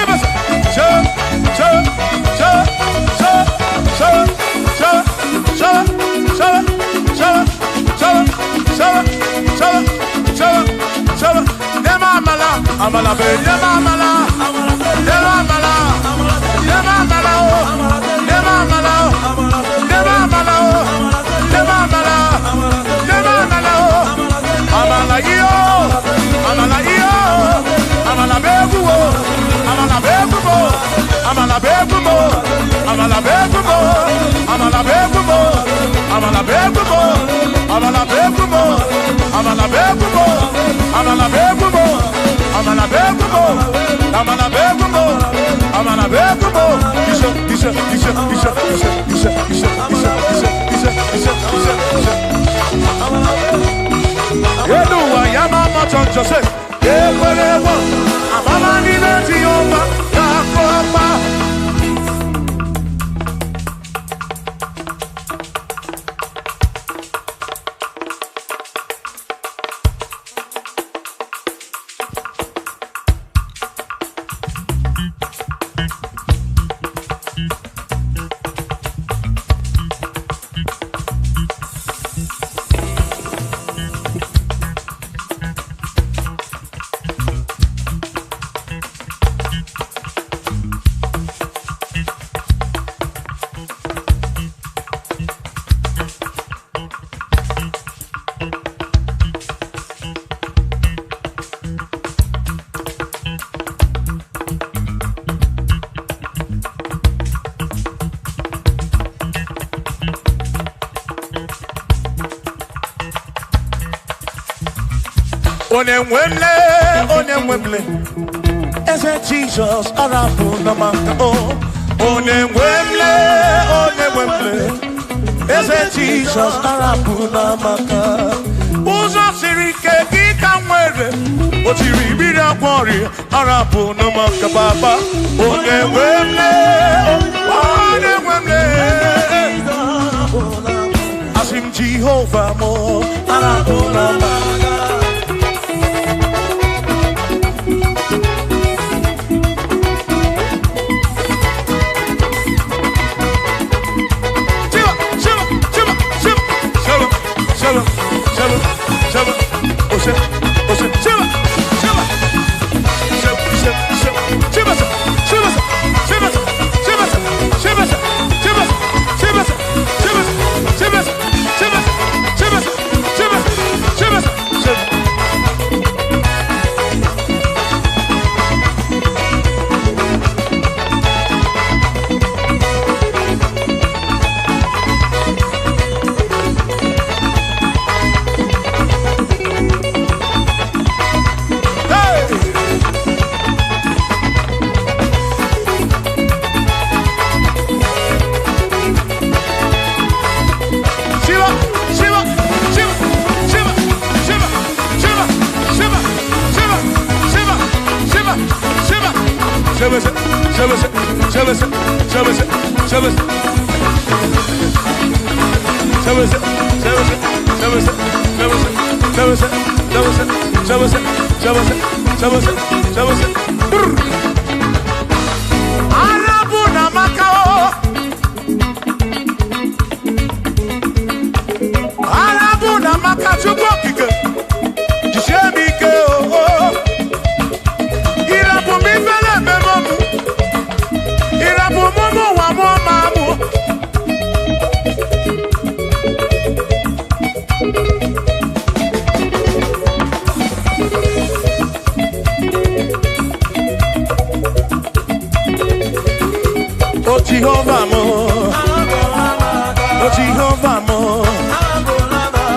Shiva Shiva Amala be amala amala amala Onemwemle, ese Jesus arabu na maka oh. Onemwemle, ese Jesus arabu na maka. Uzo sirike ika mwere, otiri bira kwori arabu na maka baba. Onemwemle, asim Jehovah mo arabu na maka. Jehovah mo, oh Jehovah mo,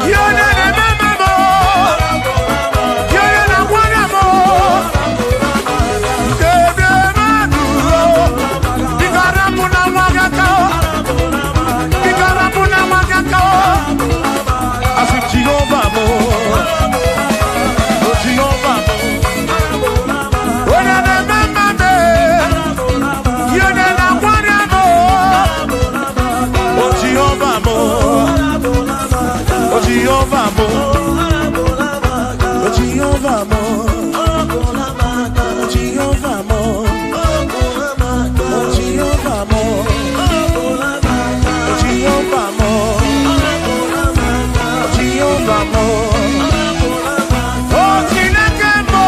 you're the mama mo, you're the one mo, the maduro, Igarapuna wagakao, Igarapuna wagakao, I said Jehovah mo, oh Jehovah mo, you're the mama mo, you're the Jehovah mo, oh Jehovah mo, oh Jehovah mo, oh Jehovah mo, oh Jehovah mo, oh Jehovah mo, oh Jehovah mo, oh Chineke mo.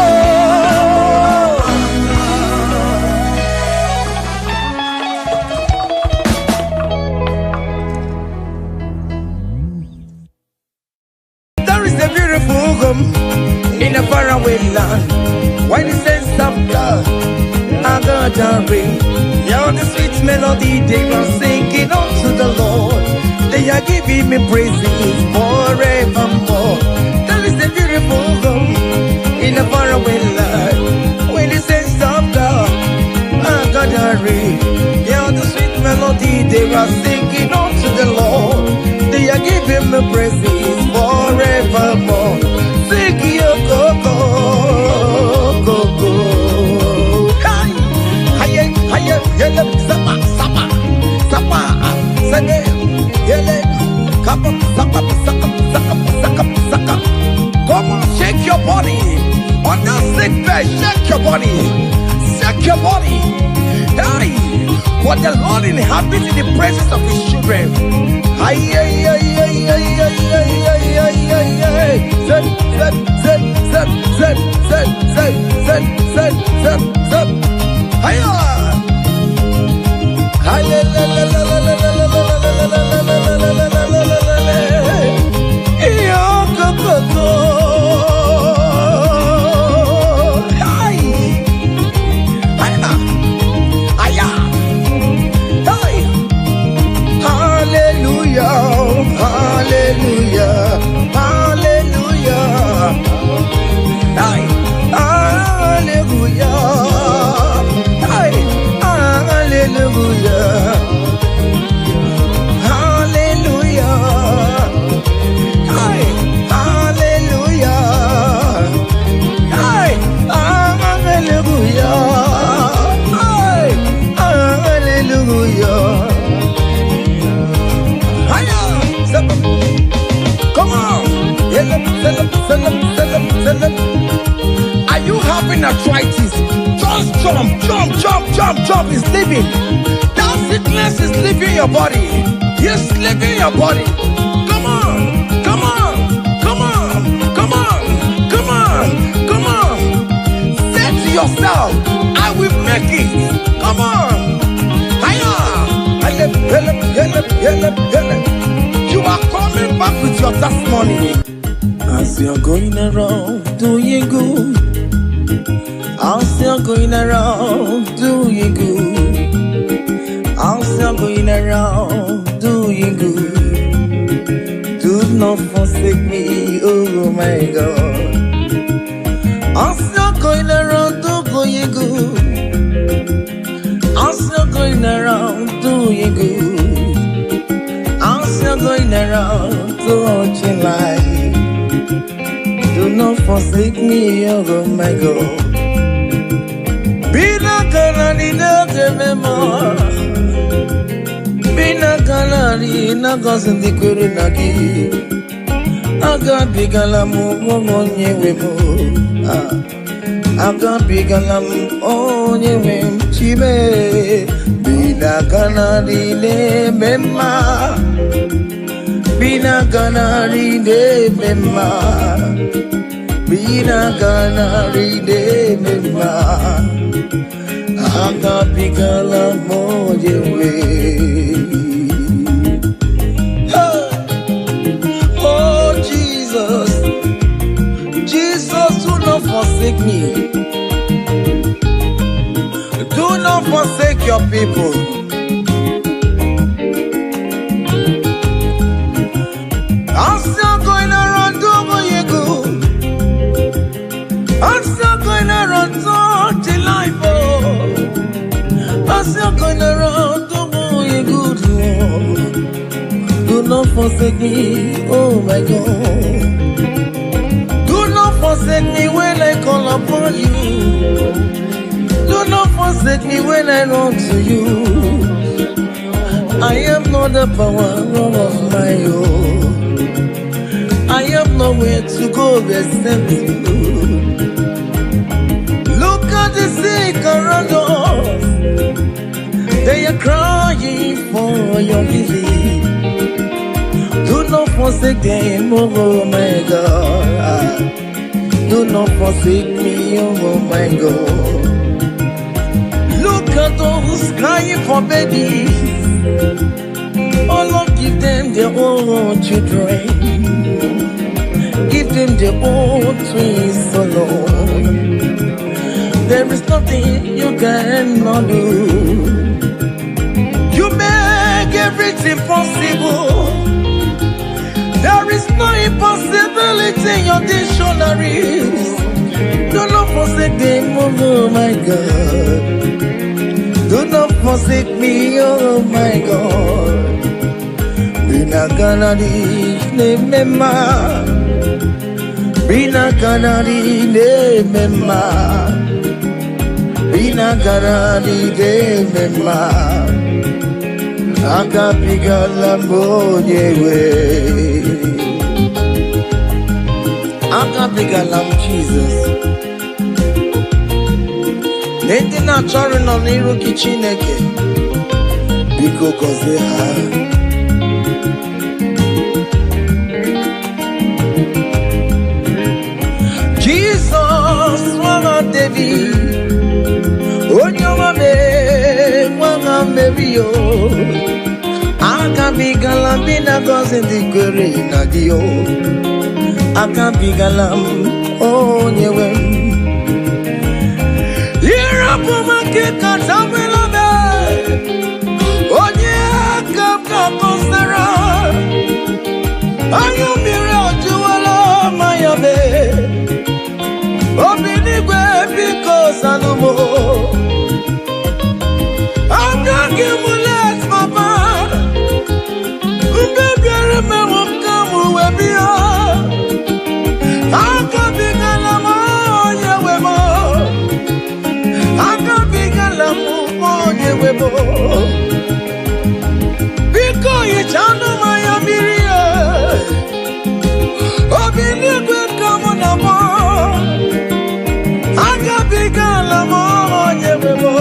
In a faraway land, why the sense of God, I got a ring. You're the sweet melody they are singing unto the Lord. They are giving me praises forevermore. There is a beautiful home in a faraway land, why the sense of God, I got a ring. You're the sweet melody they are singing unto the Lord. They are giving me praises forevermore. Sing your go-go, go-go. Hiya, yele, sapa, sapa, sapa, sane, yele, kapa, sapa, saka, saka, saka, saka. Come on, shake your body. On the sick bed, shake your body. Shake your body. Hey, what the Lord inhabits in the presence of His children. Hiya, Are you having arthritis? Just jump. It's leaving. That sickness is leaving your body. Yes, leaving your body. Come on. Say to yourself, I will make it. Come on. You are coming back with your testimony. As you're going around doing good, as you're going around doing good, as you're going around doing good, do not forsake me, oh my God. As you're going around doing good, as you're going around doing good, as you're going around touching life, do not forsake me, oh my God. Be not gonna Bina galari na gozin di kuru nagi. Aga bigalam onye wemo. Aga bigalam onye wem chibe. Bina galari ne mema. Bina galari ne mema. Bina galari ne mema. Aga bigala moje we. Oh Jesus, Jesus, do not forsake me. Do not forsake your people. I'm still going around doing you good. I'm still going around till life. I'm still going around doing you good, Lord. Do not forsake me, oh my God. Do not forsake me when I call upon you. Do not forsake me when I run to you. I am not the power of my own. I have nowhere to go except you. Look at the sick around us. They are crying for your healing. Do not forsake them, oh my God. Do not forsake me, oh my God. Look at those crying for babies. Oh Lord, give them their own children. Give them their own twins, oh Lord. There is nothing you cannot do. You make everything possible. There is no impossibility in your dictionaries. Do not forsake them, oh my God. Do not forsake me, oh my God. Bina ganari ne mema. Bina ganari ne mema. Bina ganari ne mema. Aga bigala moyewe. Aga bigala Jesus. Nende na chọrọ nọ n'iru gị Chineke. Biko gọzie ha. Jesus, nwa David. Onye ọma mee, nwa Mary o. Aka bigala bina gọzie ndị kwere na gị o. Aka bigala m onye nwe m. Yirapumake Tawilabe. Onye Kapka Kosera. Ayumira Juwala Mayabe. Obinigwe Biko Salumo. Agagimulet Papa. Umbebere Mewakamu Webia. Akabigala Moye Webo. Akabigala Moye Webo. Biko Yichano Mayamiria. Obinigwe Kamunamo. Akabigala Moye Webo.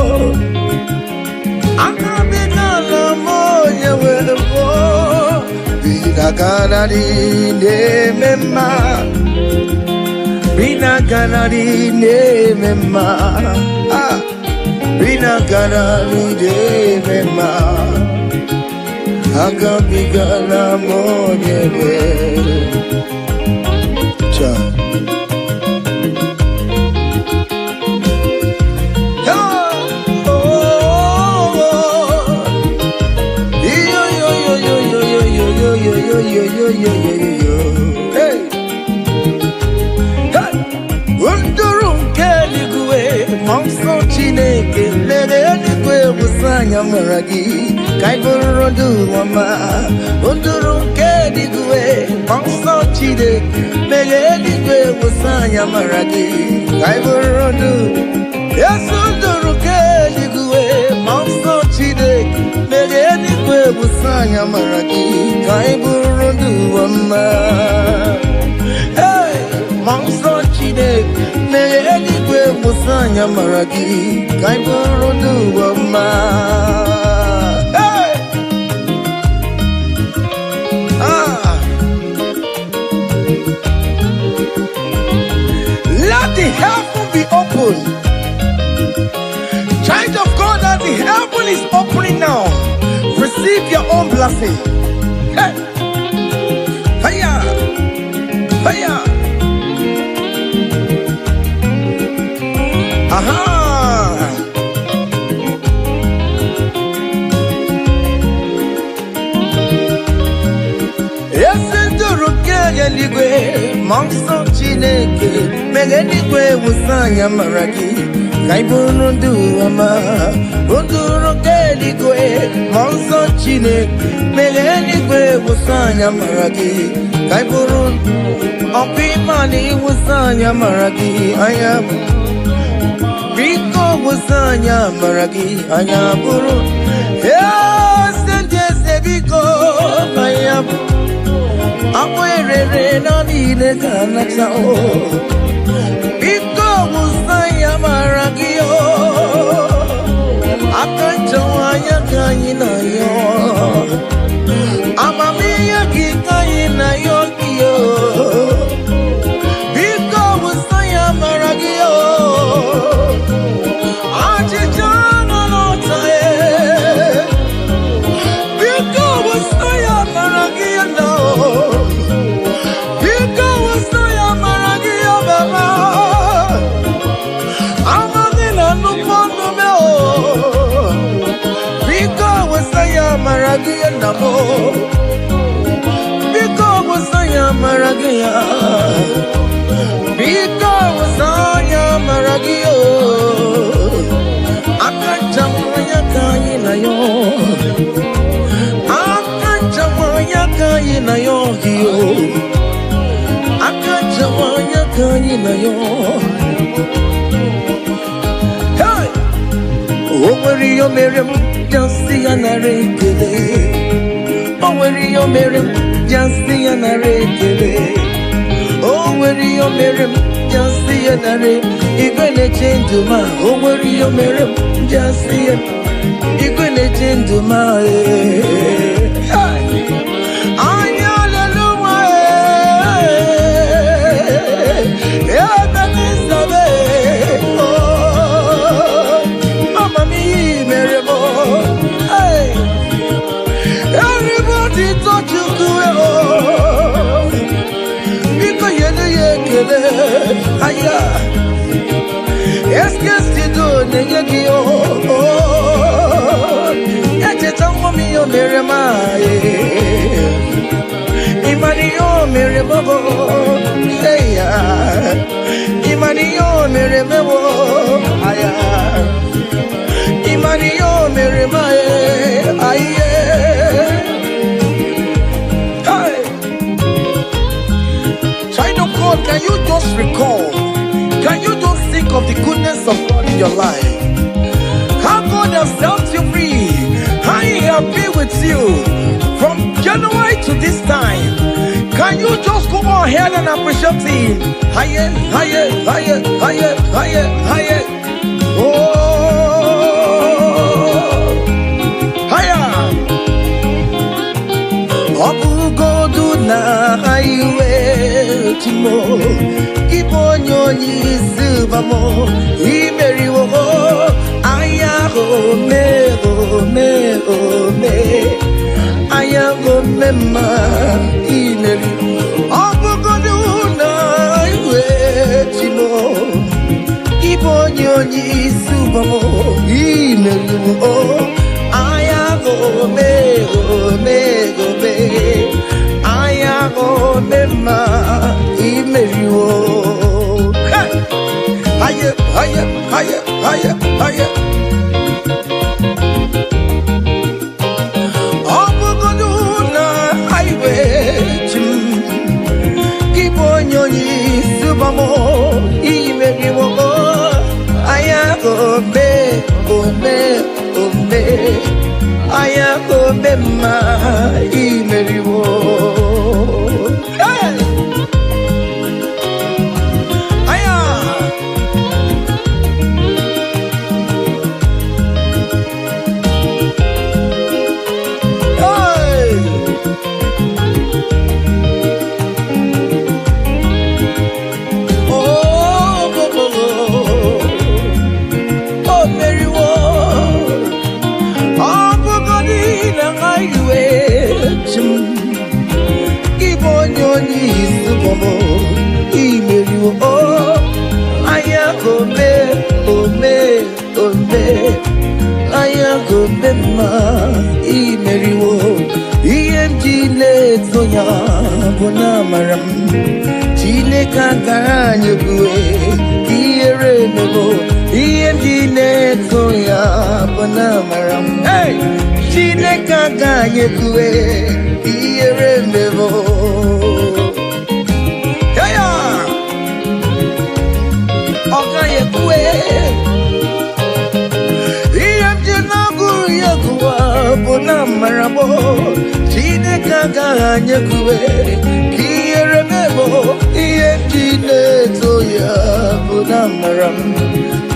Akabigala Moye Webo. Bina Ganari ne mema. Bina Ganari ne mema. Bina Ganari ne mema. Akabigala moye we. Cha. Hey. Undurum keligwe monso Chineke lere eligwe busanya maragi kaiborodu mama. Undurum keligwe monso Chineke lere eligwe busanya maragi kaiborodu. Yes, undurum keligwe busanya maragi kai buru ma. Hey! Let the heaven be open. Child of God, that the heaven is opening now. Receive your own blessing. Hey! Hiya! Hiya! Aha! Eligwe monso chineke megeligwe wusanya maragi kaibunu duama uduru keligwe monso chineke megeligwe wusanya maragi kaibunu opimani wusanya maragi ayam biko wusanya maragi ayaburu sente sebiko ayam Awerere na nile kanaksa o Biko musaya maragio Akanchawanya kanyina yo Amamiya kikanyina yo kiyo Biko musaya maragio Achichana notae Biko musaya maragio no Maragia namo Biko wasaya maragia Biko wasaya maragio Akachamaya kaina yo Akachamaya kaina yo hiyo Akachamaya kaina yo Hey! Oweri yo merem Just see an array, oh, where you marry, just see an array, oh, where you marry, just see an array, you're gonna change to my, oh, where you marry, just see it, you're gonna change to my, Aya, est-ce do negeki oh, ete tango mi o merema imani o merebo, eya, imani o merebo, aya, imani o merema, aye. Can you just recall? Can you just think of the goodness of God in your life? How God has set you free? How He has been with you from January to this time? Can you just go ahead and appreciate Him? Higher, higher, higher, higher, higher, higher. Oh, higher. Obu godu na highway. Kiponyo nyisubamo imeri wo aya go me aya go mema imeri obugodu na iwe timo kiponyo nyisubamo imeri wo aya go me aya go mema imeriwo higher, higher, higher, higher, higher. Obugoduna highway chim Kibonyoni subamo imeriwo aya ome aya omema imeriwo. gome, ome, ome. Aya gome ma imeriwo. EMG Soya Bona Maram Chile Kaganya Bue Kiere Nebo EMG Soya Bona Maram Hey Chile Kaganya Bue Kiere Nebo Yaya Okaya Bue EMG Naguru Yakuwa Bona Marabo Kaganya kue kiere mebo EMG Soya Bona Maram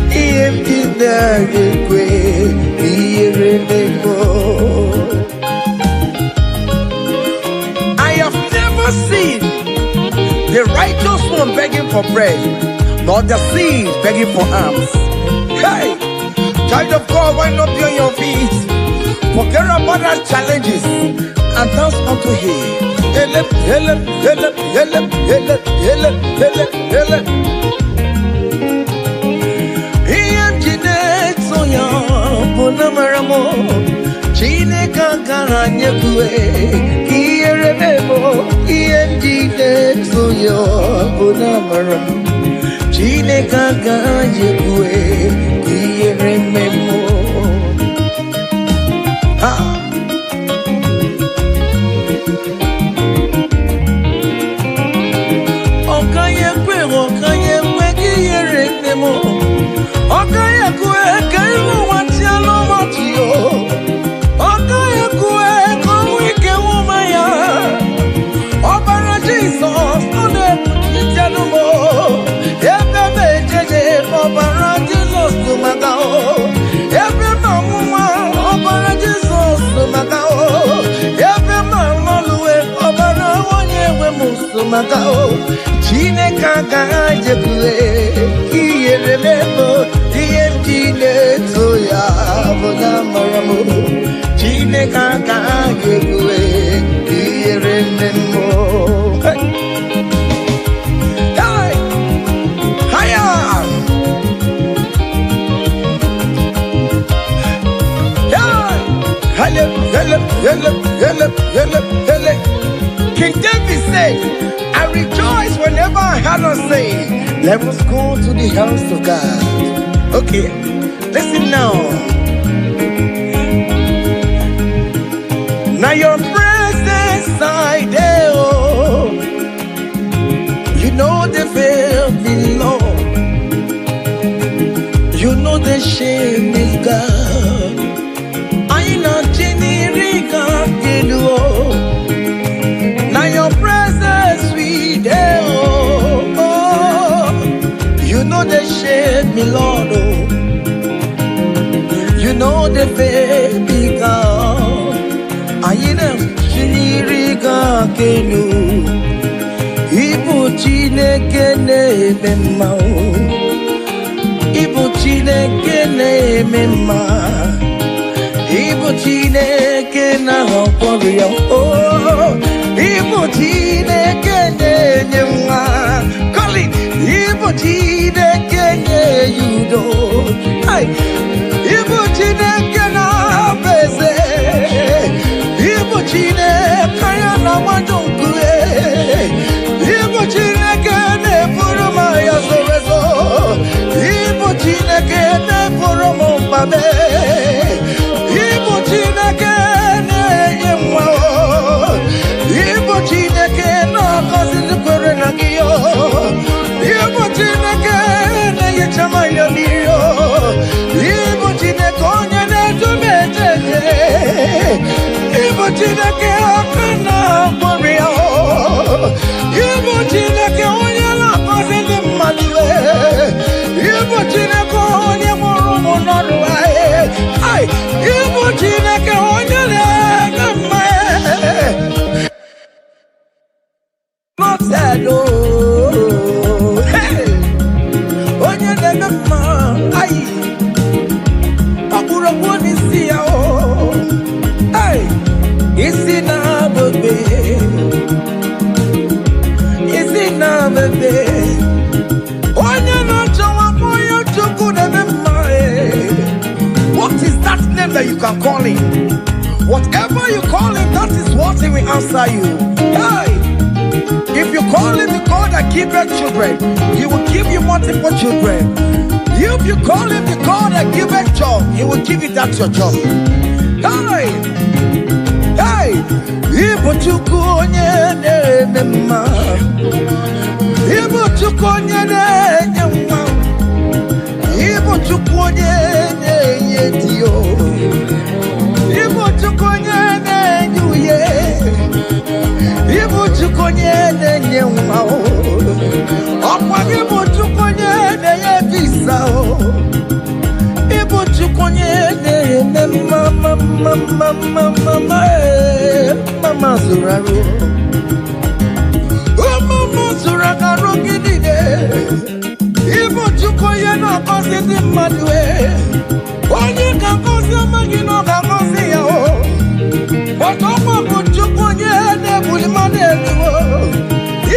EMG kue kiere mebo. I have never seen the righteous one begging for bread, nor the seed begging for alms. Hey, child of God, why not be on your feet? Forget about our challenges and dance unto him. Ele, ele, ele, ele, ele, ele, ele, ele. EMG Soya Bona Maramo Chine Kaganya Kue Kiere Mebo EMG Soya Bona Maram Chine Kaganya Kue Kiere Mebo. Okaya kue kaimu watialo watio Okaya kue kowike umaya Obara Jesus ode itianumo Ebe mejeje obara Jesus tumagao Ebe mamuma obara Jesus tumagao Ebe mamolue obara wanyewe musumagao Chine kagaje kue Kiere mebo EMG Soya Bona Maramo Chine kagaje kue Kiere mebo. Hey! Hey! Hiya! Hey! King David said, I rejoice whenever I had not say, let us go to the house of God. Okay, listen now. Now your presence I there, oh, you know the fear below. You know the shame is God. I know Jenny Gilo. Now your presence we there, oh, you know the shame me Lord, oh, you know the baby God. I know Jenny Gilo. Ibu Chineke na-eme mma, Ibu Chineke na-eme mma, Ibu Chineke na-akwọrọ ya, oh, Ibu Chineke na-enye nwa, Colin, Ibu Chineke na-enye udo, Ibu Chineke na-abụ eze, Ibu Chineke ya na-agbado nkue, Ibu Chineke na-eburu m ya zorezo, Ibu Chineke na-eburu m mbabe, Ibu Chineke na-enye nwa, Ibu Chineke na-agọzi ndị kwere na gị, Ibu Chineke na-enyecha mmanya mmiri, Ibu Chineke onye na-edu m ejeje, Ibu Chineke aka na-agbọrọ ya, Ibu Chineke onye na-agọzi ndị mmadụ, Ibu Chineke onye mụrụ ụmụ n'ọrụ anyị, Ibu Chineke onye na-eme mma, onye na-eme mma, ọ bụrụ okwu n'isi ya, isi na-abebe, isi na-abebe, onye na-achọwa mụ children, He will give you multiple children. If you call Him the God that giveth job, He will give you that your job. Hey, hey, Ibu chukonye ne mema, Ibu chukonye ne nyama, Ibu chukonye ne yetio, Ibu chukonye ne nyuye, Ibu chukonye ne nyama, Okwa Ibu chukonye ne yevisa, Ibu chukonye ne mama zuraro, mama zuraro gidide. Ibu chukonye na kosi di madwe, onye ka kosi magino ka kosi ya o. Otomo bu chukonye ne bulimane duo,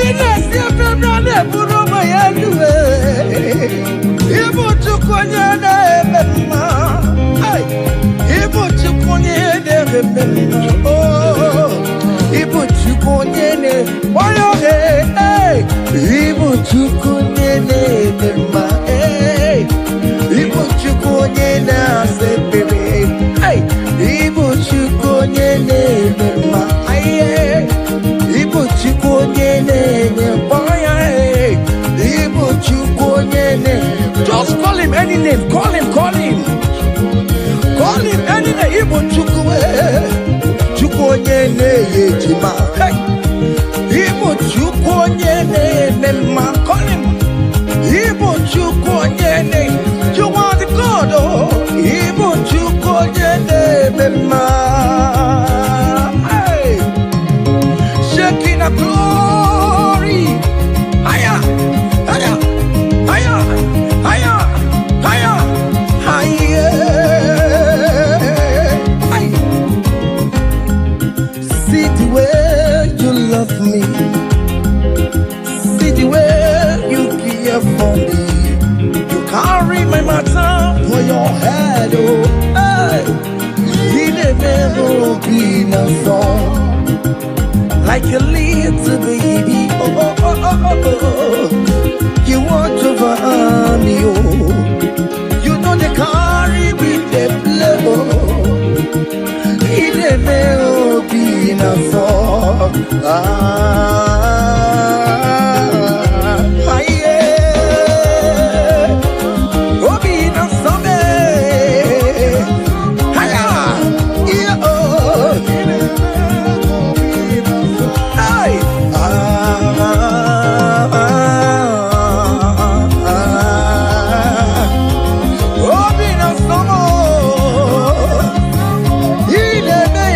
ine si efebra ne buroma ya duwe. Ibu chukonye ne mema, ay. Ibu chukonye ne mema, oh. Ibu chukonye ne, oyo hey. Ibu chukonye ne mema, hey. Ibu chukonye na sepere, hey. Ibu chukonye ne mema, ay. Ibu chukonye ne boya, hey. Ibu chukonye ne. Just call Him any name, call Him, call Him. Call Him any name, Ibu chukwe, chukonye ne yejima, hey. Ibu chukonye ne mema, call Him. Ibu chukonye ne, you are the God, oh. Ibu chukonye ne mema, hey. Shaking a glory, higher, higher, higher, higher, higher, higher. See the way you love me, see the way you care for me. You carry my matter for your head, oh, hey. You never be no song, like a little baby, oh, oh, oh, oh, oh. You want over me, oh. You know they carry with the blood, oh. You never be no song, yeah. Oh, be no song, higher, yeah, oh. Hey, oh, be no song, he never,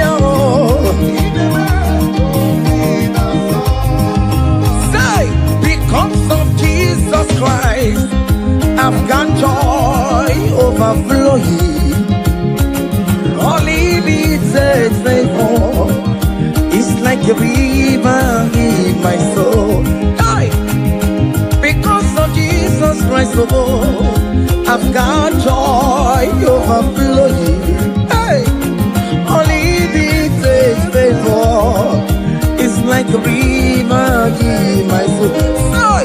say, because of Jesus Christ, I've got joy overflowing. All He needs is favor. It's like a river in my soul. Hey! Because of Jesus Christ, oh, I've got joy overflowing. Hey! All He needs is favor. It's like a river in my soul. Say,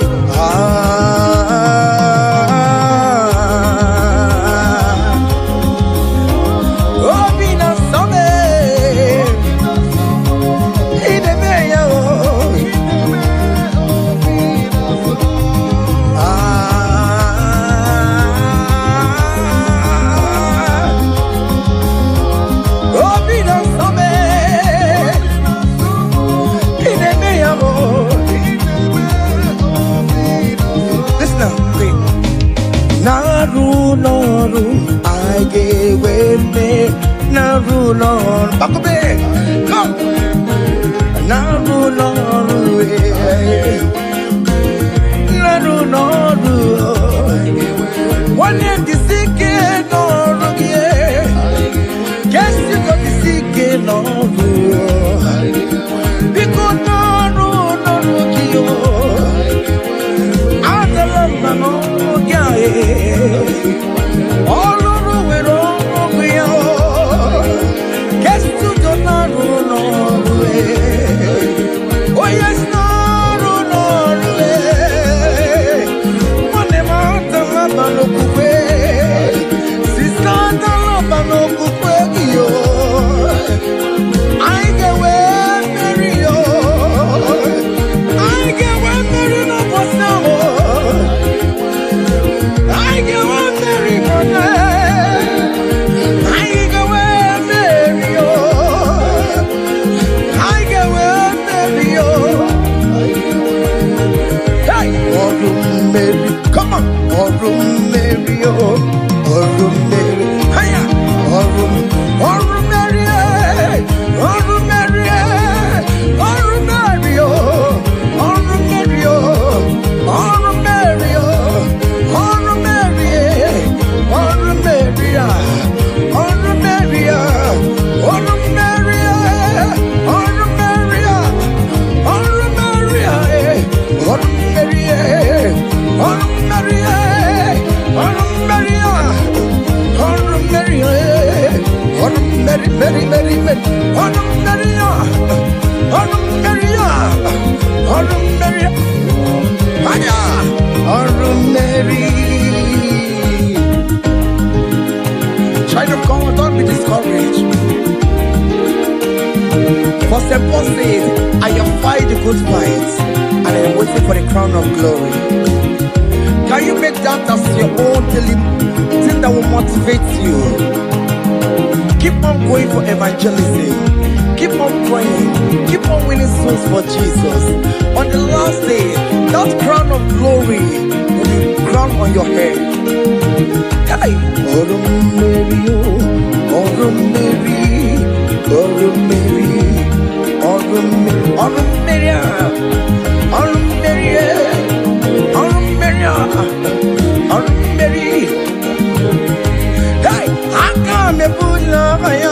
oh, be not somebody. Naru, I gave me Naru, back up there, come. Naru, one year the sick Naru, guess you got the sick Naru, because Naru, I don't know, all over we're all we are. Guess to the Naru, oh yes, Naru, Mary, oh Mary, hiya, Mary, Mary, Mary, Mary, Child of God, don't be discouraged. For St. Paul says, I have fight the good fight, and I am waiting for the crown of glory. Can you make that as your own daily thing that will motivate you? Keep on going for evangelism. Keep on praying. Keep on winning souls for Jesus. On the last day, that crown of glory will be crowned on your head. Hey. Oh Mary, oh Mary, oh Mary, oh Mary, oh Mary, oh Mary, oh Mary, oh Mary. Hey, I come and put love on you.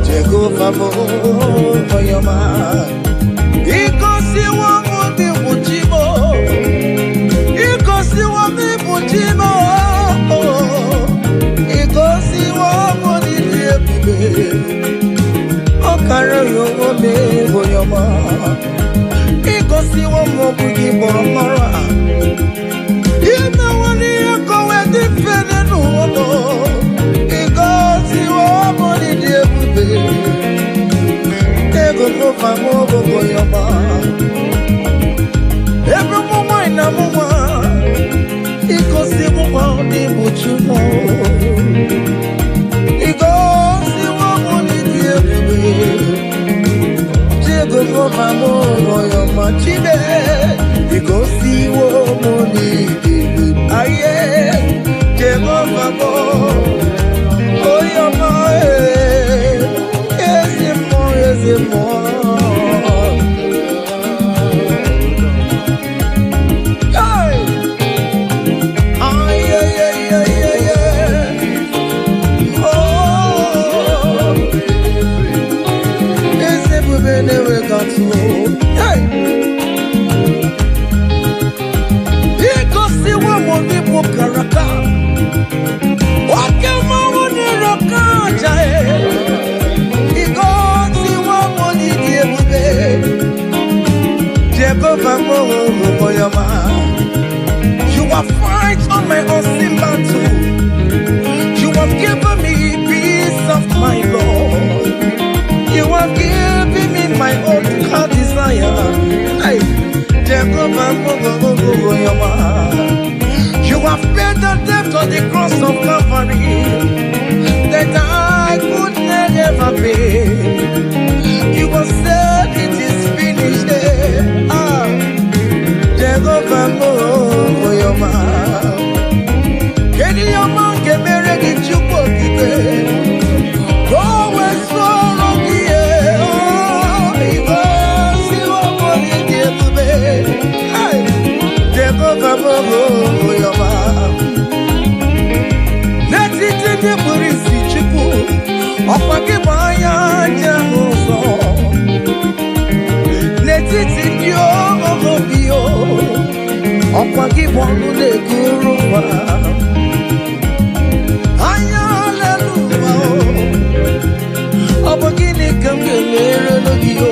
Jehovah for your man. Ikosi wa mudi mujimo. Ikosi wa mi mujimo. Ikosi wa mudi diebube. Okara yo me for your man. Ikosi wa mudi mora. Ina wani yako we difene nuono. Ikosi wa mudi diebube. Go famo go yoma. Every moment na mama. Ikosi mama ni buchuno. Ikosi mama ni diebube. Jego go famo go yoma chibe. Ikosi mama ni diebube. Aye. Jego famo go yoma. Yes more. You have fight on my unseen battle. You have given me peace of my Lord. You have given me my own Hey, Jehovah, you have paid the debt on the cross of Calvary that I could never pay. You have said it is finished. Jehovah, can your man get married in Chupo? Go and swallow the air. Because you are money, Jehovah, your man. Let it in the Burisi Chupo. Opakimaya, Jehovah. Let it in your Bio. Opakimonu de Guruva. Opakini kamgelere no Bio.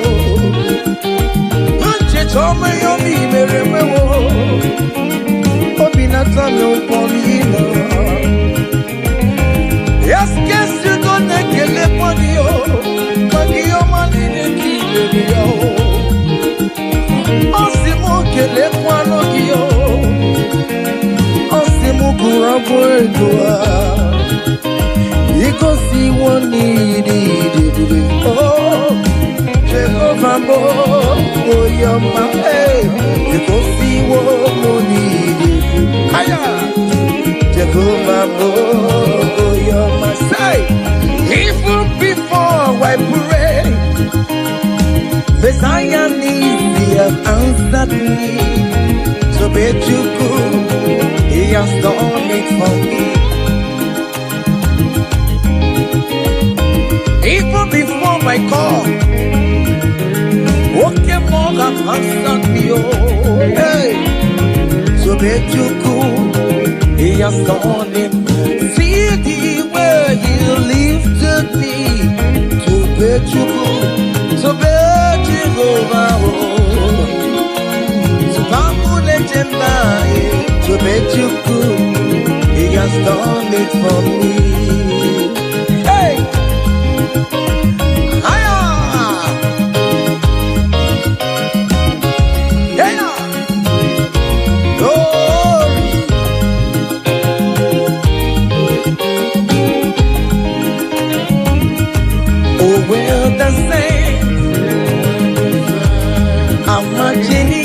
Anche chome yo mi meremewo. Obinata no polino. Yes, guess you don't get the money, but your money in the video. Osimo get the quality, Osimo Guraboa. You go see one needed. Oh, Jehovah, oh, your man, you go see one more needed. Hiya, Jehovah, oh, your man, say, even before I pray, Messiah needs have answered me. So bet you could, he has done it for me. Even before my call, okay, more have answered me. Oh, hey, so bet you could, he has done it. See the way he lifted me. To bet you could, so bet you go. So let him die. To bet you could, he has done it for me. Hey! Hiya! Yeah! Glory! Oh, well, the saints are marching in.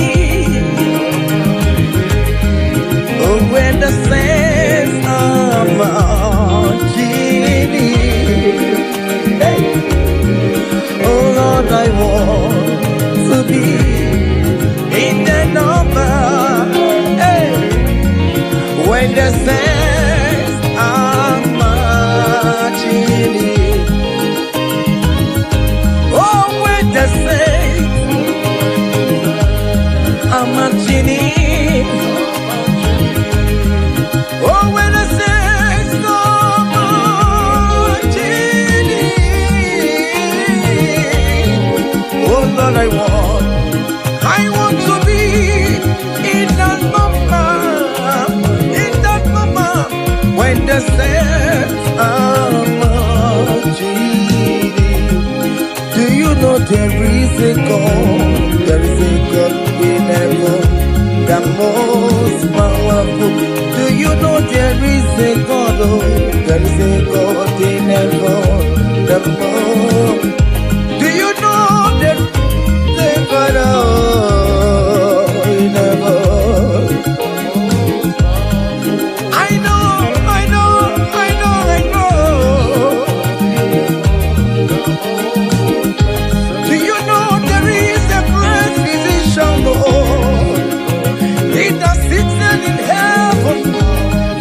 Oh, when the saints are marching in. Hey. Oh, Lord, I want to be in the number. Hey. When the saints are marching in. Oh, when the saints are marching in. Oh, when the saints are marching in. Oh, Lord, I want to be in that moment, when the saints are marching in. Do you know there is a God? There is a God in heaven, the most powerful. Do you know there is a God? Oh, there is a God in heaven, the most. Do you know there is a God in heaven? I know. Do you know there is a great physician, Lord? He that sits in heaven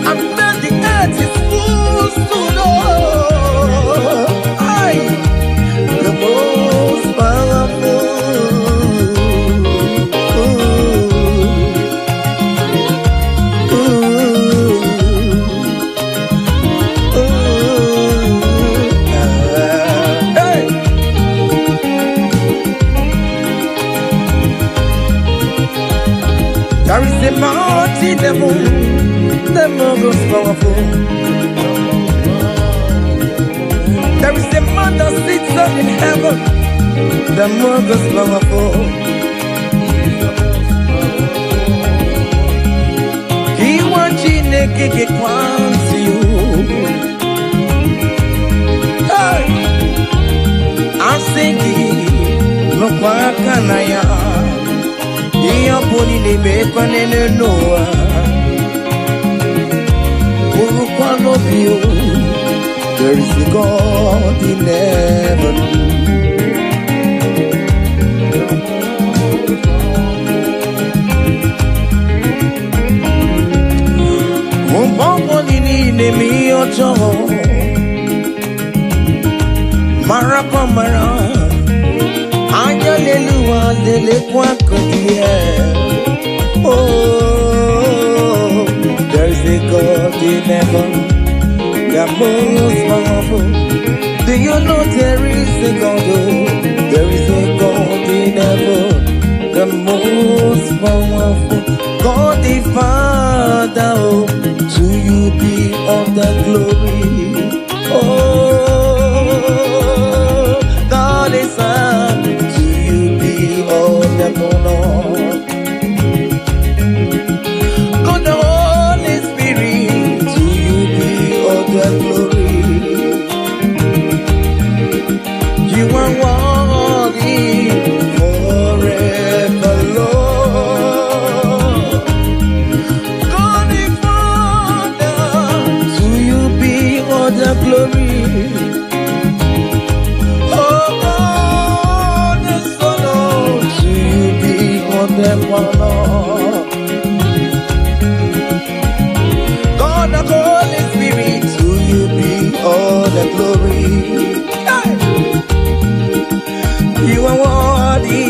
and then the earth is full to know. The most powerful. Hey. There is a mighty devil, the most powerful. There is a man that sits up in heaven, the most powerful. Okeke kwants you. Hey, I'm singing no kwakanaya. Iyo poni nebe kwanene noa. Urukwa no view. There is a God in heaven. Mi ojo marapa mara anya leluwa lele kwa kodie. Oh, there's a God in heaven, the most powerful. Do you know there is a God? Oh, there is a God in heaven, the most powerful. God the Father, oh, to you be all the glory. Oh, God the Son, to you be all the honor. God the Holy Spirit, to you be all the glory. You are worthy forever, Lord. The glory, oh God, the Son, oh, to you be all the honor. God, the Holy Spirit, to you be all the glory. Hey. You are worthy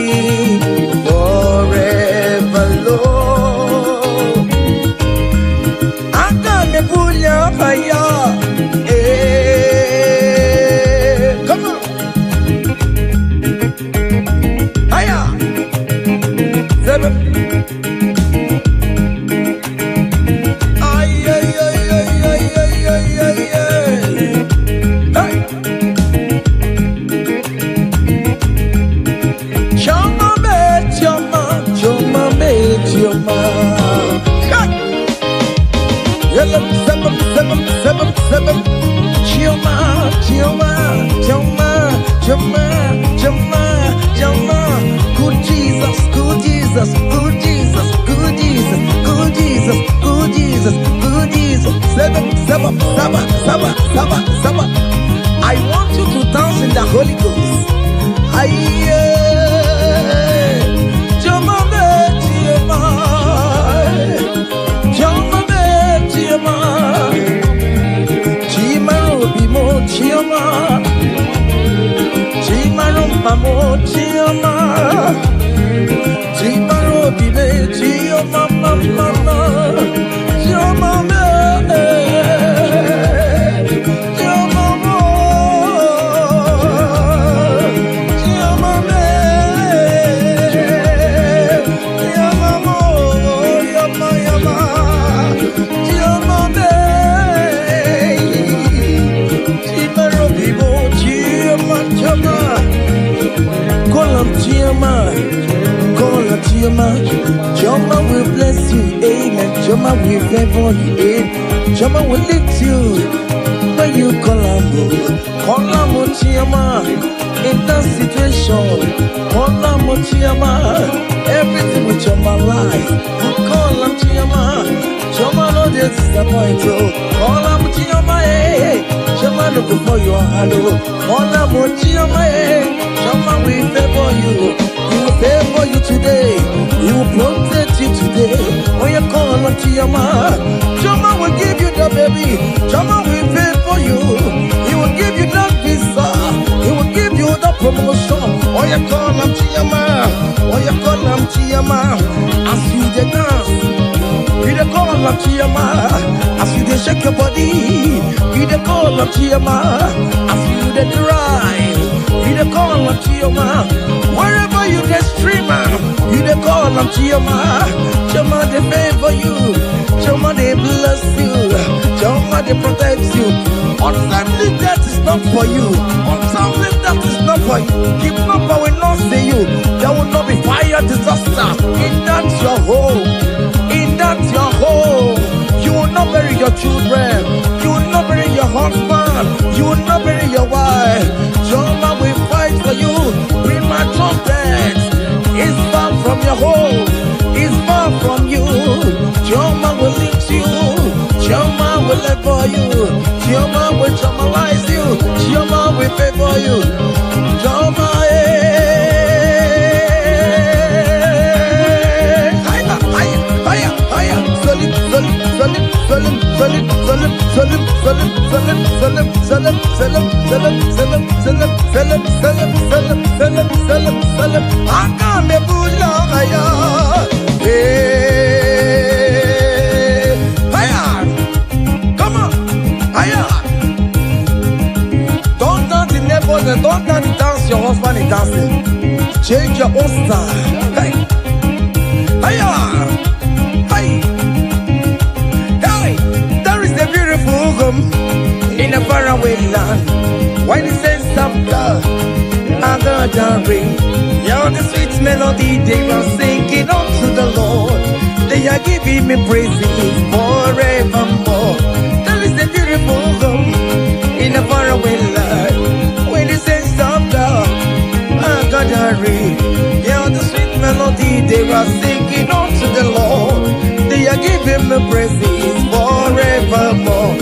forever, Lord. I can't pull your fire. Good Jesus, good Jesus, good Jesus, good Jesus, good Jesus, good Jesus, good Jesus. Saba. I want you to dance in the Holy Ghost. Joma will bless you, amen. Joma will favor you, amen. Joma will lift you when you call him Chioma. In that situation, call him Chioma. Everything with Joma life, call him Chioma. Joma no disappoint you. Call him Chioma, hey. Joma look for your hello. Call him Chioma, hey. Joma will favor you. He will favor you today. He will protect you today. When you call on Chioma, Chioma will give you the baby. Chioma will favor you. He will give you that visa. He will give you the promotion. When you call on Chioma, when you call on Chioma, as you dey dance, you dey call on Chioma. As you dey shake your body, you dey call on Chioma. As you dey drive, you dey call on Chioma. Wherever you dey streamer, you dey call on Chioma. Chioma dey favor you. Chioma dey bless you. Chioma dey protect you. Untimely death is not for you. Untimely death is not for you. Kidnapper will not see you. There will not be fire disaster in that your home. In that your home, you will not bury your children. You will not bury your husband. You will not bury your wife. Jehovah will fight for you. Premature death is far from your home. Is far from you. Jehovah will lift you. Jehovah will live for you. Jehovah will traumatize you. Jehovah will favor you. Jehovah, come on, don't dance the neighbors and don't dance your husband is dancing. Change your own style. Hey, there is a beautiful home in a faraway land. Why the sense of God are gonna ring? Yeah, the sweet melody they are singing unto the Lord. They are giving me praises forevermore. There is a beautiful home in a faraway land. When the sense of God are gonna ring. Yeah, the sweet melody they are singing unto the Lord. They are giving me praises forevermore.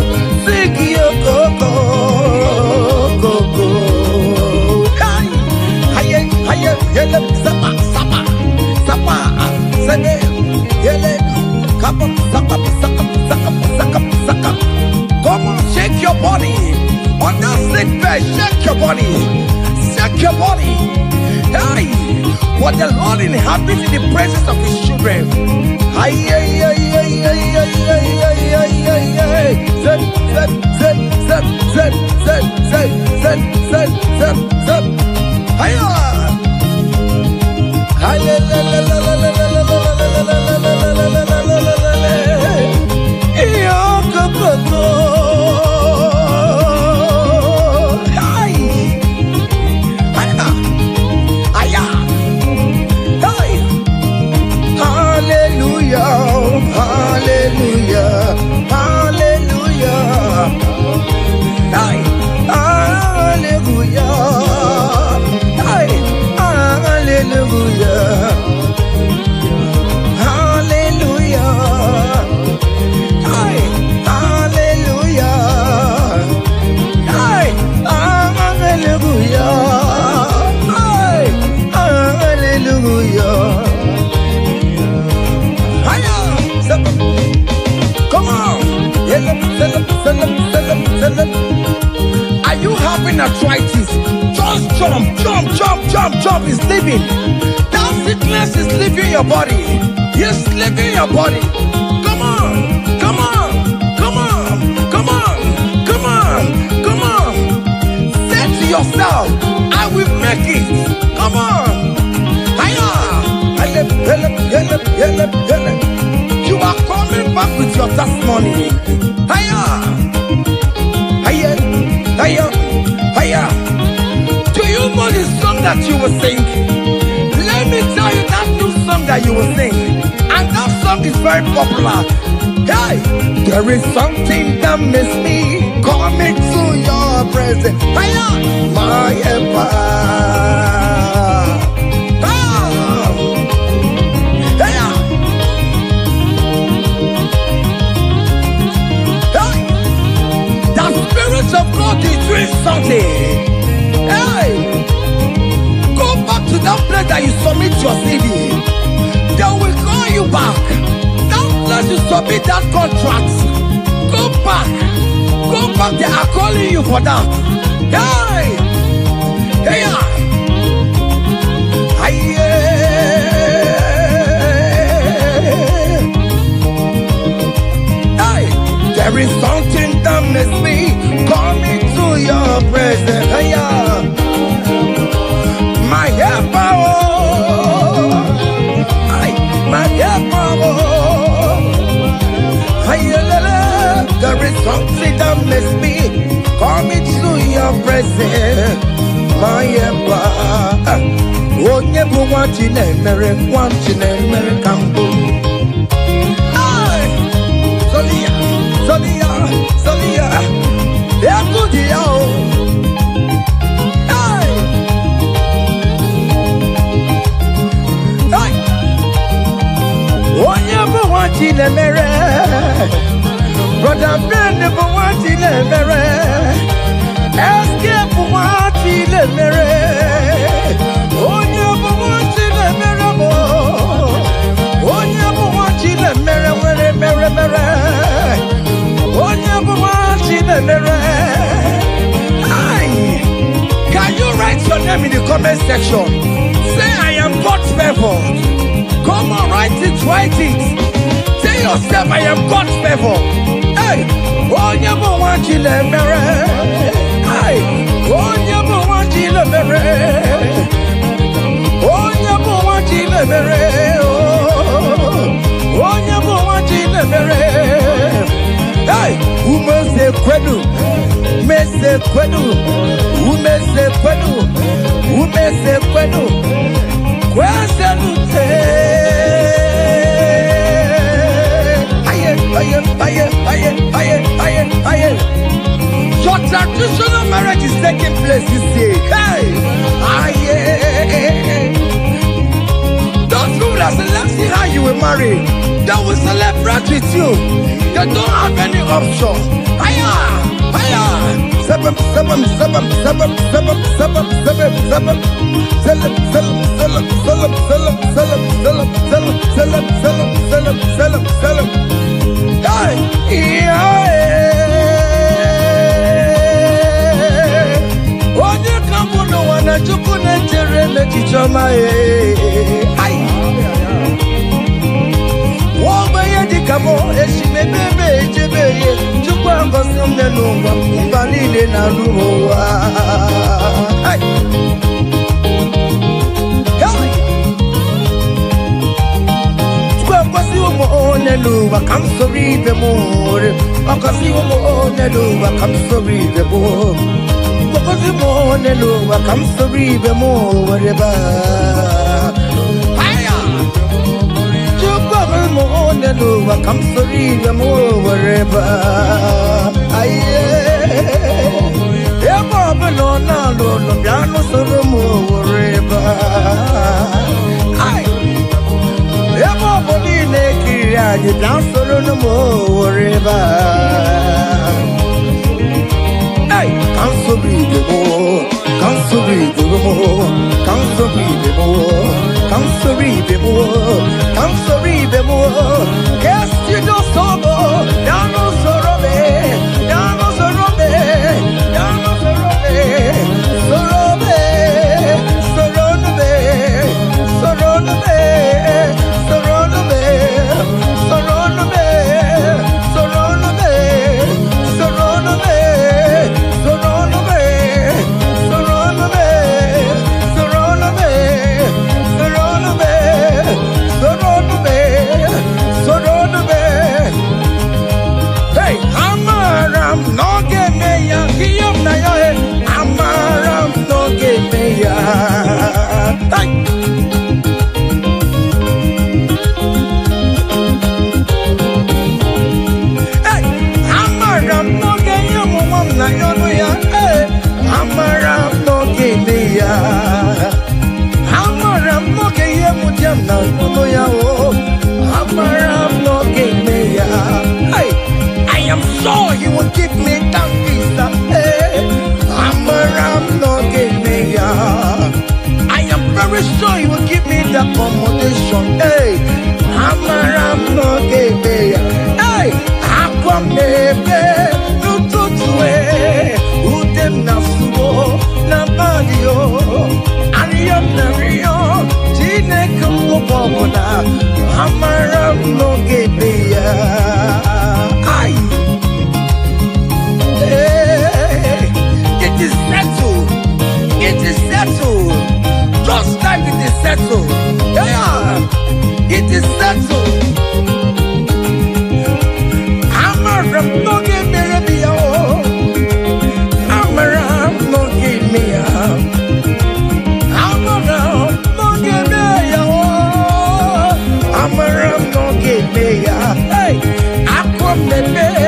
Sing your go-go. Yele, sapa, sene, yele, come on, saka. Come on, shake your body. On that sick bed, shake your body. Shake your body. Hey, what the Lord inhabits in the presence of His children. Are you having arthritis? Just jump. It's leaving. That sickness is leaving your body. It's leaving your body. Come on. Say to yourself, I will make it. Come on. You are coming back with your testimony. Do you know the song that you will sing? Let me tell you that new song that you will sing. And that song is very popular. Hey, there is something that makes me coming to your presence. My empire. Of God is doing something. Hey, go back to that place that you submit your CV. They will call you back. That place you submit that contract. Go back. They are calling you for that. Hey, there is something that makes me coming to your presence. My helper, my helper. There is something that makes me coming to your presence. My helper. Oh, never want you, never want you, never come. Sonia. Brother friend for what he mere. Escape for what he mere. Onya for what he mere mo. Onya for what he mere mere. Onya for what he mere. Aye. Can you write your name in the comment section? Say I am God's favor. Come on, write it. Tell yourself I am God's favor. Hey, oh, you never want you to marry. Hey, oh, you never want you to marry. Oh, you never want you to marry. Oh, you never want you to marry. Hey, who must say quedu? Me say quedu. Who may say quedu? Who may say quedu? Your traditional marriage is taking place this day. Hey, those people that select how you will marry, they will celebrate with you. They don't have any option. I'm sorry the more. Because you won't know, I'm sorry the more. Because you won't know, I'm sorry the more. Whatever. You probably won't know, I'm sorry the more. Whatever. Yeah, Baba, no, piano, so the more. Whatever. Everybody naked, you dance for no more, whatever. Hey, can't so be the more, can't so be the more, can't so be the more, can't so be the more, can't so be the more. Guess you don't sorrow, down no sorrow, down no sorrow, down no sorrow, sorrow, sorrow, I am sure he will give me that visa. Hey, I'm around no give me. I am very sure he will give me the accommodation. Hey, I'm around no give me. Hey, I come baby, no to who them na suo na badio. Ariam na rio, jine kumo bomona. I'm around no give me. It is settled. It is settled. Just like it is settled. Yeah, it is settled. I'm around, no give me a I'm around, no give me a I'm around, no give me a I'm around, no give me a hey, I come the day.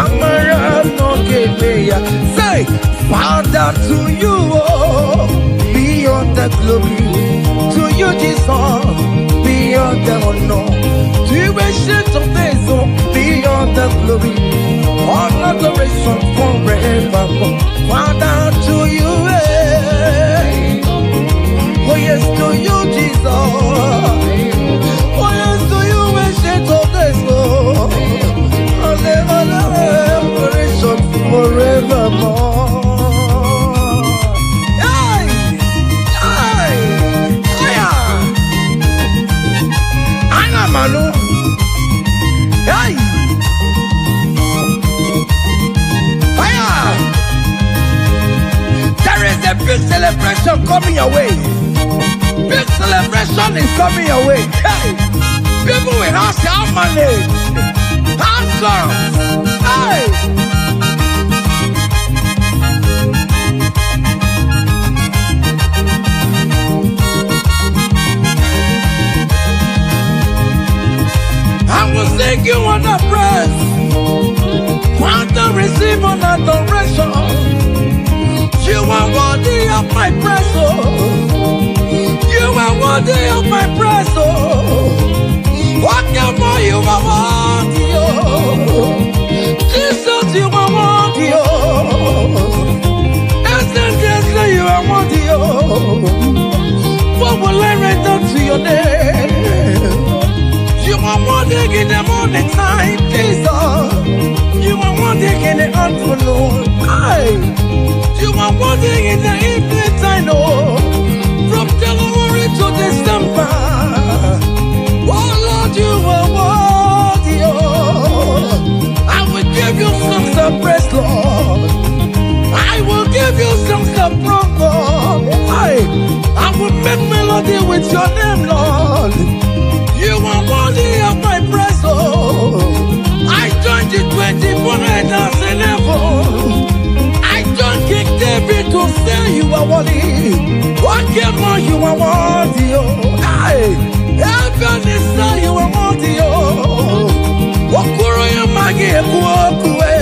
Amara no Gebeya. Say, Father, to you, oh, be all the glory. To you, Jesus, be all the honor. To you, ancient of days, oh, be all the glory. All adoration forevermore. Father, to you, oh yes, to you, Jesus. Oh yes, to you, ancient of days, oh. All adoration forevermore. Manu. Hey! Fire! There is a big celebration coming your way. Big celebration is coming your way. Hey! People will ask how money. How come? Hey! Thank you on the praise. Father, receive on adoration. You are worthy of my praise, oh. You are worthy of my praise, oh. What more you are worthy, oh. Jesus, you are worthy, oh. Yes, you are worthy, oh. What will I render to your name? You are wanting in the morning time, Jesus. You are wanting in the afternoon. You are wanting in the evening time, oh. From January to December. Oh Lord, you are worthy, oh. I will give you songs of praise, Lord. I will give you songs of praise, I will make melody with your name, Lord. You are worthy of my praise, oh. I joined the 24 elders in heaven. I joined King David to say you are worthy. What more you are worthy, oh. Heaven is say you are worthy, oh. Okuro ya magi ekuokue.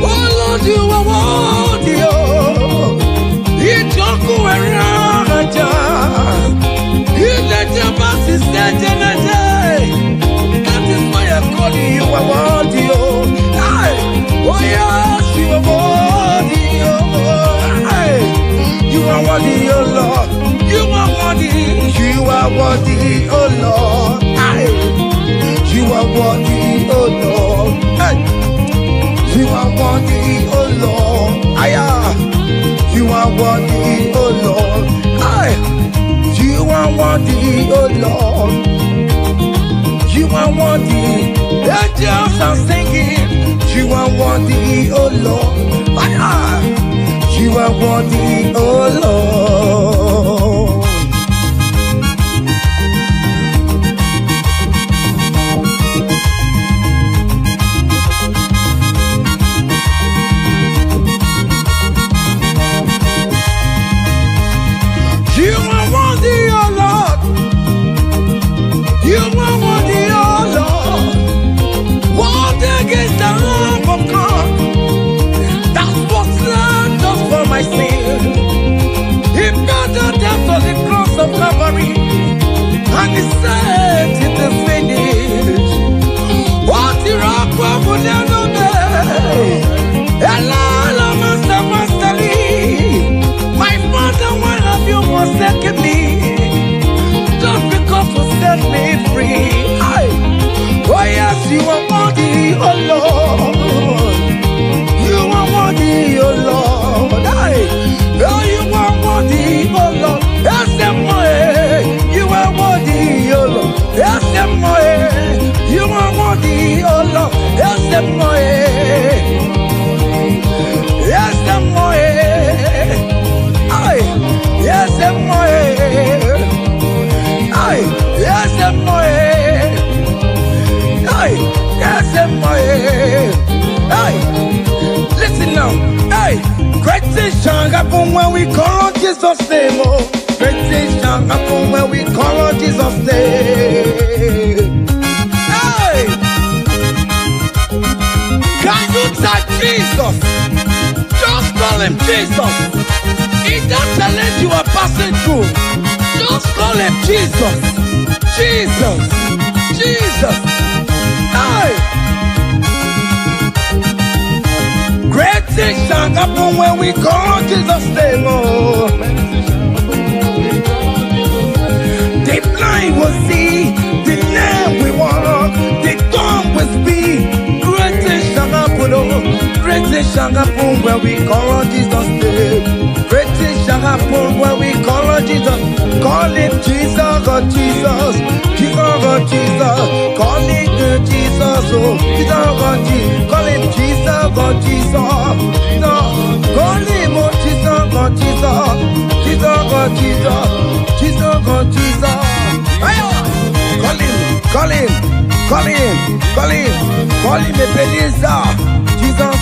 Oh Lord, you are worthy, oh. Ijoku eraja. That is why I'm calling you a worthy, oh. Oh yes, you are worthy, oh. You are worthy, oh Lord. You are worthy, you are worthy, oh Lord. You are worthy, oh Lord. You are worthy, oh Lord. You are worthy, oh Lord. You are worthy, oh Lord. You are worthy. The angels are singing. You are worthy, oh Lord. You are worthy, oh Lord. You are worthy, oh Lord. You are worthy, oh Lord. What against the love of God? That's what's left us for my sin. He paid the death on the cross of Calvary, and he said it is finished. What the rock will never obey. Ella, master, my father, why have you forsaken me? Just because you set me free. Oh yes, you are worthy, oh Lord. You are worthy, oh Lord. Oh, you are worthy, oh Lord. Yes, you are worthy, oh Lord. Yes, you are worthy, oh Lord. Yes, yes, yes, listen now. Great things shall happen when we call on Jesus' name. Oh, great things shall happen when we call on Jesus' name. looks at Jesus, just call him Jesus. In that challenge you are passing through, just call him Jesus. Jesus, Jesus. Hey. Great things shall happen when we call Jesus' name. Oh. The blind will see, the lame will walk, the dumb will speak. Great things shall happen, oh. Great things shall happen when we call on Jesus' name. Great things shall happen when we call on Jesus. Call him Jesus, oh Jesus. Jesus, oh Jesus. Call him Jesus, oh Jesus, oh Jesus. Call him Jesus, oh Jesus. No. Call him oh Jesus, oh Jesus. Jesus, oh Jesus. Jesus, oh Jesus. Call him, call him, call him, call him, call him Ebenezer. Jesus,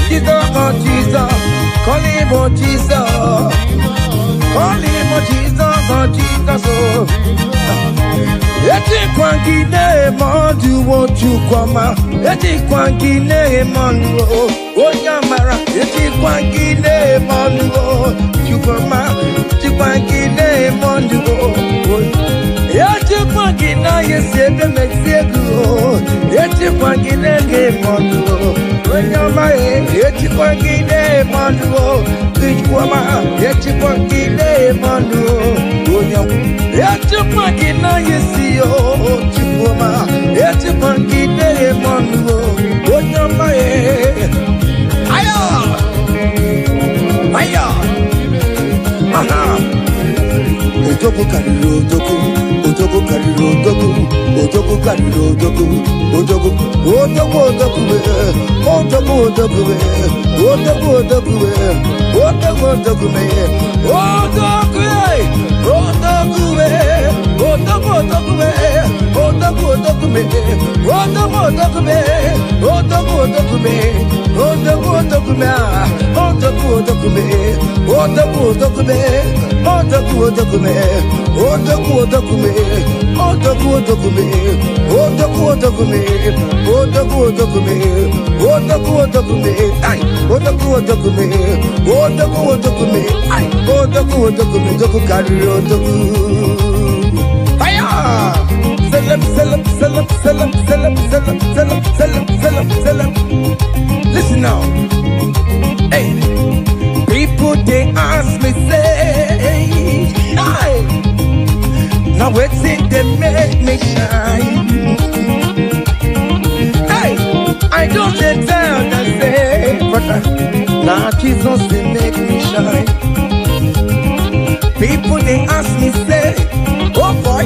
Jesus, oh Jesus. Call him oh Jesus. Call him oh Jesus, oh Jesus, oh. Eti kwangine mandu wotu kwama. Eti kwangine mandu oyamara. Eti kwangine mandu chukwama. Eti kwangine mandu eti kwangina yesebe mexiego. Eti kwangine mandu oyama. Eti kwangine mandu chukwama. Eti kwangine mandu oyama. Eti kwangina yesi Chipoma, eti kwangine mandu oyama aya aya aha otoku kariro otoku otoku kariro otoku otoku kariro otoku otoku otoku otoku otoku otoku otoku otoku otoku otoku Listen now. Hey, people they ask me say, hey, now what's it they make me shine? Hey, I don't tell them say, but now Jesus they make me shine. People they ask me say, oh boy,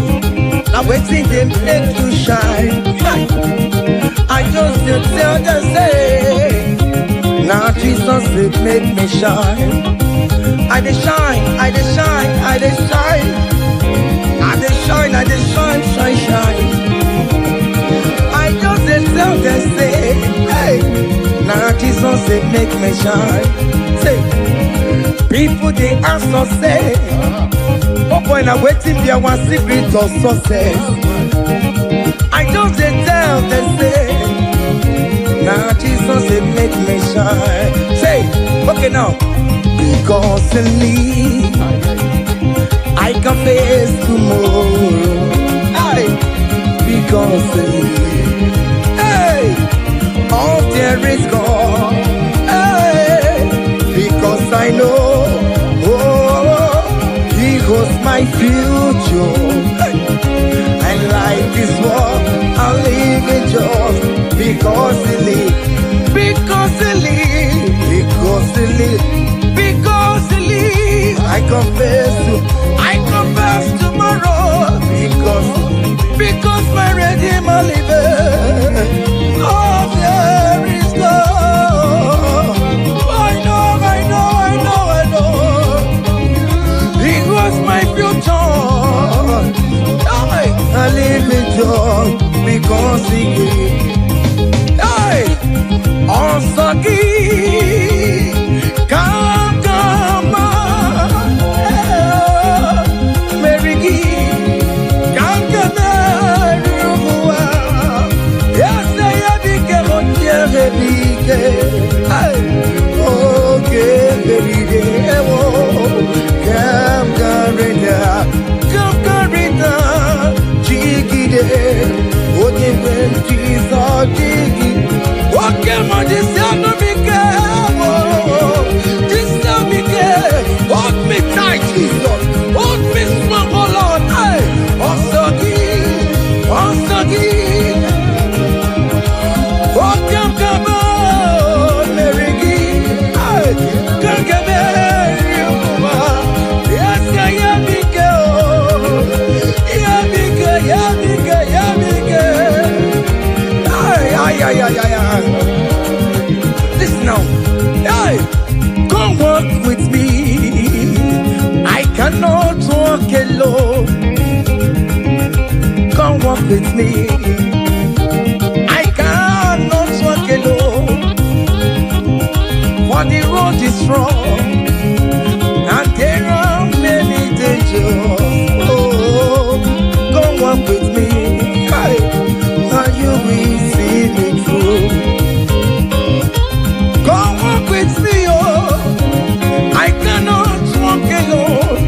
now what's it they make you shine? I just tell them say, now Jesus it made me shine. I dey shine, I dey shine, I dey shine. I dey shine, I dey shine, shine, shine. I just tell them say, hey, now Jesus it make me shine. Say, people they ask us say, oh boy, now waiting there one secret of success. I just tell them say, now Jesus it make me shine. Say, okay now. Because in me, I can face tomorrow. Hey, because in me, hey, all there is gone. Hey, because I know, oh, He holds my future. Hey, and life is what I live in just because He lives. Because He lives. Because He lives. Because He lives. I confess tomorrow. Because my Redeemer liveth. Oh, there is love. I know. He was my future. I live in joy because He gave. Hey, all Hold me tight, Jesus. Hold me strong, oh Lord. Listen now. Hey, come walk with me. I cannot walk alone. Come walk with me. I cannot walk alone. For the road is strong and there are many dangers. Oh, come walk with me. Hey, and you will see me through. Come walk with me, oh. I cannot walk alone.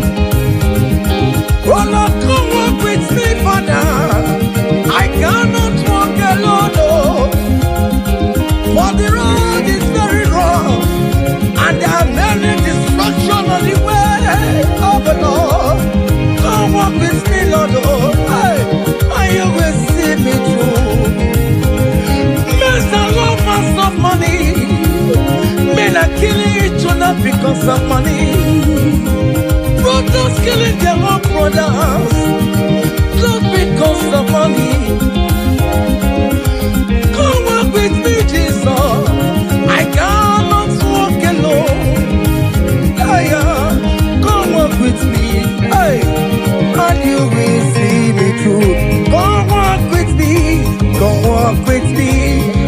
Oh Lord, come walk with me, Father. I cannot walk alone, oh. For the road is very rough, and there are many distractions on the way. Oh, the Lord, come walk with me, Lord, oh. Hey, and you will see me through. Men are lovers of money. Men are killing each other because of money. Brothers killing their own brothers just because of money. Come walk with me, Jesus. I cannot walk alone. Come walk with me, hey, and you will see me through. Come walk with me, come walk with me,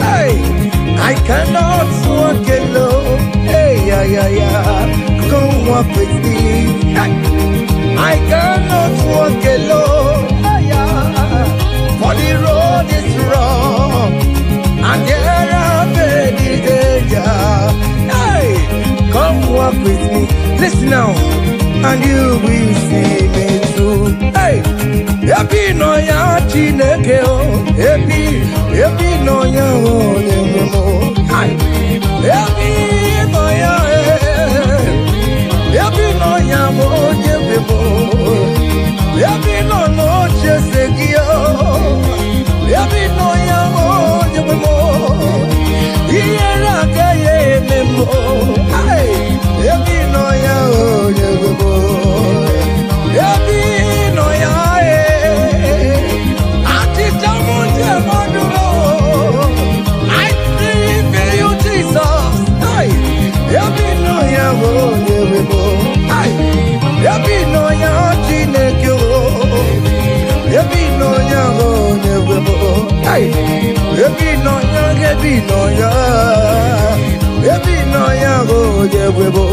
hey. I cannot walk alone. Hey, come walk with me. I cannot walk alone. For the road is rough and there are many dangers. Hey, come walk with me. Listen now, and you will see me through. Hey, happy no ya chineke o. Happy no ya o. Happy no ya mo nyebemo. Happy no chesegio. Happy no ya mo nyebemo. Iyera kaye memo. Happy no ya o nyebemo. Happy no ya ati tamonje madulo. I believe in you, Jesus. Happy no ya o nyebemo. Happy no ya chineke o. Happy no ya o nyebemo. Happy no ya. Happy no ya o nyebemo.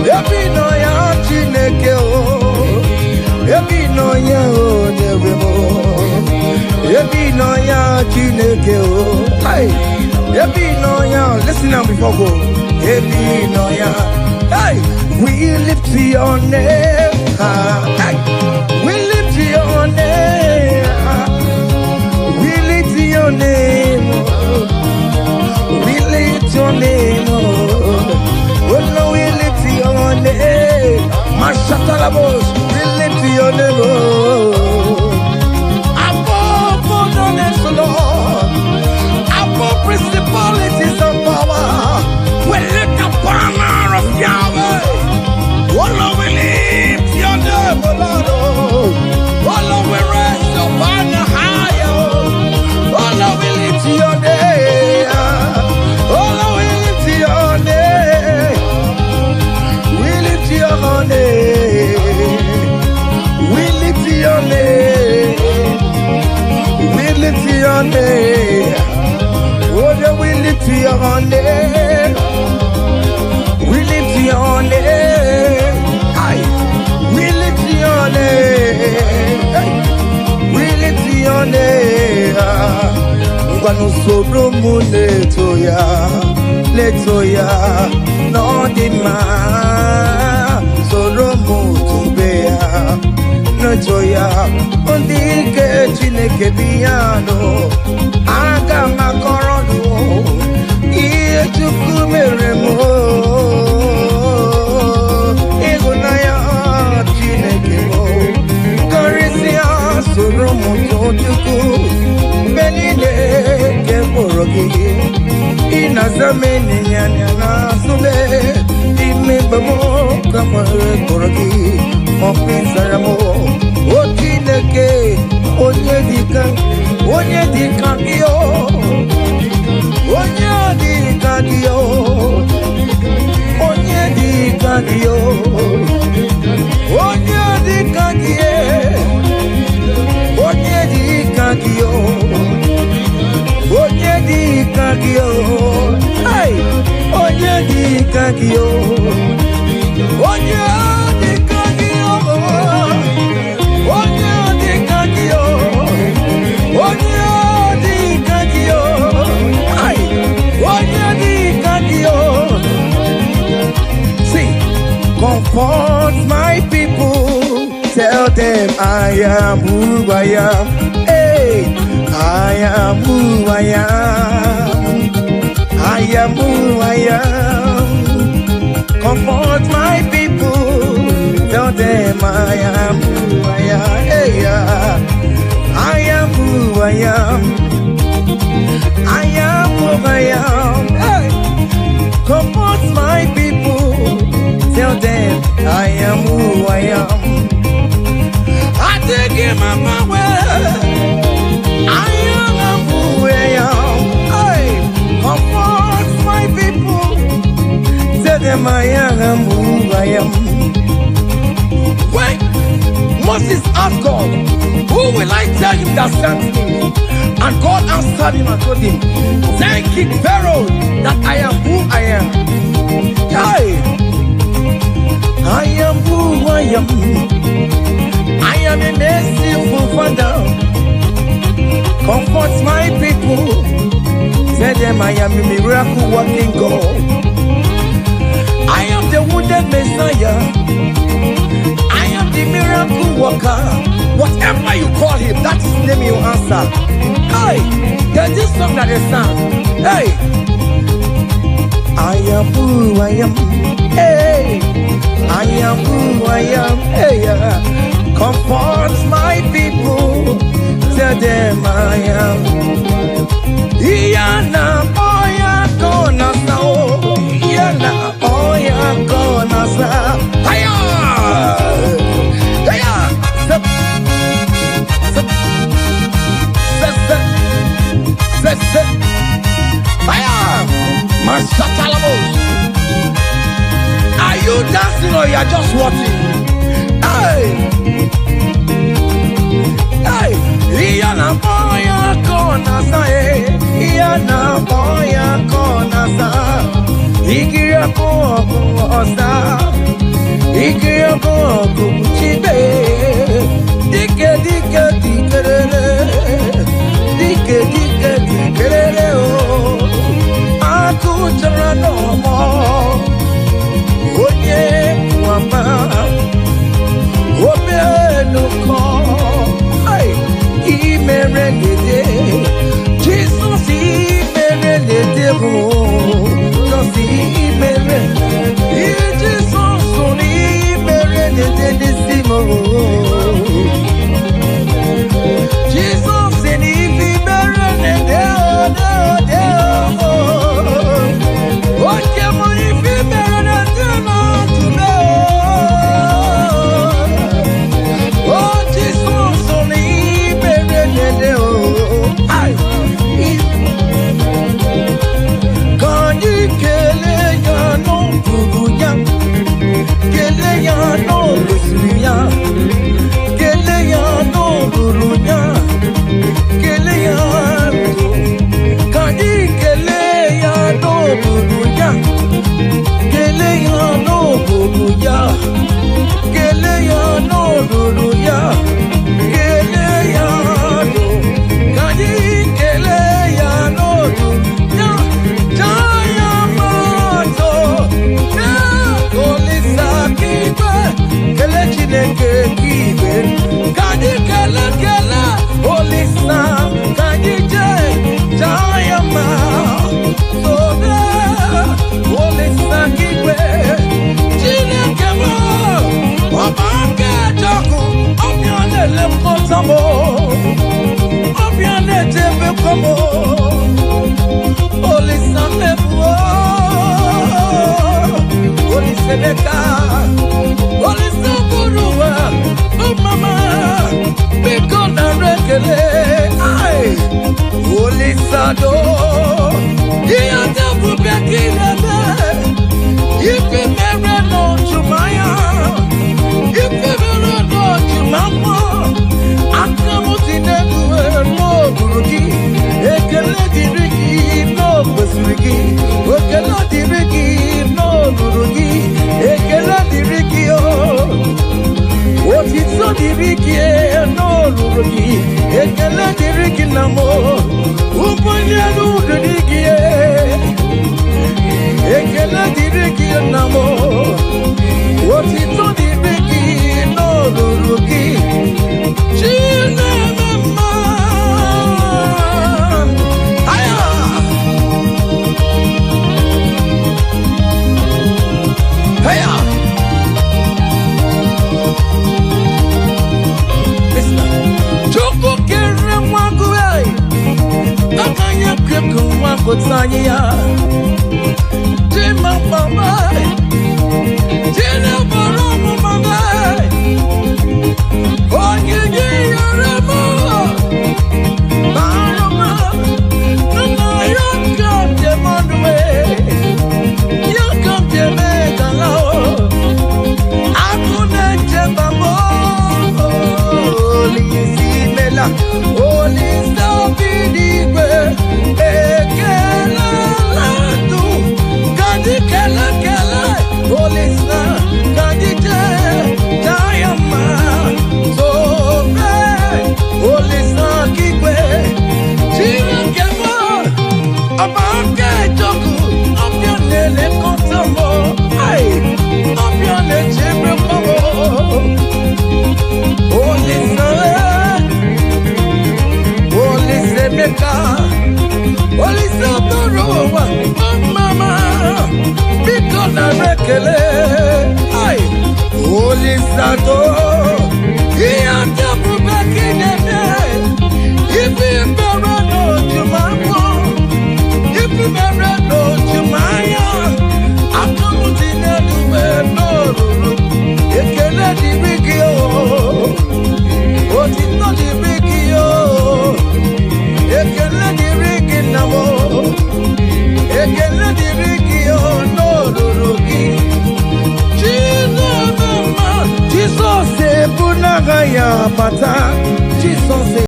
Happy no ya chineke o. Happy no ya o nyebemo. Happy no ya chineke o. Happy no ya. Listen now before go. Happy no ya. Hey, we lift your name. Hey, we lift your name. We lift your name. We lift your name. Oh no, we lift your name. Mashatalabos, we lift your name. Above all the names, Lord. Above principalities and power. We lift the banner of Yahweh. Oh Lord, we lift your name, oh Lord. Oh Lord, we raise your banner higher. Oh Lord, we lift your name. Oh Lord, we lift your name. We lift your name. We lift your name. We lift your name. Oh Lord, we lift your name. We lift your name. We lift your name. We lift your name. Kwanu soro mu leto ya no di ma soro mu tumbe ya leto ya ondi ke Chineke biyano aga makoro do iye Chukwu mere mo igunaya Chineke mo karisia soro mu Chukwu benile ke borogi ina zameni nyana sube ime bamo kamare borogi mopinzaramo o Chineke onye dika yo onye dika yo onye dika yo onye dika yo onye dika yo ay onye dika yo onye dika yo onye dika yo onye dika yo ay onye dika yo. See, comfort my people, tell them I am who I am. Hey, I am who I am. I am who I am. Comfort my people, tell them I am who I am. Hey, I am who I am. I am who I am. Hey, comfort my people, tell them I am who I am. I take him my way. I am who I am. Hey, comfort my people. Tell them I am who I am. When Moses asked God, who will I tell him that sent me? And God answered him and told him, thank King Pharaoh that I am who I am. Hey, I am who I am. I am a merciful Father. Comfort my people. Tell them I am a miracle working God. I am the wounded Messiah. I am the miracle worker. Whatever you call him, that is the name you answer. Hey, there's this song that is sung. Hey, I am who I am. Hey, I am who I am. Hey, comfort my people. Tell them I am. Iyana oya kona sao. Iyana oya kona sao. Hiya, hiya. Step, step, step, step, step. Hiya, Mashakalamos. Are you dancing or you are just watching? Hey. Hey, Iyana boya kona sa Iyana boya kona sa Ikiya ko osa Ikiya ko chibe Dike dike dikerere Dike dike dikerere oh Aku jara no mo Onye wama Obe no ko Jesus, he made the devil. Just he made Jesus, only made the devil. Jesus, and he made the devil. What can I if he made the devil to know? Oh, Jesus, only. Kele ya Samo, Obiane Tebe Como, Oli Samepo, Oli Seneka, Oli Saburua, oh mama, Bikona Rekele, ay, Oli Sado, Yata Bubekina, Yipi Mere no Jumaya, Yipi Mere no Jumama, Akamutina no Buruki, Ekele Diriki no Basriki, Okela Diriki no Buruki, Ekela Diriki oh, what is so Diriki no Buruki, Ekela Diriki namo, Upanya no Diriki, Ekela Diriki namo, what is so Diriki no Buruki. Kutanya, Jima Mama, Jina Baromo Mama, oh, you Ramo, Baroma, no, you come to Monday, you come to Megalo, Akuna Jabamo, Lizzie Mela, oh, Lizzie Bidigwe. Holy Santo, he and the Bubaki, if